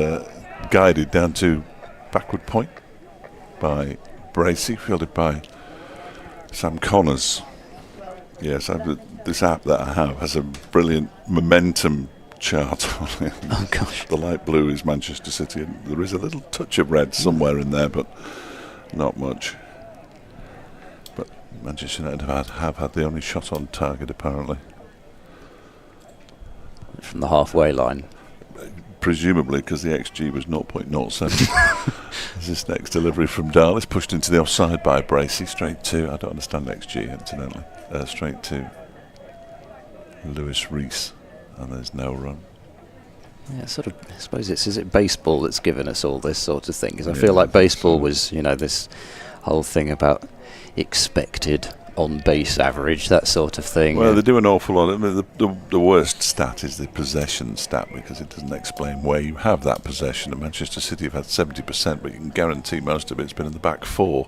guided down to backward point by Bracey, fielded by Sam Connors. Yes, this app that I have has a brilliant momentum chart on it. Oh gosh. The light blue is Manchester City, and there is a little touch of red somewhere in there, but not much. But Manchester United have had the only shot on target, apparently. From the halfway line. Presumably because the XG was 0.07. There's this next delivery from Dahl. It's pushed into the offside by Bracey. Straight to, I don't understand XG, incidentally. Straight to Lewis Rees. And there's no run. Yeah, sort of. I suppose is it baseball that's given us all this sort of thing? Because I feel like baseball was, this whole thing about expected on-base average, that sort of thing. Well, they do an awful lot. I mean, the worst stat is the possession stat, because it doesn't explain where you have that possession. At Manchester City have had 70%, but you can guarantee most of it's been in the back four,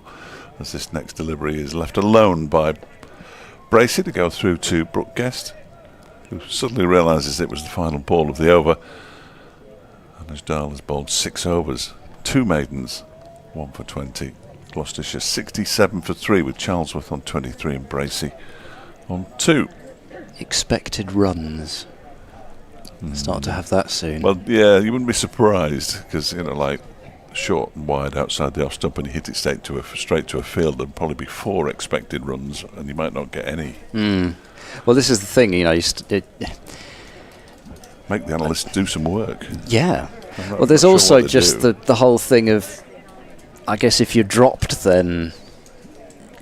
as this next delivery is left alone by Bracey to go through to Brooke Guest, who suddenly realises it was the final ball of the over. And as Dahl has bowled 6 overs, 2 maidens, 1 for 20. Gloucestershire 67 for 3 with Charlesworth on 23 and Bracey on 2. Expected runs. Start to have that soon. Well, yeah, you wouldn't be surprised, because, like short and wide outside the off stump and you hit it straight to a field, there'd probably be 4 expected runs and you might not get any. Well, this is the thing, Make the analysts do some work. Yeah. Well, there's also just the whole thing of, I guess if you're dropped, then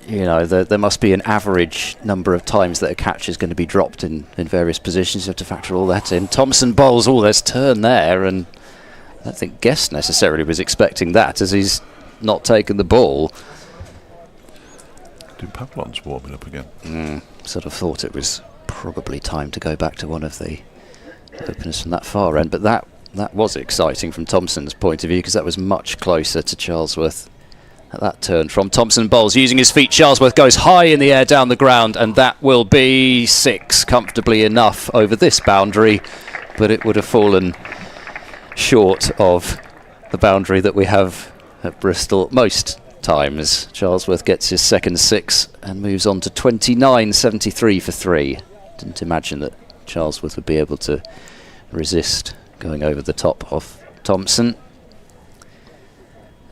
there must be an average number of times that a catch is going to be dropped in various positions. You have to factor all that in. Thompson bowls, there's turn there, and I don't think Guest necessarily was expecting that, as he's not taken the ball. Pavlon's warming up again. Sort of thought it was probably time to go back to one of the openers from that far end, but that was exciting from Thompson's point of view, because that was much closer to Charlesworth at that turn from Thompson. Bowls using his feet. Charlesworth goes high in the air down the ground, and that will be 6 comfortably enough over this boundary, but it would have fallen short of the boundary that we have at Bristol most times. Charlesworth gets his second 6 and moves on to 29, 73 for 3. Didn't imagine that Charlesworth would be able to resist going over the top of Thompson.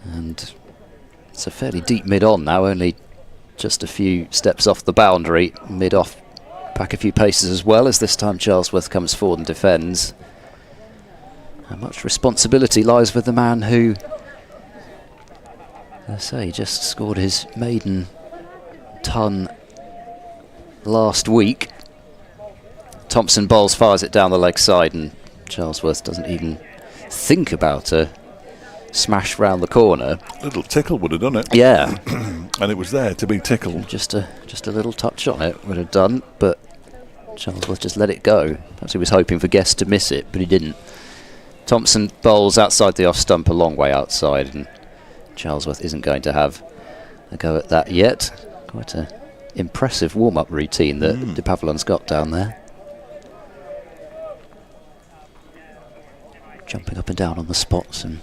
And it's a fairly deep mid-on now, only just a few steps off the boundary. Mid-off, back a few paces as well, as this time Charlesworth comes forward and defends. And much responsibility lies with the man who, as I say, just scored his maiden ton last week. Thompson bowls, fires it down the leg side, and Charlesworth doesn't even think about a smash round the corner. Little tickle would have done it. Yeah. And it was there to be tickled. Just a little touch on it would have done, but Charlesworth just let it go. Perhaps he was hoping for Guest to miss it, but he didn't. Thompson bowls outside the off stump, a long way outside, and Charlesworth isn't going to have a go at that yet. Quite an impressive warm-up routine that De Pavillon's got down there. Jumping up and down on the spots and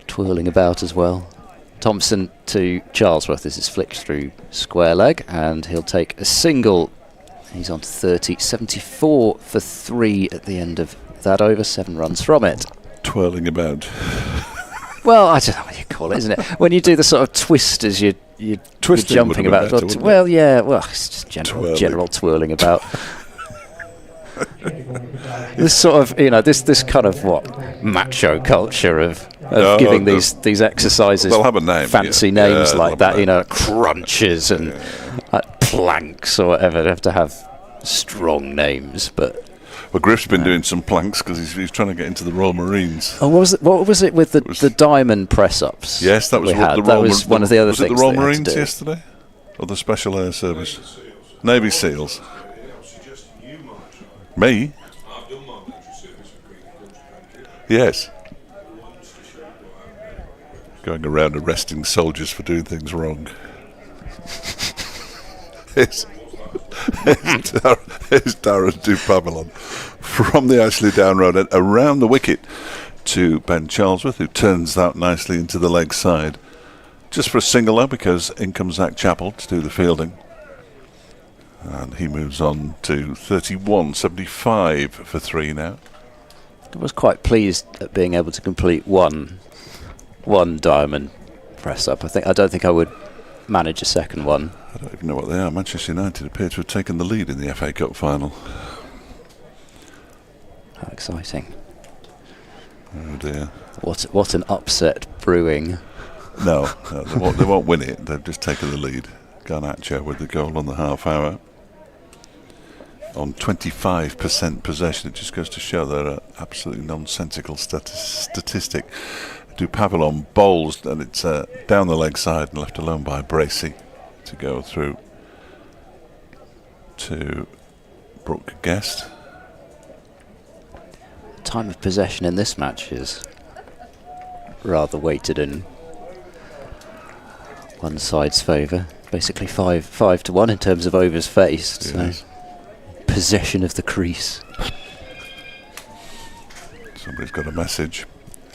twirling about as well. Thompson to Charlesworth. This is flicked through square leg, and he'll take a single. He's on to 30, 74 for 3 at the end of that over. 7 runs from it. Twirling about. Well, I don't know what you call it, isn't it? When you do the sort of twist as you're jumping about. Better, well, yeah, well, it's just general twirling about. This sort of, this kind of macho culture of giving these exercises they'll have a name, fancy names like that, crunches and planks or whatever. They have to have strong names, but. Well, Griff's been doing some planks because he's trying to get into the Royal Marines. Oh, what was it with the diamond press-ups? Yes, that was what that was one of the other things. Was it the Royal Marines yesterday, or the Special Air Service? Navy SEALs. Me? Yes. Going around arresting soldiers for doing things wrong. Here's Darren Du Pavillon from the Ashley Down Road and around the wicket to Ben Charlesworth, who turns that nicely into the leg side. Just for a single, because in comes Zach Chappell to do the fielding. And he moves on to 31, 75 for 3 now. I was quite pleased at being able to complete one diamond press up. I don't think I would manage a second one. I don't even know what they are. Manchester United appear to have taken the lead in the FA Cup final. How exciting. Oh dear. What an upset brewing. No, they won't win it. They've just taken the lead. Garnacho with the goal on the half hour. On 25% possession, it just goes to show they're an absolutely nonsensical statistic. Dupavilon bowls, and it's down the leg side and left alone by Bracey to go through to Brooke Guest. Time of possession in this match is rather weighted in one side's favour. Basically 5-1 in terms of overs faced. Yes. So possession of the crease. Somebody's got a message.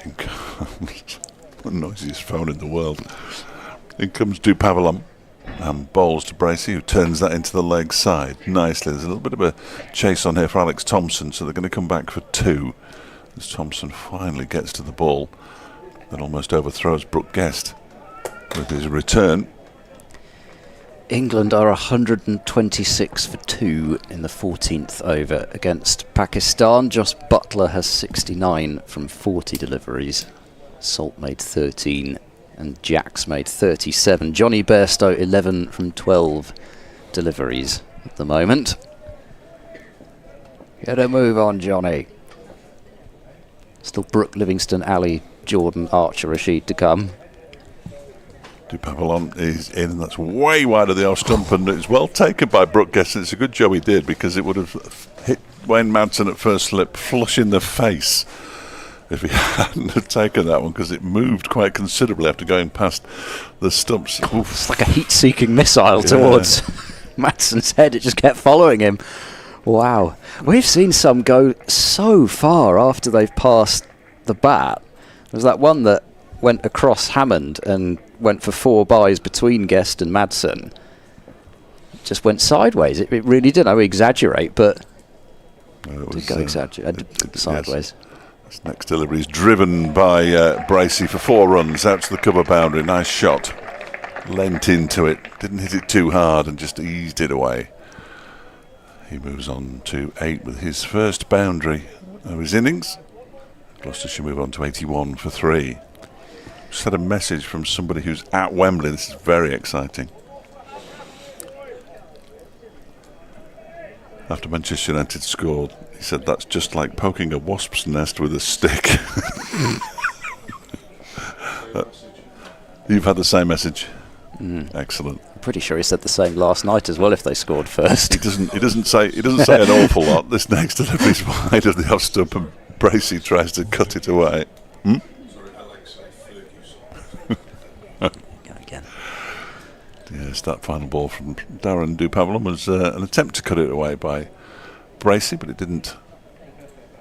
In comes the noisiest phone in the world. In comes Dupavilon and bowls to Bracey, who turns that into the leg side nicely. There's a little bit of a chase on here for Alex Thompson, so they're going to come back for 2 as Thompson finally gets to the ball and almost overthrows Brooke Guest with his return. England are 126 for 2 in the 14th over against Pakistan. Josh Buttler has 69 from 40 deliveries. Salt made 13 and Jacks made 37. Johnny Bairstow 11 from 12 deliveries at the moment. Get a move on, Johnny. Still Brooke, Livingston, Ali, Jordan, Archer, Rashid to come. Dupavilon is in, and that's way wide of the off stump, and it's well taken by Brooke Guest. It's a good job he did, because it would have hit Wayne Madsen at first slip flush in the face if he hadn't have taken that one, because it moved quite considerably after going past the stumps. Oof. It's like a heat-seeking missile towards Madsen's head. It just kept following him. Wow. We've seen some go so far after they've passed the bat. There's that one that went across Hammond and went for 4 byes between Guest and Madsen. Just went sideways. It really did. I would exaggerate, but it did go sideways. Yes. This next delivery is driven by Bracey for 4 runs out to the cover boundary. Nice shot. Lent into it. Didn't hit it too hard and just eased it away. He moves on to 8 with his first boundary of his innings. Gloucestershire move on to 81 for 3. Just had a message from somebody who's at Wembley. This is very exciting. After Manchester United scored, he said that's just like poking a wasp's nest with a stick. You've had the same message. Excellent. I'm pretty sure he said the same last night as well. If they scored first, he doesn't say an awful lot. This next delivery is wide of the off stump, and Bracey tries to cut it away. Yes, that final ball from Darren Dupavilon was an attempt to cut it away by Bracey, but it didn't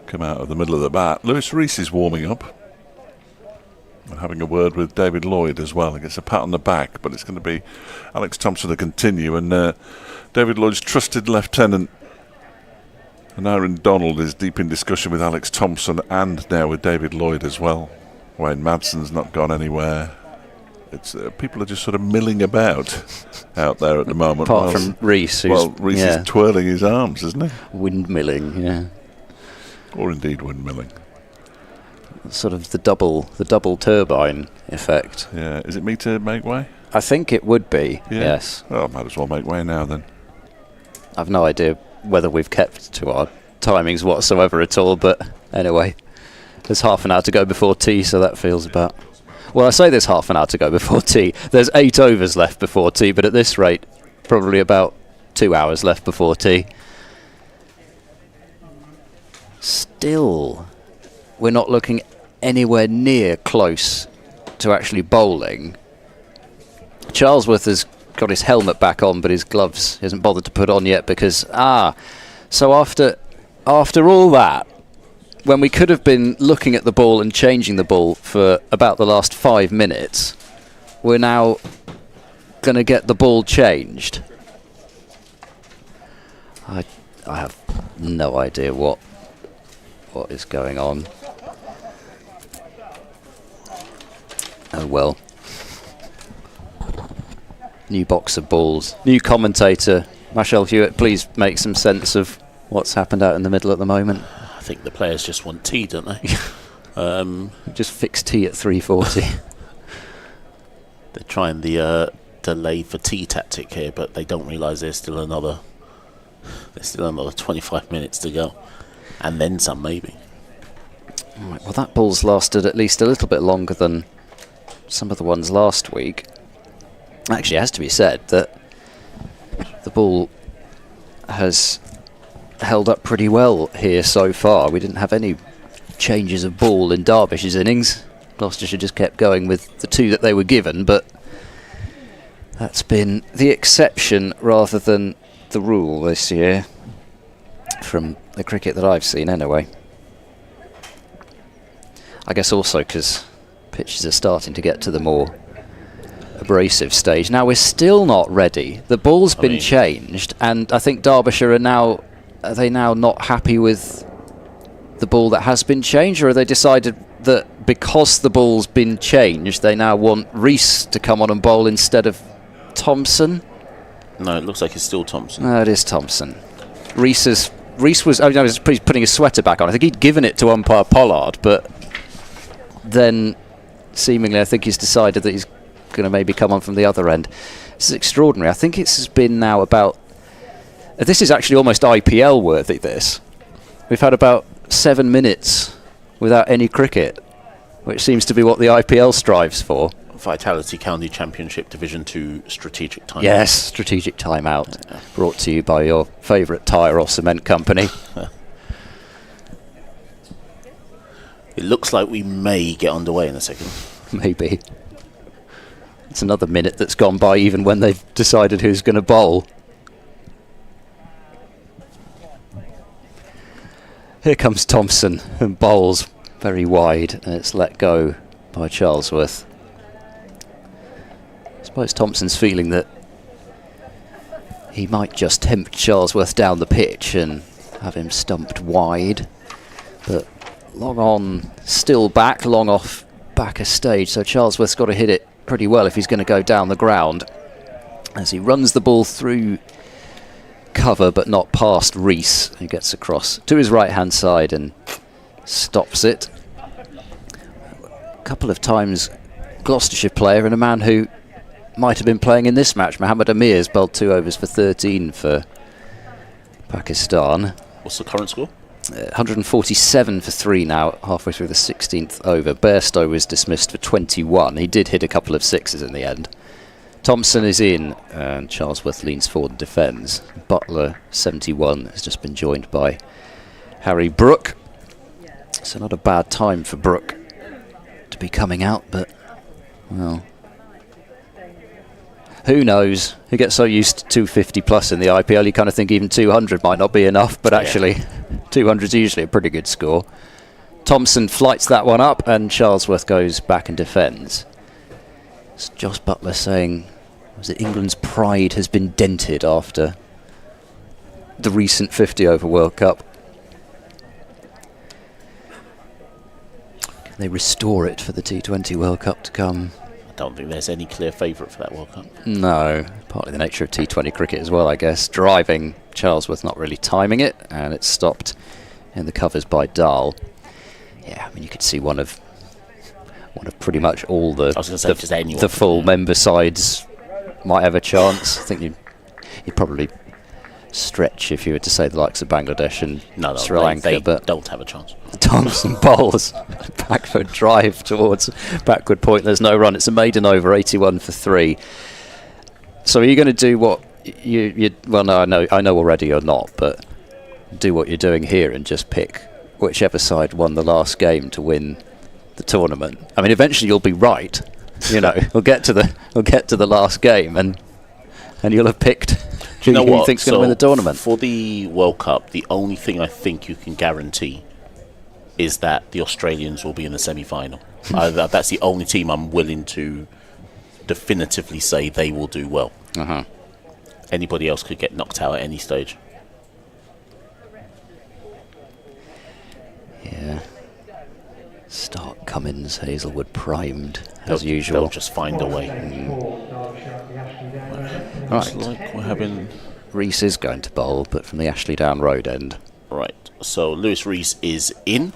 come out of the middle of the bat. Lewis Rees is warming up and having a word with David Lloyd as well. He gets a pat on the back, but it's going to be Alex Thompson to continue, and David Lloyd's trusted lieutenant and Aaron Donald is deep in discussion with Alex Thompson and now with David Lloyd as well. Wayne Madsen's not gone anywhere. It's people are just sort of milling about out there at the moment. Apart from Rees, Rees is twirling his arms, isn't he? Windmilling, yeah. Or indeed windmilling. Sort of the double turbine effect. Yeah. Is it me to make way? I think it would be. Yeah. Yes. Well, I might as well make way now then. I've no idea whether we've kept to our timings whatsoever at all, but anyway, there's half an hour to go before tea, so that feels about. Well, I say there's half an hour to go before tea. There's 8 overs left before tea, but at this rate, probably about 2 hours left before tea. Still, we're not looking anywhere near close to actually bowling. Charlesworth has got his helmet back on, but his gloves he hasn't bothered to put on yet because, so after all that, when we could have been looking at the ball and changing the ball for about the last 5 minutes, we're now going to get the ball changed. I have no idea what is going on. Oh well. New box of balls. New commentator, Marshall Hewitt, please make some sense of what's happened out in the middle at the moment. I think the players just want tea, don't they? Just fixed tea at 3:40. They're trying the delay for tea tactic here, but they don't realise there's still another 25 minutes to go, and then some maybe. Right, well, that ball's lasted at least a little bit longer than some of the ones last week. Actually, it has to be said that the ball has held up pretty well here so far. We didn't have any changes of ball in Derbyshire's innings. Gloucestershire just kept going with the 2 that they were given, but that's been the exception rather than the rule this year, from the cricket that I've seen anyway. I guess also because pitches are starting to get to the more abrasive stage. Now, we're still not ready. The ball's been changed, and I think Derbyshire are they now not happy with the ball that has been changed, or have they decided that because the ball's been changed, they now want Rees to come on and bowl instead of Thompson? No, it looks like it's still Thompson. No, it is Thompson. Rees was, I was putting his sweater back on. I think he'd given it to umpire Pollard, but then seemingly I think he's decided that he's going to maybe come on from the other end. This is extraordinary. I think it's been now about... This is actually almost IPL worthy, this. We've had about 7 minutes without any cricket, which seems to be what the IPL strives for. Vitality County Championship Division 2 strategic timeout. Yes, strategic timeout. Yeah. Brought to you by your favourite tyre or cement company. It looks like we may get underway in a second. Maybe. It's another minute that's gone by even when they've decided who's going to bowl. Here comes Thompson and bowls very wide, and it's let go by Charlesworth. I suppose Thompson's feeling that he might just tempt Charlesworth down the pitch and have him stumped wide, but long on, still back, long off, back a stage, so Charlesworth's got to hit it pretty well if he's going to go down the ground, as he runs the ball through cover but not past Rees, who gets across to his right hand side and stops it. A couple of times Gloucestershire player, and a man who might have been playing in this match, Mohammad Amir's bowled 2 overs for 13 for Pakistan. What's the current score? 147 for 3 now, halfway through the 16th over. Bairstow was dismissed for 21. He did hit a couple of sixes in the end. Thompson is in, and Charlesworth leans forward and defends. Butler, 71, has just been joined by Harry Brook. So not a bad time for Brook to be coming out, but, well, who knows? He gets so used to 250 plus in the IPL, you kind of think even 200 might not be enough, but actually 200 is usually a pretty good score. Thompson flights that one up, and Charlesworth goes back and defends. It's Josh Butler saying, was it England's pride has been dented after the recent 50-over World Cup? Can they restore it for the T20 World Cup to come? I don't think there's any clear favourite for that World Cup. No, partly the nature of T20 cricket as well, I guess. Driving, Charlesworth not really timing it, and it's stopped in the covers by Dahl. Yeah, I mean, you could see one of pretty much all the full member sides might have a chance. I think you'd probably stretch if you were to say the likes of Bangladesh and Sri Lanka, they but don't have a chance. Thompson bowls backward drive towards backward point. There's no run. It's a maiden over, 81 for 3. So are you going to do what you well, no, I know already you're not, but do what you're doing here and just pick whichever side won the last game to win the tournament? I mean, eventually you'll be right. You know, we'll get to the last game, and you'll have picked who you think's going to win the tournament. For the World Cup, the only thing I think you can guarantee is that the Australians will be in the semi-final. That's the only team I'm willing to definitively say they will do well. Anybody else could get knocked out at any stage. Yeah. Stark, Cummins, Hazelwood primed as usual. They'll just find a way. Looks like we're having... Rees is going to bowl, but from the Ashley Down Road end. Right, so Lewis Rees is in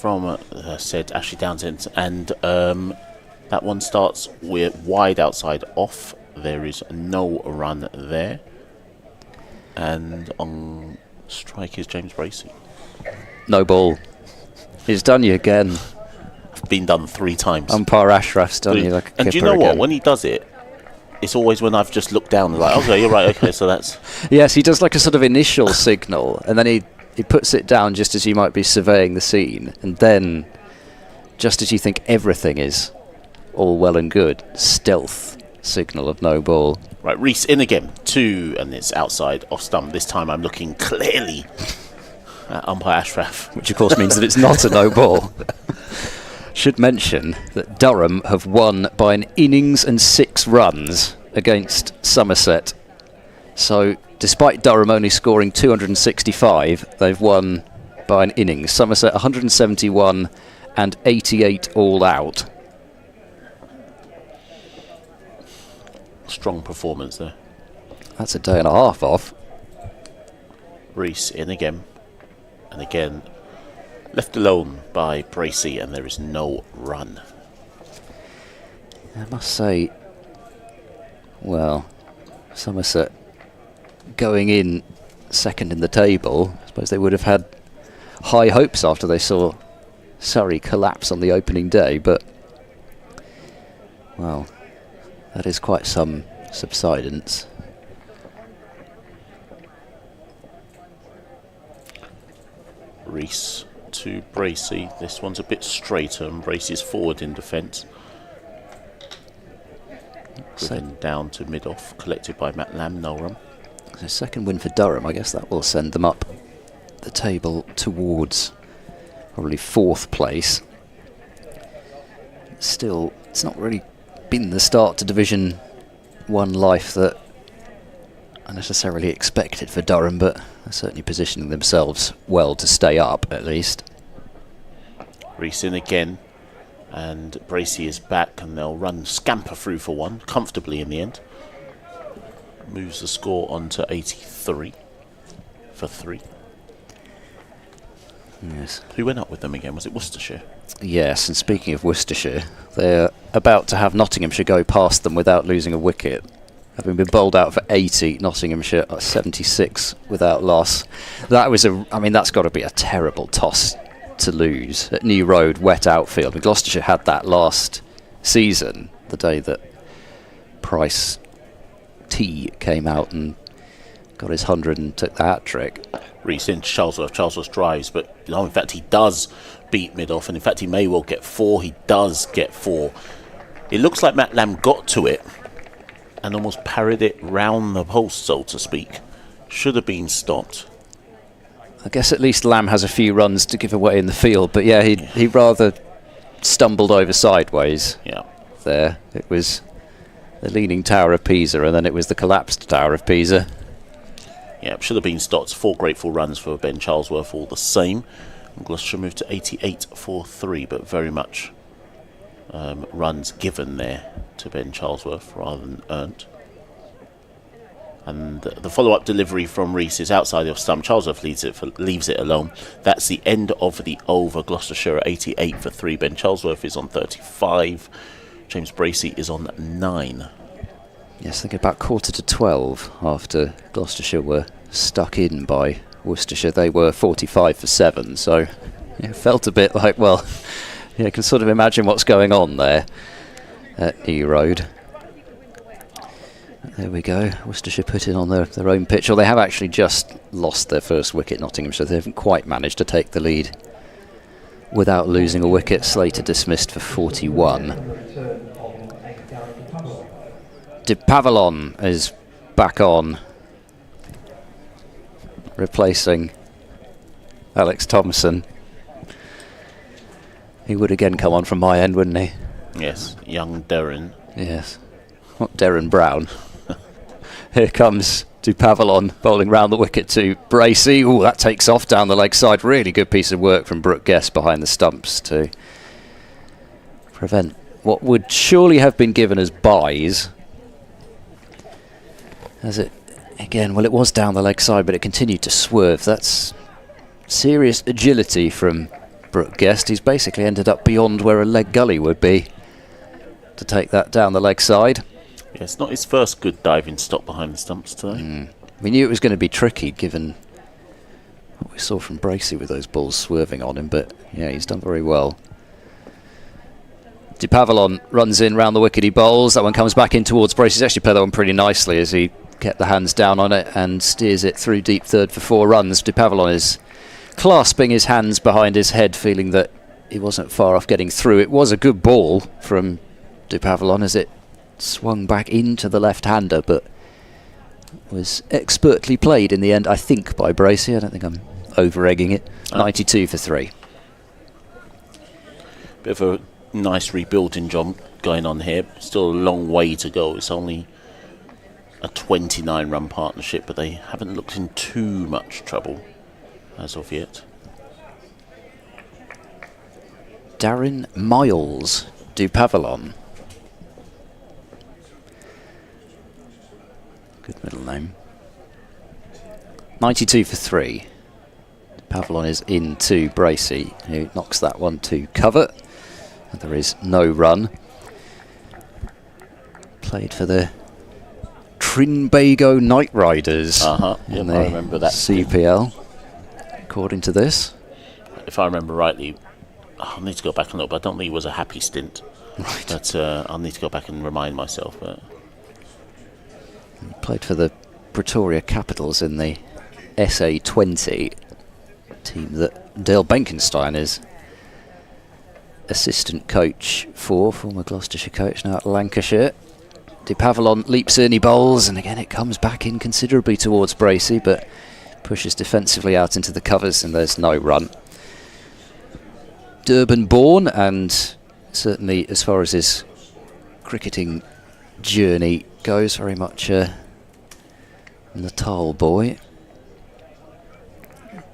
from said Ashley Townsend, and that one starts with wide outside off. There is no run there, and on strike is James Bracey. No ball. He's done you again. Been done 3 times. Umpire Ashraf's done you like a And do you kipper know what? again. When he does it, it's always when I've just looked down and like, okay, you're right, okay, so that's... Yes, he does like a sort of initial signal, and then he puts it down just as you might be surveying the scene, and then, just as you think everything is all well and good, stealth signal of no ball. Right, Reese in again, 2, and it's outside off stump. This time I'm looking clearly at umpire Ashraf. Which of course means that it's not a no ball. Should mention that Durham have won by an innings and 6 runs against Somerset. So despite Durham only scoring 265, they've won by an innings. Somerset 171 and 88 all out. Strong performance there. That's a day and a half off. Reese in again, and again left alone by Bracey, and there is no run. I must say, well, Somerset going in second in the table, I suppose they would have had high hopes after they saw Surrey collapse on the opening day, but, well, that is quite some subsidence. Reese to Bracey. This one's a bit straighter, and Bracey's forward in defence. Driven down to mid-off, collected by Matt Lamb, no run. So second win for Durham, I guess that will send them up the table towards probably 4th place. Still, it's not really been the start to Division 1 life that I necessarily expected for Durham, but they're certainly positioning themselves well to stay up, at least. Reese in again, and Bracey is back, and they'll run scamper through for 1, comfortably in the end. Moves the score on to 83 for 3. Yes. Who went up with them again? Was it Worcestershire? Yes, and speaking of Worcestershire, they're about to have Nottinghamshire go past them without losing a wicket. Having been bowled out for 80, Nottinghamshire are 76 without loss. That was that's got to be a terrible toss to lose at New Road, wet outfield. And Gloucestershire had that last season, the day that Price T came out and got his 100 and took the hat-trick. Reese into Charlesworth. Charlesworth drives, but in fact he does beat mid-off, and in fact he may well get 4. He does get 4. It looks like Matt Lamb got to it and almost parried it round the post, so to speak. Should have been stopped. I guess at least Lamb has a few runs to give away in the field, but yeah, he rather stumbled over sideways. Yeah. There. It was the Leaning Tower of Pisa, and then it was the collapsed Tower of Pisa. Yeah, should have been stopped. 4 grateful runs for Ben Charlesworth all the same. And Gloucestershire moved to 88 for 3, but very much runs given there to Ben Charlesworth rather than earned. And the follow-up delivery from Reese is outside of stump. Charlesworth leaves it alone. That's the end of the over. Gloucestershire at 88 for 3. Ben Charlesworth is on 35. James Bracey is on 9. Yes, I think about 11:45 after Gloucestershire were stuck in by Worcestershire. They were 45 for 7, so it felt a bit like, well, you can sort of imagine what's going on there at New Road. There we go. Worcestershire put in on their own pitch, or they have actually just lost their first wicket, Nottinghamshire. They haven't quite managed to take the lead without losing a wicket. Slater dismissed for 41. De Pavillon is back on, replacing Alex Thompson. He would again come on from my end, wouldn't he? Yes, young Darren. Yes. Not Darren Brown. Here comes De Pavillon bowling round the wicket to Bracey. Ooh, that takes off down the leg side. Really good piece of work from Brooke Guest behind the stumps to prevent what would surely have been given as byes. As it, again, well, it was down the leg side, but it continued to swerve. That's serious agility from Brooke guessed, he's basically ended up beyond where a leg gully would be to take that down the leg side. Yeah, it's not his first good diving stop behind the stumps today. We knew it was going to be tricky given what we saw from Bracey with those balls swerving on him, but yeah, he's done very well. De Pavilon runs in round the wicket, he bowls. That one comes back in towards Bracey. He's actually played that one pretty nicely as he kept the hands down on it and steers it through deep third for 4 runs. De Pavilon is clasping his hands behind his head, feeling that he wasn't far off getting through. It was a good ball from De Pavilon as it swung back into the left-hander, but was expertly played in the end, I think, by Bracey. I don't think I'm over-egging it. 92 for 3. Bit of a nice rebuilding job going on here. Still a long way to go. It's only a 29-run partnership, but they haven't looked in too much trouble as of yet. Darren Miles, De Pavilon. Good middle name. 92 for 3. Pavilon is in to Bracey, who knocks that one to cover. And there is no run. Played for the Trinbago Knight Riders Yep, in I remember that. CPL, according to this. If I remember rightly, I'll need to go back and look, but I don't think it was a happy stint. Right. But I'll need to go back and remind myself. But Played for the Pretoria Capitals in the SA20 team that Dale Benkenstein is assistant coach for, former Gloucestershire coach, now at Lancashire. De Pavilon leaps in, he bowls, and again it comes back in considerably towards Bracey, but pushes defensively out into the covers, and there's no run. Durban born, and certainly as far as his cricketing journey goes, very much a Natal boy.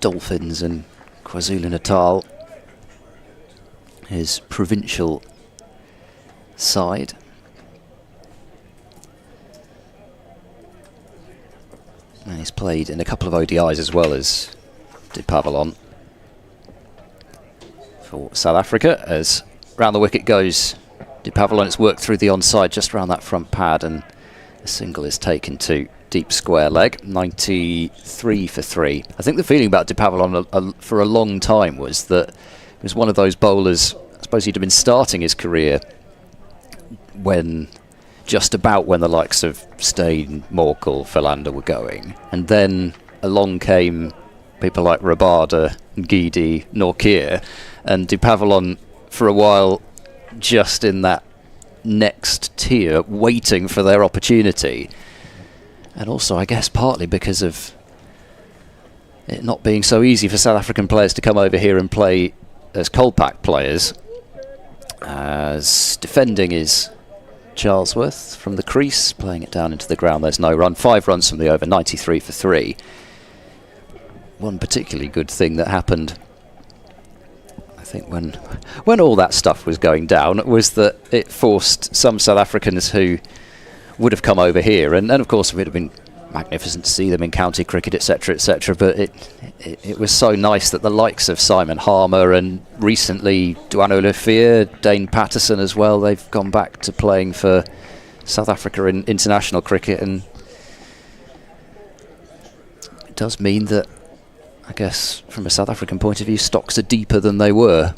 Dolphins and KwaZulu-Natal, his provincial side. And he's played in a couple of ODIs as well as De Pavilon for South Africa. As round the wicket goes De Pavilon, it's worked through the onside just round that front pad, and a single is taken to deep square leg. 93 for 3. I think the feeling about De Pavilon for a long time was that he was one of those bowlers, I suppose he'd have been starting his career when just about when the likes of Steyn, Morkel, Philander were going. And then along came people like Rabada, Gidi, Norkir, and De Pavilon for a while just in that next tier, waiting for their opportunity. And also, I guess, partly because of it not being so easy for South African players to come over here and play as Colpack players. As defending is Charlesworth from the crease, playing it down into the ground. There's no run. 5 runs from the over, 93 for 3. One particularly good thing that happened, I think, when all that stuff was going down, was that it forced some South Africans who would have come over here, and of course it would have been magnificent to see them in county cricket, etc., but it was so nice that the likes of Simon Harmer and recently Duano Lefear, Dane Patterson as well, they've gone back to playing for South Africa in international cricket, and it does mean that, I guess, from a South African point of view, stocks are deeper than they were.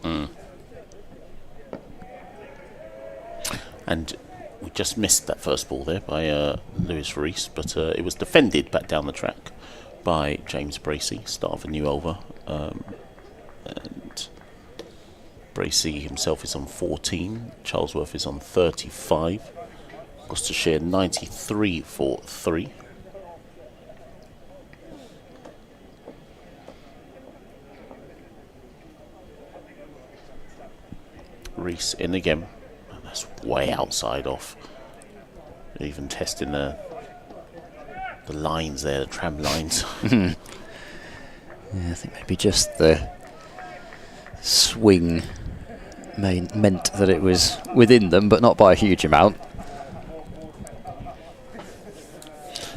And we just missed that first ball there by Lewis Rees, but it was defended back down the track by James Bracey, start of a new over. And Bracey himself is on 14, Charlesworth is on 35, Gloucestershire 93 for 3. Rees in again. That's way outside off. Even testing the lines there, the tram lines. Yeah, I think maybe just the swing meant that it was within them, but not by a huge amount.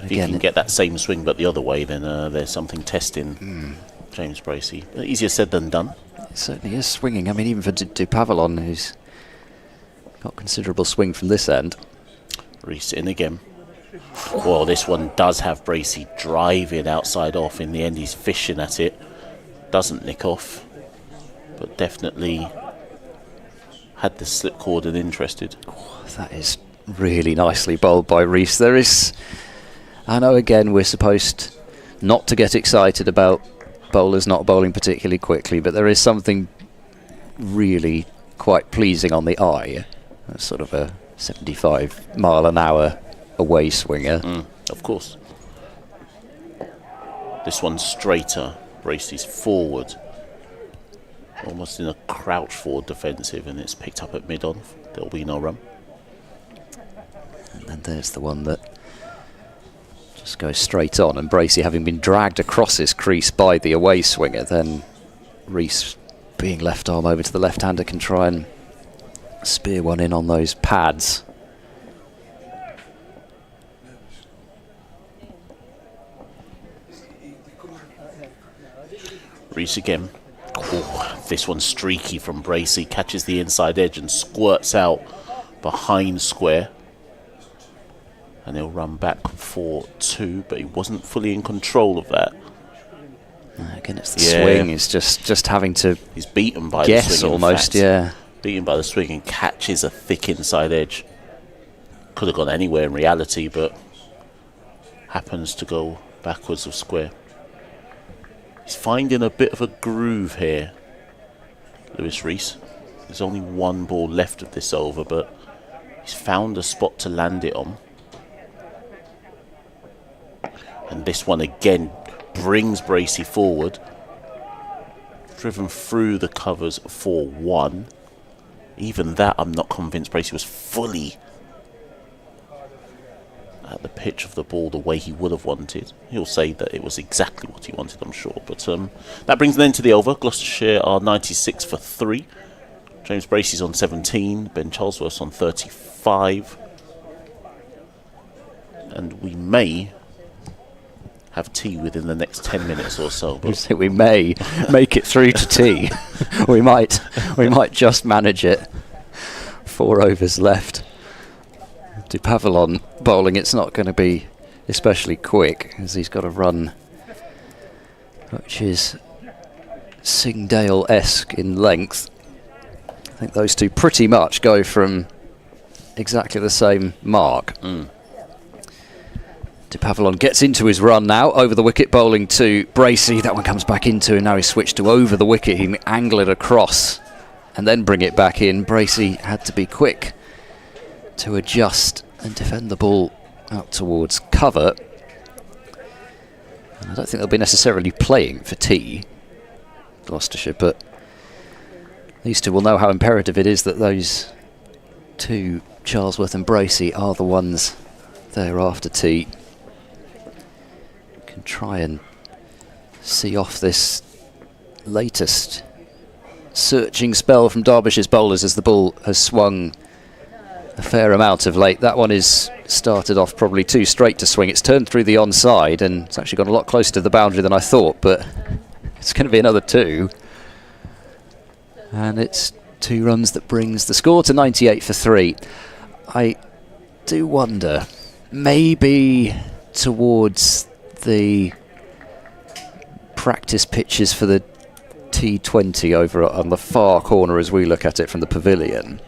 If you can get that same swing but the other way, then there's something testing James Bracey. Easier said than done. It certainly is swinging. I mean, even for Dupavalon, who's got considerable swing from this end. Reese in again. Well, this one does have Bracey driving outside off. In the end, he's fishing at it. Doesn't nick off, but definitely had the slip cord and interested. Oh, that is really nicely bowled by Reese. There is, I know again we're supposed not to get excited about bowlers not bowling particularly quickly, but there is something really quite pleasing on the eye. That's sort of a 75 mile an hour away swinger. Of course. This one's straighter. Bracey's forward. Almost in a crouch forward defensive, and it's picked up at mid-on. There'll be no run. And then there's the one that just goes straight on, and Bracey having been dragged across his crease by the away swinger, then Reese being left arm over to the left-hander can try and spear one in on those pads. Reese again. Oh, this one's streaky from Bracey. Catches the inside edge and squirts out behind square. And he'll run back for 2, but he wasn't fully in control of that. Again, it's the swing. It's just having to He's beaten by guess the swing. almost, yeah. Beaten by the swing and catches a thick inside edge. Could have gone anywhere in reality, but happens to go backwards of square. He's finding a bit of a groove here, Lewis Reese. There's only one ball left of this over, but he's found a spot to land it on. And this one again brings Bracey forward. Driven through the covers for 1. Even that, I'm not convinced Bracey was fully at the pitch of the ball the way he would have wanted. He'll say that it was exactly what he wanted, I'm sure. But that brings an end to the over. Gloucestershire are 96 for 3. James Bracey's on 17. Ben Charlesworth's on 35. And we may have tea within the next 10 minutes or so. But we may make it through to tea. we might just manage it. 4 overs left. Dupavalon bowling, it's not going to be especially quick, as he's got a run which is Singdale-esque in length. I think those two pretty much go from exactly the same mark. Dupavalon gets into his run now, over the wicket, bowling to Bracey. That one comes back into, and now he's switched to over the wicket. He can angle it across and then bring it back in. Bracey had to be quick to adjust and defend the ball out towards cover. And I don't think they'll be necessarily playing for tea, Gloucestershire, but these two will know how imperative it is that those two, Charlesworth and Bracey, are the ones there after tea. Can try and see off this latest searching spell from Derbyshire's bowlers as the ball has swung a fair amount of late. That one is started off probably too straight to swing. It's turned through the onside and it's actually gone a lot closer to the boundary than I thought, but it's going to be another 2. And it's 2 runs that brings the score to 98 for 3. I do wonder, maybe towards the practice pitches for the T20 over on the far corner as we look at it from the pavilion,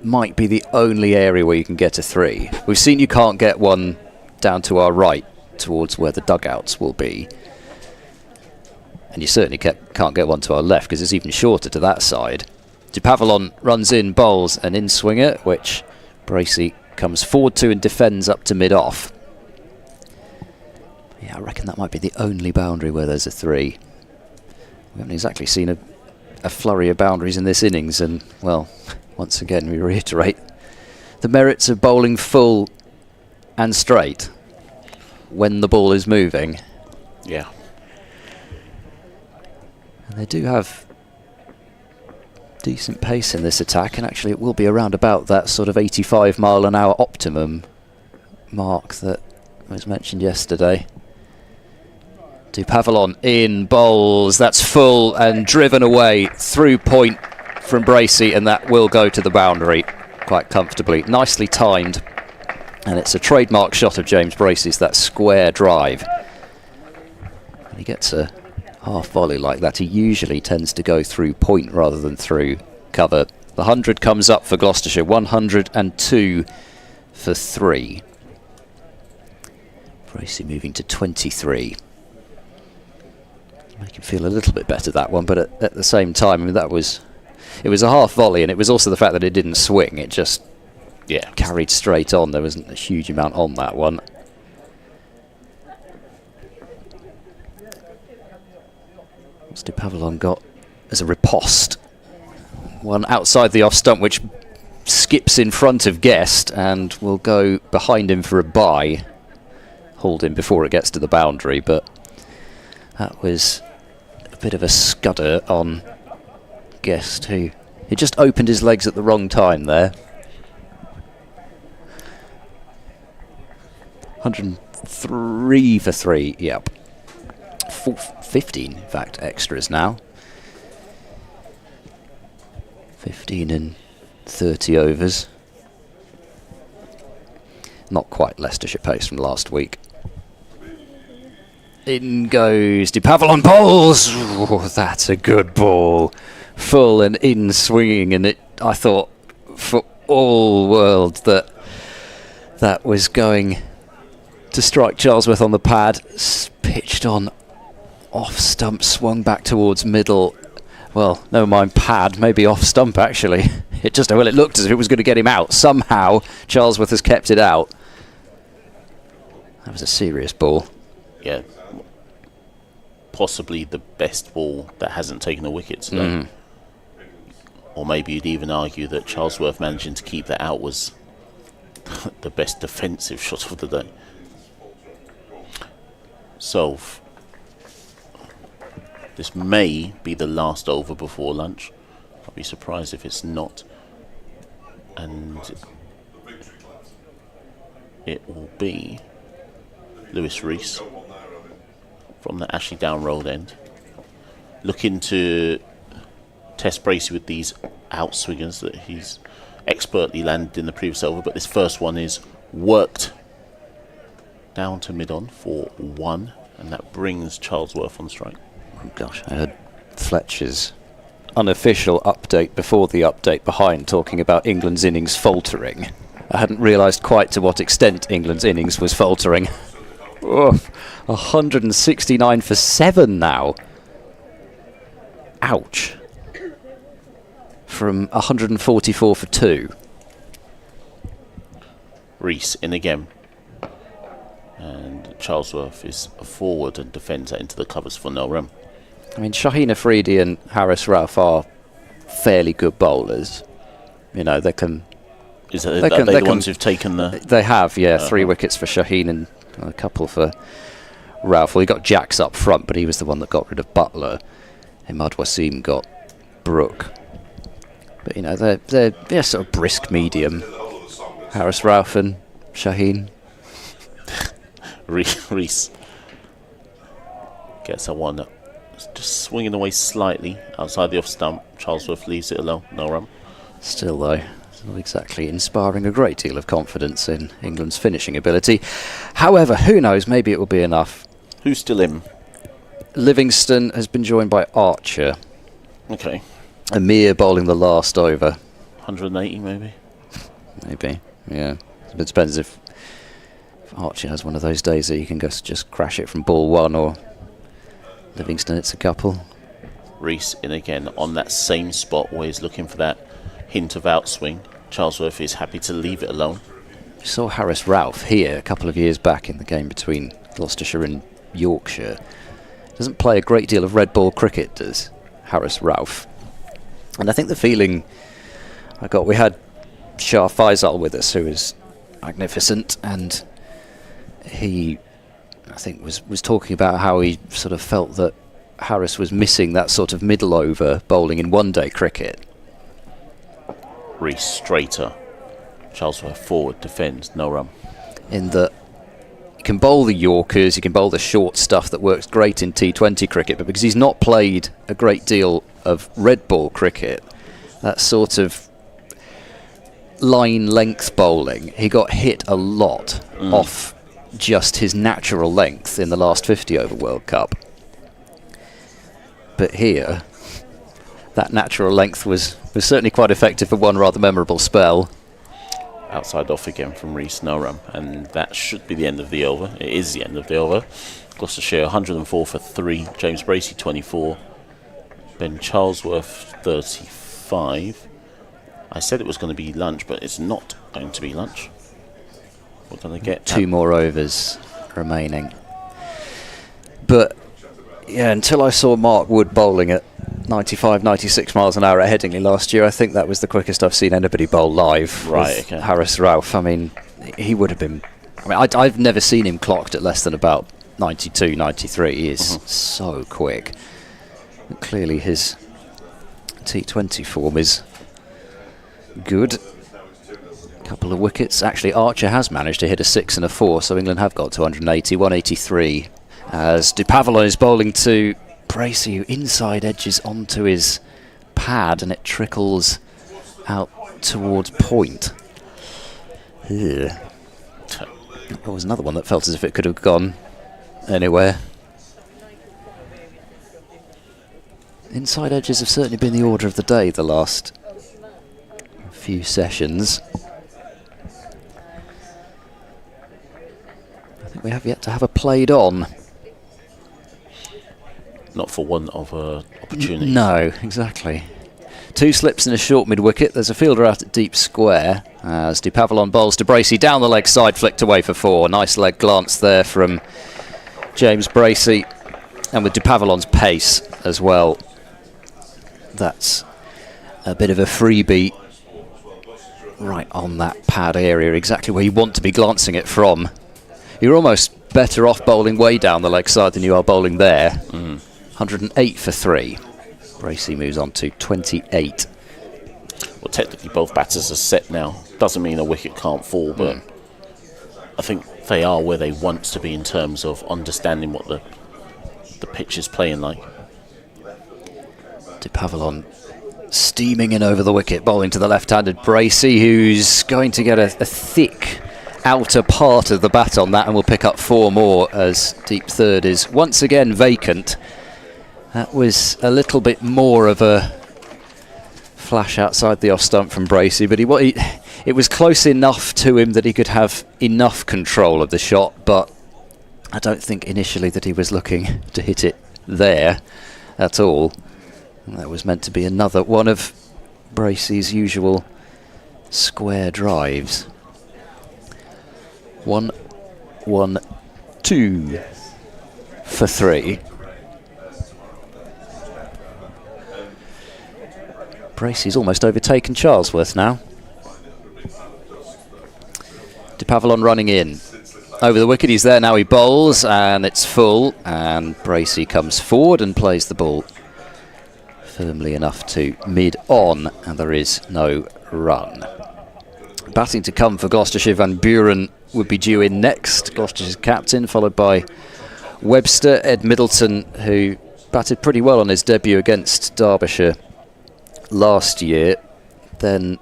might be the only area where you can get a 3. We've seen you can't get one down to our right towards where the dugouts will be, and you certainly can't get one to our left because it's even shorter to that side. Dupavalon runs in, bowls an in-swinger, which Bracey comes forward to and defends up to mid-off. Yeah, I reckon that might be the only boundary where there's a 3. We haven't exactly seen a flurry of boundaries in this innings, and, well, once again we reiterate the merits of bowling full and straight when the ball is moving. Yeah. And they do have decent pace in this attack, and actually it will be around about that sort of 85 mile an hour optimum mark that was mentioned yesterday. Dupavalon in bowls. That's full and driven away through point from Bracey, and that will go to the boundary quite comfortably. Nicely timed, and it's a trademark shot of James Bracey's, that square drive. When he gets a half volley like that, he usually tends to go through point rather than through cover. The 100 comes up for Gloucestershire, 102 for 3. Bracey moving to 23. Make him feel a little bit better, that one, but at the same time, I mean, it was a half volley, and it was also the fact that it didn't swing. It just carried straight on. There wasn't a huge amount on that one. What's Dupavalon got as a riposte? One outside the off stump, which skips in front of Guest and will go behind him for a bye. Hauled in before it gets to the boundary, but that was a bit of a scudder on Guest, who he just opened his legs at the wrong time there. 103 for 3, yep. 15, in fact, extras now. 15 and 30 overs. Not quite Leicestershire pace from last week. In goes Dupavalon, bowls! Oh, that's a good ball. Full and in swinging, and I thought for all world that was going to strike Charlesworth on the pad. Pitched on off stump, swung back towards middle. Well, never mind pad, maybe off stump actually. It looked as if it was going to get him out. Somehow Charlesworth has kept it out. That was a serious ball. Yeah. Possibly the best ball that hasn't taken a wicket today. Or maybe you'd even argue that Charlesworth managing to keep that out was the best defensive shot of the day. So, this may be the last over before lunch. I'll be surprised if it's not. And it will be Lewis Rees from the Ashley Down Road end, looking to test Bracey with these outswingers that he's expertly landed in the previous over, but this first one is worked down to mid-on for 1, and that brings Charlesworth on strike. Oh gosh, I heard Fletcher's unofficial update before the update behind talking about England's innings faltering. I hadn't realised quite to what extent England's innings was faltering. 169 for 7 now. Ouch. From 144 for 2. Rees in again. And Charlesworth is forward and defends that into the covers for no run. I mean, Shaheen Afridi and Harris Ralph are fairly good bowlers. You know, they can... Is that they the ones who've taken the... They have, yeah. 3 wickets for Shaheen and a couple for Ralph. Well, he got Jacks up front, but he was the one that got rid of Butler. Imad Wasim got Brook. But, you know, they're sort of brisk medium. Harris Ralph and Shaheen. Rees gets a one just swinging away slightly outside the off stump. Charlesworth leaves it alone. No run. Still, though, it's not exactly inspiring a great deal of confidence in England's finishing ability. However, who knows, maybe it will be enough. Who's still in? Livingston has been joined by Archer. Okay. Amir bowling the last over. 180 maybe? Maybe, yeah. It depends if Archer has one of those days that you can just crash it from ball 1, or Livingston it's a couple. Rees in again on that same spot where he's looking for that hint of outswing. Charlesworth is happy to leave it alone. We saw Harris Ralph here a couple of years back in the game between Gloucestershire and Yorkshire. Doesn't play a great deal of red ball cricket, does Harris Ralph. And I think the feeling I got, we had Shah Faisal with us, who is magnificent, and he, I think, was talking about how he sort of felt that Harris was missing that sort of middle over bowling in one-day cricket. Rees straighter. Charlesworth forward, defends, no run. In that can bowl the Yorkers, he can bowl the short stuff that works great in T20 cricket, but because he's not played a great deal of red ball cricket, that sort of line length bowling, he got hit a lot off just his natural length in the last 50 over World Cup. But here, that natural length was certainly quite effective for one rather memorable spell. Outside off again from Reece Noram, and that should be the end of the over. It is the end of the over. Gloucestershire 104 for 3, James Bracey 24, Ben Charlesworth 35. I said it was going to be lunch, but it's not going to be lunch. We're going to get 2 more overs remaining. But yeah, until I saw Mark Wood bowling at 95, 96 miles an hour at Headingley last year, I think that was the quickest I've seen anybody bowl live. Right, okay. Harris Ralph, I mean, he would have been... I mean, I've never seen him clocked at less than about 92, 93. He is so quick. But clearly his T20 form is good. Couple of wickets. Actually, Archer has managed to hit a 6 and a 4, so England have got 280, 183. As Dupavillon is bowling to Bracey, who inside edges onto his pad, and it trickles out towards point. Ugh. That was another one that felt as if it could have gone anywhere. Inside edges have certainly been the order of the day the last few sessions. I think we have yet to have a played on. not for want of opportunity. No, exactly. 2 slips and a short mid-wicket. There's a fielder out at deep square as Dupavillon bowls to Bracey. Down the leg side, flicked away for 4. Nice leg glance there from James Bracey. And with Dupavillon's pace as well, that's a bit of a freebie right on that pad area, exactly where you want to be glancing it from. You're almost better off bowling way down the leg side than you are bowling there. 108 for 3. Bracey moves on to 28. Well, technically both batters are set now. Doesn't mean a wicket can't fall, but I think they are where they want to be in terms of understanding what the pitch is playing like. Dupavillon steaming in over the wicket, bowling to the left-handed Bracey, who's going to get a thick outer part of the bat on that and will pick up 4 more as deep third is once again vacant. That was a little bit more of a flash outside the off stump from Bracey, but it was close enough to him that he could have enough control of the shot, but I don't think initially that he was looking to hit it there at all. And that was meant to be another one of Bracey's usual square drives. 1, 1, 2 for 3. Bracey's almost overtaken Charlesworth now. Dupavillon running in. Over the wicket, he's there now, he bowls, and it's full, and Bracey comes forward and plays the ball firmly enough to mid-on, and there is no run. Batting to come for Gloucestershire, Van Buren would be due in next, Gloucestershire's captain, followed by Webster. Ed Middleton, who batted pretty well on his debut against Derbyshire last year. Then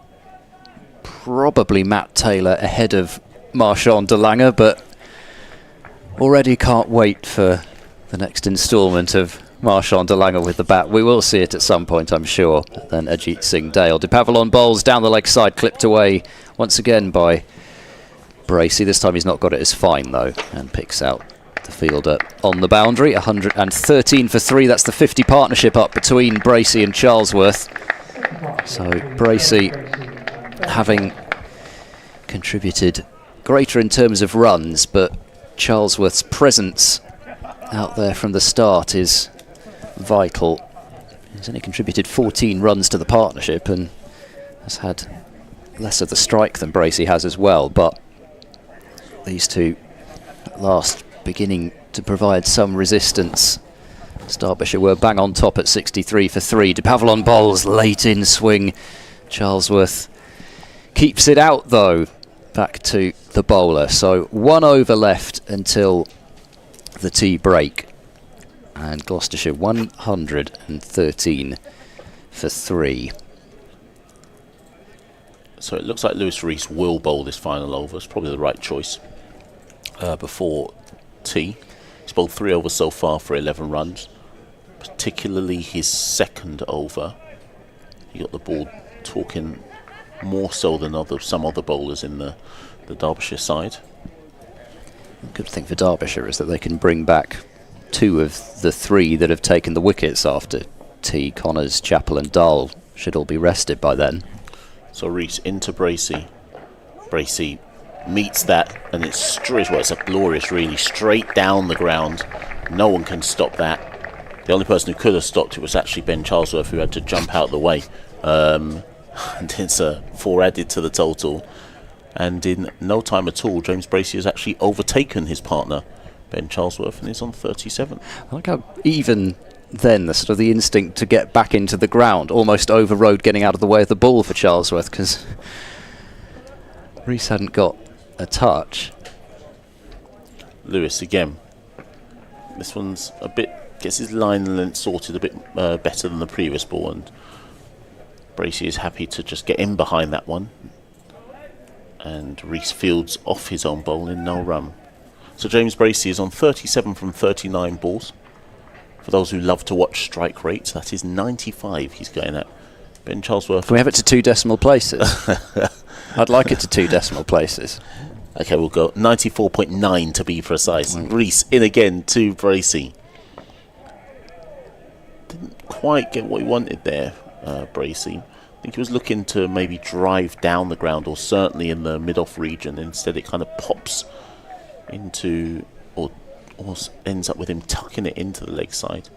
probably Matt Taylor ahead of Marchand de Lange, but already can't wait for the next instalment of Marchand de Lange with the bat. We will see it at some point, I'm sure. Then Ajit Singh Dale. Dupavillon bowls down the leg side, clipped away once again by Bracey. This time he's not got it as fine though, and picks out the fielder on the boundary. 113 for 3. That's the 50 partnership up between Bracey and Charlesworth. So Bracey, having contributed greater in terms of runs, but Charlesworth's presence out there from the start is vital. He's only contributed 14 runs to the partnership and has had less of the strike than Bracey has as well, but these two at last beginning to provide some resistance. Derbyshire were bang on top at 63 for 3. Dupavillon bowls late in swing. Charlesworth keeps it out though. back to the bowler. So 1 over left until the tea break. And Gloucestershire 113 for 3. So it looks like Lewis Rees will bowl this final over. It's probably the right choice before tea. He's bowled 3 overs so far for 11 runs. Particularly his second over. He got the ball talking more so than some other bowlers in the Derbyshire side. The good thing for Derbyshire is that they can bring back 2 of the 3 that have taken the wickets after tea. Connors, Chappell and Dahl should all be rested by then. So Rees into Bracey. Bracey meets that, and it's straight. Well, it's a glorious, really straight down the ground. No one can stop that. The only person who could have stopped it was actually Ben Charlesworth, who had to jump out of the way. And it's a 4 added to the total. And in no time at all, James Bracey has actually overtaken his partner, Ben Charlesworth, and is on 37. I like how even then the sort of the instinct to get back into the ground almost overrode getting out of the way of the ball for Charlesworth, because Rees hadn't got a touch. Lewis again. This one's a bit, gets his line length sorted a bit better than the previous ball, and Bracey is happy to just get in behind that one. And Rees fields off his own bowl in no run. So James Bracey is on 37 from 39 balls. For those who love to watch strike rates, that is 95 he's going at. Ben Charlesworth. Can we have it to 2 decimal places? I'd like it to 2 decimal places. Okay, we'll go 94.9 to be precise. Rees in again to Bracey. Didn't quite get what he wanted there, Bracey. I think he was looking to maybe drive down the ground, or certainly in the mid-off region. Instead it kind of pops into, or ends up with him tucking it into the leg side.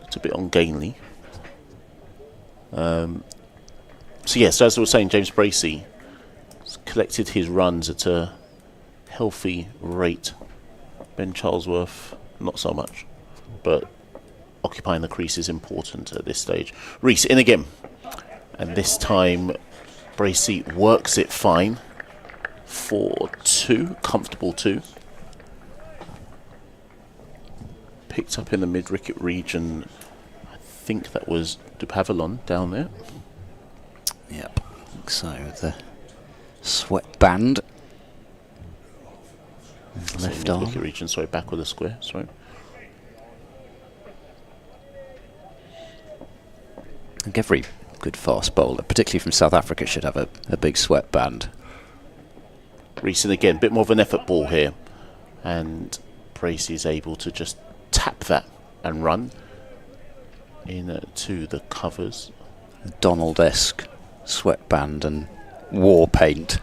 It's a bit ungainly. So yes, as I was saying, James Bracey has collected his runs at a healthy rate. Ben Charlesworth, not so much, but occupying the crease is important at this stage. Rees in again, and this time Bracey works it fine for 2, comfortable 2. Picked up in the mid-wicket region. I think that was Dupavalon down there. Yep. So the sweat band. Left arm. Mid-wicket region, sorry, back with the square, sorry. I think every good fast bowler, particularly from South Africa, should have a big sweat band. Rees again, bit more of an effort ball here. And Bracey is able to just tap that and run in to the covers. Donald-esque sweatband and war paint.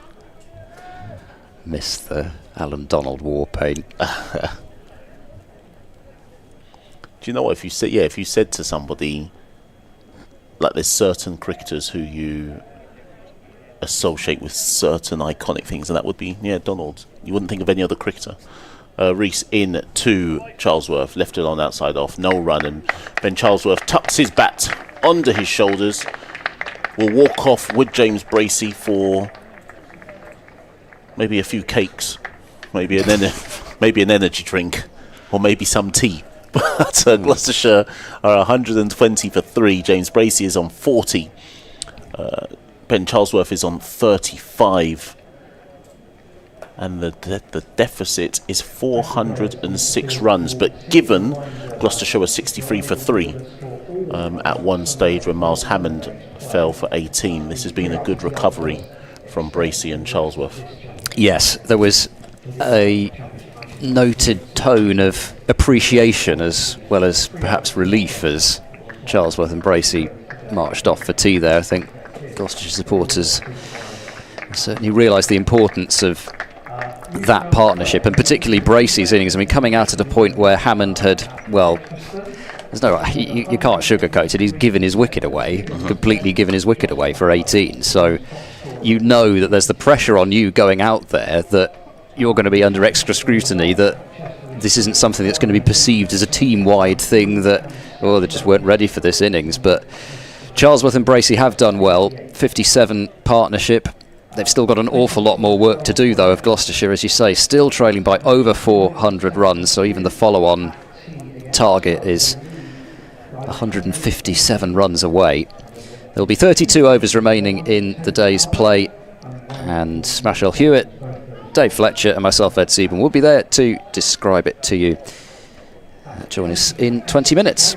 Missed the Alan Donald war paint. Do you know what? If you said to somebody, like there's certain cricketers who you associate with certain iconic things, and that would be Donald. You wouldn't think of any other cricketer. Rees in to Charlesworth, left it on outside off, no run, and Ben Charlesworth tucks his bat under his shoulders. Will walk off with James Bracey for maybe a few cakes, maybe an energy drink, or maybe some tea. But Gloucestershire are 120 for 3. James Bracey is on 40. Ben Charlesworth is on 35. And the deficit is 406 runs. But given Gloucestershire was 63 for 3 at one stage when Miles Hammond fell for 18, this has been a good recovery from Bracey and Charlesworth. Yes, there was a noted tone of appreciation as well as perhaps relief as Charlesworth and Bracey marched off for tea there. I think Gloucestershire supporters certainly realised the importance of that partnership, and particularly Bracey's innings. I mean, coming out at a point where Hammond had, well, there's no, you can't sugarcoat it. He's given his wicket away, completely given his wicket away for 18. So you know that there's the pressure on you going out there that you're going to be under extra scrutiny, that this isn't something that's going to be perceived as a team-wide thing, that, they just weren't ready for this innings. But Charlesworth and Bracey have done well. 57 partnership, They've still got an awful lot more work to do, though, of Gloucestershire, as you say, still trailing by over 400 runs, so even the follow-on target is 157 runs away. There'll be 32 overs remaining in the day's play, and Smashel Hewitt, Dave Fletcher and myself, Ed Seaborn, will be there to describe it to you. Join us in 20 minutes.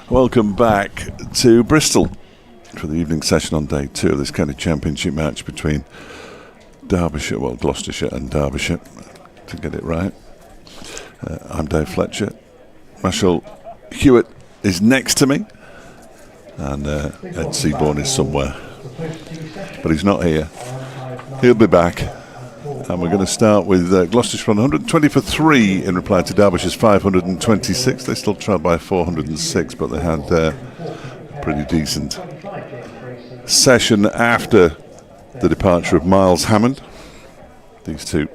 Welcome back to Bristol for the evening session on day 2 of this county championship match between Gloucestershire and Derbyshire, to get it right. I'm Dave Fletcher. Marshall Hewitt is next to me, and Ed Seaborn is somewhere, but he's not here. He'll be back, and we're going to start with Gloucestershire on 120 for 3 in reply to Derbyshire's 526. They still trailed by 406, but they had a pretty decent session after the departure of Miles Hammond. These two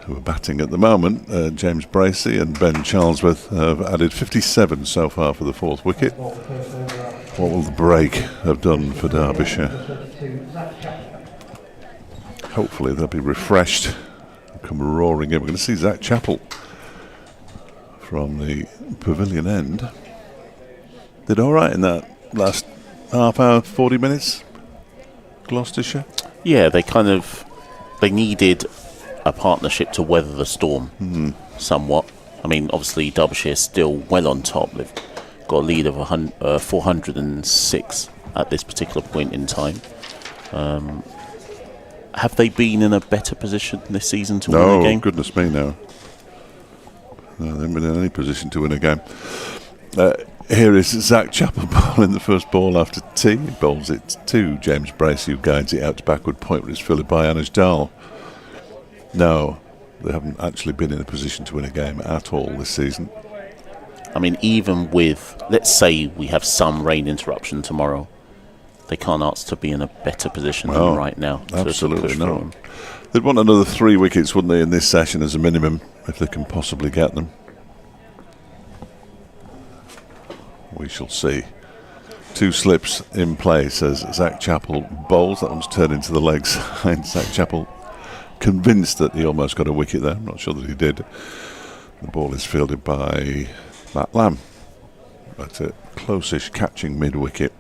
who are batting at the moment, James Bracey and Ben Charlesworth, have added 57 so far for the 4th wicket. What will the break have done for Derbyshire? Hopefully they'll be refreshed and come roaring in. We're going to see Zach Chappell from the pavilion end. Did all right in that last half hour, 40 minutes, Gloucestershire? Yeah, they needed a partnership to weather the storm somewhat. I mean, obviously Derbyshire is still well on top. They've got a lead of 406 at this particular point in time. Have they been in a better position this season to win a game? No, goodness me, no. No, they haven't been in any position to win a game. Here is Zach Chappell bowling the first ball after tea. He bowls it to James Bracey, who guides it out to backward point, which is fielded by MATCHDAY. No, they haven't actually been in a position to win a game at all this season. I mean, even with, let's say we have some rain interruption tomorrow, they can't ask to be in a better position than right now. Absolutely not. They'd want another 3 wickets, wouldn't they, in this session as a minimum, if they can possibly get them. We shall see. 2 slips in place as Zach Chappell bowls. That one's turned into the leg side. Zach Chappell convinced that he almost got a wicket there. I'm not sure that he did. The ball is fielded by Matt Lamb, but a close-ish catching mid-wicket.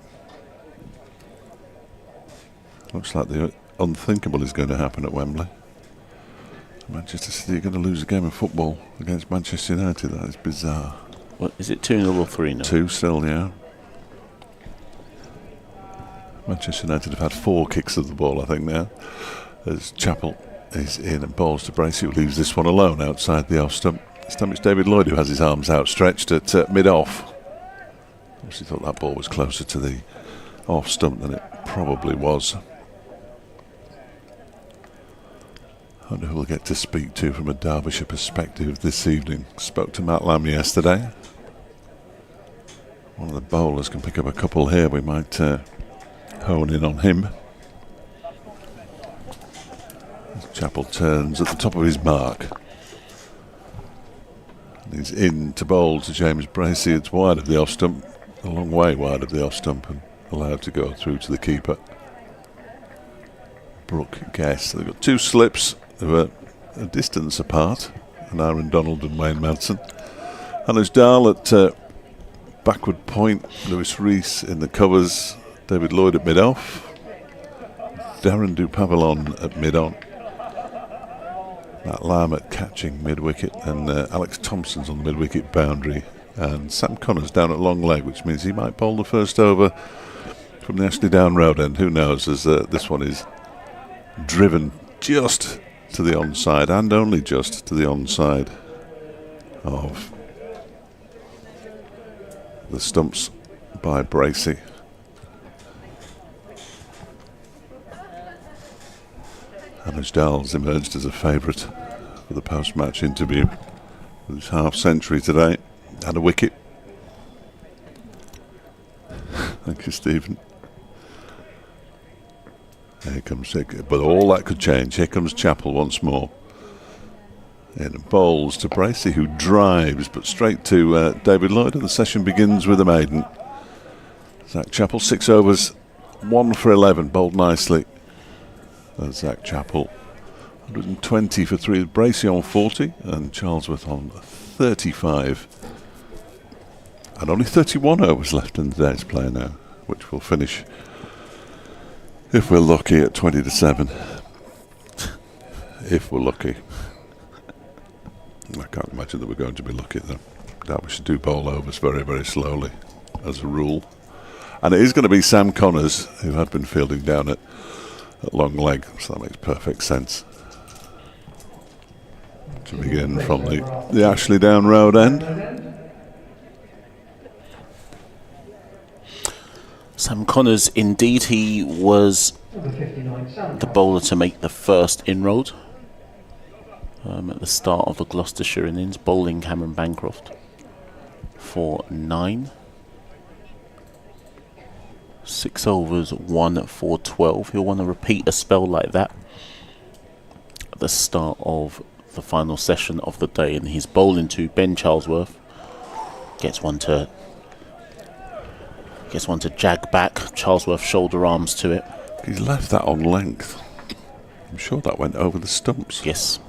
Looks like the unthinkable is going to happen at Wembley. Manchester City are going to lose a game of football against Manchester United. That is bizarre. What, is it 2-0 or 3-0? 2 still, yeah. Manchester United have had 4 kicks of the ball, I think, now. As Chappell is in and bowls to Bracey, who leaves this one alone outside the off stump. This time it's David Lloyd who has his arms outstretched at mid-off. Obviously thought that ball was closer to the off stump than it probably was. I wonder who we'll get to speak to from a Derbyshire perspective this evening. Spoke to Matt Lamb yesterday. One of the bowlers can pick up a couple here. We might hone in on him. Chappell turns at the top of his mark. And he's in to bowl to James Bracey. It's wide of the off stump, a long way wide of the off stump, and allowed to go through to the keeper. Brooke Guest. They've got 2 slips. They were a distance apart, and Aaron Donald and Wayne Madsen. MATCHDAY at backward point. Lewis Rees in the covers. David Lloyd at mid-off. Darren Dupavilon at mid-on. Matt Lamb at catching mid-wicket, and Alex Thompson's on the mid-wicket boundary, and Sam Connors down at long leg, which means he might bowl the first over from the Ashley Down road end. Who knows, as this one is driven just to the onside, and only just to the onside of the stumps by Bracey. MATCHDAY's emerged as a favourite for the post-match interview with his half-century today and a wicket. Thank you, Stephen. Here comes, but all that could change. Here comes Chappell once more. In bowls to Bracey, who drives, but straight to David Lloyd, and the session begins with a maiden. Zach Chappell, 6 overs, 1 for 11, bowled nicely. Zach Chappell, 120 for 3, Bracey on 40, and Charlesworth on 35. And only 31 overs left in the day's play now, which will finish, if we're lucky, at 20-7. If we're lucky. I can't imagine that we're going to be lucky, though. That we should do bowl overs very, very slowly. as a rule. And it is going to be Sam Connors, who had been fielding down at long leg, so that makes perfect sense. To begin from the Ashley Down Road end. Sam Connors, indeed, he was the bowler to make the first inroad at the start of the Gloucestershire innings, bowling Cameron Bancroft for 9. 6 overs, 1 for 12. He'll want to repeat a spell like that at the start of the final session of the day, and he's bowling to Ben Charlesworth. Gets one to jag back. Charlesworth shoulder arms to it. He's left that on length. I'm sure that went over the stumps. Yes.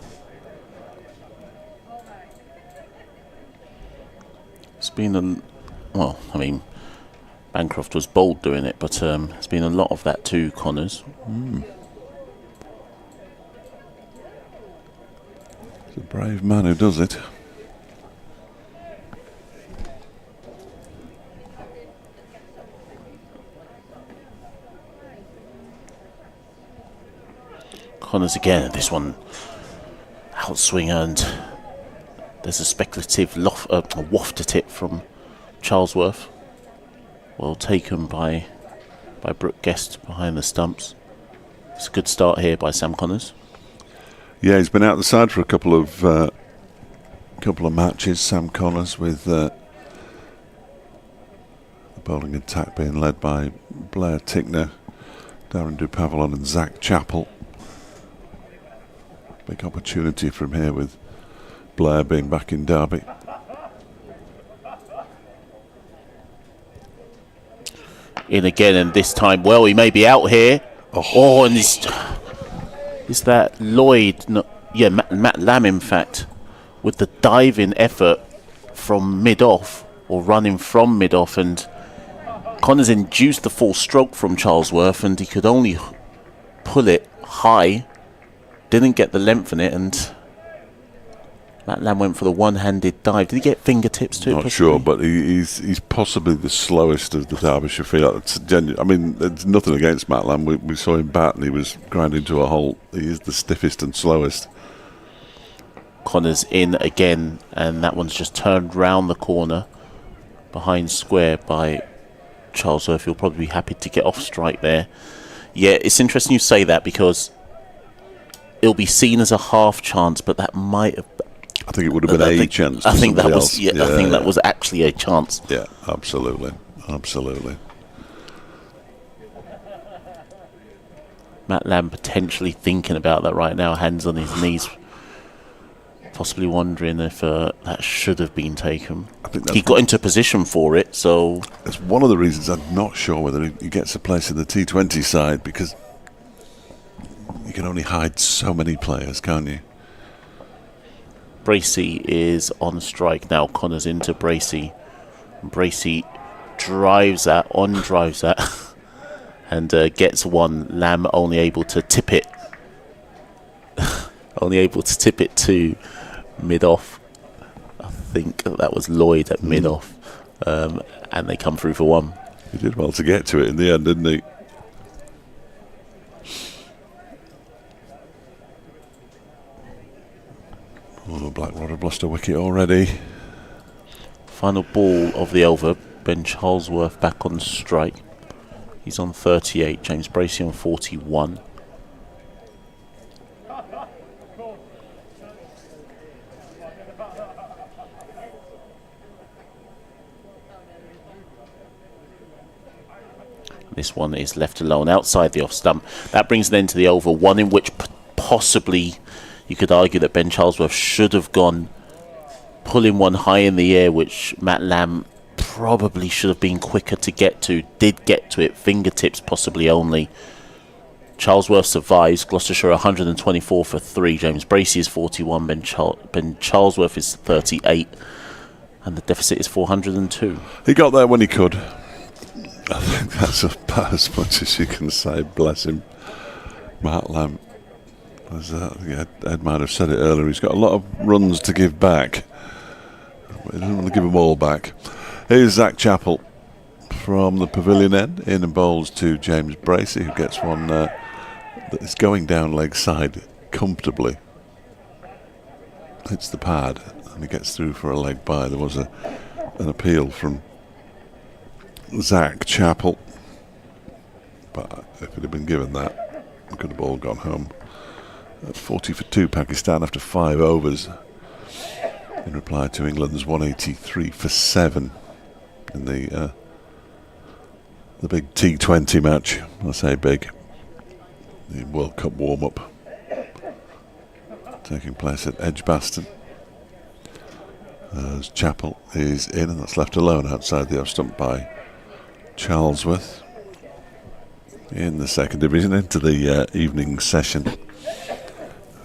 It's been Bancroft was bold doing it, but there's been a lot of that too, Connors. It's a brave man who does it. Connors again, this one outswinger, and there's a speculative waft at it from Charlesworth. Well taken by Brooke Guest behind the stumps. It's a good start here by Sam Connors. Yeah, he's been out the side for a couple of matches. Sam Connors, with the bowling attack being led by Blair Tickner, Darren Dupavalon and Zach Chappell. Big opportunity from here with Blair being back in Derby. In again, and this time, well, he may be out here. And is that Lloyd? No, yeah, Matt Lamb, in fact, with the diving effort from mid-off, or running from mid-off, and Connors induced the full stroke from Charlesworth, and he could only pull it high, didn't get the length in it, and Matt Lamb went for the one-handed dive. Did he get fingertips to it? Not sure, but he's possibly the slowest of the Derbyshire field. I mean, there's nothing against Matt Lamb. We saw him bat and he was grinding to a halt. He is the stiffest and slowest. Connors in again, and that one's just turned round the corner behind square by Charlesworth. He'll probably be happy to get off strike there. Yeah, it's interesting you say that, because it'll be seen as a half chance, but that might have... I think it would have been a chance. I think that was. Else. Yeah, I think that was actually a chance. Yeah, absolutely, absolutely. Matt Lamb potentially thinking about that right now, hands on his knees, possibly wondering if that should have been taken. I think he got into position for it, so that's one of the reasons I'm not sure whether he gets a place in the T20 side, because you can only hide so many players, can't you? Bracey is on strike now. Connors into Bracey. Bracey drives that, and gets one. Lamb only able to tip it. Only able to tip it to mid-off. I think that was Lloyd at mid-off. And they come through for one. He did well to get to it in the end, didn't he? Oh, Blackwater lost a wicket already. Final ball of the over. Ben Charlesworth back on strike. He's on 38. James Bracey on 41. This one is left alone outside the off stump. That brings an end to the over. One in which possibly you could argue that Ben Charlesworth should have gone pulling one high in the air, which Matt Lamb probably should have been quicker to get to. Did get to it, fingertips possibly only. Charlesworth survives. Gloucestershire 124 for 3. James Bracey is 41. Ben Charlesworth is 38. And the deficit is 402. He got there when he could. I think that's about as much as you can say. Bless him. Matt Lamb. Ed might have said it earlier, he's got a lot of runs to give back. He doesn't want to give them all back. Here's Zach Chappell. from the pavilion end, in and bowls to James Bracey, who gets one that is going down leg side comfortably. Hits the pad and he gets through for a leg bye. There was an appeal from Zach Chappell, but if it had been given that, it could have all gone home. 40 for 2 Pakistan after 5 overs in reply to England's 183 for 7 in the big T20 match. I say big, the World Cup warm-up taking place at Edgbaston. As Chappell is in, and that's left alone outside the off stump by Charlesworth in the second division. Into the evening session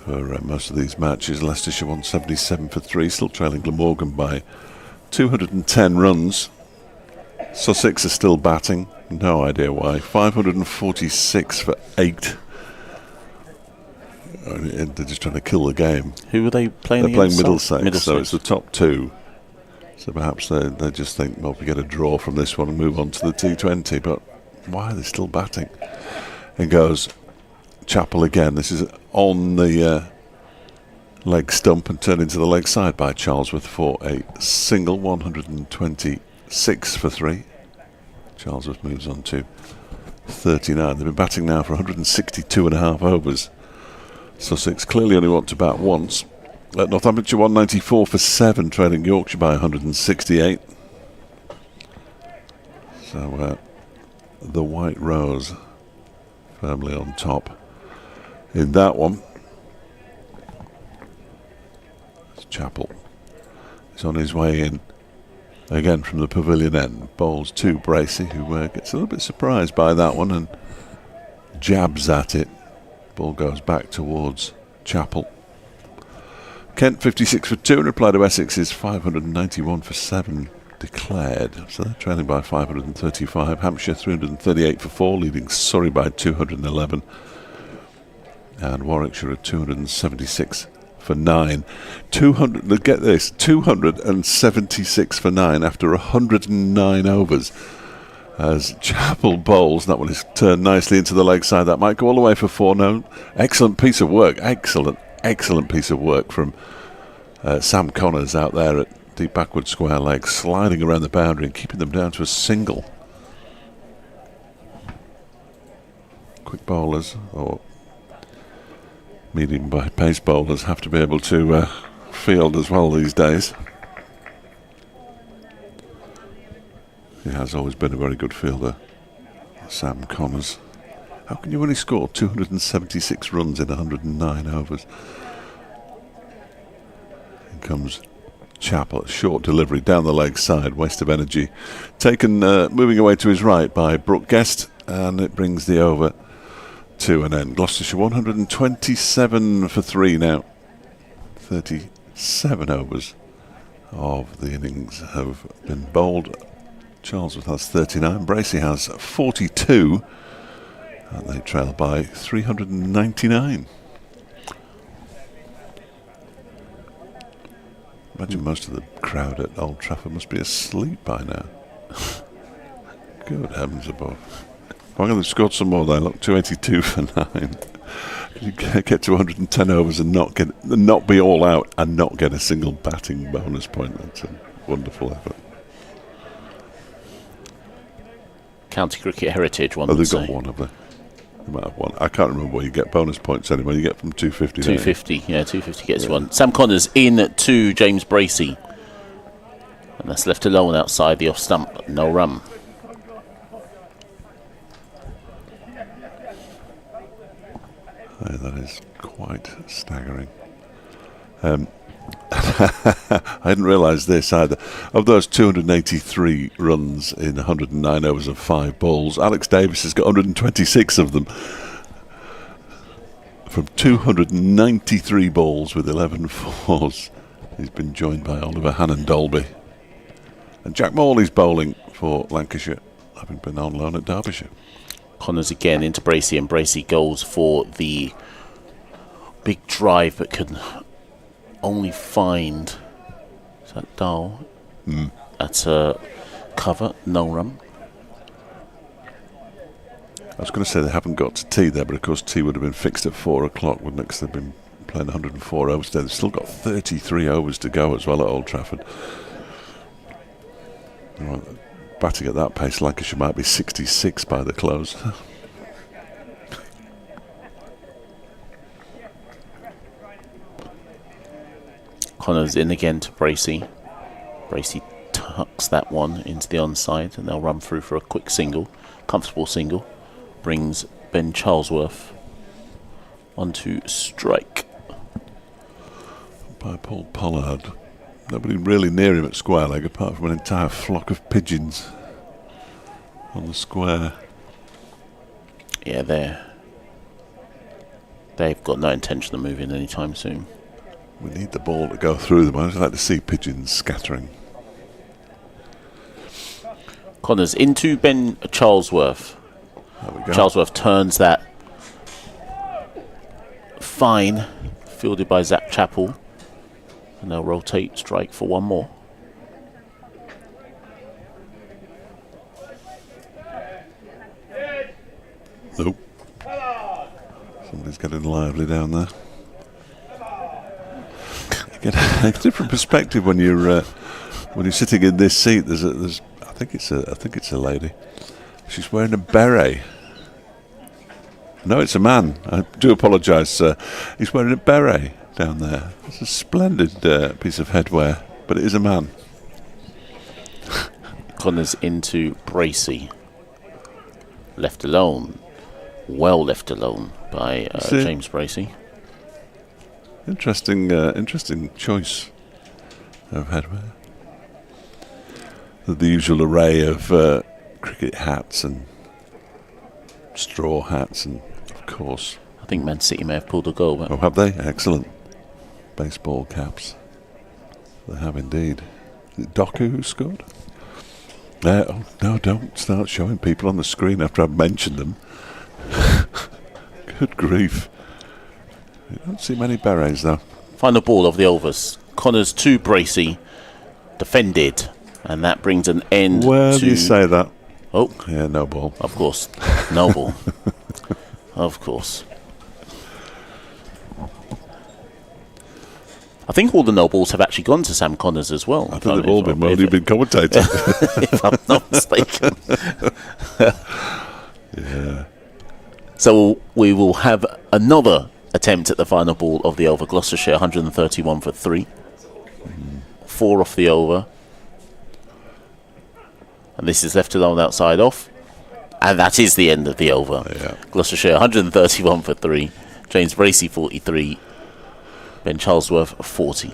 for most of these matches. Leicestershire 177 for 3, still trailing Glamorgan by 210 runs. Sussex are still batting, no idea why. 546 for 8. They're just trying to kill the game. Who were they playing They're playing against? Middlesex, so it's the top 2. So perhaps they just think, well, we get a draw from this one and move on to the T20. But why are they still batting? And goes Chappell again. This is on the leg stump and turned into the leg side by Charlesworth for a single. 126 for 3. Charlesworth moves on to 39. They've been batting now for 162.5 overs. Sussex clearly only want to bat once. Northamptonshire 194 for 7, trailing Yorkshire by 168. So the White Rose firmly on top in that one. Chappell is on his way in again from the pavilion end. Bowls to Bracey, who gets a little bit surprised by that one and jabs at it. Ball goes back towards Chappell. Kent 56 for 2 in reply to Essex's 591 for 7 declared. So they're trailing by 535. Hampshire 338 for 4, leading Surrey by 211. And Warwickshire at 276 for 9. 200. Get this, 276 for 9 after 109 overs. As Chappell bowls, that one is turned nicely into the leg side. That might go all the way for 4. No, excellent piece of work. Excellent piece of work from Sam Connors out there at deep backward square leg, sliding around the boundary and keeping them down to a single. Quick bowlers or medium pace bowlers have to be able to field as well these days. He has always been a very good fielder, Sam Connors. How can you only score 276 runs in 109 overs? In comes Chappell, short delivery down the leg side, waste of energy. Taken, moving away to his right by Brooke Guest, and it brings the over to an end. Gloucestershire 127 for 3 now. 37 overs of the innings have been bowled. Charlesworth has 39, Bracey has 42, and they trail by 399. Imagine most of the crowd at Old Trafford must be asleep by now. Good heavens above. If I'm going to score some more there, look, 282 for 9. You get to 110 overs and not be all out and not get a single batting bonus point. That's a wonderful effort. County Cricket Heritage, one. Oh, they've got one, have they? They might have one. I can't remember where you get bonus points anymore. You get from 250. 250, yeah, 250 gets one. Sam Connors in to James Bracey. And that's left alone outside the off stump. No run. Yeah, that is quite staggering. I hadn't realised this either. Of those 283 runs in 109 overs and 5 balls, Alex Davis has got 126 of them. From 293 balls with 11 fours. He's been joined by Oliver Hannon-Dolby. And Jack Morley's bowling for Lancashire, having been on loan at Derbyshire. Connors again into Bracey, and Bracey goes for the big drive, but can only find, is that Dahl? At cover, no run. I was going to say they haven't got to tea there, but of course tea would have been fixed at 4 o'clock, wouldn't it? Because they've been playing 104 overs today. They've still got 33 overs to go as well at Old Trafford. Right, batting at that pace, Lancashire might be 66 by the close. Connors in again to Bracey. Bracey tucks that one into the onside, and they'll run through for a quick single, comfortable single. Brings Ben Charlesworth onto strike. By Paul Pollard. Nobody really near him at square leg apart from an entire flock of pigeons on the square. Yeah, they've got no intention of moving anytime soon. We need the ball to go through them. I'd like to see pigeons scattering. Connors into Ben Charlesworth. There we go. Charlesworth turns that fine, fielded by Zach Chappell. And they'll rotate strike for one more. Nope. Somebody's getting lively down there. You get a different perspective when you're sitting in this seat. There's I think it's a lady. She's wearing a beret. No, it's a man. I do apologise, sir. He's wearing a beret down there. It's a splendid piece of headwear, but it is a man. Connors into Bracey. Left alone. Well left alone by James Bracey. Interesting choice of headwear. The usual array of cricket hats and straw hats and, of course... I think Man City may have pulled a goal. Oh, have they? Excellent. Baseball caps. They have indeed. Is it Doku who scored? Oh, no, don't start showing people on the screen after I've mentioned them. Good grief. You don't see many berets, though. Final ball of the overs. Connors to Bracey. Defended. And that brings an end to... Where do you say that? Oh. Yeah, no ball. Of course. No ball. Of course. I think all the no balls have actually gone to Sam Connors as well. I think they've all been. Well, you've been commentating. If I'm not mistaken. Yeah. So we will have another attempt at the final ball of the over. Gloucestershire 131 for 3. 4 off the over. And this is left alone outside off. And that is the end of the over. Yeah. Gloucestershire 131 for 3. James Bracey 43. Ben Charlesworth 40.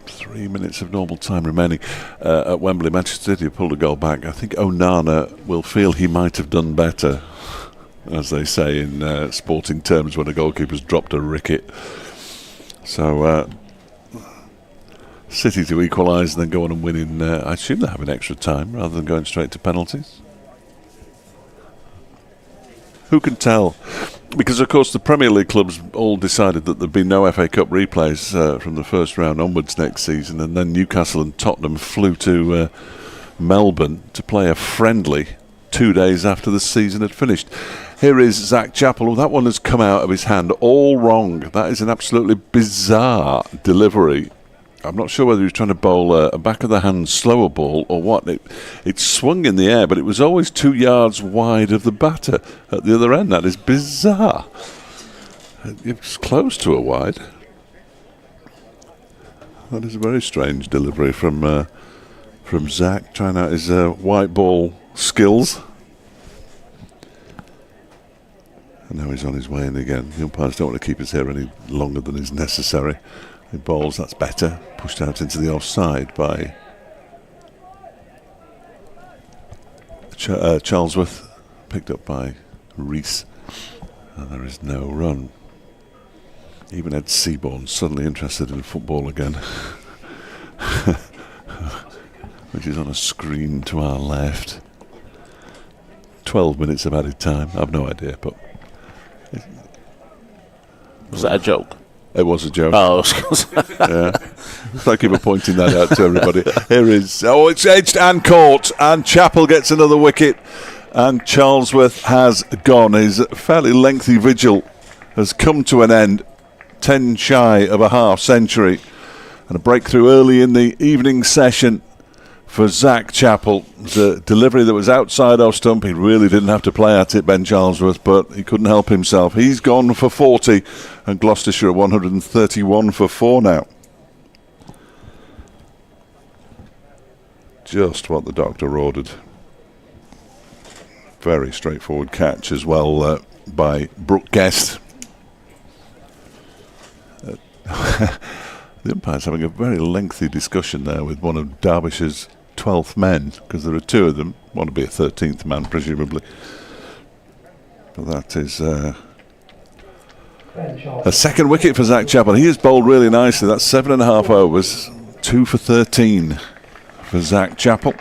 3 minutes of normal time remaining at Wembley. Manchester City pulled a goal back. I think Onana will feel he might have done better, as they say in sporting terms when a goalkeeper's dropped a ricket. So City to equalise and then go on and win in, I assume they're having extra time rather than going straight to penalties. Who can tell? Because, of course, the Premier League clubs all decided that there'd be no FA Cup replays from the first round onwards next season, and then Newcastle and Tottenham flew to Melbourne to play a friendly 2 days after the season had finished. Here is Zach Chappell. That one has come out of his hand all wrong. That is an absolutely bizarre delivery. I'm not sure whether he was trying to bowl a back-of-the-hand slower ball or what. It swung in the air, but it was always 2 yards wide of the batter at the other end. That is bizarre. It was close to a wide. That is a very strange delivery from Zach, trying out his white ball skills. And now he's on his way in again. The umpires don't want to keep us here any longer than is necessary. He bowls, that's better. Pushed out into the offside by Charlesworth. Picked up by Rees. And there is no run. Even Ed Seaborn suddenly interested in football again. Which is on a screen to our left. 12 minutes of added time. I've no idea, but... Was that a joke? It was a joke. Oh, yeah. Thank you for pointing that out to everybody. Here is... Oh, it's edged and caught. And Chappell gets another wicket. And Charlesworth has gone. His fairly lengthy vigil has come to an end. 10 shy of a half century. And a breakthrough early in the evening session for Zach Chappell. It was a delivery that was outside off stump. He really didn't have to play at it, Ben Charlesworth, but he couldn't help himself. He's gone for 40, and Gloucestershire at 131 for 4 now. Just what the doctor ordered. Very straightforward catch as well by Brooke Guest. The umpire's having a very lengthy discussion there with one of Derbyshire's 12th men, because there are 2 of them. Want to be a 13th man, presumably. But that is a second wicket for Zach Chappell. He has bowled really nicely. That's 7.5 overs, 2 for 13 for Zach Chappell.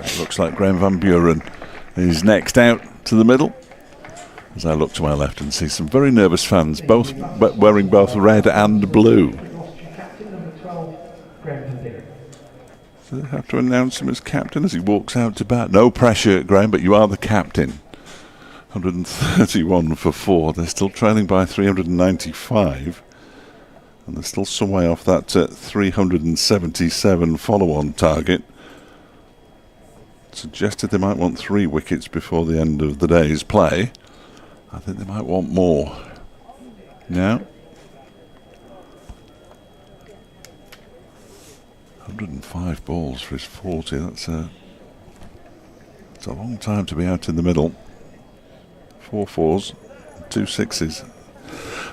It looks like Graham Van Buren is next out to the middle. As I look to my left and see some very nervous fans, both wearing both red and blue. So they have to announce him as captain as he walks out to bat. No pressure, Graham, but you are the captain. 131 for 4. They're still trailing by 395. And they're still some way off that 377 follow-on target. Suggested they might want 3 wickets before the end of the day's play. I think they might want more. Now, 105 balls for his 40. That's a long time to be out in the middle. 4 fours, 2 sixes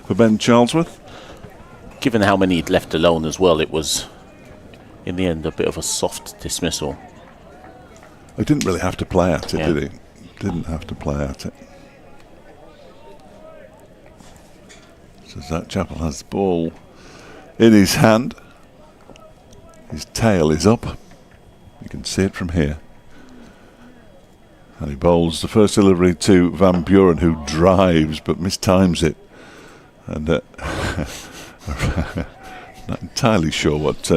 for Ben Charlesworth. Given how many he'd left alone as well, it was, in the end, a bit of a soft dismissal. He didn't really have to play at it, Yeah. did he? Didn't have to play at it. So Zach Chappell has the ball in his hand. His tail is up. You can see it from here. And he bowls the first delivery to Van Buren, who drives but mistimes it. And not entirely sure what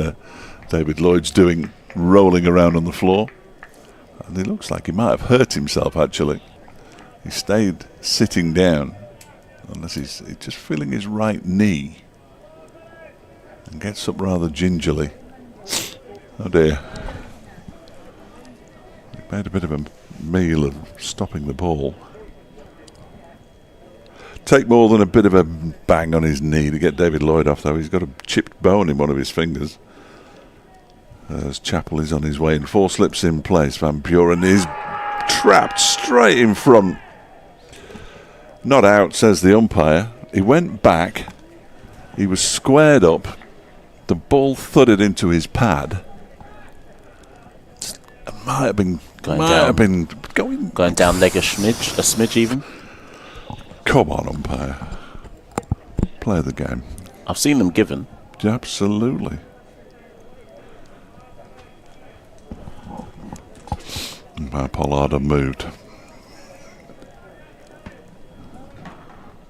David Lloyd's doing, rolling around on the floor. And he looks like he might have hurt himself, actually. He stayed sitting down, unless he's just feeling his right knee, and gets up rather gingerly. Oh dear. He made a bit of a meal of stopping the ball. Take more than a bit of a bang on his knee to get David Lloyd off, though. He's got a chipped bone in one of his fingers. As Chappell is on his way in, 4 slips in place. Van Buren is trapped straight in front. Not out, says the umpire. He went back. He was squared up. The ball thudded into his pad. It might have been going down leg a smidge even. Come on, umpire. Play the game. I've seen them given. Absolutely. Umpire Pollard moved.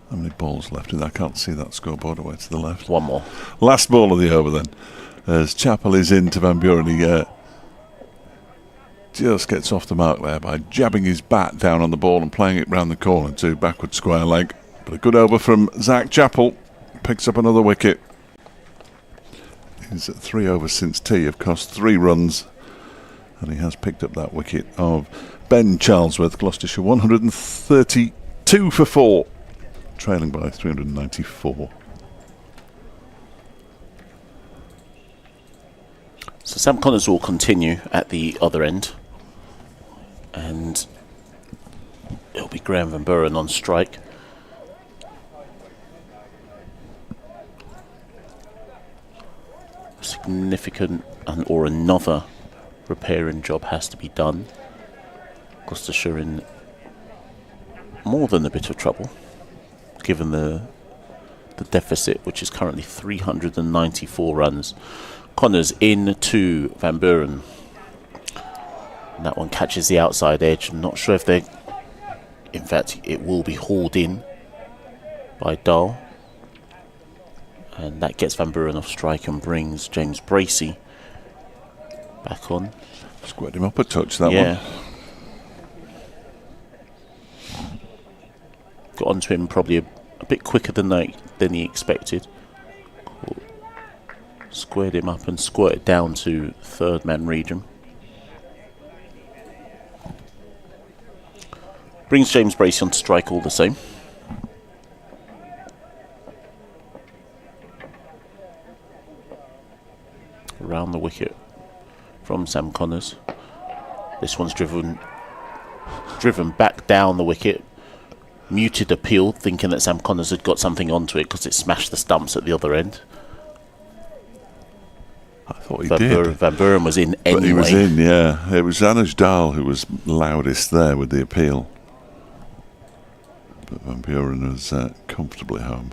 How many balls left? I can't see that scoreboard away to the left. 1 more. Last ball of the over then. As Chappell is into Van Buren, he just gets off the mark there by jabbing his bat down on the ball and playing it round the corner to backward square leg. But a good over from Zach Chappell. Picks up another wicket. His 3 overs since tea have cost 3 runs. And he has picked up that wicket of Ben Charlesworth. Gloucestershire 132 for 4. Trailing by 394. So Sam Connors will continue at the other end. And it'll be Graham Van Buren on strike. Significant or another repairing job has to be done. Gloucestershire in more than a bit of trouble, given the deficit, which is currently 394 runs. Connors in to Van Buren. And that one catches the outside edge. I'm not sure if they... In fact, it will be hauled in by Dahl. And that gets Van Buren off strike and brings James Bracey back on. Squared him up a touch, that one. got onto him probably a bit quicker than he expected. Squared him up and squirted down to third man region. Brings James Bracey on to strike all the same. Around the wicket from Sam Connors. This one's driven back down the wicket. Muted appeal, thinking that Sam Connors had got something onto it because it smashed the stumps at the other end. I thought he did. Van Buren was in anyway. But he was in, yeah. It was MATCHDAY who was loudest there with the appeal. But Van Buren was comfortably home.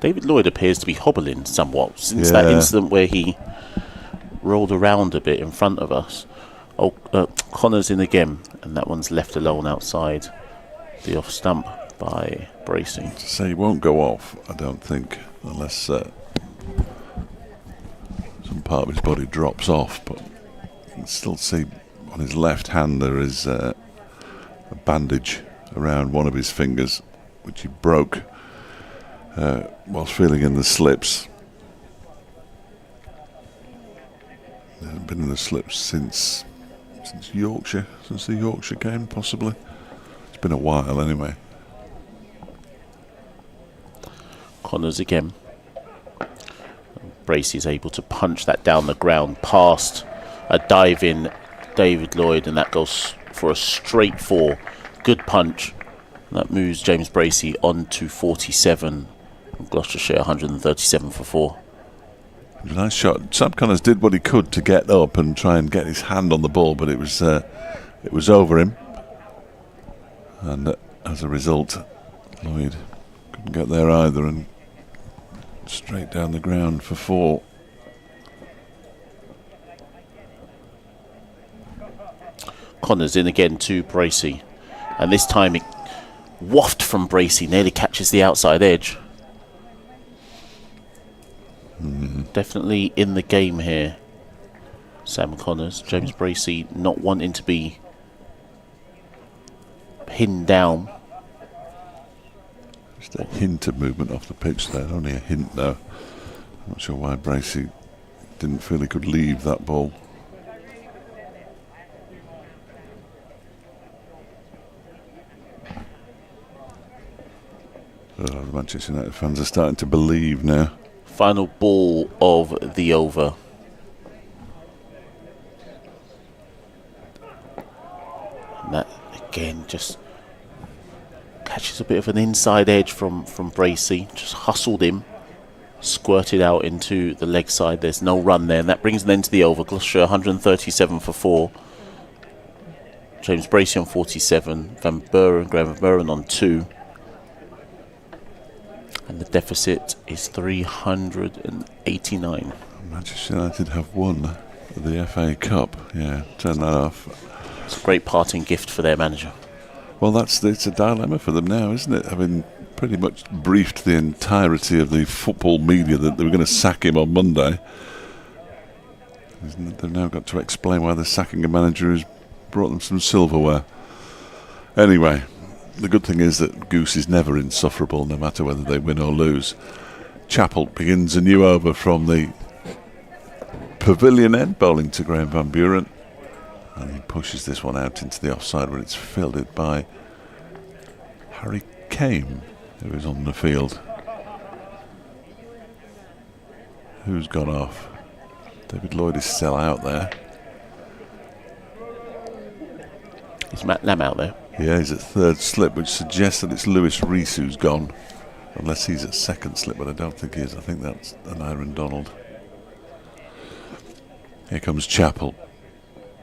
David Lloyd appears to be hobbling somewhat since that incident where he rolled around a bit in front of us. Connors in again, and that one's left alone outside the off stump by Bracey. So he won't go off, I don't think, unless some part of his body drops off. But you can still see on his left hand there is a bandage around one of his fingers, which he broke whilst feeling in the slips. He hasn't been in the slips since Yorkshire, since the Yorkshire game, possibly. It's been a while anyway. Connors again. Bracey's able to punch that down the ground past a dive-in David Lloyd, and that goes for a straight four. Good punch. And that moves James Bracey on to 47. Gloucestershire 137 for 4. Nice shot. Sam Connors did what he could to get up and try and get his hand on the ball, but it was over him, and as a result, Lloyd couldn't get there either, and straight down the ground for 4. Connors in again to Bracey, and this time it waft from Bracey, nearly catches the outside edge. Definitely in the game here, Sam Connors. James Bracey not wanting to be pinned down. Just a hint of movement off the pitch there, only a hint though. I'm not sure why Bracey didn't feel he could leave that ball. The Manchester United fans are starting to believe now. Final ball of the over. And that again just catches a bit of an inside edge from Bracey. Just hustled him, squirted out into the leg side. There's no run there, and that brings an end to the over. Gloucestershire 137 for 4. James Bracey on 47. Graham Van Buren on 2. And the deficit is 389. Manchester United have won the FA Cup. Yeah, turn that off. It's a great parting gift for their manager. Well, it's a dilemma for them now, isn't it? Having pretty much briefed the entirety of the football media that they were going to sack him on Monday. They've now got to explain why they're sacking a manager who's brought them some silverware. Anyway, the good thing is that Goose is never insufferable, no matter whether they win or lose. Chappell begins a new over from the pavilion end, bowling to Graham Van Buren, and he pushes this one out into the offside where it's fielded by Harry Kane, who is on the field. Who's gone off? David Lloyd is still out there. Is Matt Lamb out there? Yeah, he's at third slip, which suggests that it's Lewis Rees who's gone. Unless he's at second slip, but I don't think he is. I think that's an Aaron Donald. Here comes Chappell.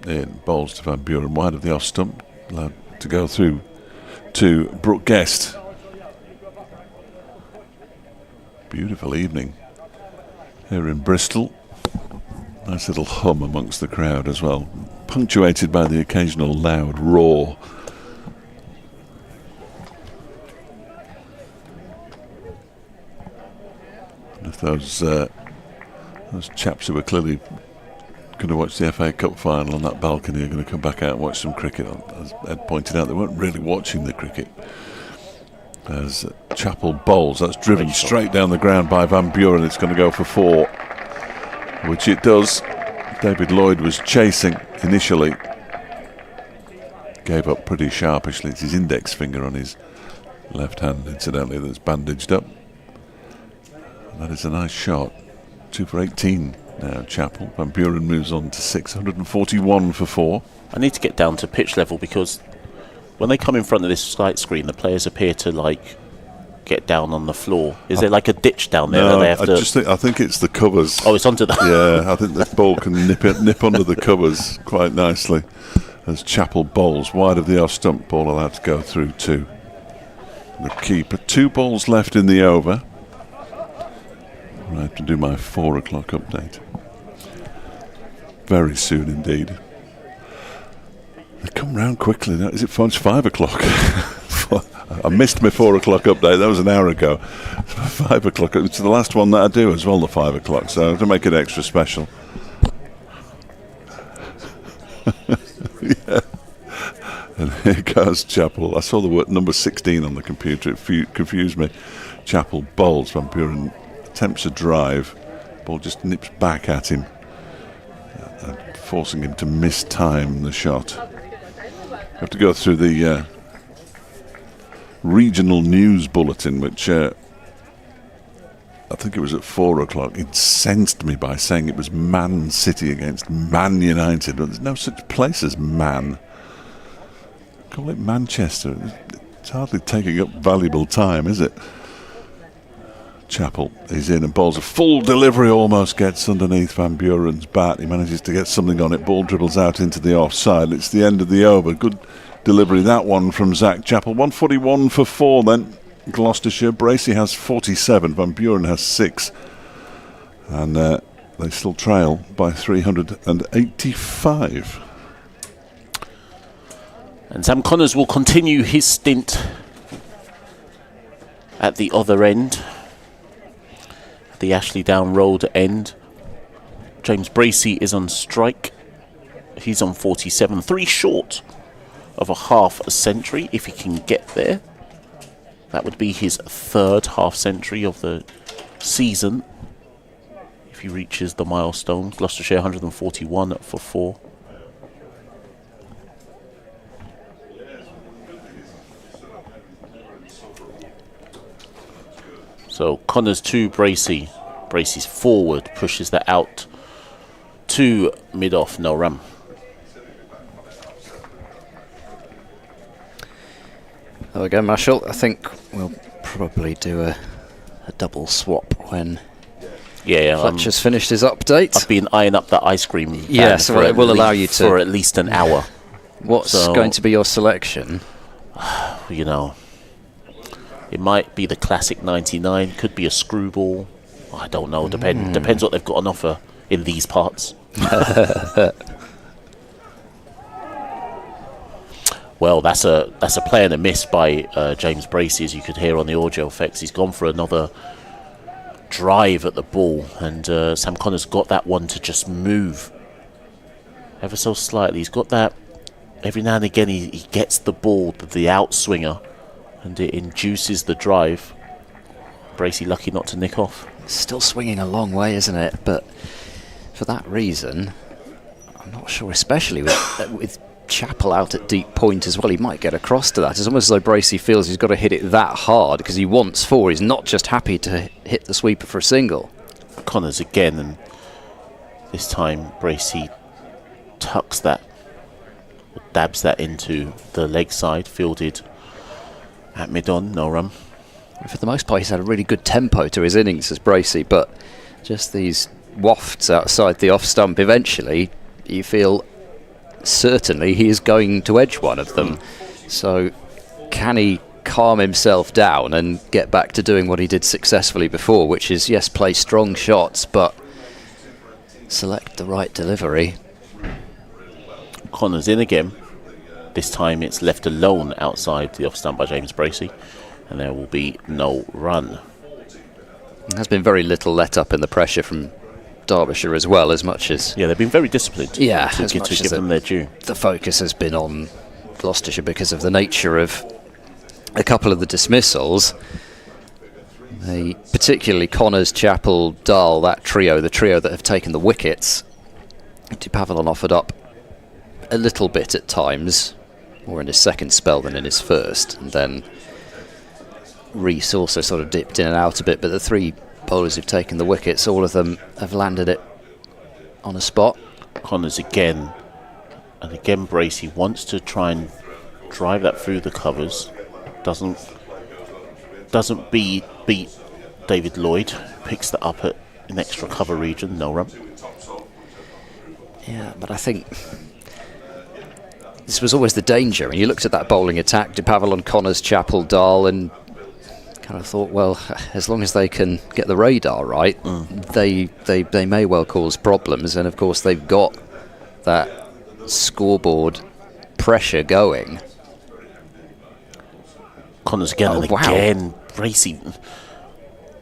In bowls to Van Buren, wide of the off stump. Allowed to go through to Brooke Guest. Beautiful evening here in Bristol. Nice little hum amongst the crowd as well, punctuated by the occasional loud roar. Those chaps who were clearly going to watch the FA Cup final on that balcony are going to come back out and watch some cricket. As Ed pointed out, they weren't really watching the cricket. As Chappell bowls, that's driven straight down the ground by Van Buren. It's going to go for 4, which it does. David Lloyd was chasing initially. Gave up pretty sharpishly. It's his index finger on his left hand, incidentally, that's bandaged up. And that is a nice shot. 2 for 18 now, Chappell. Van Buren moves on to 641 for 4. I need to get down to pitch level because when they come in front of this sight screen, the players appear to get down on the floor. Is there like a ditch down there? No, that they have I think it's the covers. Oh, it's onto the. Yeah, I think the ball can nip under the covers quite nicely. As Chappell bowls wide of the off stump, ball allowed to go through 2. The keeper, 2 balls left in the over. I have to do my 4 o'clock update. Very soon indeed. They come round quickly now. Is it 5 o'clock? I missed my 4 o'clock update. That was an hour ago. 5 o'clock. It's the last one that I do as well, the 5 o'clock. So I have to make it extra special. Yeah. And here goes Chappell. I saw the word number 16 on the computer. It confused me. Chappell bowls. Van Buren attempts a drive. Ball just nips back at him, forcing him to mistime the shot. I have to go through the regional news bulletin, which I think it was at 4 o'clock. It incensed me by saying it was Man City against Man United. But there's no such place as Man. Call it Manchester. It's hardly taking up valuable time, is it? Chappell is in and bowls a full delivery, almost gets underneath Van Buren's bat. He manages to get something on it. Ball dribbles out into the offside. It's the end of the over. Good delivery, that one from Zach Chappell. 141 for 4 then. Gloucestershire. Bracey has 47. Van Buren has 6. And they still trail by 385. And Sam Connors will continue his stint at the other end, the Ashley Down Road end. James Bracey is on strike. He's on 47, 3 short of a half a century if he can get there. That would be his 3rd half century of the season if he reaches the milestone. Gloucestershire 141 for 4. So Connors to Bracey. Bracey's forward pushes that out to mid-off, no run. There we go, Marshall. I think we'll probably do a double swap when Fletcher's finished his update. I've been eyeing up that ice cream. Yeah, so it will allow you to for at least an hour. What's going to be your selection? You know, it might be the classic 99, could be a screwball. I don't know. Depends what they've got on offer in these parts. Well, that's a play and a miss by James Bracey, as you could hear on the audio effects. He's gone for another drive at the ball, and Sam Connors got that one to just move ever so slightly. He's got that every now and again. He gets the ball, the outswinger, and it induces the drive. Bracey lucky not to nick off. Still swinging a long way, isn't it? But for that reason, I'm not sure, especially with Chappell out at deep point as well, he might get across to that. It's almost as though Bracey feels he's got to hit it that hard because he wants 4. He's not just happy to hit the sweeper for a single. Connors again, and this time Bracey tucks that, dabs that into the leg side, fielded at mid-on, no run. For the most part, he's had a really good tempo to his innings as Bracey, but just these wafts outside the off stump, eventually you feel certainly he is going to edge one of them. So can he calm himself down and get back to doing what he did successfully before, which is, yes, play strong shots, but select the right delivery. Connors in again. This time it's left alone outside the off stump by James Bracey, and there will be no run. There's been very little let up in the pressure from Derbyshire as well, as much as... Yeah, they've been very disciplined. Yeah, to give them their due. The focus has been on Gloucestershire because of the nature of a couple of the dismissals. Particularly Connors, Chappell, Dahl, the trio that have taken the wickets. De Pavillon offered up a little bit at times, more in his second spell than in his first, and then Rees also sort of dipped in and out a bit, but the three bowlers who've taken the wickets, all of them have landed it on a spot. Connors again, and again Bracey wants to try and drive that through the covers. Doesn't beat David Lloyd, picks that up at an extra cover region, no run. Yeah, but I think this was always the danger. And you looked at that bowling attack, De Pavillon, Connors, Chappell, Dahl, and kind of thought, well, as long as they can get the radar right, they may well cause problems. And of course, they've got that scoreboard pressure going. Connors again and again. Bracey.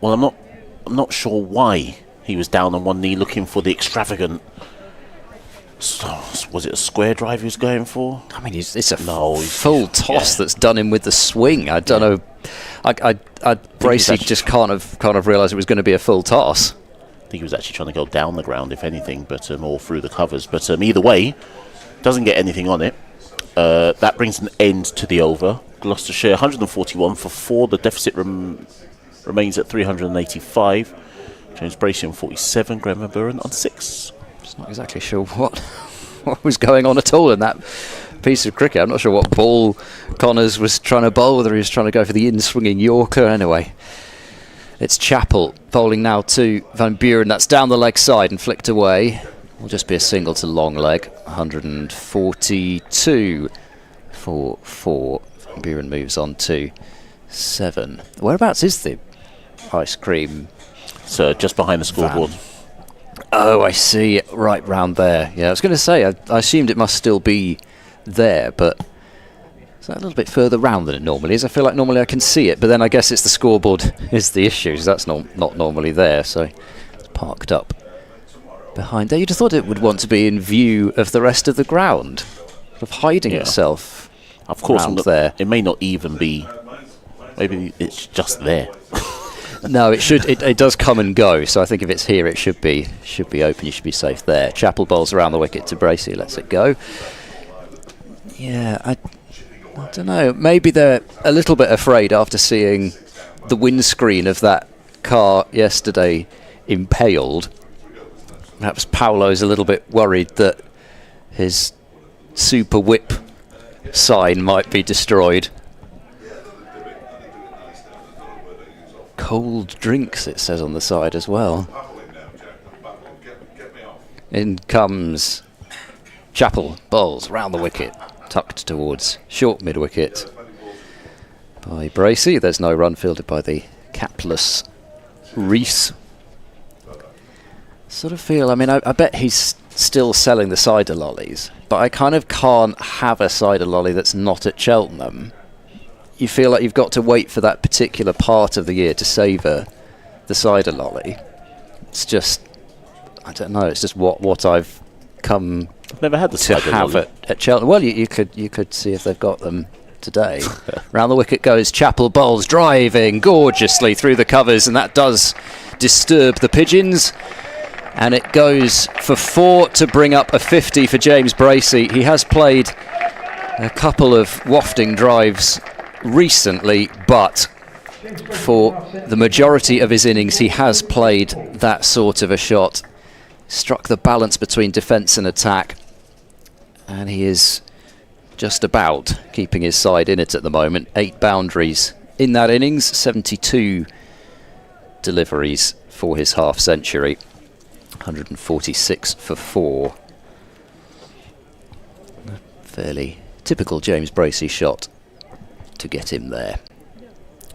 Well, I'm not sure why he was down on one knee looking for the extravagant. Was it a square drive he was going for? I mean, it's a full toss that's done him with the swing. I don't know. Bracey just can't have realised it was going to be a full toss. I think he was actually trying to go down the ground, if anything, but or through the covers. But either way, doesn't get anything on it. That brings an end to the over. Gloucestershire 141 for 4. The deficit remains at 385. James Bracey on 47. Graham Van Buren on 6. Just not exactly sure what was going on at all in that piece of cricket. I'm not sure what ball Connors was trying to bowl, whether he was trying to go for the in-swinging Yorker. Anyway, it's Chappell bowling now to Van Buren. That's down the leg side and flicked away. Will just be a single to long leg. 142 for 4. Van Buren moves on to 7. Whereabouts is the ice cream? So just behind the scoreboard. Oh, I see. Right round there. Yeah, I was going to say, I assumed it must still be there, but is that a little bit further round than it normally is? I feel like normally I can see it, but then I guess it's the scoreboard is the issue. So that's not normally there, so it's parked up behind there. You'd have thought it would want to be in view of the rest of the ground, sort of hiding itself. Of course, there. It may not even be. Maybe it's just there. No, it should. It does come and go. So I think if it's here, it should be open. You should be safe there. Chappell bowls around the wicket to Bracey. Lets it go. Yeah, I don't know. Maybe they're a little bit afraid after seeing the windscreen of that car yesterday impaled. Perhaps Paolo's a little bit worried that his super whip sign might be destroyed. Cold drinks, it says on the side as well. In comes Chappell, bowls round the wicket, tucked towards short mid-wicket by Bracey. There's no run, fielded by the capless Rees. Sort of feel, I mean, I bet he's still selling the cider lollies, but I kind of can't have a cider lolly that's not at Cheltenham. You feel like you've got to wait for that particular part of the year to savour the cider lolly. It's just, I don't know, it's just what I've come I've never had the to cider have lolly. at Cheltenham. Well, you could see if they've got them today. Round the wicket goes Chappell, bowls driving gorgeously through the covers, and that does disturb the pigeons. And it goes for 4 to bring up a 50 for James Bracey. He has played a couple of wafting drives recently, but for the majority of his innings he has played that sort of a shot. Struck the balance between defence and attack, and he is just about keeping his side in it at the moment. 8 boundaries in that innings, 72 deliveries for his half century. 146 for 4. A fairly typical James Bracey shot to get him there.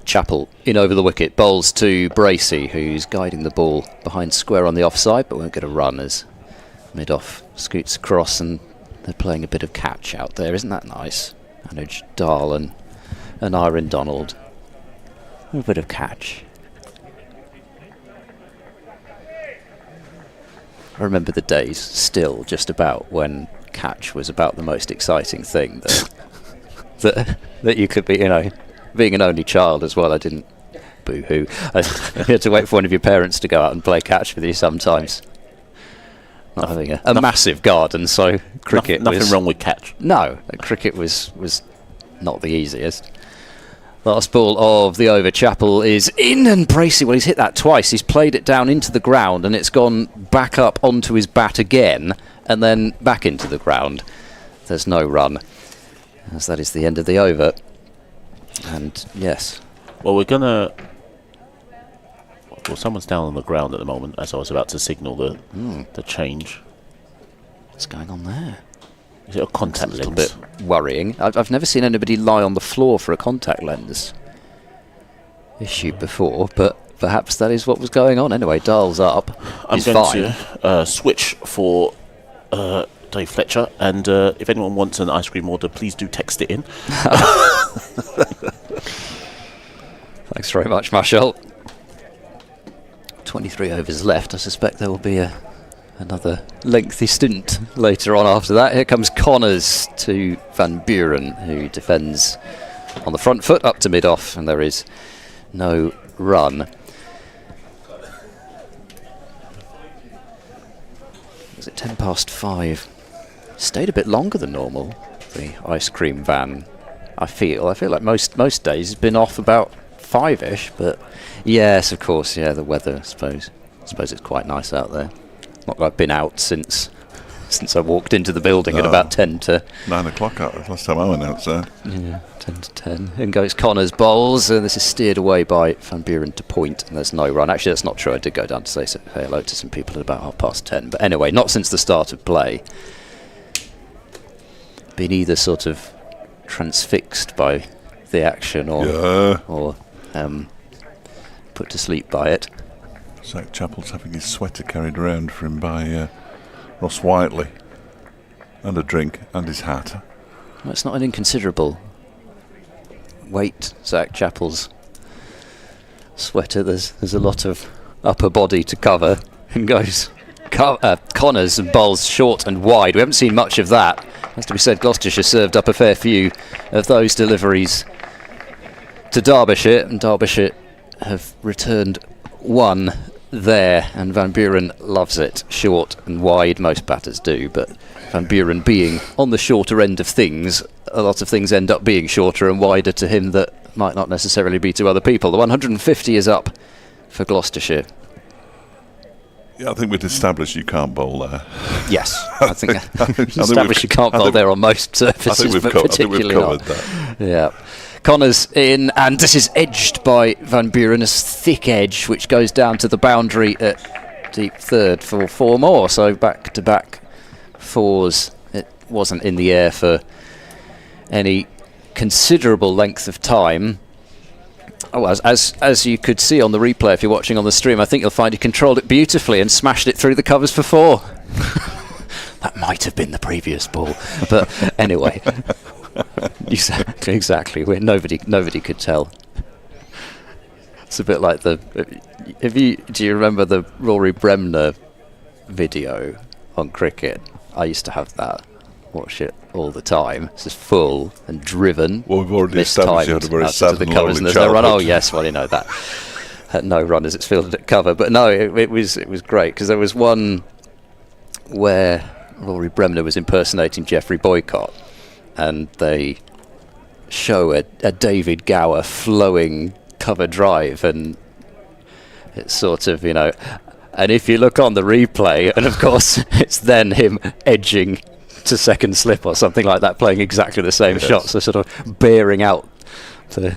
Chappell in over the wicket, bowls to Bracey, who's guiding the ball behind square on the offside, but won't get a run as mid-off scoots across, and they're playing a bit of catch out there. Isn't that nice? Anuj Dahl and Aaron Donald. A bit of catch. I remember the days still just about when catch was about the most exciting thing that you could be, being an only child as well. I didn't boo-hoo. You had to wait for one of your parents to go out and play catch with you sometimes. Not having a massive garden, so cricket nothing wrong with catch. No, cricket was not the easiest. Last ball of the over. Chappell is in, and Bracey, well, he's hit that twice. He's played it down into the ground, and it's gone back up onto his bat again, and then back into the ground. There's no run, as that is the end of the over. And yes. Well, someone's down on the ground at the moment, as I was about to signal the change. What's going on there? Is it a contact lens? A little bit worrying. I've never seen anybody lie on the floor for a contact lens issue before, but perhaps that is what was going on. Anyway, dial's up. I'm going to switch for Dave Fletcher, and if anyone wants an ice cream order, please do text it in. Thanks very much, Marshall. 23 overs left. I suspect there will be another lengthy stint later on after that. Here comes Connors to Van Buren, who defends on the front foot up to mid-off, and there is no run. Was it 5:10? Stayed a bit longer than normal, the ice cream van. I feel like most days has been off about 5ish, but yes, of course, yeah, the weather, I suppose it's quite nice out there. Not like I've been out since I walked into the building at about 10 to 9 o'clock. Last time I went outside. Yeah, 10 to 10. In goes Connors, bowls, and this is steered away by Van Buren to point, and there's no run. Actually, that's not true. I did go down to say hello to some people at about 10:30. But anyway, not since the start of play. Been either sort of transfixed by the action or put to sleep by it. Zach Chappell's having his sweater carried around for him by Ross Whiteley, and a drink, and his hat. Well, it's not an inconsiderable weight, Zach Chappell's sweater. There's a lot of upper body to cover, and goes Connors and bowls short and wide. We haven't seen much of that. Has to be said, Gloucestershire served up a fair few of those deliveries to Derbyshire, and Derbyshire have returned one there, and Van Buren loves it. Short and wide, most batters do, but Van Buren being on the shorter end of things, a lot of things end up being shorter and wider to him that might not necessarily be to other people. The 150 is up for Gloucestershire. Yeah, I think we'd established you can't bowl there. Yes, I think established you can't bowl there on most surfaces, but particularly not. That. Yeah. Connors in, and this is edged by Van Buren, a thick edge which goes down to the boundary at deep third for 4 more. So back-to-back 4s. It wasn't in the air for any considerable length of time. Oh, as you could see on the replay, if you're watching on the stream, I think you'll find he controlled it beautifully and smashed it through the covers for 4. That might have been the previous ball, but anyway. Exactly. Nobody could tell. It's a bit like do you remember the Rory Bremner video on cricket? I used to have that. Watch it all the time. It's just full and driven. Well, we've already established you had a very sad the covers, and there's no run. Oh yes, well you know that. No run as it's fielded at cover, but no, it was great because there was one where Rory Bremner was impersonating Geoffrey Boycott, and they show a David Gower flowing cover drive, and it's sort of, and if you look on the replay, and of course it's then him edging to second slip or something like that, playing exactly the same shot, so sort of bearing out the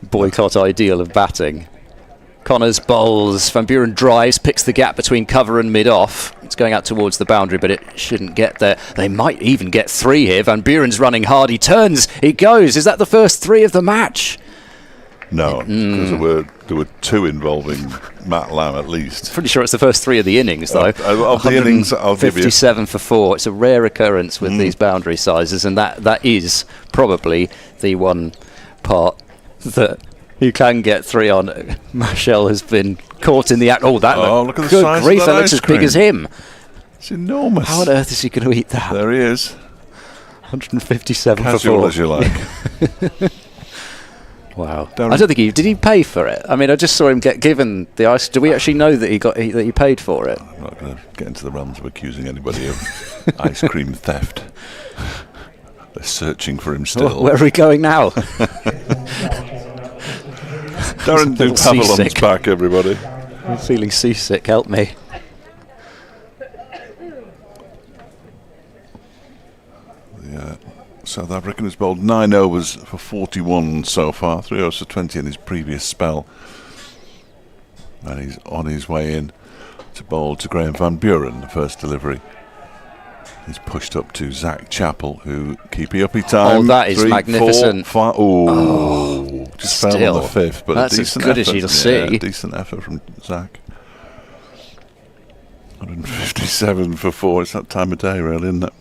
Boycott ideal of batting. Connors bowls, Van Buren drives, picks the gap between cover and mid-off. It's going out towards the boundary, but it shouldn't get there. They might even get 3 here. Van Buren's running hard. He turns, he goes. Is that the first 3 of the match? No, because there were 2 involving Matt Lamb at least. Pretty sure it's the first 3 of the innings, though. Of the innings, I'll give you 57 for 4. It's a rare occurrence with these boundary sizes, and that is probably the one part that You can get 3 on. Marshall has been caught in the act. Oh, that look at the good size grief, of that that looks ice as big as cream. him. It's enormous. How on earth is he going to eat that? There he is. 157 Casual for 4. as you like. Wow. I don't think did he pay for it? I mean, I just saw him get given the ice. Do we actually know that he paid for it? I'm not going to get into the realms of accusing anybody of ice cream theft. They're searching for him still. Where are we going now? Darren little Dupavelon's seasick. back, everybody. I'm feeling seasick. Help me. South African has bowled 9 overs for 41 so far, 3 overs for 20 in his previous spell. And he's on his way in to bowl to Graham Van Buren, the first delivery. He's pushed up to Zach Chappell, who keepy uppy time. Oh, that is 3, magnificent. 4, 5. Oh, just fell on the 5th, but that's a decent as good effort. as you'll see. Decent effort from Zach. 157 for 4. It's that time of day, really, isn't it?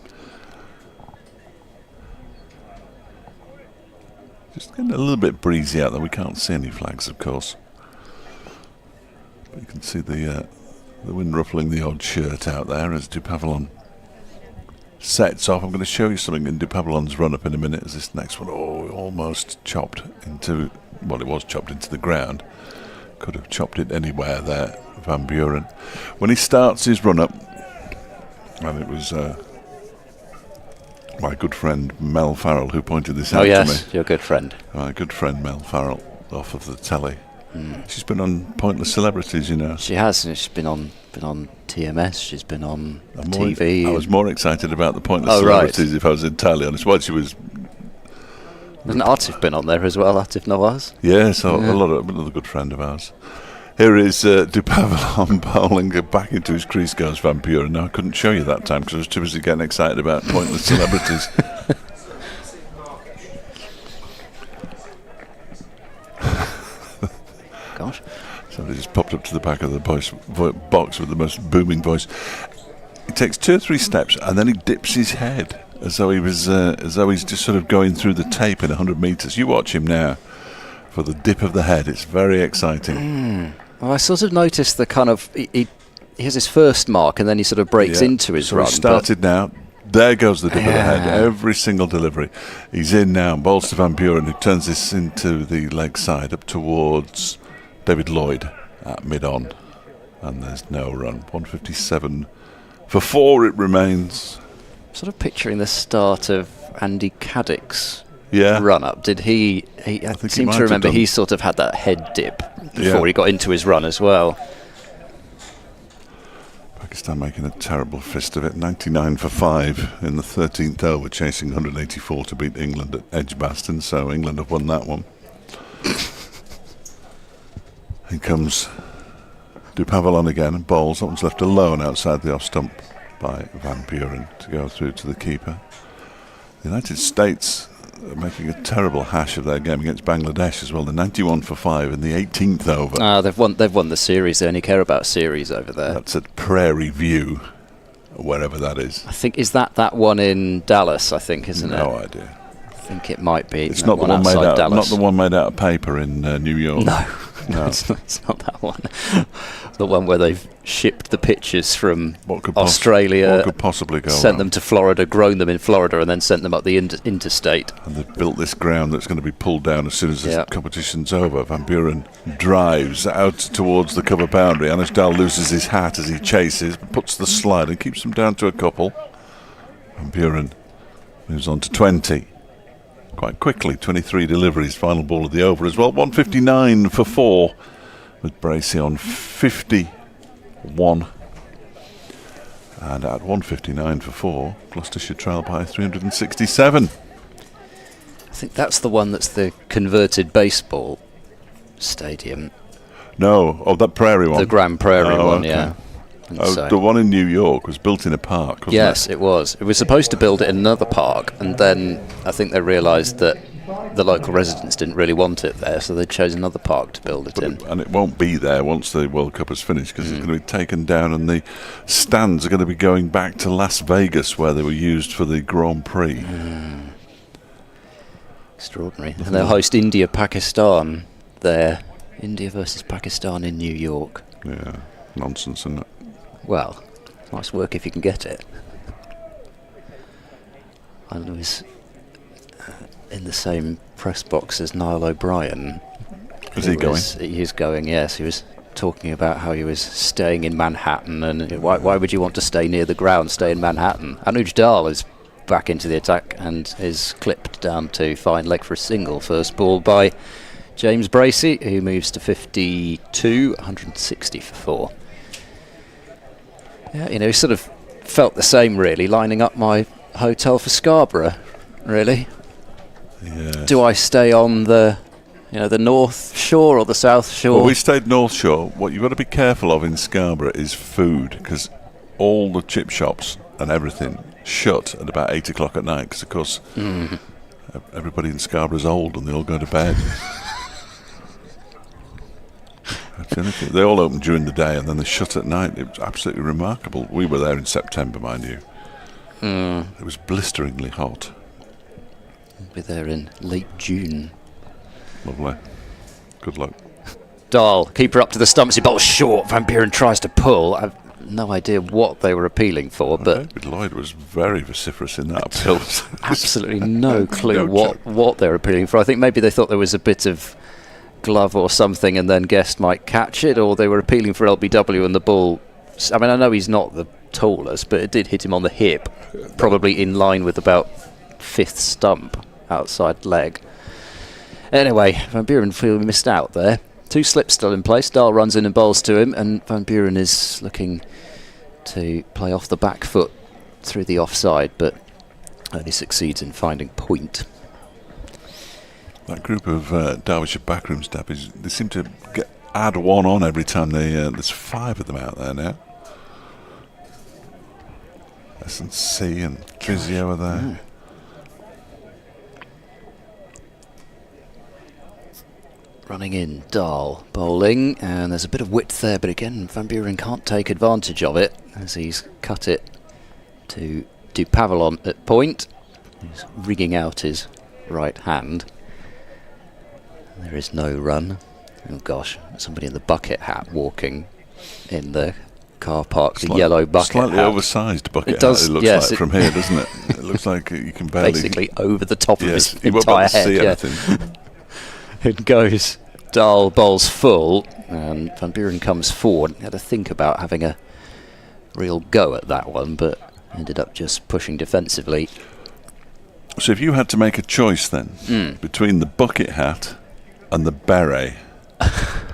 Just getting a little bit breezy out there. We can't see any flags, of course. But you can see the wind ruffling the odd shirt out there as Dupavelon sets off. I'm going to show you something in Dupavelon's run-up in a minute as this next one, almost chopped into, well, it was chopped into the ground. Could have chopped it anywhere there, Van Buren. When he starts his run-up, and it was my good friend Mel Farrell who pointed this out to me. Your good friend. My good friend Mel Farrell off of the telly. She's been on Pointless Celebrities, you know. She has. She's been on TMS. She's been on TV. I was more excited about the Pointless Celebrities, if I was entirely honest. Well, she was. Hasn't Atif been on there as well? Atif Nawaz? Yes, another good friend of ours. Here is Dupavelon bowling back into his crease goes Van Buren. Now, I couldn't show you that time because I was too busy getting excited about Pointless Celebrities. Gosh. Somebody just popped up to the back of the box with the most booming voice. He takes 2 or 3 steps and then he dips his head as though he's just sort of going through the tape in 100 metres. You watch him now for the dip of the head. It's very exciting. Well, I sort of noticed the kind of he has his first mark and then he sort of breaks into his run. He started now. There goes the dip of the head. Every single delivery. He's in now. Bowls to Van Buren, who turns this into the leg side up towards David Lloyd at mid-on. And there's no run. 157 for 4 it remains. Sort of picturing the start of Andy Caddick's Yeah. run up. Did he I think he seem might to have remember done. he sort of had that head dip before he got into his run as well. Pakistan making a terrible fist of it. 99 for 5 in the 13th over, chasing 184 to beat England at Edgbaston. So England have won that one. Here comes Dupavelon again and bowls. That one's left alone outside the off stump by Van Buren to go through to the keeper. The United States are making a terrible hash of their game against Bangladesh as well. They're 91 for 5 in the 18th over. They've won the series. They only care about series over there. That's at Prairie View, wherever that is. I think is that one in Dallas. I think isn't it? No idea. I think it might be. It's not the one made out. Dallas. Not the one made out of paper in New York. No, it's not that one. The one where they've shipped the pictures from Australia, what could possibly go sent wrong? them to Florida, grown them in Florida, and then sent them up the interstate. And they've built this ground that's going to be pulled down as soon as the competition's over. Van Buren drives out towards the cover boundary. Anashdal loses his hat as he chases, puts the slide and keeps them down to a couple. Van Buren moves on to 20. Quite quickly, 23 deliveries, final ball of the over as well. 159 for 4 with Bracey on 51. And at 159 for 4, Gloucestershire trail by 367. I think that's the one that's the converted baseball stadium. No, that Prairie one. The Grand Prairie one, okay. yeah. The one in New York was built in a park, wasn't Yes, it was. It was supposed to build it in another park, and then I think they realised that the local residents didn't really want it there, so they chose another park to build it in. And it won't be there once the World Cup is finished, because it's going to be taken down, and the stands are going to be going back to Las Vegas, where they were used for the Grand Prix. Extraordinary. And they'll host India, Pakistan there. India versus Pakistan in New York. Yeah, nonsense, isn't it? Well, nice work if you can get it. I was in the same press box as Niall O'Brien. Is he going? He's going, yes. He was talking about how he was staying in Manhattan, and why would you want to stay near the ground, stay in Manhattan? Anuj Dal is back into the attack and is clipped down to fine leg for a single. First ball by James Bracey, who moves to 52, 160 for 4. Yeah, he sort of felt the same, really, lining up my hotel for Scarborough, really. Yeah. Do I stay on the North Shore or the South Shore? Well, we stayed North Shore. What you've got to be careful of in Scarborough is food, because all the chip shops and everything shut at about 8 o'clock at night, because, of course, everybody in Scarborough's old and they all go to bed. They all open during the day and then they shut at night. It was absolutely remarkable. We were there in September, mind you. It was blisteringly hot. We'll be there in late June. Lovely. Good luck. Dahl, keeper up to the stumps. He bowls short. Van Buren tries to pull. I've no idea what they were appealing for, but David Lloyd was very vociferous in that appeal. absolutely no clue No what they were appealing for. I think maybe they thought there was a bit of glove or something and then Guest might catch it, or they were appealing for LBW and the ball. I mean, I know he's not the tallest, but it did hit him on the hip, probably in line with about 5th stump outside leg. Anyway, Van Buren feel missed out there. 2 slips still in place. Dahl runs in and bowls to him, and Van Buren is looking to play off the back foot through the offside, but only succeeds in finding point. That group of Derbyshire backroom staffers, they seem to add one on every time there's 5 of them out there now. S&C and Physio are there. Running in, Dahl bowling, and there's a bit of width there, but again, Van Buren can't take advantage of it as he's cut it to Dupavalon at point. He's rigging out his right hand. There is no run. Oh gosh, somebody in the bucket hat walking in the car park, the yellow bucket slightly hat. Oversized bucket It does, hat, it looks yes, like from here, doesn't it? It looks like you can barely... Basically over the top of his you won't be able entire to see head. anything. It goes. Dahl bowls full, and Van Buren comes forward. He had to think about having a real go at that one, but ended up just pushing defensively. So if you had to make a choice then between the bucket hat and the beret,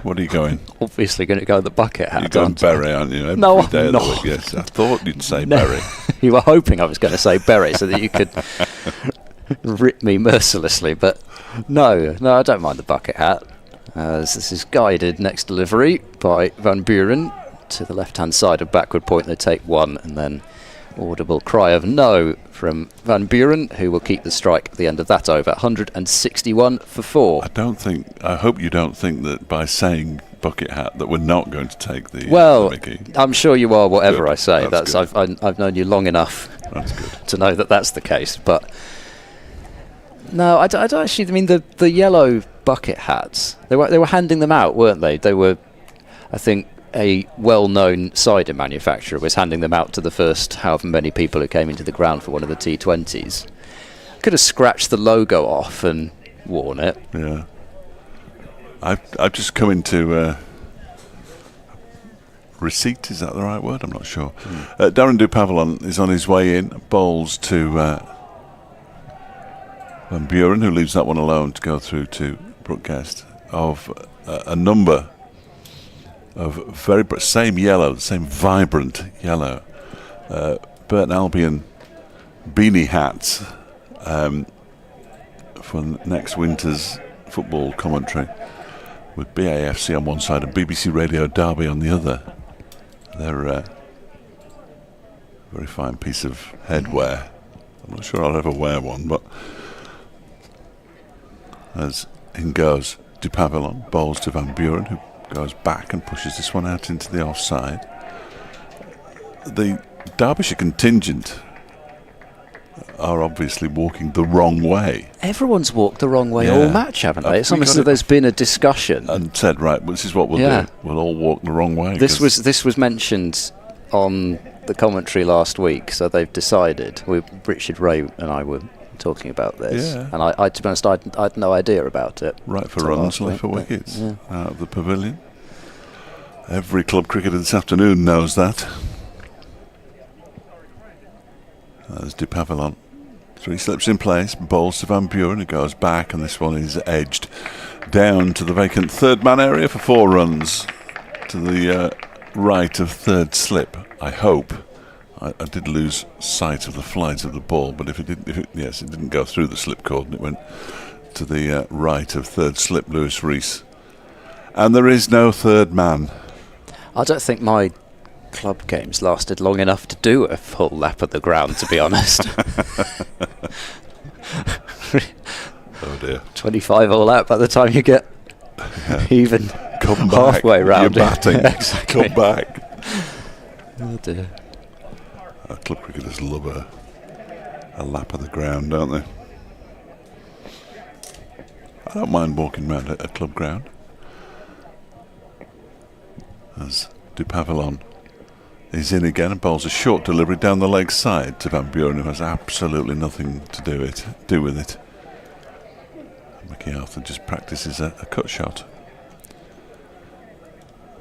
what are you going? Obviously going to go the bucket hat. You're going aren't I? beret, aren't you? Every No, I'm day of the not. week, yes. I thought you'd say No. beret. You were hoping I was going to say beret so that you could rip me mercilessly, but no, I don't mind the bucket hat. This is guided next delivery by Van Buren to the left-hand side of backward point. They take 1, and then audible cry of no from Van Buren, who will keep the strike at the end of that over. 161 for 4. I hope you don't think that by saying bucket hat that we're not going to take the Well, Mickey. I'm sure you are, whatever Good. I say. That's I've known you long enough That's good. to know that that's the case. But no, I don't actually. I mean, the yellow bucket hats. They were handing them out, weren't they? They were, I think, a well-known cider manufacturer was handing them out to the first however many people who came into the ground for one of the T20s. Could have scratched the logo off and worn it. Yeah. I've just come into receipt, is that the right word? I'm not sure. Darren Dupavalon is on his way in, bowls to Van Buren, who leaves that one alone to go through to Brooke Guest, of a number of same yellow, same vibrant yellow Burton Albion beanie hats for next winter's football commentary, with BAFC on one side and BBC Radio Derby on the other. They're a very fine piece of headwear. I'm not sure I'll ever wear one, but as in goes Dupavalon, bowls to Van Buren, who goes back and pushes this one out into the offside. The Derbyshire contingent are obviously walking the wrong way. Everyone's walked the wrong way Yeah. all match, haven't they? It's We almost got as if it. there's been a discussion. And said, right, this is what we'll Yeah. do. We'll all walk the wrong way. This 'cause was mentioned on the commentary last week, so they've decided. Richard Ray and I were talking about this, Yeah. and I to be honest, I had no idea about it. right for till runs, last left for week, but, wickets yeah. out of the pavilion. Every club cricketer this afternoon knows that. There's De Pavillon. 3 slips in place, bowls to Van Buren, who goes back, and this one is edged down to the vacant third man area for 4 runs to the right of third slip. I hope. I did lose sight of the flight of the ball, but it didn't go through the slip cord, it went to the right of third slip, Lewis Rees. And there is no third man. I don't think my club games lasted long enough to do a full lap of the ground, to be honest. Oh dear. 25 all out by the time you get even Come back. halfway round. You're batting. Exactly. Come back. Oh dear. Club cricketers love a lap of the ground, don't they? I don't mind walking round a club ground. As De Pavillon is in again and bowls a short delivery down the leg side to Van Buren, who has absolutely nothing to do with it. Mickey Arthur just practices a cut shot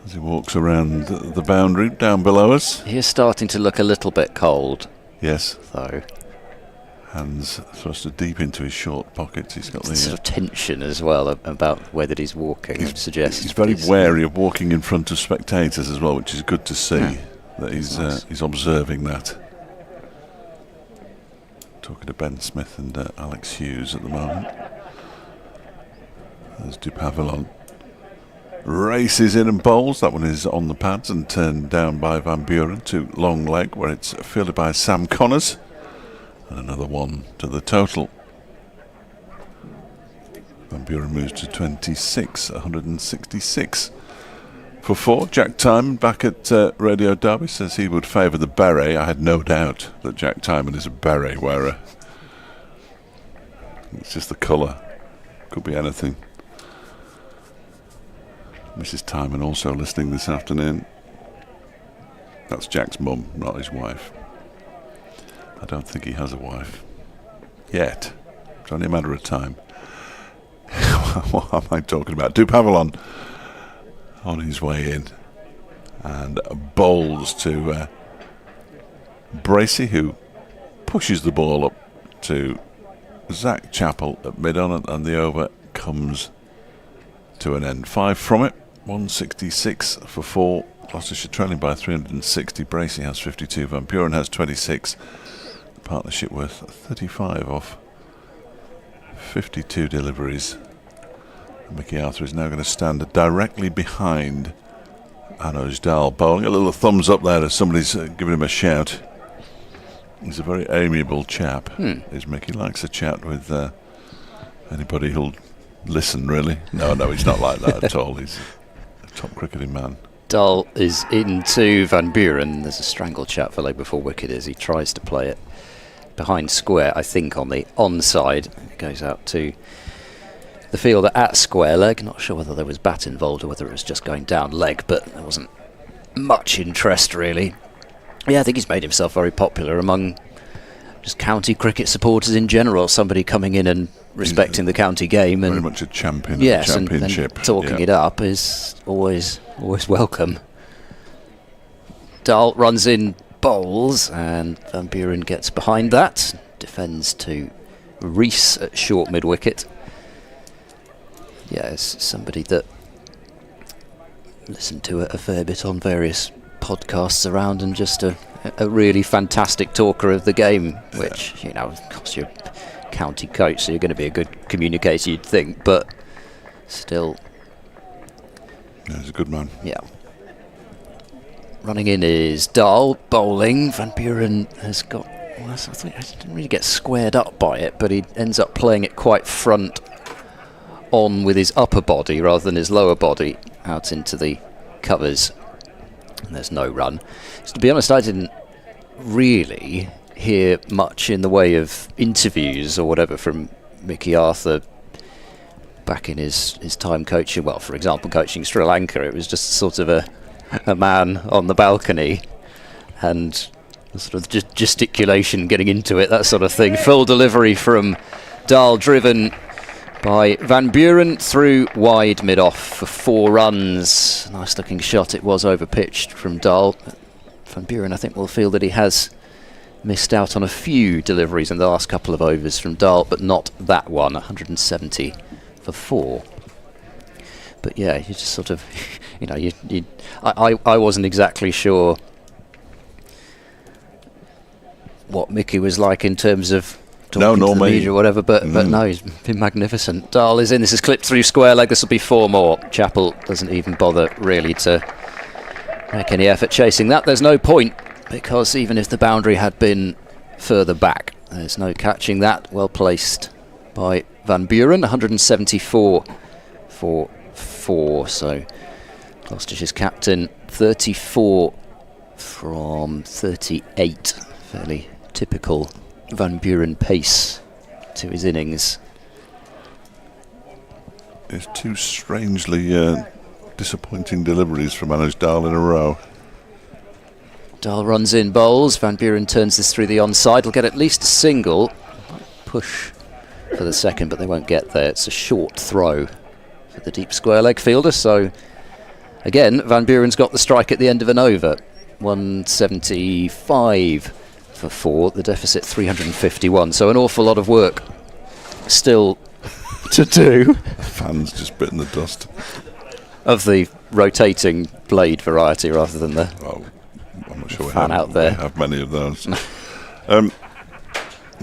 as he walks around the boundary down below us. He is starting to look a little bit cold, Yes, though. hands thrust deep into his short pockets. He's got the Sort of tension as well about whether he's walking. It suggests he's very wary of walking in front of spectators as well, which is good to see. Yeah. That he's Nice. he's observing that. Talking to Ben Smith and Alex Hughes at the moment. There's De Pavillon. Races in and bowls. That one is on the pads and turned down by Van Buren to long leg, where it's fielded by Sam Connors. And another one to the total. Van Buren moves to 26, 166 for 4. Jack Timon back at Radio Derby says he would favour the beret. I had no doubt that Jack Timon is a beret wearer. It's just the colour. Could be anything. Mrs. Timon also listening this afternoon. That's Jack's mum, not his wife. I don't think he has a wife. Yet. It's only a matter of time. What am I talking about? De Pavillon on his way in. And bowls to Bracey, who pushes the ball up to Zach Chappell at mid-on, and the over comes to an end. 5 from it. 166 for 4. Gloucestershire trailing by 360. Bracey has 52. Van Buren has 26. The partnership worth 35 off 52 deliveries. And Mickey Arthur is now going to stand directly behind Anoj Dahl, bowling. A little thumbs up there as somebody's giving him a shout. He's a very amiable chap. Is Mickey likes a chat with anybody who'll listen, really. No, he's not like that at all. He's a top cricketing man. Dahl is into Van Buren. There's a strangle chat for leg before wicket as he tries to play it behind square, I think on the onside. It goes out to the fielder at square leg. Not sure whether there was bat involved or whether it was just going down leg, but there wasn't much interest really. Yeah, I think he's made himself very popular among just county cricket supporters in general. Somebody coming in and respecting the county game and Very much a champion yes, of the and championship. talking Yeah. it up is always welcome. Dahl runs in bowls and Van Buren gets behind that, defends to Rees at short mid wicket. Yeah, it's somebody that listened to it a fair bit on various podcasts around, and just a really fantastic talker of the game, which, you know, of course you're a county coach, so you're going to be a good communicator, you'd think, but still, Yeah, he's a good man. yeah. Running in is Dahl, bowling. Van Buren has got, well, I think he didn't really get squared up by it, but he ends up playing it quite front on with his upper body rather than his lower body out into the covers. And there's no run. So to be honest, I didn't really hear much in the way of interviews or whatever from Mickey Arthur back in his time coaching. Well, for example, coaching Sri Lanka, it was just sort of a man on the balcony and sort of just gesticulation, getting into it, that sort of thing. Full delivery from Dahl, driven by Van Buren through wide mid-off for 4 runs. Nice looking shot it was, over pitched from Dahl. Van Buren, I think, will feel that he has missed out on a few deliveries in the last couple of overs from Dahl, but not that one. 170 for 4. But yeah, you just sort of, you know, I wasn't exactly sure what Mickey was like in terms of talking to the media or whatever, but no, he's been magnificent. Dahl is in. This is clipped through square leg. This will be 4 more. Chappell doesn't even bother really to make any effort chasing that. There's no point, because even if the boundary had been further back, there's no catching that. Well placed by Van Buren. 174 for 4. So Gloucestershire's captain, 34 from 38. Fairly typical Van Buren pace to his innings. It's 2 strangely disappointing deliveries from Manoj Dahl in a row. Dahl runs in, bowls. Van Buren turns this through the onside. He'll get at least a single. Push for the second, but they won't get there. It's a short throw for the deep square leg fielder. So again, Van Buren's got the strike at the end of an over. 175 for 4. The deficit 351. So an awful lot of work still to do. The fans just bitten the dust. Of the rotating blade variety rather than the I'm not sure fan out there. We have many of those.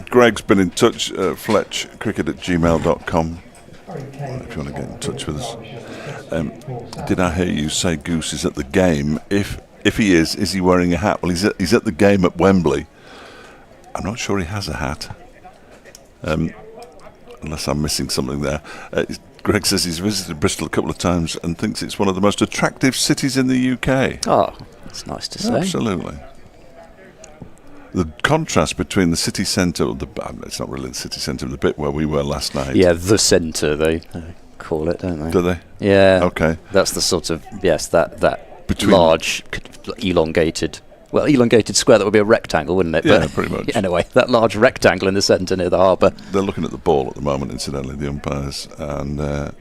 Greg's been in touch, fletchcricket@gmail.com, if you want to get in touch with us. Did I hear you say Goose is at the game? If he is he wearing a hat? Well, he's at the game at Wembley. I'm not sure he has a hat, unless I'm missing something there. Greg says he's visited Bristol a couple of times and thinks it's one of the most attractive cities in the UK. Oh, that's nice to say. Absolutely. The contrast between the city centre, it's not really the city centre, the bit where we were last night. Yeah, the centre, they call it, don't they? Do they? Yeah. Okay. That's the sort of, yes, that between large, elongated square. That would be a rectangle, wouldn't it? Yeah, but pretty much. Anyway, that large rectangle in the centre near the harbour. They're looking at the ball at the moment, incidentally, the umpires, and I'm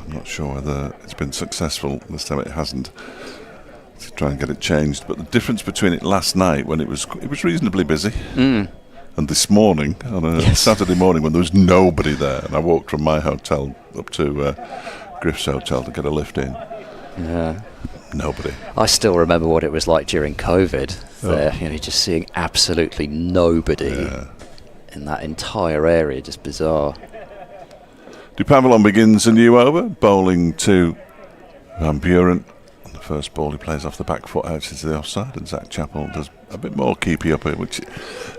not sure whether it's been successful. This time it hasn't, to try and get it changed. But the difference between it last night, when it was reasonably busy, and this morning, on a Saturday morning, when there was nobody there, and I walked from my hotel up to Griff's hotel to get a lift in. Yeah. Nobody. I still remember what it was like during COVID. There, just seeing absolutely nobody in that entire area. Just bizarre. Dupavilon begins a new over, bowling to Van Buren. On the first ball, he plays off the back foot out into the offside, and Zach Chappell does a bit more keepy up it, which,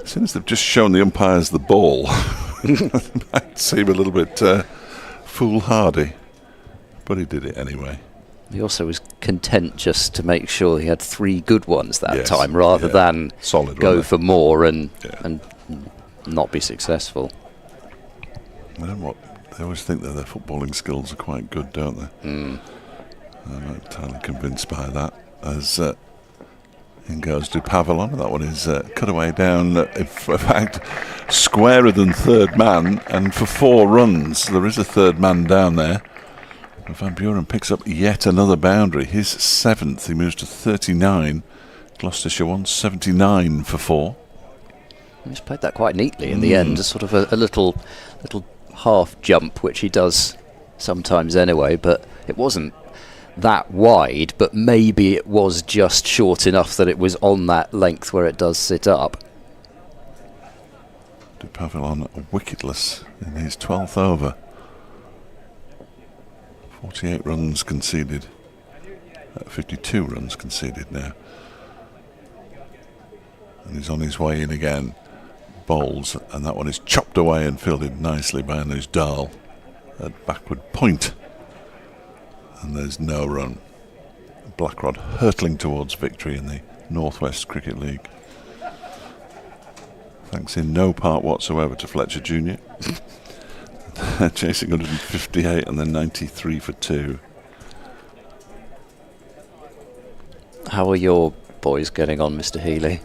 as soon as they've just shown the umpires the ball, might seem a little bit foolhardy, but he did it anyway. He also was content just to make sure he had 3 good ones that time, rather than solid, go for more and not be successful. I don't know what they always think that their footballing skills are quite good, don't they? I'm not entirely convinced by that. As in goes Dupavilon, that one is cut away down, in fact, squarer than third man, and for 4 runs. There is a third man down there. Van Buren picks up yet another boundary, his 7th. He moves to 39. Gloucestershire 179 for 4. He's played that quite neatly in the end, sort of a little half jump, which he does sometimes anyway, but it wasn't that wide, but maybe it was just short enough that it was on that length where it does sit up. Dupavilon wicketless in his 12th over. 48 runs conceded. 52 runs conceded now. And he's on his way in again. Bowls, and that one is chopped away and fielded nicely by Manoj Dahl at backward point. And there's no run. Blackrod hurtling towards victory in the North West Cricket League. thanks in no part whatsoever to Fletcher Jr. Chasing 158 and then 93 for 2. How are your boys getting on, Mr. Healy?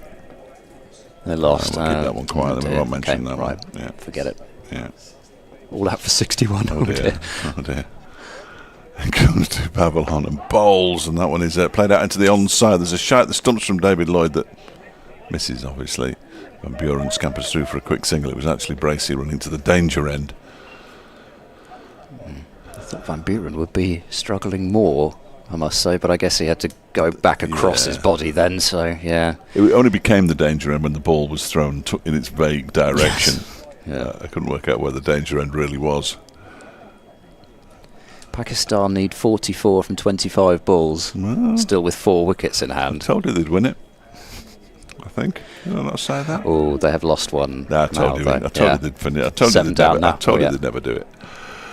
They lost. We'll keep that one quiet, then we won't mention that right. one. Yeah. Forget it. Yeah. All out for 61. Oh dear. Oh dear. It comes to Babylon and bowls, and that one is played out into the onside. There's a shout, the stumps from David Lloyd that misses, obviously. Van Buren scampers through for a quick single. It was actually Bracey running to the danger end. I thought Van Buren would be struggling more, I must say, but I guess he had to go back across his body then, so yeah. It only became the danger end when the ball was thrown in its vague direction. Yes. I couldn't work out where the danger end really was. Pakistan need 44 from 25 balls, still with 4 wickets in I hand. told you they'd win it, I think. Did I not say that? Oh, they have lost one. No, I told you. I told you they'd finish. I told you 7 down now. I told you they'd never do it.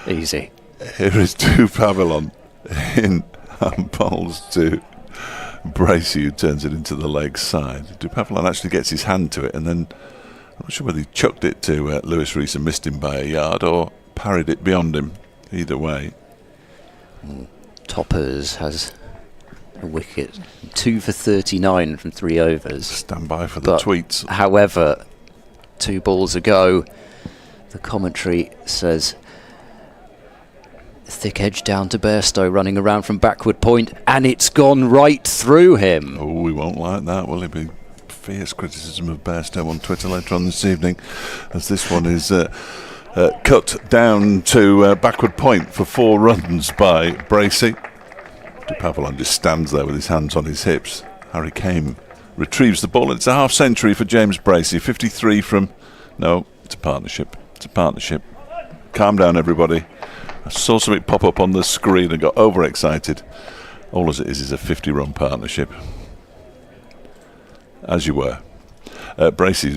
Easy. Here is to Babylon in bowls to Bracey, who turns it into the leg side. Dupavillon actually gets his hand to it, and then I'm not sure whether he chucked it to Lewis Rees and missed him by a yard or parried it beyond him. Either way. Toppers has a wicket, 2 for 39 from 3 overs. Stand by for the tweets. However, 2 balls ago, the commentary says thick edge down to Bairstow, running around from backward point, and it's gone right through him. Oh, we won't like that, will it? Be fierce criticism of Bairstow on Twitter later on this evening, as this one is cut down to backward point for 4 runs by Bracey. Dupavillon just stands there with his hands on his hips. Harry Kane retrieves the ball, and it's a half century for James Bracey. 53 from... No, it's a partnership. It's a partnership. Calm down, everybody. I saw something pop up on the screen and got overexcited. All as it is a 50-run partnership. As you were. Bracey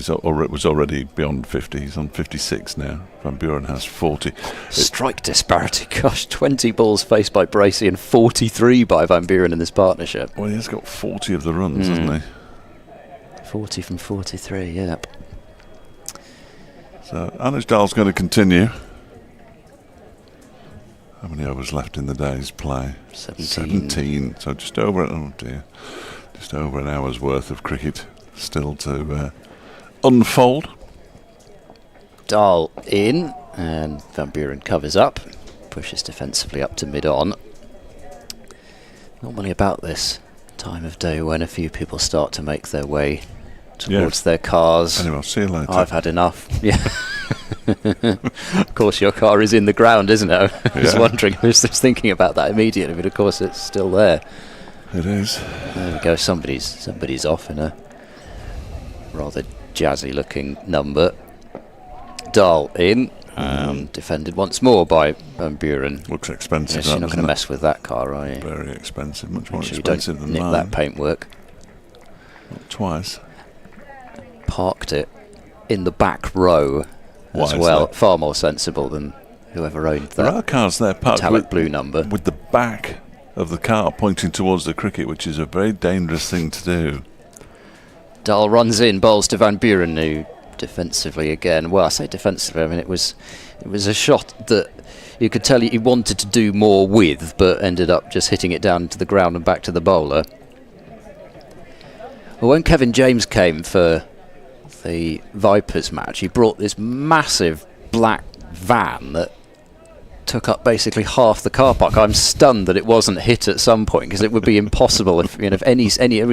was already beyond 50. He's on 56 now. Van Buren has 40. Strike disparity. Gosh, 20 balls faced by Bracey and 43 by Van Buren in this partnership. Well, he has got 40 of the runs, hasn't he? 40 from 43, yep. So, Annasdale's going to continue. How many overs left in the day's play? 17. So just over, just over an hour's worth of cricket still to unfold. Dahl in, and Van Buren covers up, pushes defensively up to mid-on. Not many about this time of day when a few people start to make their way towards their cars. Anyway, I'll see you later. I've had enough. Yeah. Of course, your car is in the ground, isn't it? I was wondering who's thinking about that immediately, but of course it's still there. It is. There we go. Somebody's off in a rather jazzy-looking number. Dahl in, defended once more by Van Buren. Looks expensive. Yes, you're not going to mess with that car, are you? Very expensive, much more Sure expensive you than don't mine. nick that paintwork. Not twice. Parked it in the back row as well. Far more sensible than whoever owned that. There are cars there parked metallic blue number with the back of the car pointing towards the cricket, which is a very dangerous thing to do. Dahl runs in, bowls to Van Buren, who defensively again. Well, I say defensively. I mean, it was a shot that you could tell he wanted to do more with, but ended up just hitting it down to the ground and back to the bowler. Well, when Kevin James came for the Vipers match, he brought this massive black van that took up basically half the car park. I'm stunned that it wasn't hit at some point, because it would be impossible if any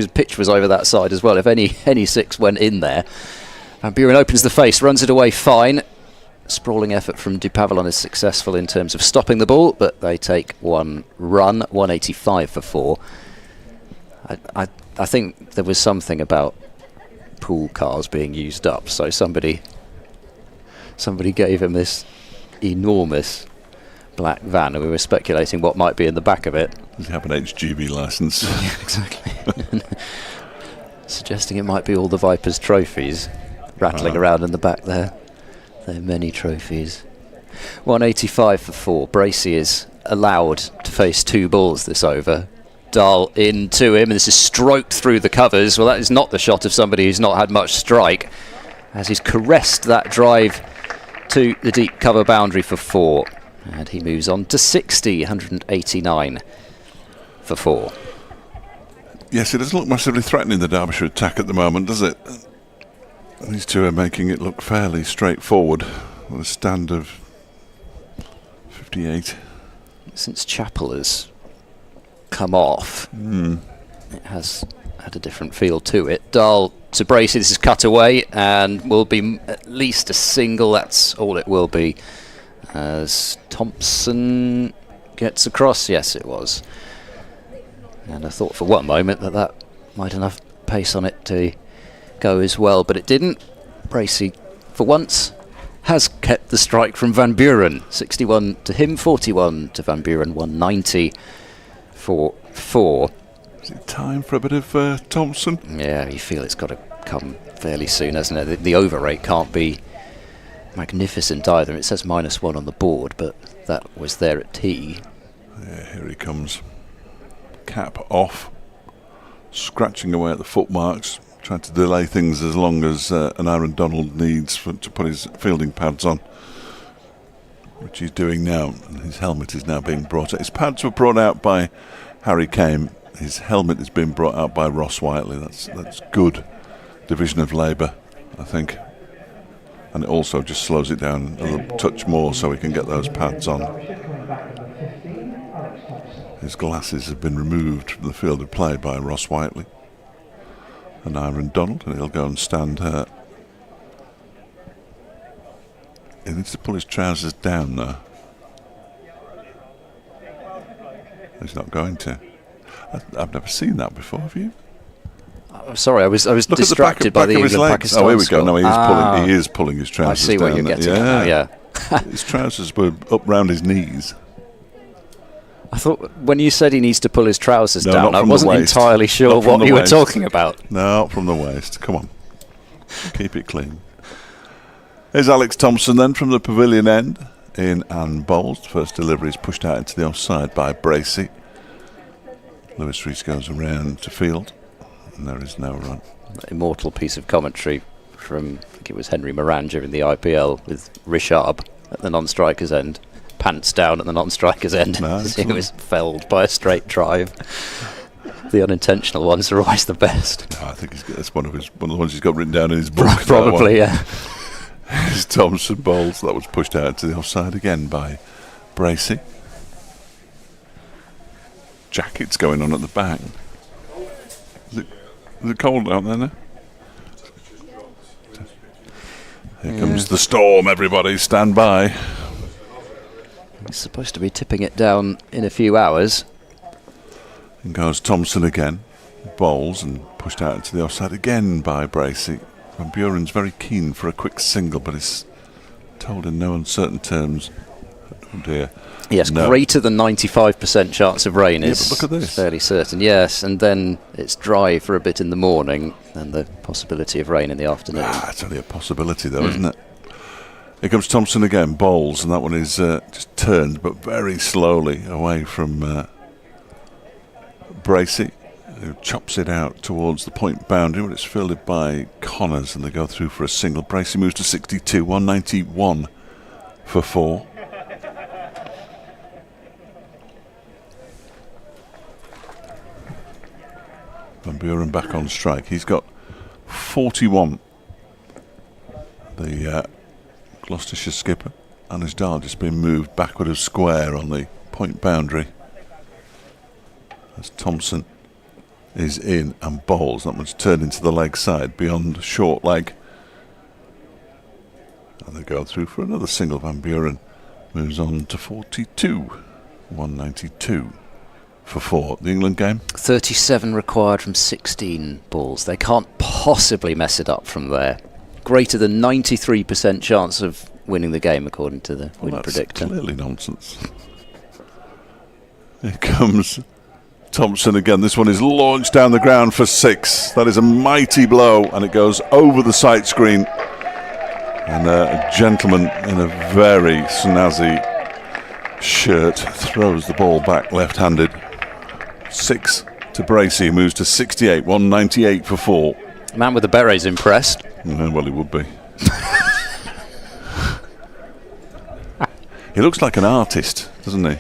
pitch was over that side as well. If any 6 went in there. Van Buren opens the face, runs it away fine. Sprawling effort from Dupavillon is successful in terms of stopping the ball, but they take 1 run, 185 for 4. I think there was something about pool cars being used up, so somebody gave him this enormous black van, and we were speculating what might be in the back of it. Does he have an HGV licence? Yeah, exactly. Suggesting it might be all the Vipers trophies rattling around in the back there. There are many trophies. 185 for 4. Bracey is allowed to face 2 balls this over. Dahl into him, and this is stroked through the covers. Well, that is not the shot of somebody who's not had much strike. as he's caressed that drive to the deep cover boundary for 4. And he moves on to 60, 189 for 4. Yes, it doesn't look massively threatening, the Derbyshire attack at the moment, does it? These two are making it look fairly straightforward with a stand of 58. Since Chappell has come off, it has had a different feel to it. Dahl to Bracey, this is cut away and will be at least a single. That's all it will be. As Thompson gets across, yes it was. And I thought for one moment that might have enough pace on it to go as well, but it didn't. Bracey, for once, has kept the strike from Van Buren. 61 to him, 41 to Van Buren, 190 for 4. Is it time for a bit of Thompson? Yeah, you feel it's got to come fairly soon, hasn't it? The over rate can't be magnificent either. It says -1 on the board, but that was there at tee. Yeah, here he comes. Cap off, scratching away at the footmarks, trying to delay things as long as an Aaron Donald needs to put his fielding pads on, which he's doing now. And his helmet is now being brought out. His pads were brought out by Harry Kane. His helmet has been brought out by Ross Whiteley. That's good division of labour, I think. And it also just slows it down a little touch more so he can get those pads on. His glasses have been removed from the field of play by Ross Whiteley and Aaron Donald, and he'll go and stand here. He needs to pull his trousers down now. He's not going to. I've never seen that before, have you? I'm sorry, I was distracted by the England-Pakistan. Oh, here we go. No, he is pulling his trousers down. I see where you're getting at. Yeah. His trousers were up round his knees. I thought when you said he needs to pull his trousers down, I wasn't waist. entirely sure what you were talking about. No, from the waist. Come on. Keep it clean. Here's Alex Thompson then from the pavilion end in and bowls. First delivery is pushed out into the offside by Bracey. Lewis Rees goes around to field, and there is no run. Immortal piece of commentary from, I think it was Henry Moran during the IPL with Richard at the non-striker's end. Pants down at the non-striker's end. No, he was felled by a straight drive. The unintentional ones are always the best. No, I think that's one of the ones he's got written down in his book. Probably, yeah. It's Thompson bowls. That was pushed out to the offside again by Bracey. Jackets going on at the back. Is it cold out there now? Here comes the storm, everybody. Stand by. He's supposed to be tipping it down in a few hours. And goes Thompson again. Bowls and pushed out into the offside again by Bracey. Van Buren's very keen for a quick single, but is told in no uncertain terms. Oh dear. Yes, no. Greater than 95% chance of rain is but look at this. Fairly certain. Yes, and then it's dry for a bit in the morning, and the possibility of rain in the afternoon. It's only a possibility, though, isn't it? Here comes Thompson again, bowls, and that one is just turned, but very slowly away from Bracey, who chops it out towards the point boundary, but it's fielded by Connors, and they go through for a single. Bracey moves to 62, 191 for 4. Van Buren back on strike. He's got 41. The Gloucestershire skipper, Anders Dahl, just been moved backward of square on the point boundary. As Thompson is in and bowls. That one's turned into the leg side beyond short leg. And they go through for another single. Van Buren moves on to 42. 192 for 4. The England game? 37 required from 16 balls. They can't possibly mess it up from there. Greater than 93% chance of winning the game, according to the win predictor. Clearly nonsense. Here comes Thompson again. This one is launched down the ground for 6. That is a mighty blow, and it goes over the sight screen. And a gentleman in a very snazzy shirt throws the ball back left-handed. 6 to Bracey, who moves to 68, 198 for 4. Man with the beret's impressed. Well, he would be. He looks like an artist, doesn't he?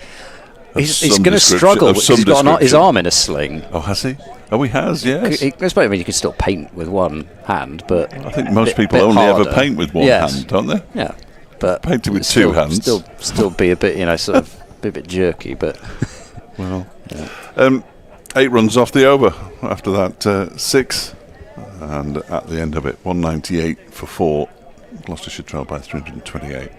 He's going to struggle because he's got his arm in a sling. Oh, has he? Oh, he has, yes. I mean, you can still paint with one hand, but I think most people only ever paint with one hand, don't they? Yeah, but painting with two hands still be a bit, sort of a bit jerky, but well, 8 runs off the over after that 6, and at the end of it, 198 for 4. Gloucestershire trailed by 328.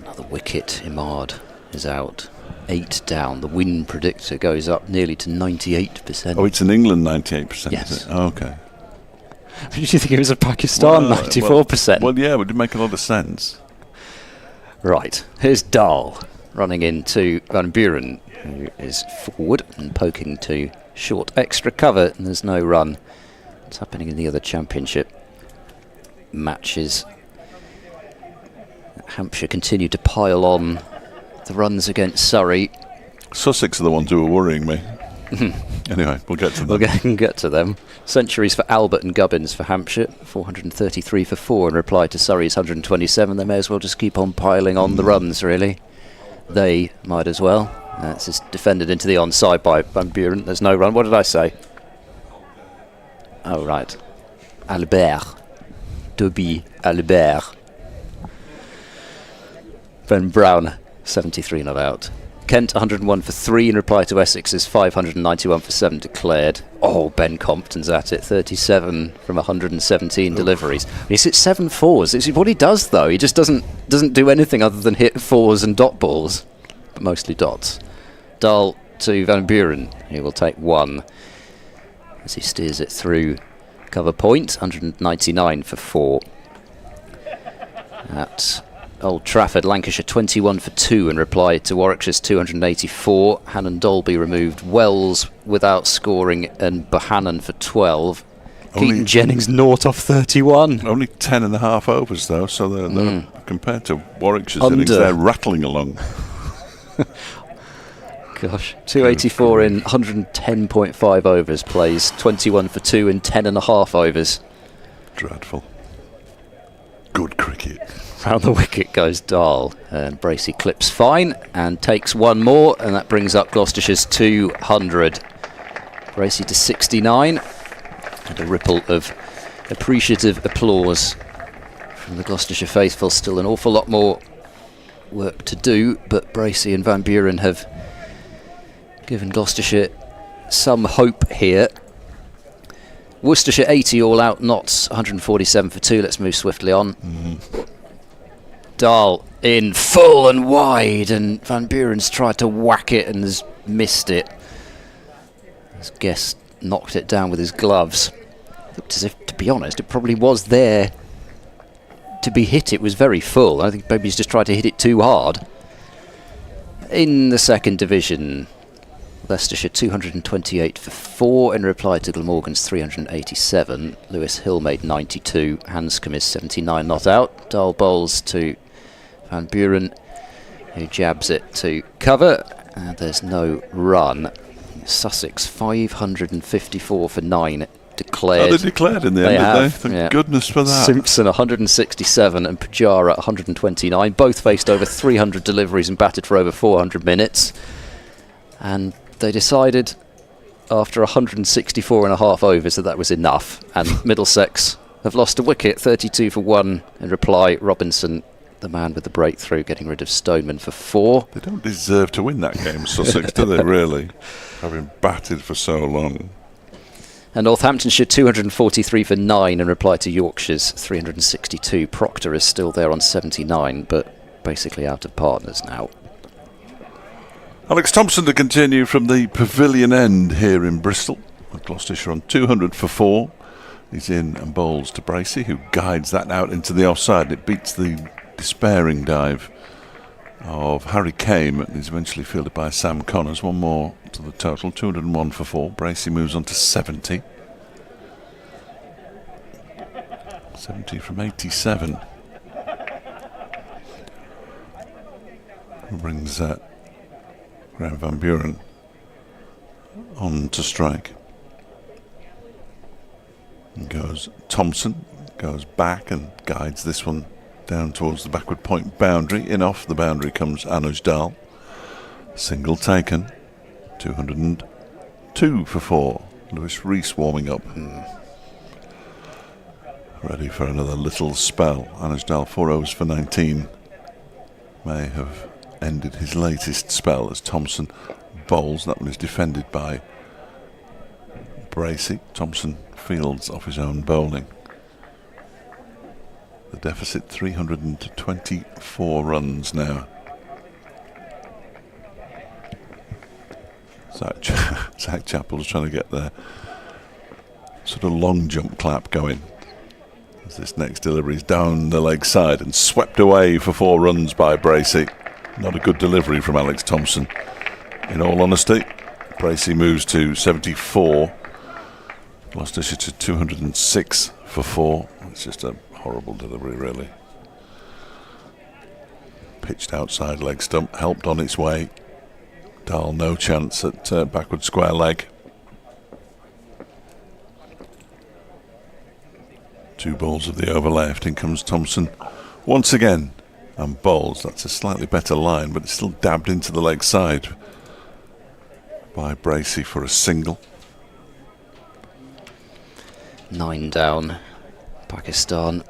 Another wicket. Imad is out. 8 down. The win predictor goes up nearly to 98%. Oh, it's in England 98%. Yes. Is it? Oh, okay. Did you think it was a Pakistan 94%? Well, yeah, it would make a lot of sense. Right. Here's Dahl running into Van Buren, who is forward and poking to short extra cover, and there's no run. What's happening in the other championship matches? Hampshire continue to pile on the runs against Surrey. Sussex are the ones who are worrying me. Anyway, we'll get to them. We'll get to them. Centuries for Albert and Gubbins for Hampshire, 433 for 4 in reply to Surrey's 127. They may as well just keep on piling on the runs, really. They might as well. It's just defended into the onside by Van Buren. There's no run. What did I say? Oh, right. Albert. Derby Albert. Ben Brown, 73 not out. Kent, 101 for 3 in reply to Essex's 591 for 7 declared. Oh, Ben Compton's at it, 37 from 117 deliveries. He's hit 7 fours. It's what he does, though. He just doesn't do anything other than hit 4s and dot balls, but mostly dots. Dahl to Van Buren, who will take 1 as he steers it through cover point, 199 for 4. At Old Trafford, Lancashire 21 for 2 in reply to Warwickshire's 284. Hannon Dolby removed Wells without scoring, and Bohannon for 12. Keaton Jennings 0 off 31. Only 10.5 overs though, so they're compared to Warwickshire's innings, they're rattling along. Gosh, 284 in 110.5 overs, plays 21 for 2 in 10.5 overs. Dreadful. Good cricket. Round the wicket goes Dahl, and Bracey clips fine and takes 1 more, and that brings up Gloucestershire's 200. Bracey to 69, and a ripple of appreciative applause from the Gloucestershire faithful. Still an awful lot more work to do, but Bracey and Van Buren have given Gloucestershire some hope here. Worcestershire 80 all out, Notts 147 for 2. Let's move swiftly on. Dahl in full and wide, and Van Buren's tried to whack it and has missed it. His guest knocked it down with his gloves. Looked as if, to be honest, it probably was there to be hit. It was very full. I think maybe he's just tried to hit it too hard. In the second division, Leicestershire 228 for 4 in reply to Glamorgan's 387. Lewis Hill made 92. Hanscom is 79 not out. Dahl bowls to Van Buren, who jabs it to cover. There's no run. Sussex 554 for 9 declared. Oh, they declared in the end, did they? Thank goodness for that. Simpson 167 and Pujara 129. Both faced over 300 deliveries and batted for over 400 minutes. And they decided after 164.5 overs that was enough, and Middlesex have lost a wicket, 32 for 1 in reply. Robinson, the man with the breakthrough, getting rid of Stoneman for 4. They don't deserve to win that game, Sussex, do they, really? Having batted for so long. And Northamptonshire 243 for 9 in reply to Yorkshire's 362. Proctor is still there on 79, but basically out of partners now. Alex Thompson to continue from the pavilion end here in Bristol. Gloucestershire on 200 for 4. He's in and bowls to Bracey, who guides that out into the offside. It beats the despairing dive of Harry Kame, and is eventually fielded by Sam Connors. 1 more to the total, 201 for 4. Bracey moves on to 70. 70 from 87. Brings Graham Van Buren on to strike. And goes Thompson, goes back and guides this one down towards the backward point boundary. In off the boundary comes Anuj Dal. Single taken. 202 for 4. Lewis Rees warming up. Ready for another little spell. Anuj Dal 4 overs for 19. May have ended his latest spell as Thompson bowls. That one is defended by Bracey. Thompson fields off his own bowling. The deficit 324 runs now. Zach Chappell's trying to get their sort of long jump clap going as this next delivery is down the leg side and swept away for 4 runs by Bracey. Not a good delivery from Alex Thompson, in all honesty. Bracey moves to 74. Gloucestershire to 206 for 4. It's just a horrible delivery, really. Pitched outside leg stump, helped on its way. Dahl no chance at backward square leg. 2 balls of the over left. In comes Thompson once again and bowls. That's a slightly better line, but it's still dabbed into the leg side by Bracey for a single. 9 down. Pakistan.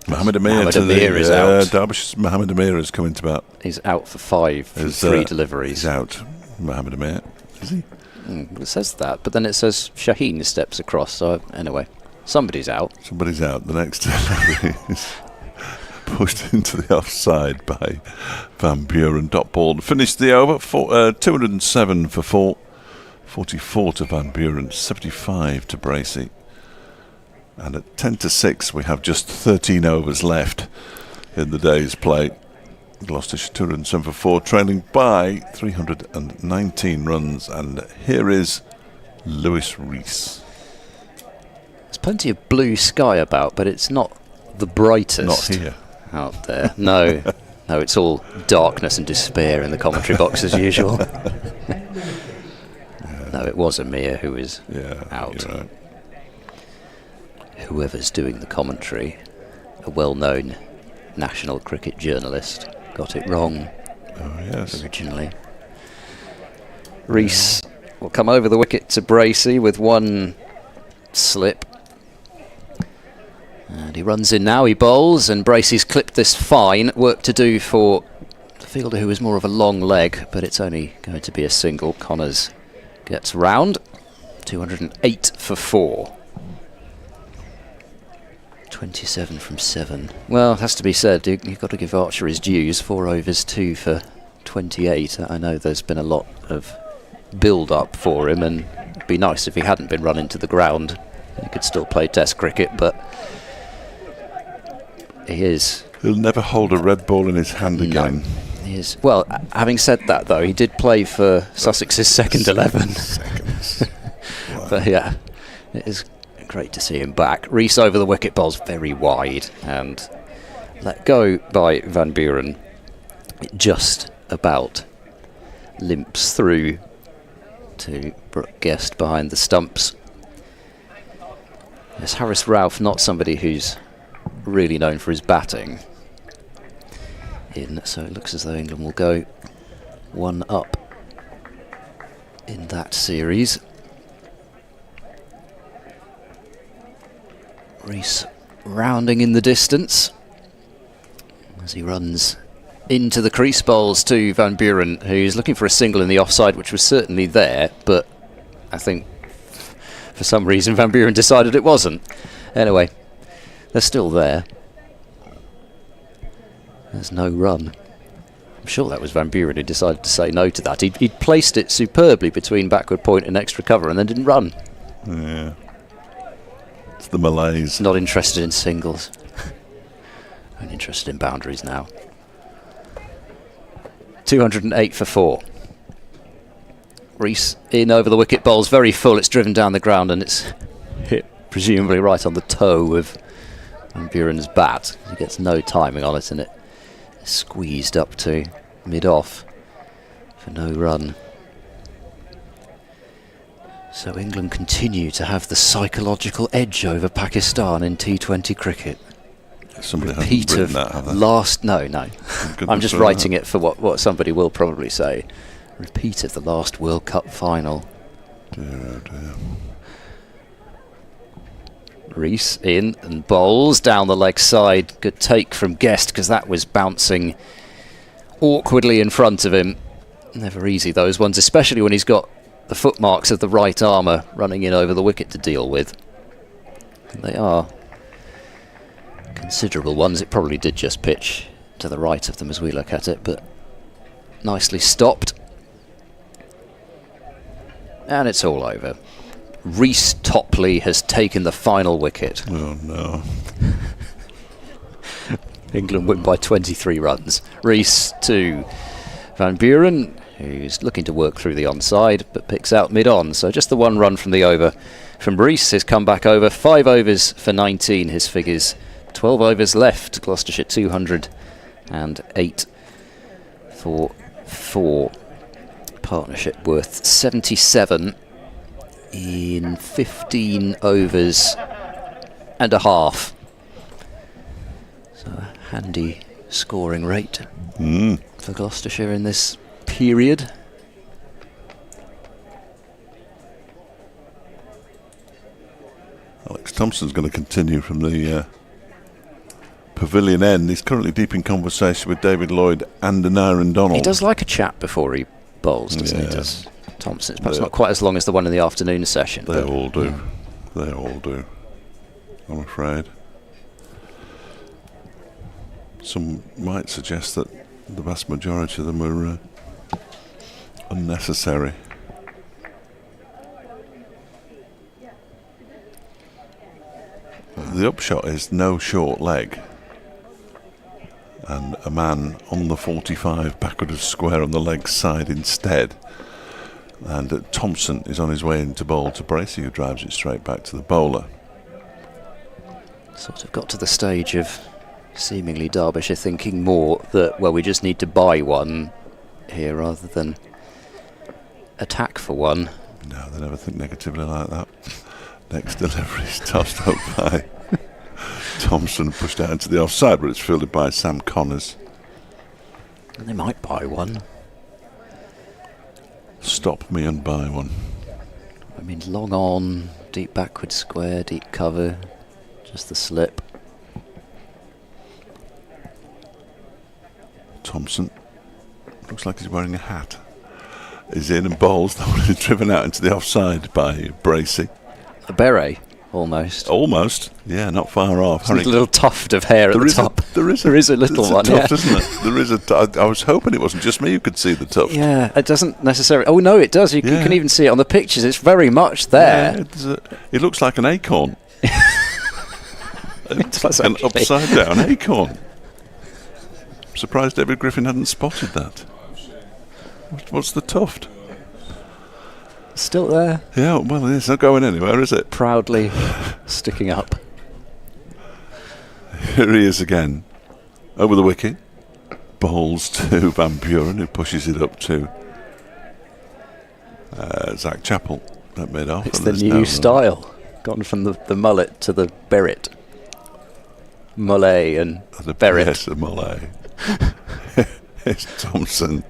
Mohammed Amir is out. Derbyshire's Mohammed Amir has come into bat. He's out for 5 from 3 deliveries. He's out. Mohammed Amir. Is he? Well, it says that, but then it says Shaheen steps across. So anyway, somebody's out. Somebody's out. The next delivery is pushed into the offside by Van Buren. Dot ball. Finished the over. 207 for 4. 44 to Van Buren. 75 to Bracey. And at 10 to 6, we have just 13 overs left in the day's play. Gloucestershire 207 for 4, trailing by 319 runs. And here is Lewis Rees. There's plenty of blue sky about, but it's not the brightest. Not here. Out there. No, no, it's all darkness and despair in the commentary box as usual. No, it was Amir who was out. You're right. Whoever's doing the commentary, a well-known national cricket journalist, got it wrong originally. Rees will come over the wicket to Bracey with 1 slip. And he runs in now, he bowls, and Bracey's clipped this fine. Work to do for the fielder who is more of a long leg, but it's only going to be a single. Connors gets round. 208 for 4. 27 from 7. Well, it has to be said, you've got to give Archer his dues. 4 overs, 2 for 28. I know there's been a lot of build-up for him, and it'd be nice if he hadn't been run into the ground. He could still play Test cricket, but he is. He'll never hold a red ball in his hand again. He is. Well, having said that, though, he did play for Sussex's second 11. But yeah, it is great to see him back. Rees over the wicket, bowls very wide and let go by Van Buren. It just about limps through to Brooke Guest behind the stumps. Yes, Harris Ralph, not somebody who's really known for his batting. So it looks as though England will go 1 up in that series. Rees rounding in the distance as he runs into the crease, bowls to Van Buren, who's looking for a single in the offside, which was certainly there, but I think for some reason Van Buren decided it wasn't. Anyway, they're still there. There's no run. I'm sure that was Van Buren who decided to say no to that. He'd placed it superbly between backward point and extra cover and then didn't run. Yeah. It's the Malays. Not interested in singles. I'm interested in boundaries now. 208 for 4. Rees in over the wicket, bowls very full. It's driven down the ground and it's hit presumably right on the toe of Van Buren's bat. He gets no timing on it and it is squeezed up to mid-off for no run. So England continue to have the psychological edge over Pakistan in T20 cricket. Somebody Repeat hasn't of written that, have they? last... No. I'm just for writing that. it for what somebody will probably say. Repeat of the last World Cup final. Dear, oh dear. Rees in and bowls down the leg side. Good take from Guest because that was bouncing awkwardly in front of him. Never easy, those ones, especially when he's got the footmarks of the right armour running in over the wicket to deal with. And they are considerable ones. It probably did just pitch to the right of them as we look at it, but nicely stopped. And it's all over. Rees Topley has taken the final wicket. Oh no. England win by 23 runs. Rees to Van Buren, who's looking to work through the onside, but picks out mid-on. So just the one run from the over from Rees. His comeback over. 5 overs for 19, his figures. 12 overs left. Gloucestershire 208 for 4. Partnership worth 77 in 15 overs and a half. So a handy scoring rate for Gloucestershire in this period. Alex Thompson's going to continue from the pavilion end. He's currently deep in conversation with David Lloyd and Aaron Donald. He does like a chat before he bowls, doesn't he? Does Thompson? It's perhaps not quite as long as the one in the afternoon session. They all do. They all do, I'm afraid. Some might suggest that the vast majority of them were unnecessary. The upshot is no short leg and a man on the 45 backward of square on the leg side instead, and Thompson is on his way into bowl to Bracey, who drives it straight back to the bowler. Sort of got to the stage of seemingly Derbyshire thinking more that, well, we just need to buy one here rather than attack for one. No, they never think negatively like that. Next delivery is tossed up by Thompson, pushed out into the offside, but it's fielded by Sam Connors. And they might buy one. Stop me and buy one. I mean, long on, deep backward square, deep cover, just the slip. Thompson looks like he's wearing a hat. Is in and bowls. That one is driven out into the offside by Bracey. A beret, almost. Almost, yeah, not far off. A little tuft of hair at the top. There is a little one, tuft, isn't it? There is I was hoping it wasn't just me who could see the tuft. Yeah, it doesn't necessarily... Oh, no, it does. You can even see it on the pictures. It's very much there. Yeah, it looks like an acorn. It does, an actually. upside-down acorn. I'm surprised David Griffin hadn't spotted that. What's the tuft? Still there. Yeah, well, it's not going anywhere, is it? Proudly sticking up. Here he is again. Over the wicket. Bowls to Van Buren, who pushes it up to Zach Chappell at mid-off. It's the new style. Gone from the mullet to the beret. Mullet and beret. Yes, the mullet. It's Thompson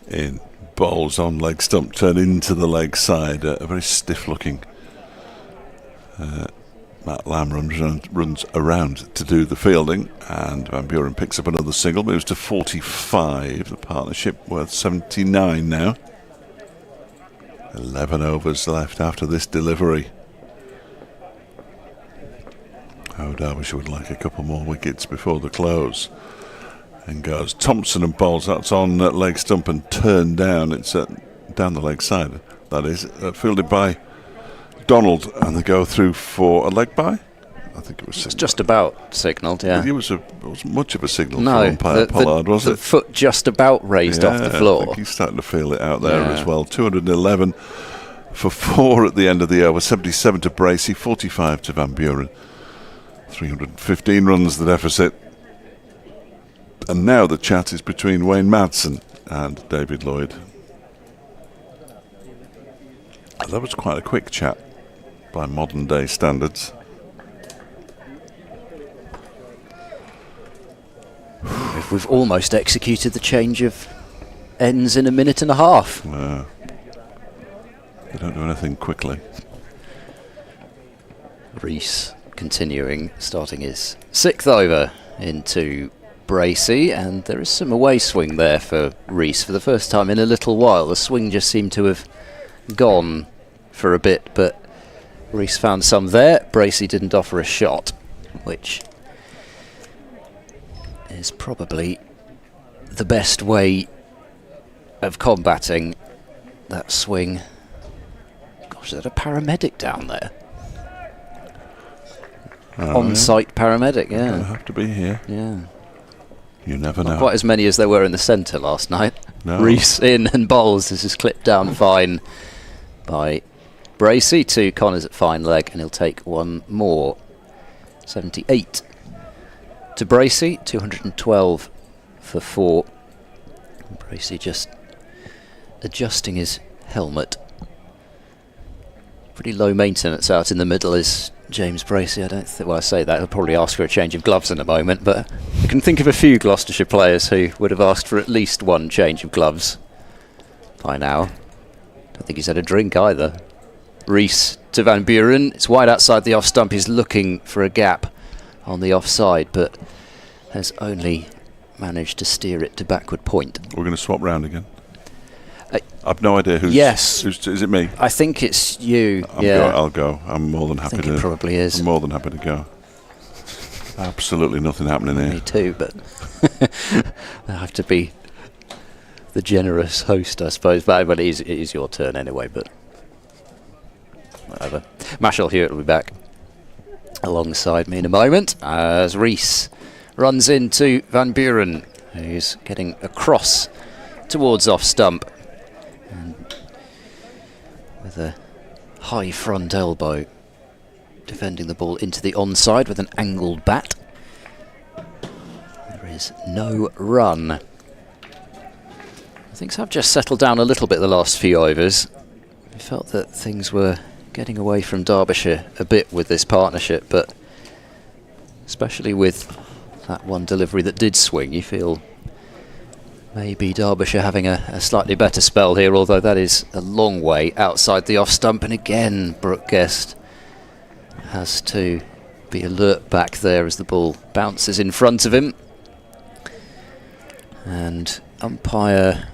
in. Bowls on leg stump, turn into the leg side. A very stiff-looking Matt Lamb runs around to do the fielding, and Van Buren picks up another single, moves to 45. The partnership worth 79 now. 11 overs left after this delivery. Oh, Derbyshire would like a couple more wickets before the close. And goes Thompson and bowls. That's on leg stump and turned down. It's down the leg side. That is fielded by Donald, and they go through for a leg by. I think it was. It's just about signalled. Yeah. It wasn't much of a signal No, for umpire Pollard, was the it? foot just about raised off the I floor. think he's starting to feel it out there as well. 211 for 4 at the end of the over. 77 to Bracey, 45 to Van Buren. 315 runs the deficit. And now the chat is between Wayne Madsen and David Lloyd. That was quite a quick chat by modern day standards. We've almost executed the change of ends in a minute and a half. They don't do anything quickly. Rees continuing, starting his 6th over into Bracey, and there is some away swing there for Rees for the first time in a little while. The swing just seemed to have gone for a bit, but Rees found some there. Bracey didn't offer a shot, which is probably the best way of combating that swing. Gosh, is that a paramedic down there? On-site paramedic, yeah. Gonna have to be here. Yeah. You never know. Not quite as many as there were in the centre last night. No. Rees in and bowls. This is clipped down fine by Bracey. 2 Connors at fine leg, and he'll take one more. 78 to Bracey, 212 for 4. Bracey just adjusting his helmet. Pretty low maintenance out in the middle is James Bracey. I don't think, well, I say that, he'll probably ask for a change of gloves in a moment, but I can think of a few Gloucestershire players who would have asked for at least one change of gloves by now. Don't think he's had a drink either. Rees to Van Buren. It's wide outside the off stump. He's looking for a gap on the offside, but has only managed to steer it to backward point. We're going to swap round again. I've no idea who's... Yes. Is it me? I think it's you. I'll go. I'm more than I happy think to... it probably is. I'm more than happy to go. Absolutely nothing happening here. Me too, but I have to be the generous host, I suppose. But it is your turn anyway, but whatever. Mashal Hewitt will be back alongside me in a moment as Rees runs into Van Buren, who's getting across towards off stump and with a high front elbow defending the ball into the onside with an angled bat. There is no run. Things have just settled down a little bit the last few overs. I felt that things were getting away from Derbyshire a bit with this partnership, but especially with that one delivery that did swing, you feel maybe Derbyshire having a slightly better spell here, although that is a long way outside the off stump. And again, Brooke Guest has to be alert back there as the ball bounces in front of him. And umpire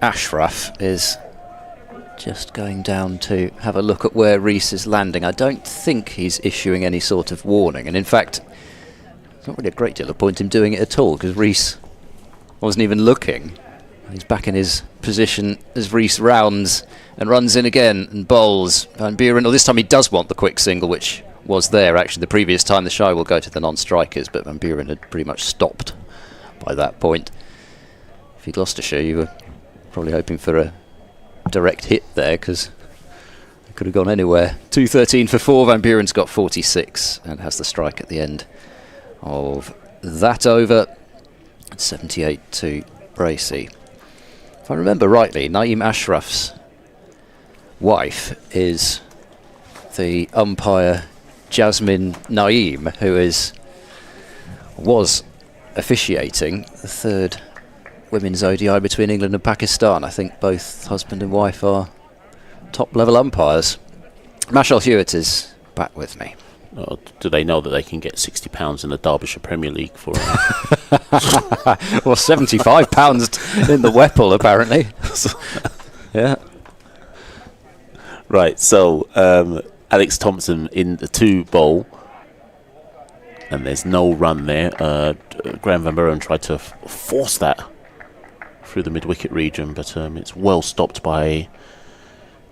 Ashraf is just going down to have a look at where Rees is landing. I don't think he's issuing any sort of warning, and in fact there's not really a great deal of point in doing it at all, because Rees wasn't even looking. He's back in his position as Rees rounds and runs in again and bowls. Van Buren, this time he does want the quick single, which was there actually the previous time. The shy will go to the non-strikers, but Van Buren had pretty much stopped by that point. If you're Gloucestershire, you were probably hoping for a direct hit there, because it could have gone anywhere. 213 for 4. Van Buren's got 46 and has the strike at the end of that over. 78 to Bracey. If I remember rightly, Naeem Ashraf's wife is the umpire Jasmine Naeem, who was officiating the 3rd women's ODI between England and Pakistan. I think both husband and wife are top-level umpires. Mashal Hewitt is back with me. Oh, do they know that they can get £60 in the Derbyshire Premier League for it? Well, £75 in the Whipple, apparently. Yeah. Right, so Alex Thompson in the 2 bowl, and there's no run there. Graham Van Buren tried to force that through the mid-wicket region, but it's well stopped by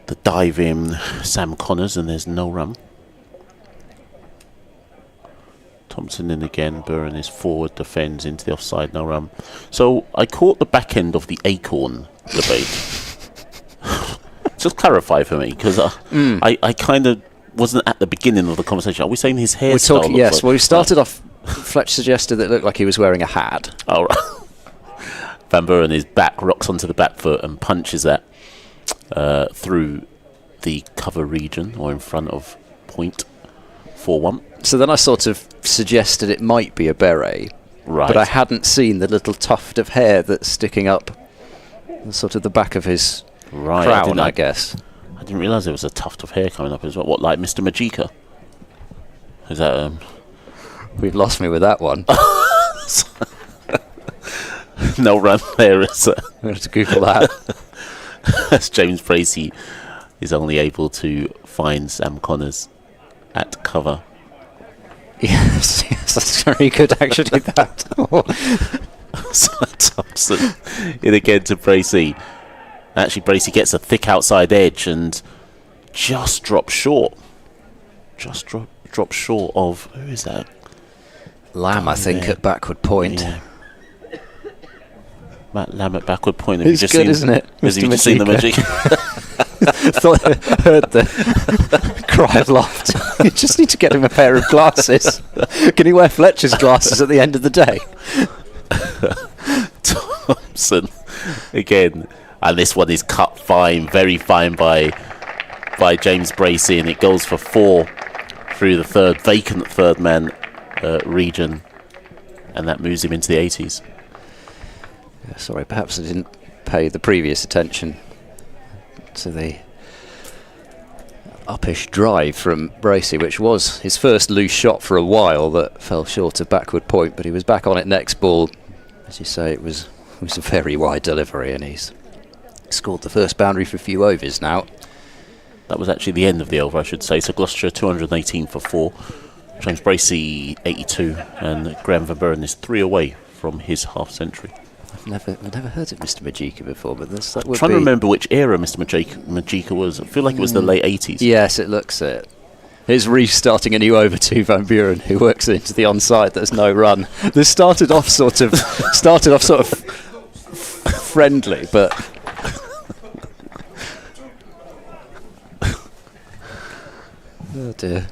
the dive-in Sam Connors, and there's no run. Thompson in again, Buren is forward, defends into the offside, no run. So I caught the back end of the acorn debate. Just clarify for me, because I kind of wasn't at the beginning of the conversation. Are we saying his hairstyle? We're talking, yes. Like, well, we started off. Fletch suggested that it looked like he was wearing a hat. Oh, right. Van Buren is back, rocks onto the back foot and punches that. through the cover region or in front of point 4-1. So then I sort of suggested it might be a beret, Right. but I hadn't seen the little tuft of hair that's sticking up sort of the back of his crown, I guess. I didn't realise there was a tuft of hair coming up as well. What, like Mr. Majika? Is that We've lost me with that one. no run there? Is I'm going to Google that. as James Bracey is only able to find Sam Connors at cover. Yes, that's very good, actually, that. Thompson in again to Bracey. Actually, Bracey gets a thick outside edge and just drops short. Just drops short of, who is that? Lamb, I think, at backward point. Yeah. Matt Lamb at backward point. It's good, isn't it? Has you just seen the magic? Heard the cry of laughter. You just need to get him a pair of glasses. Can he wear Fletcher's glasses at the end of the day? Thompson again, and this one is cut fine, very fine by James Bracey, and it goes for 4 through the vacant third man region, and that moves him into the 80s. Yeah, sorry, perhaps I didn't pay the previous attention to the uppish drive from Bracey, which was his first loose shot for a while that fell short of backward point, but he was back on it next ball. As you say, it was a very wide delivery, and he's scored the first boundary for a few overs now. That was actually the end of the over, I should say. So Gloucestershire 218 for 4, James Bracey 82, and Graham Van Buren is 3 away from his half century. I've never heard of Mr. Majika before, but that would I'm trying to remember which era Mr. Majika was. I feel like it was the late 80s. Yes, it looks it. Here's Reece starting a new over to Van Buren, who works into the onside. There's no run. This started off sort of friendly, but oh dear.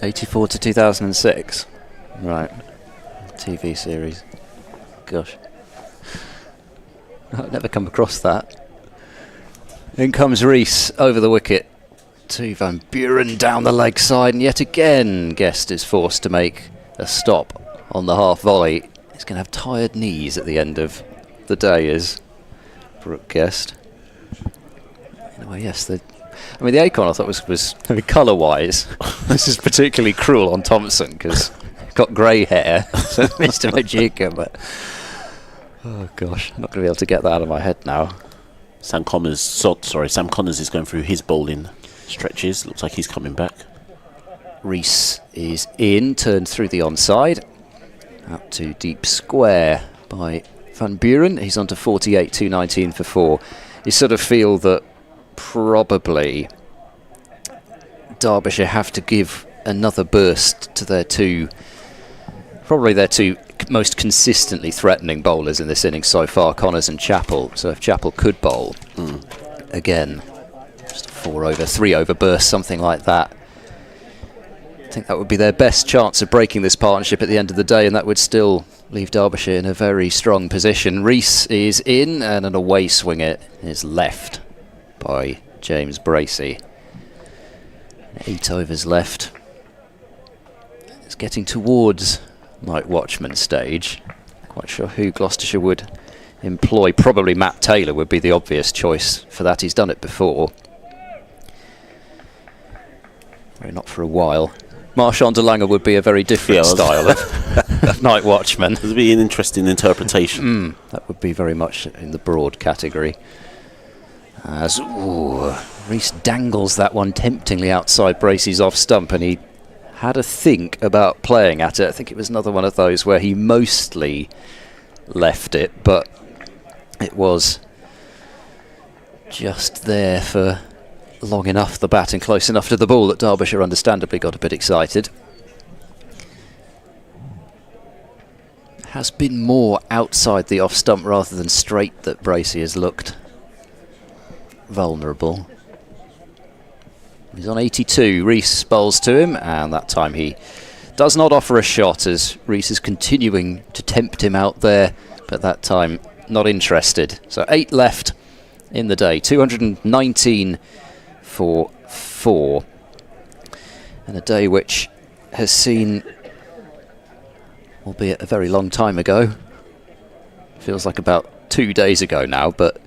84 to 2006. Right. TV series. Gosh. I've never come across that. In comes Reece over the wicket to Van Buren down the leg side, and yet again Guest is forced to make a stop on the half volley. He's going to have tired knees at the end of the day, is Brooke Guest. Anyway, yes, the Acorn I thought was colour-wise. This is particularly cruel on Thompson because he's got grey hair, so Mr. Majika, but oh gosh, I'm not going to be able to get that out of my head now. Sam Connors is going through his bowling stretches. Looks like he's coming back. Reece is in, turned through the onside, out to deep square by Van Buren. He's on to 48, 219 for 4. You sort of feel that probably Derbyshire have to give another burst to their two most consistently threatening bowlers in this innings so far, Connors and Chappell. So if Chappell could bowl again, just a 4 over, 3 over burst, something like that, I think that would be their best chance of breaking this partnership at the end of the day, and that would still leave Derbyshire in a very strong position. Reece is in, and an away swinger is left by James Bracey. 8 overs left. It's getting towards night watchman stage. Quite sure who Gloucestershire would employ. Probably Matt Taylor would be the obvious choice for that. He's done it before. Not for a while. Marchand de Lange would be a very different style of night watchman. It would be an interesting interpretation. That would be very much in the broad category. As Reece dangles that one temptingly outside Bracey's off stump, and he had a think about playing at it. I think it was another one of those where he mostly left it, but it was just there for long enough, the bat, and close enough to the ball that Derbyshire understandably got a bit excited. Has been more outside the off stump rather than straight that Bracey has looked vulnerable. He's on 82. Reece bowls to him, and that time he does not offer a shot as Reece is continuing to tempt him out there, but that time not interested. So 8 left in the day, 219 for 4. And a day which has seen, albeit a very long time ago, feels like about 2 days ago now, but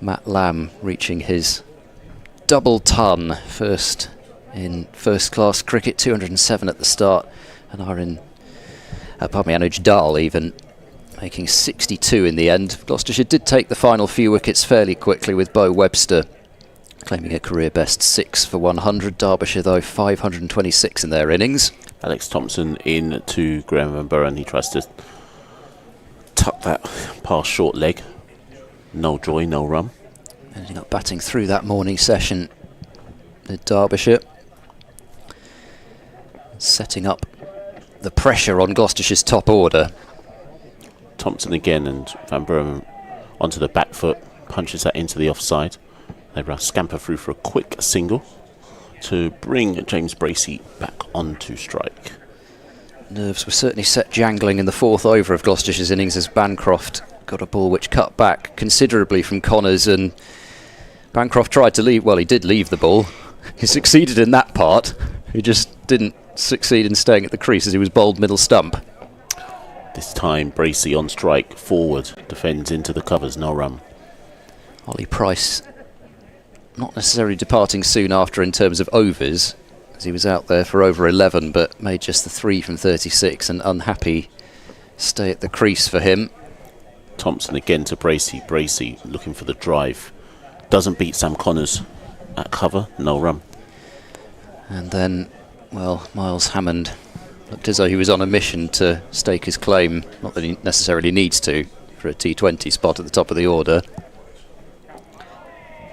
Matt Lamb reaching his double ton first in first-class cricket, 207 at the start, and Anuj Dal even making 62 in the end. Gloucestershire did take the final few wickets fairly quickly, with Beau Webster claiming a career best 6 for 100. Derbyshire, though, 526 in their innings. Alex Thompson in to Graham Van Buren. He tries to tuck that past short leg. No joy, no run. Ending up batting through that morning session at Derbyshire, setting up the pressure on Gloucestershire's top order. Thompson again, and Van Buren onto the back foot, punches that into the offside. They scamper through for a quick single to bring James Bracey back onto strike. Nerves were certainly set jangling in the 4th over of Gloucestershire's innings as Bancroft got a ball which cut back considerably from Connors, and Bancroft tried to leave. Well, he did leave the ball. He succeeded in that part. He just didn't succeed in staying at the crease as he was bowled middle stump. This time Bracey on strike, forward, defends into the covers, no run. Ollie Price not necessarily departing soon after in terms of overs, as he was out there for over 11, but made just the 3 from 36, an unhappy stay at the crease for him. Thompson again to Bracey. Bracey looking for the drive. Doesn't beat Sam Connors at cover, no run. And then, well, Miles Hammond looked as though he was on a mission to stake his claim, not that he necessarily needs to, for a T20 spot at the top of the order.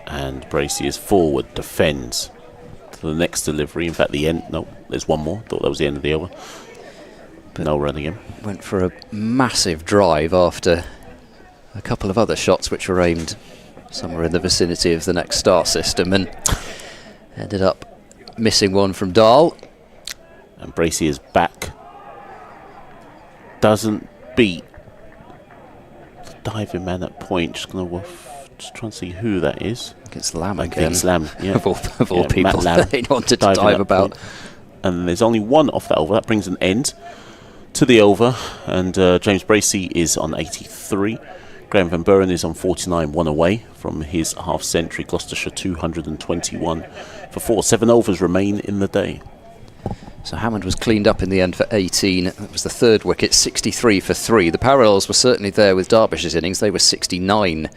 And Bracey is forward, defends to the next delivery. In fact, the end. No, there's one more. Thought that was the end of the over. But no run again. Went for a massive drive after a couple of other shots which were aimed somewhere in the vicinity of the next star system, and ended up missing one from Dahl. And Bracey is back. Doesn't beat the diving man at point. Just trying to see who that is. I think it's Lamb again. I think it's Lamb, yeah. of all people they wanted to dive about. Point. And there's only one off that over. That brings an end to the over. And James Bracey is on 83. Graham Van Buren is on 49, 1 away from his half century. Gloucestershire 221 for 4. 7 overs remain in the day. So Hammond was cleaned up in the end for 18. That was the 3rd wicket, 63 for 3. The parallels were certainly there with Derbyshire's innings. They were 69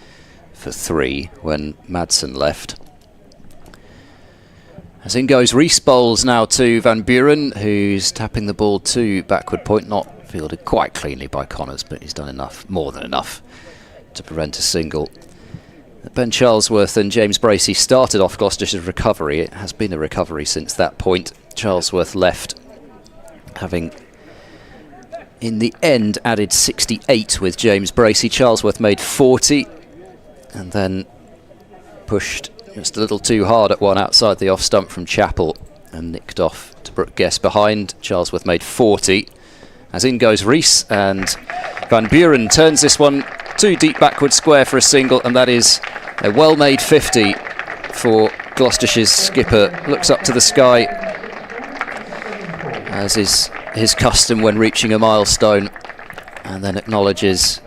for 3 when Madsen left. As in goes Rees, bowls now to Van Buren, who's tapping the ball to backward point. Not fielded quite cleanly by Connors, but he's done enough, more than enough, to prevent a single. Ben Charlesworth and James Bracey started off Gloucestershire's recovery. It has been a recovery since that point. Charlesworth left, having in the end added 68 with James Bracey. Charlesworth made 40 and then pushed just a little too hard at one outside the off stump from Chappell and nicked off to Brooke Guest behind. Charlesworth made 40. As in goes Rees, and Van Buren turns this one too deep backward square for a single, and that is a well-made 50 for Gloucestershire's skipper. Looks up to the sky, as is his custom when reaching a milestone, and then acknowledges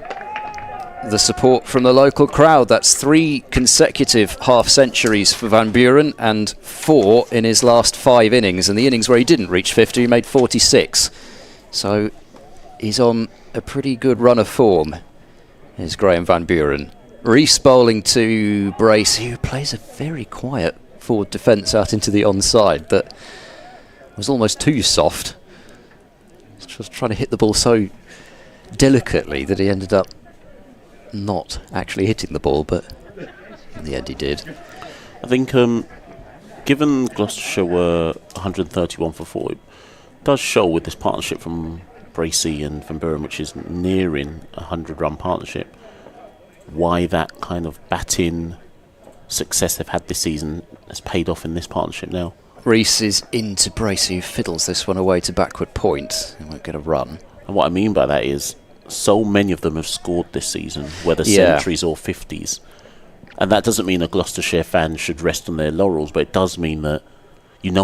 the support from the local crowd. That's 3 consecutive half-centuries for Van Buren and 4 in his last 5 innings, and the innings where he didn't reach 50 he made 46. So he's on a pretty good run of form, is Graham Van Buren. Rees bowling to Bracey, who plays a very quiet forward defence out into the onside that was almost too soft. Just trying to hit the ball so delicately that he ended up not actually hitting the ball, but in the end he did. I think given Gloucestershire were 131 for 4, it does show with this partnership from Bracey and Van Buren, which is nearing a 100-run partnership, why that kind of bat-in success they've had this season has paid off in this partnership now. Rees is into Bracey, who fiddles this one away to backward point and won't get a run. And what I mean by that is so many of them have scored this season, whether Yeah. centuries or 50s. And that doesn't mean a Gloucestershire fan should rest on their laurels, but it does mean that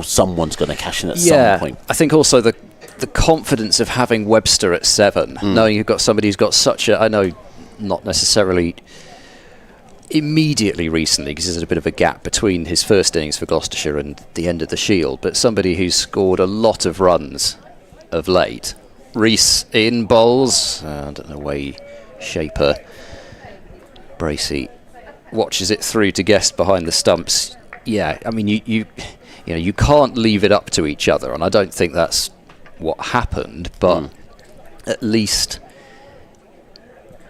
someone's going to cash in at some point. I think also the confidence of having Webster at 7, knowing you've got somebody who's got such a, I know not necessarily immediately recently, because there's a bit of a gap between his first innings for Gloucestershire and the end of the Shield, but somebody who's scored a lot of runs of late. Reese in bowls, I don't know, way shaper. Bracey watches it through to Guest behind the stumps. Yeah, I mean, you can't leave it up to each other, and I don't think that's what happened, but at least,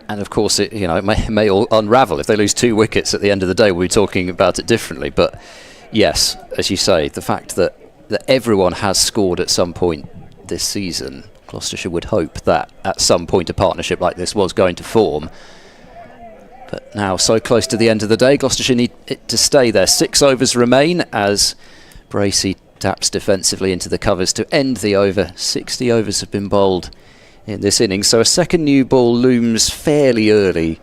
and of course it may all unravel if they lose 2 wickets at the end of the day. We'll be talking about it differently, but yes, as you say, the fact that everyone has scored at some point this season, Gloucestershire would hope that at some point a partnership like this was going to form. But now, so close to the end of the day, Gloucestershire need it to stay there. 6 overs remain as Bracey taps defensively into the covers to end the over. 60 overs have been bowled in this innings, so a second new ball looms fairly early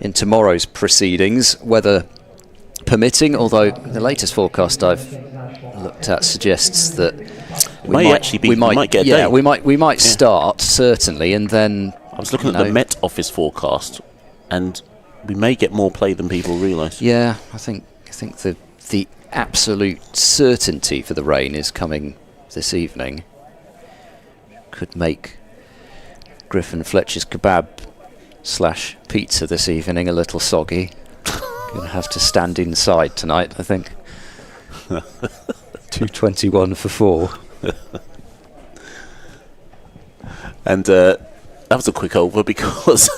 in tomorrow's proceedings, weather permitting, although the latest forecast I've looked at suggests that we might get a day. We might start, certainly, and then I was looking at the Met Office forecast, and we may get more play than people realise. Yeah, I think the absolute certainty for the rain is coming this evening. Could make Griffin Fletcher's kebab / pizza this evening a little soggy. Gonna have to stand inside tonight, I think. 2:21 for 4. And that was a quick over because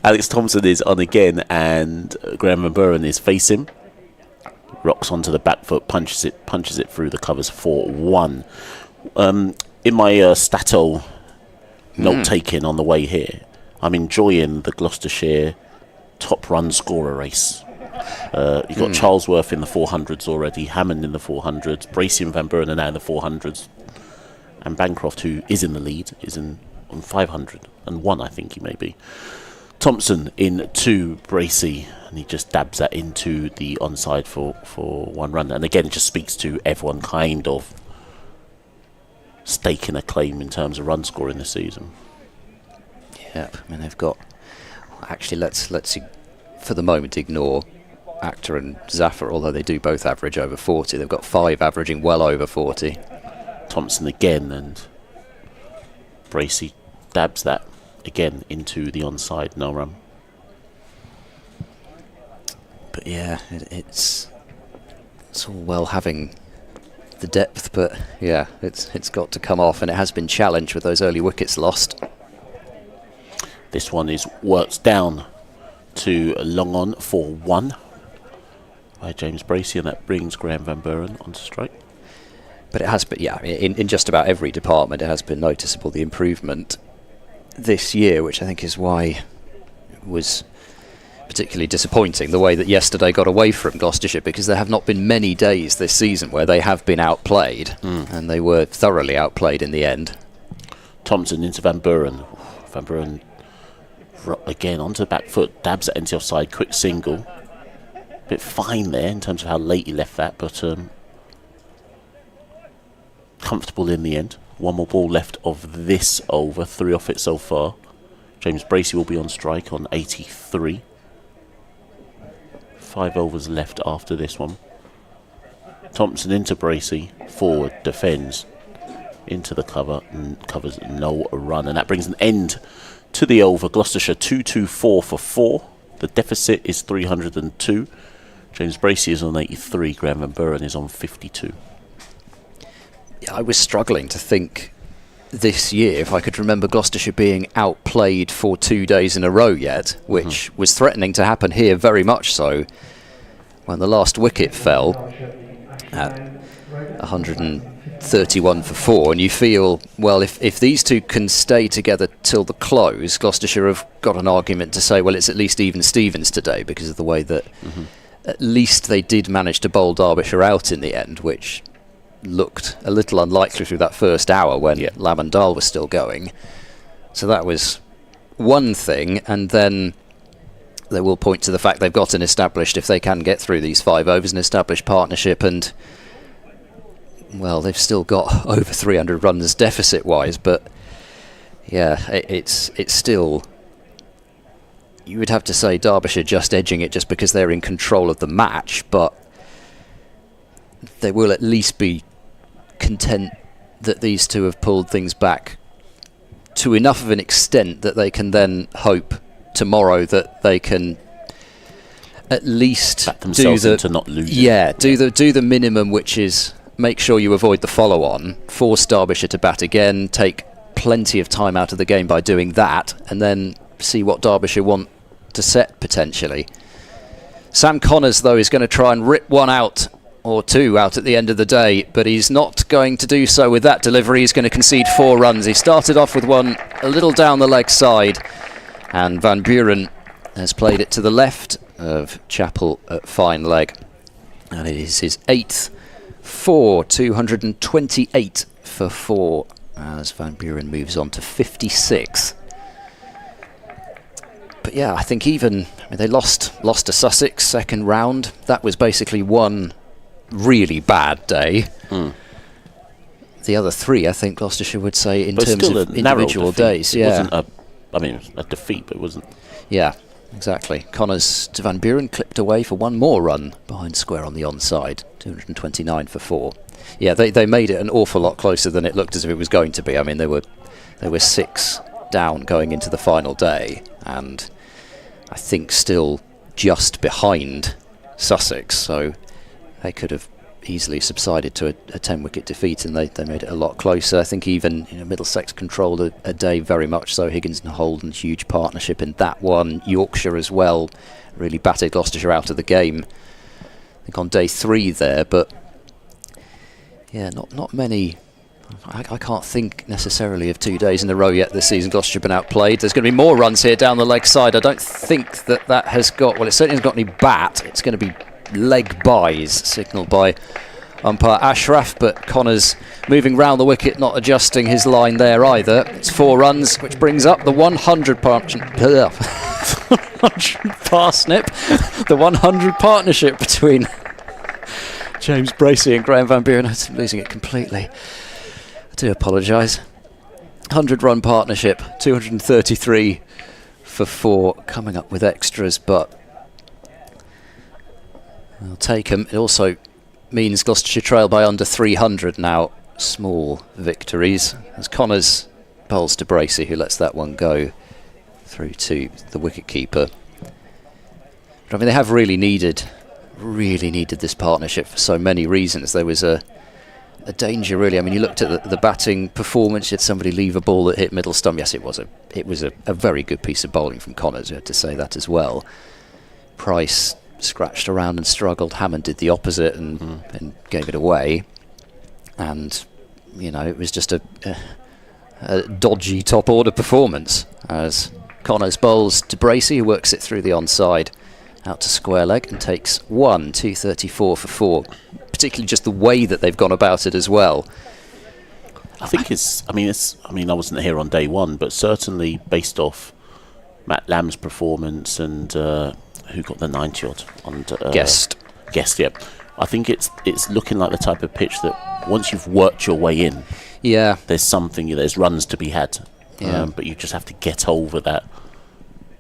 Alex Thompson is on again, and Graham Van Buren is facing. Rocks onto the back foot, punches it through the covers for 1. In my Stato note taking on the way here, I'm enjoying the Gloucestershire top run scorer race. You've got Charlesworth in the 400s already, Hammond in the 400s, Bracey and Van Buren are now in the 400s, and Bancroft, who is in the lead, is on 501, I think he may be. Thompson in 2, Bracey, and he just dabs that into the onside for 1 run. And again, it just speaks to everyone kind of staking a claim in terms of run scoring this season. Yeah, I mean, they've got... Actually, let's for the moment ignore Akhtar and Zafar, although they do both average over 40. They've got 5 averaging well over 40. Thompson again, and Bracey dabs that again into the onside, no run. But yeah, it's all well having the depth, but yeah, it's got to come off, and it has been challenged with those early wickets lost. This one is worked down to long on for 1 by James Bracey, and that brings Graham Van Buren onto strike. But it has been, yeah, in just about every department it has been noticeable, the improvement this year, which I think is why it was particularly disappointing, the way that yesterday got away from Gloucestershire, because there have not been many days this season where they have been outplayed, and they were thoroughly outplayed in the end. Thompson into Van Buren. Van Buren again onto the back foot, dabs it into offside, quick single. Bit fine there in terms of how late he left that, but comfortable in the end. 1 more ball left of this over, 3 off it so far. James Bracey will be on strike on 83. 5 overs left after this one. Thompson into Bracey, forward, defends, into the cover, and covers no run. And that brings an end to the over. Gloucestershire 224 for 4. The deficit is 302. James Bracey is on 83. Graham Van Buren is on 52. I was struggling to think this year if I could remember Gloucestershire being outplayed for 2 days in a row yet, which was threatening to happen here very much so when the last wicket fell at 131 for 4, and you feel, well, if these two can stay together till the close, Gloucestershire have got an argument to say, well, it's at least even Stevens today, because of the way that at least they did manage to bowl Derbyshire out in the end, which looked a little unlikely through that first hour when Lamandal was still going. So that was one thing, and then they will point to the fact they've got an established, if they can get through these 5 overs, an established partnership, and well, they've still got over 300 runs deficit-wise, but yeah, it's still, you would have to say Derbyshire just edging it just because they're in control of the match, but they will at least be content that these two have pulled things back to enough of an extent that they can then hope tomorrow that they can at least back themselves into not losing. Yeah, do the minimum, which is make sure you avoid the follow-on, force Derbyshire to bat again, take plenty of time out of the game by doing that, and then see what Derbyshire want to set potentially. Sam Connors, though, is going to try and rip one out or two out at the end of the day, but he's not going to do so with that delivery. He's going to concede 4 runs. He started off with one a little down the leg side, and Van Buren has played it to the left of Chappell at fine leg, and it is his 8th 4, 228 for 4 as Van Buren moves on to 56. But yeah, I think they lost to Sussex second round. That was basically one really bad day. The other 3, I think Gloucestershire would say, in terms of individual days. It wasn't a defeat, but it wasn't. Yeah, exactly. Connors to Van Buren, clipped away for one more run behind square on the onside. 229 for 4. Yeah, they made it an awful lot closer than it looked as if it was going to be. I mean, they were 6 down going into the final day, and I think still just behind Sussex, so they could have easily subsided to a 10-wicket defeat, and they made it a lot closer. I think even Middlesex controlled a day very much so. Higgins and Holden, huge partnership in that one. Yorkshire as well really battered Gloucestershire out of the game, I think on day 3 there, but yeah, not many. I can't think necessarily of 2 days in a row yet this season Gloucestershire have been outplayed. There's going to be more runs here down the leg side. I don't think that has got, well, it certainly hasn't got any bat. It's going to be leg buys signalled by umpire Ashraf, but Connors moving round the wicket, not adjusting his line there either. It's 4 runs, which brings up the 100 parsnip, the 100 partnership between James Bracey and Graham Van Buren. I'm losing it completely. I do apologise. 100-run partnership, 233 for 4, coming up with extras, but I'll take them. It also means Gloucestershire trail by under 300 now. Small victories as Connors bowls to Bracey, who lets that one go through to the wicket-keeper. But I mean, they have really needed this partnership for so many reasons. There was a danger, really. I mean, you looked at the batting performance. You had somebody leave a ball that hit middle stump. Yes, it was a very good piece of bowling from Connors. You had to say that as well. Price scratched around and struggled. Hammond did the opposite and gave it away. And it was just a dodgy top order performance as Connors bowls to Bracey, who works it through the onside out to square leg and takes 234 for 4. Particularly just the way that they've gone about it as well. I think I wasn't here on day 1, but certainly based off Matt Lamb's performance and who got the 90-odd on Guest, yeah. I think it's looking like the type of pitch that once you've worked your way in, there's runs to be had, but you just have to get over that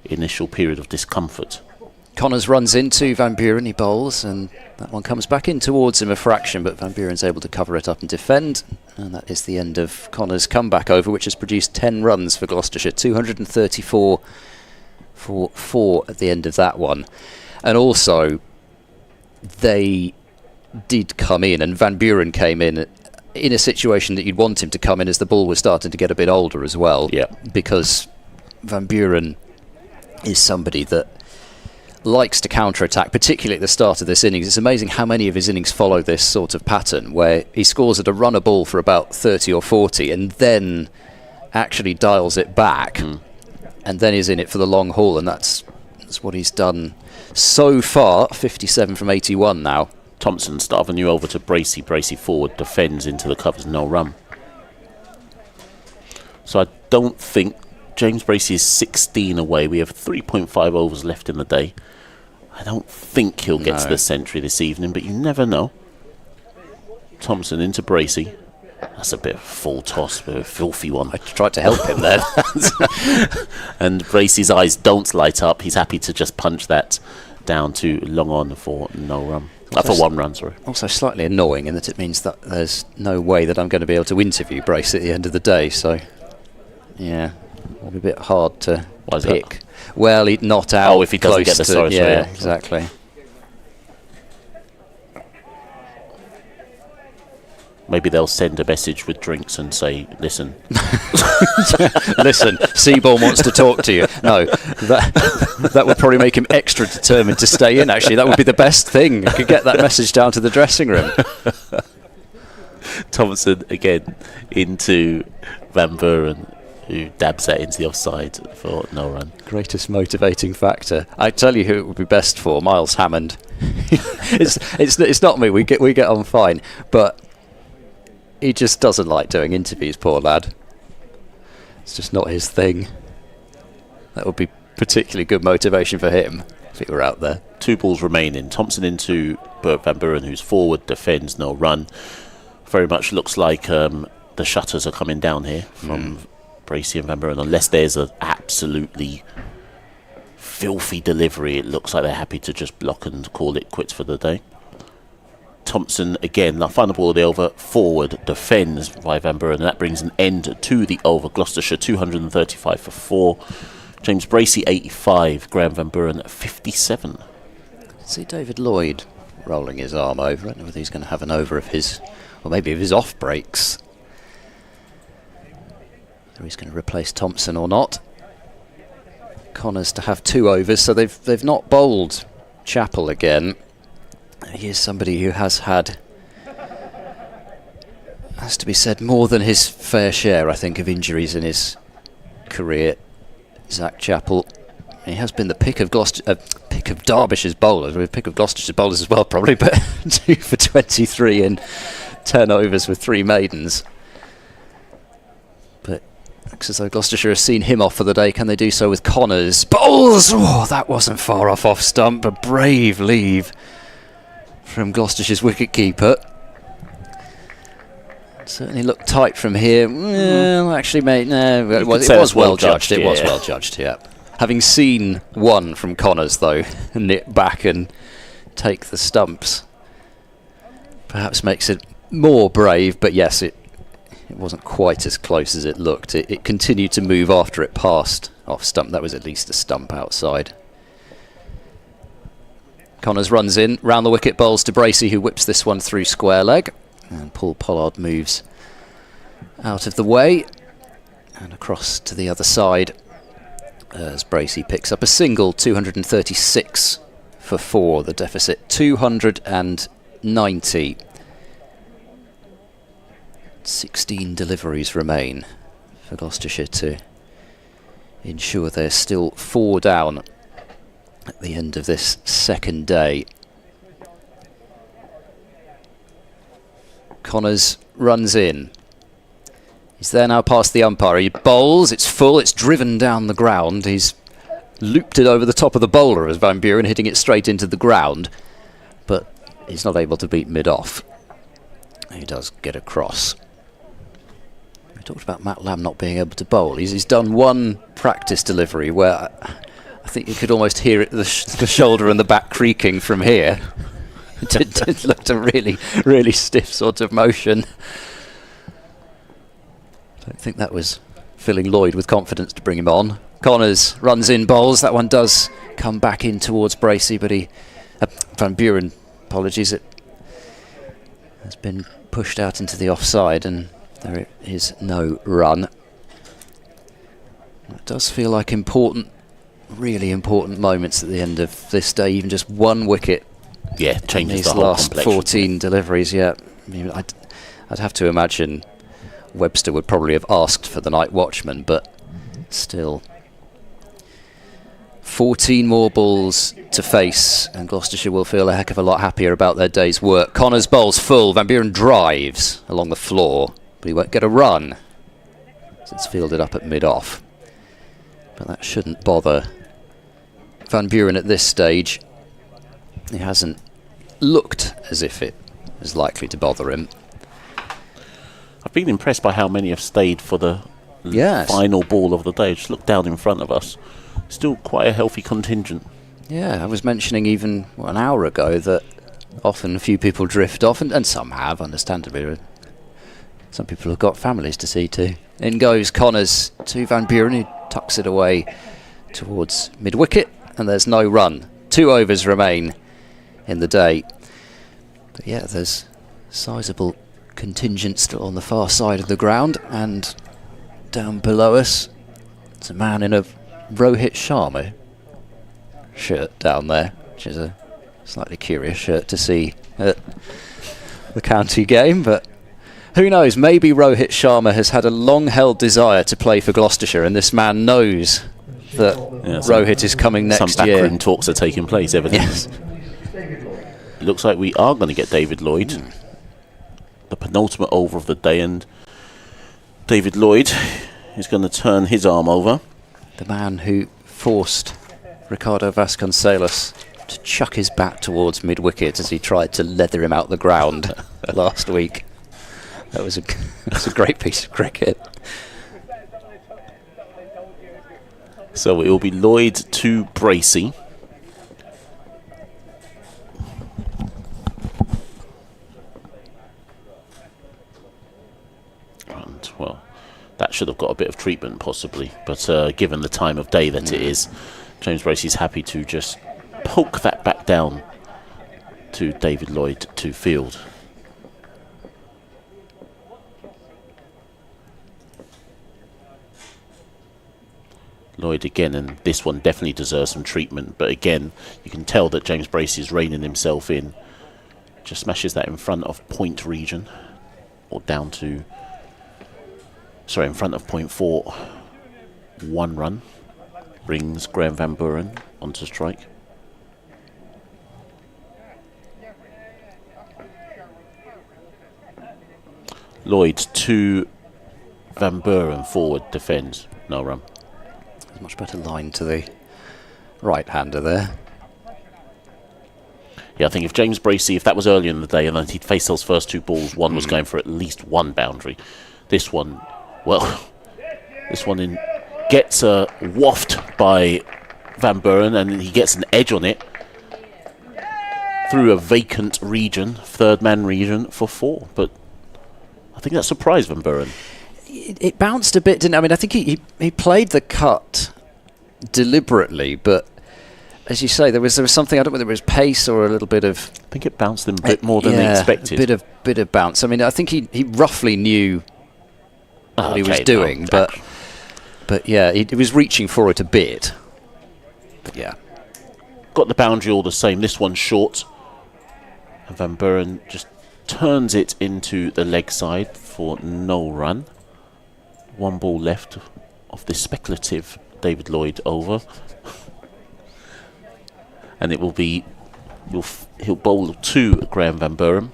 initial period of discomfort. Connors runs into Van Buren, he bowls, and that one comes back in towards him a fraction, but Van Buren's able to cover it up and defend, and that is the end of Connors' comeback over, which has produced 10 runs for Gloucestershire, 234 for 4 at the end of that one. And also, they did come in, and Van Buren came in a situation that you'd want him to come in as the ball was starting to get a bit older as well, because Van Buren is somebody that likes to counter-attack, particularly at the start of this innings. It's amazing how many of his innings follow this sort of pattern, where he scores at a runner ball for about 30 or 40 and then actually dials it back and then is in it for the long haul, and that's what he's done so far. 57 from 81 now. Thompson starting you over to Bracey. Bracey forward, defends into the covers, no run. So I don't think James Bracey is 16 away. We have 3.5 overs left in the day. I don't think he'll get to the century this evening, but you never know. Thompson into Bracey. That's a bit of a full toss, a bit of a filthy one. I tried to help him there. And Bracey's eyes don't light up. He's happy to just punch that down to long on for no run. For 1 run, sorry. Also slightly annoying in that it means that there's no way that I'm going to be able to interview Bracey at the end of the day. So, yeah, it'll be a bit hard to pick. That? Well, he'd not out. Oh, if he doesn't get the sorry. Yeah, exactly. Maybe they'll send a message with drinks and say, listen. Listen, Seaborn wants to talk to you. No, that would probably make him extra determined to stay in, actually. That would be the best thing. You could get that message down to the dressing room. Thompson again into Van Buren, who dabs that into the offside for no run. Greatest motivating factor. I tell you who it would be best for, Miles Hammond. It's not me, we get on fine, but he just doesn't like doing interviews, poor lad. It's just not his thing. That would be particularly good motivation for him if he were out there. 2 balls remaining. Thompson into Bert Van Buren, who's forward, defends, no run. Very much looks like the shutters are coming down here from Bracey and Van Buren. Unless there's an absolutely filthy delivery, it looks like they're happy to just block and call it quits for the day. Thompson again, the final ball of the over, forward, defends by Van Buren, and that brings an end to the over. Gloucestershire 235 for 4. James Bracey 85, Graham Van Buren 57. See David Lloyd rolling his arm over. I don't know whether he's going to have an over of his, or maybe of his off breaks. Whether he's going to replace Thompson or not. Connors to have 2 overs, so they've not bowled Chappell again. He is somebody who has had, has to be said, more than his fair share, I think, of injuries in his career. Zach Chappell. He has been the pick of Derbyshire's bowlers, pick of Gloucestershire's bowlers as well, probably, but 2 for 23 in 10 overs with 3 maidens. But looks as though Gloucestershire has seen him off for the day. Can they do so with Connors? Bowls! Oh, that wasn't far off stump. A brave leave from Gloucestershire's wicket-keeper. Certainly looked tight from here. Well, actually, mate, no, it was well judged. It was well judged, yeah. Having seen one from Connors, though, nip back and take the stumps, perhaps makes it more brave, but yes, it wasn't quite as close as it looked. It continued to move after it passed off stump. That was at least a stump outside. Connors runs in, round the wicket, bowls to Bracey, who whips this one through square leg. And Paul Pollard moves out of the way and across to the other side as Bracey picks up a single. 236 for 4, the deficit 290. 16 deliveries remain for Gloucestershire to ensure they're still 4 down at the end of this second day. Connors runs in. He's there now past the umpire. He bowls, it's full, it's driven down the ground. He's looped it over the top of the bowler as Van Buren, hitting it straight into the ground. But he's not able to beat mid-off. He does get across. We talked about Matt Lamb not being able to bowl. He's done one practice delivery where I think you could almost hear it, the shoulder and the back creaking from here. It looked a really, really stiff sort of motion. I don't think that was filling Lloyd with confidence to bring him on. Connors runs in, bowls. That one does come back in towards Bracey, but Van Buren, apologies, it has been pushed out into the offside, and there is no run. It does feel like important, really important moments at the end of this day. Even just one wicket. Yeah, changes these the whole last complexion. 14 deliveries. Yeah, I mean, I'd have to imagine Webster would probably have asked for the night watchman, but still, 14 more balls to face, and Gloucestershire will feel a heck of a lot happier about their day's work. Connors bowls full. Van Buren drives along the floor, but he won't get a run. So it's fielded up at mid-off. But that shouldn't bother Van Buren at this stage. He hasn't looked as if it is likely to bother him. I've been impressed by how many have stayed for the final ball of the day. Just look down in front of us. Still quite a healthy contingent. Yeah, I was mentioning even an hour ago that often a few people drift off, and some have, understandably. Some people have got families to see too. In goes Connors to Van Buren, who tucks it away towards mid-wicket, and there's no run. 2 overs remain in the day. But yeah, there's sizable contingent still on the far side of the ground, and down below us, it's a man in a Rohit Sharma shirt down there, which is a slightly curious shirt to see at the county game, but who knows, maybe Rohit Sharma has had a long-held desire to play for Gloucestershire, and this man knows that Rohit is coming next year. Some backroom talks are taking place, evidently. Yes. It looks like we are going to get David Lloyd. The penultimate over of the day, and David Lloyd is going to turn his arm over. The man who forced Ricardo Vasconcelos to chuck his bat towards mid-wicket as he tried to leather him out the ground last week. That was a great piece of cricket. So it will be Lloyd to Bracey. And, well, that should have got a bit of treatment possibly, but given the time of day that it is, James Bracey's happy to just poke that back down to David Lloyd to field. Lloyd again, and this one definitely deserves some treatment, but again you can tell that James Bracey is reining himself in. Just smashes that in front of point region, or down to, sorry, in front of point 4. 1 run brings Graham Van Buren onto strike. Lloyd to Van Buren, forward, defends, no run. Much better line to the right-hander there. Yeah, I think if James Bracey, if that was earlier in the day and then he'd faced those first 2 balls, one was going for at least 1 boundary. This one, well, this one gets a waft by Van Buren, and he gets an edge on it through a vacant region, 3rd man region for 4. But I think that surprised Van Buren. It bounced a bit, didn't it? I mean, I think he played the cut deliberately, but as you say, there was something, I don't know whether it was pace or a little bit of... I think it bounced him a bit more than they expected. A bit of bounce. I mean, I think he roughly knew what he was doing, but yeah, he was reaching for it a bit. But yeah. Got the boundary all the same. This one's short. And Van Buren just turns it into the leg side for no run. 1 ball left of this speculative David Lloyd over. And it will be, he'll bowl to Graham Van Buren.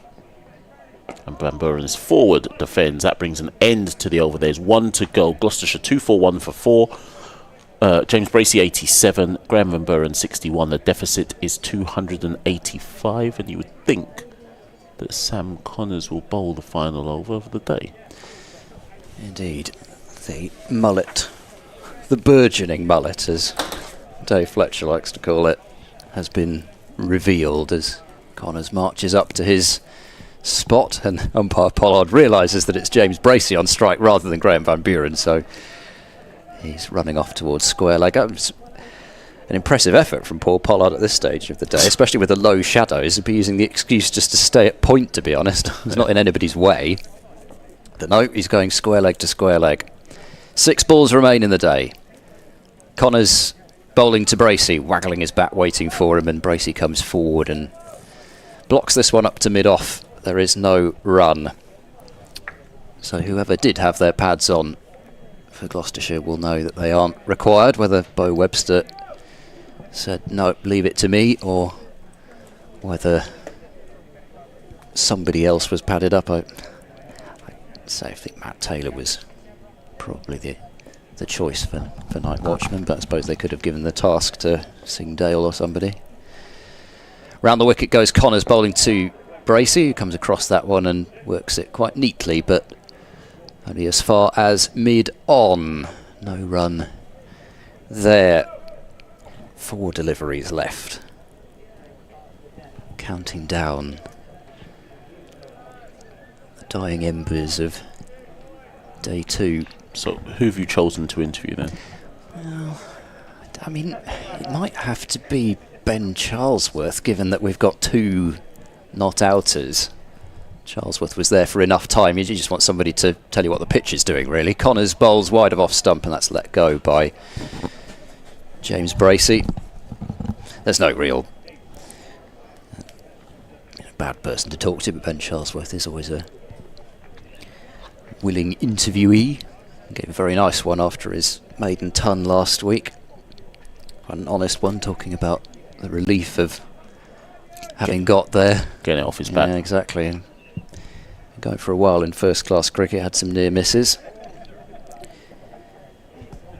And Van Buren is forward, defends. That brings an end to the over. There's 1 to go. Gloucestershire 2-4-1 for 4. James Bracey 87, Graham Van Buren 61. The deficit is 285, and you would think that Sam Connors will bowl the final over of the day. Indeed. The mullet, the burgeoning mullet, as Dave Fletcher likes to call it, has been revealed as Connors marches up to his spot, and umpire Pollard realises that it's James Bracey on strike rather than Graham Van Buren, so he's running off towards square leg. It was an impressive effort from Paul Pollard at this stage of the day, especially with the low shadows. He'd be using the excuse just to stay at point, to be honest. It's not in anybody's way. But no, he's going square leg to square leg. 6 balls remain in the day. Connors bowling to Bracey, waggling his bat, waiting for him, and Bracey comes forward and blocks this one up to mid-off. There is no run. So whoever did have their pads on for Gloucestershire will know that they aren't required, whether Bo Webster said, no, leave it to me, or whether somebody else was padded up. I think Matt Taylor was probably the the choice for night watchman, but I suppose they could have given the task to Sing Dale or somebody. Round the wicket goes Connors, bowling to Bracey, who comes across that one and works it quite neatly, but only as far as mid-on. No run there. 4 deliveries left. Counting down the dying embers of day 2. So who have you chosen to interview then? Well, I mean, it might have to be Ben Charlesworth, given that we've got 2 not-outers. Charlesworth was there for enough time. You just want somebody to tell you what the pitch is doing, really. Connors bowls wide of off stump, and that's let go by James Bracey. There's no real bad person to talk to, but Ben Charlesworth is always a willing interviewee. Gave a very nice one after his maiden ton last week. An honest one, talking about the relief of having got there. Getting it off his back. Yeah, exactly. And going for a while in first-class cricket, had some near misses.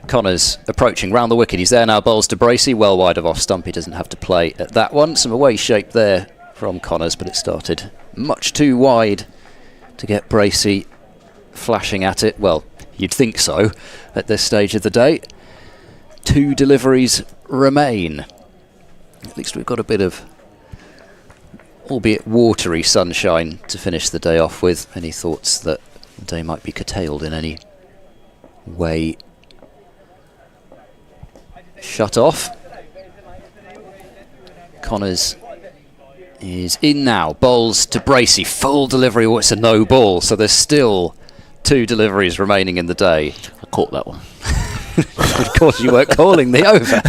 Connors approaching round the wicket. He's there now, bowls to Bracey, well wide of off stump. He doesn't have to play at that one. Some away shape there from Connors, but it started much too wide to get Bracey flashing at it. Well, you'd think so at this stage of the day. 2 deliveries remain. At least we've got a bit of, albeit watery, sunshine to finish the day off with. Any thoughts that the day might be curtailed in any way shut off. Connors is in now, bowls to Bracey, full delivery. Oh, it's a no ball, so there's still 2 deliveries remaining in the day. I caught that one. Of course you weren't calling the over.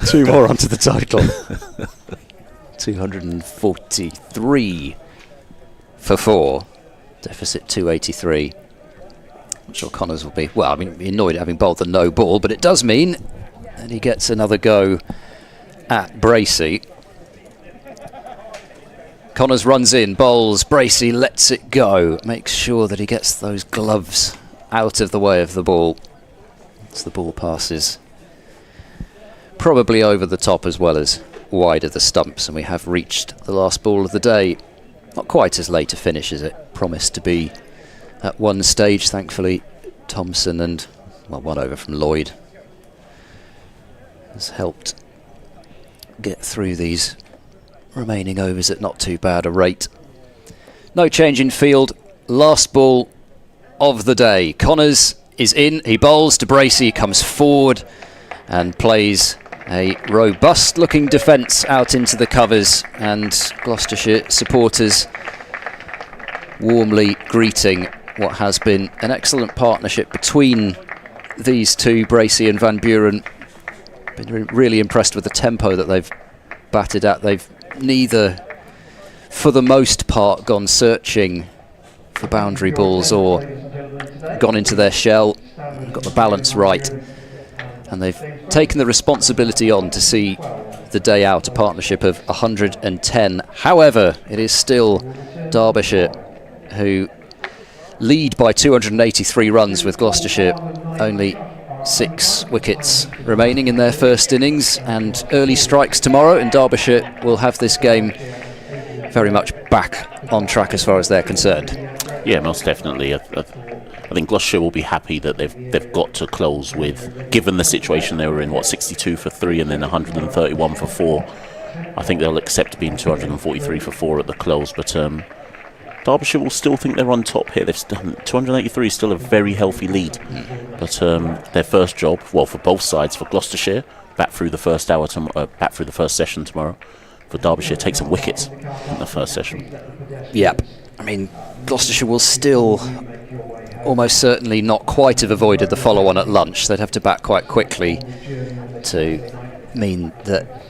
2 more onto the title. 243 for 4. Deficit 283. I'm sure Connors will be, well, I mean, annoyed at having bowled the no ball, but it does mean that he gets another go at Bracey. Connors runs in, bowls, Bracey lets it go, makes sure that he gets those gloves out of the way of the ball as the ball passes probably over the top as well as wide of the stumps, and we have reached the last ball of the day. Not quite as late a finish as it promised to be at one stage, thankfully. Thompson and, well, 1 over from Lloyd has helped get through these remaining overs at not too bad a rate. No change in field. Last ball of the day. Connors is in. He bowls to Bracey, comes forward and plays a robust looking defence out into the covers, and Gloucestershire supporters warmly greeting what has been an excellent partnership between these 2, Bracey and Van Buren. Been really impressed with the tempo that they've batted at. They've neither, for the most part, gone searching for boundary balls or gone into their shell, got the balance right, and they've taken the responsibility on to see the day out, a partnership of 110. However, it is still Derbyshire who lead by 283 runs, with Gloucestershire only 6 wickets remaining in their first innings, and early strikes tomorrow, and Derbyshire will have this game very much back on track as far as they're concerned. Yeah, most definitely. I think Gloucestershire will be happy that they've got to close with, given the situation they were in, 62 for 3 and then 131 for 4. I think they'll accept being 243 for 4 at the close, but Derbyshire will still think they're on top here. They've done 283 is still a very healthy lead, but their first job, well, for both sides, for Gloucestershire, back through the first hour, back through the first session tomorrow. For Derbyshire, take some wickets in the first session. Yep. I mean, Gloucestershire will still almost certainly not quite have avoided the follow-on at lunch. They'd have to bat quite quickly to mean that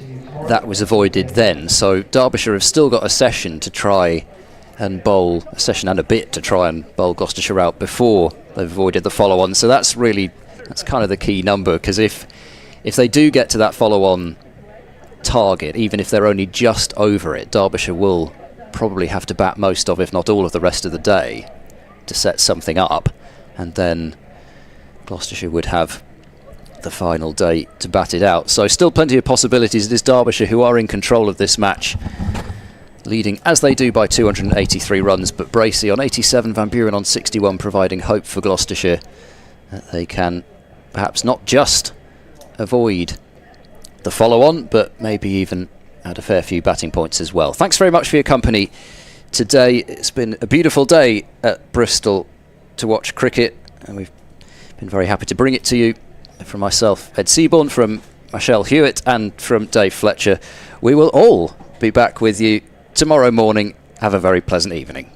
that was avoided then. So Derbyshire have still got a session to try and bowl, a session and a bit to try and bowl Gloucestershire out before they've avoided the follow-on. So that's kind of the key number, because if they do get to that follow-on target, even if they're only just over it, Derbyshire will probably have to bat most of, if not all of, the rest of the day to set something up. and then Gloucestershire would have the final day to bat it out. So still plenty of possibilities. It is Derbyshire who are in control of this match, leading as they do by 283 runs, but Bracey on 87, Van Buren on 61, providing hope for Gloucestershire that they can perhaps not just avoid the follow-on, but maybe even add a fair few batting points as well. Thanks very much for your company today. It's been a beautiful day at Bristol to watch cricket, and we've been very happy to bring it to you. From myself, Ed Seaborn, from Michelle Hewitt, and from Dave Fletcher, we will all be back with you tomorrow morning. Have a very pleasant evening.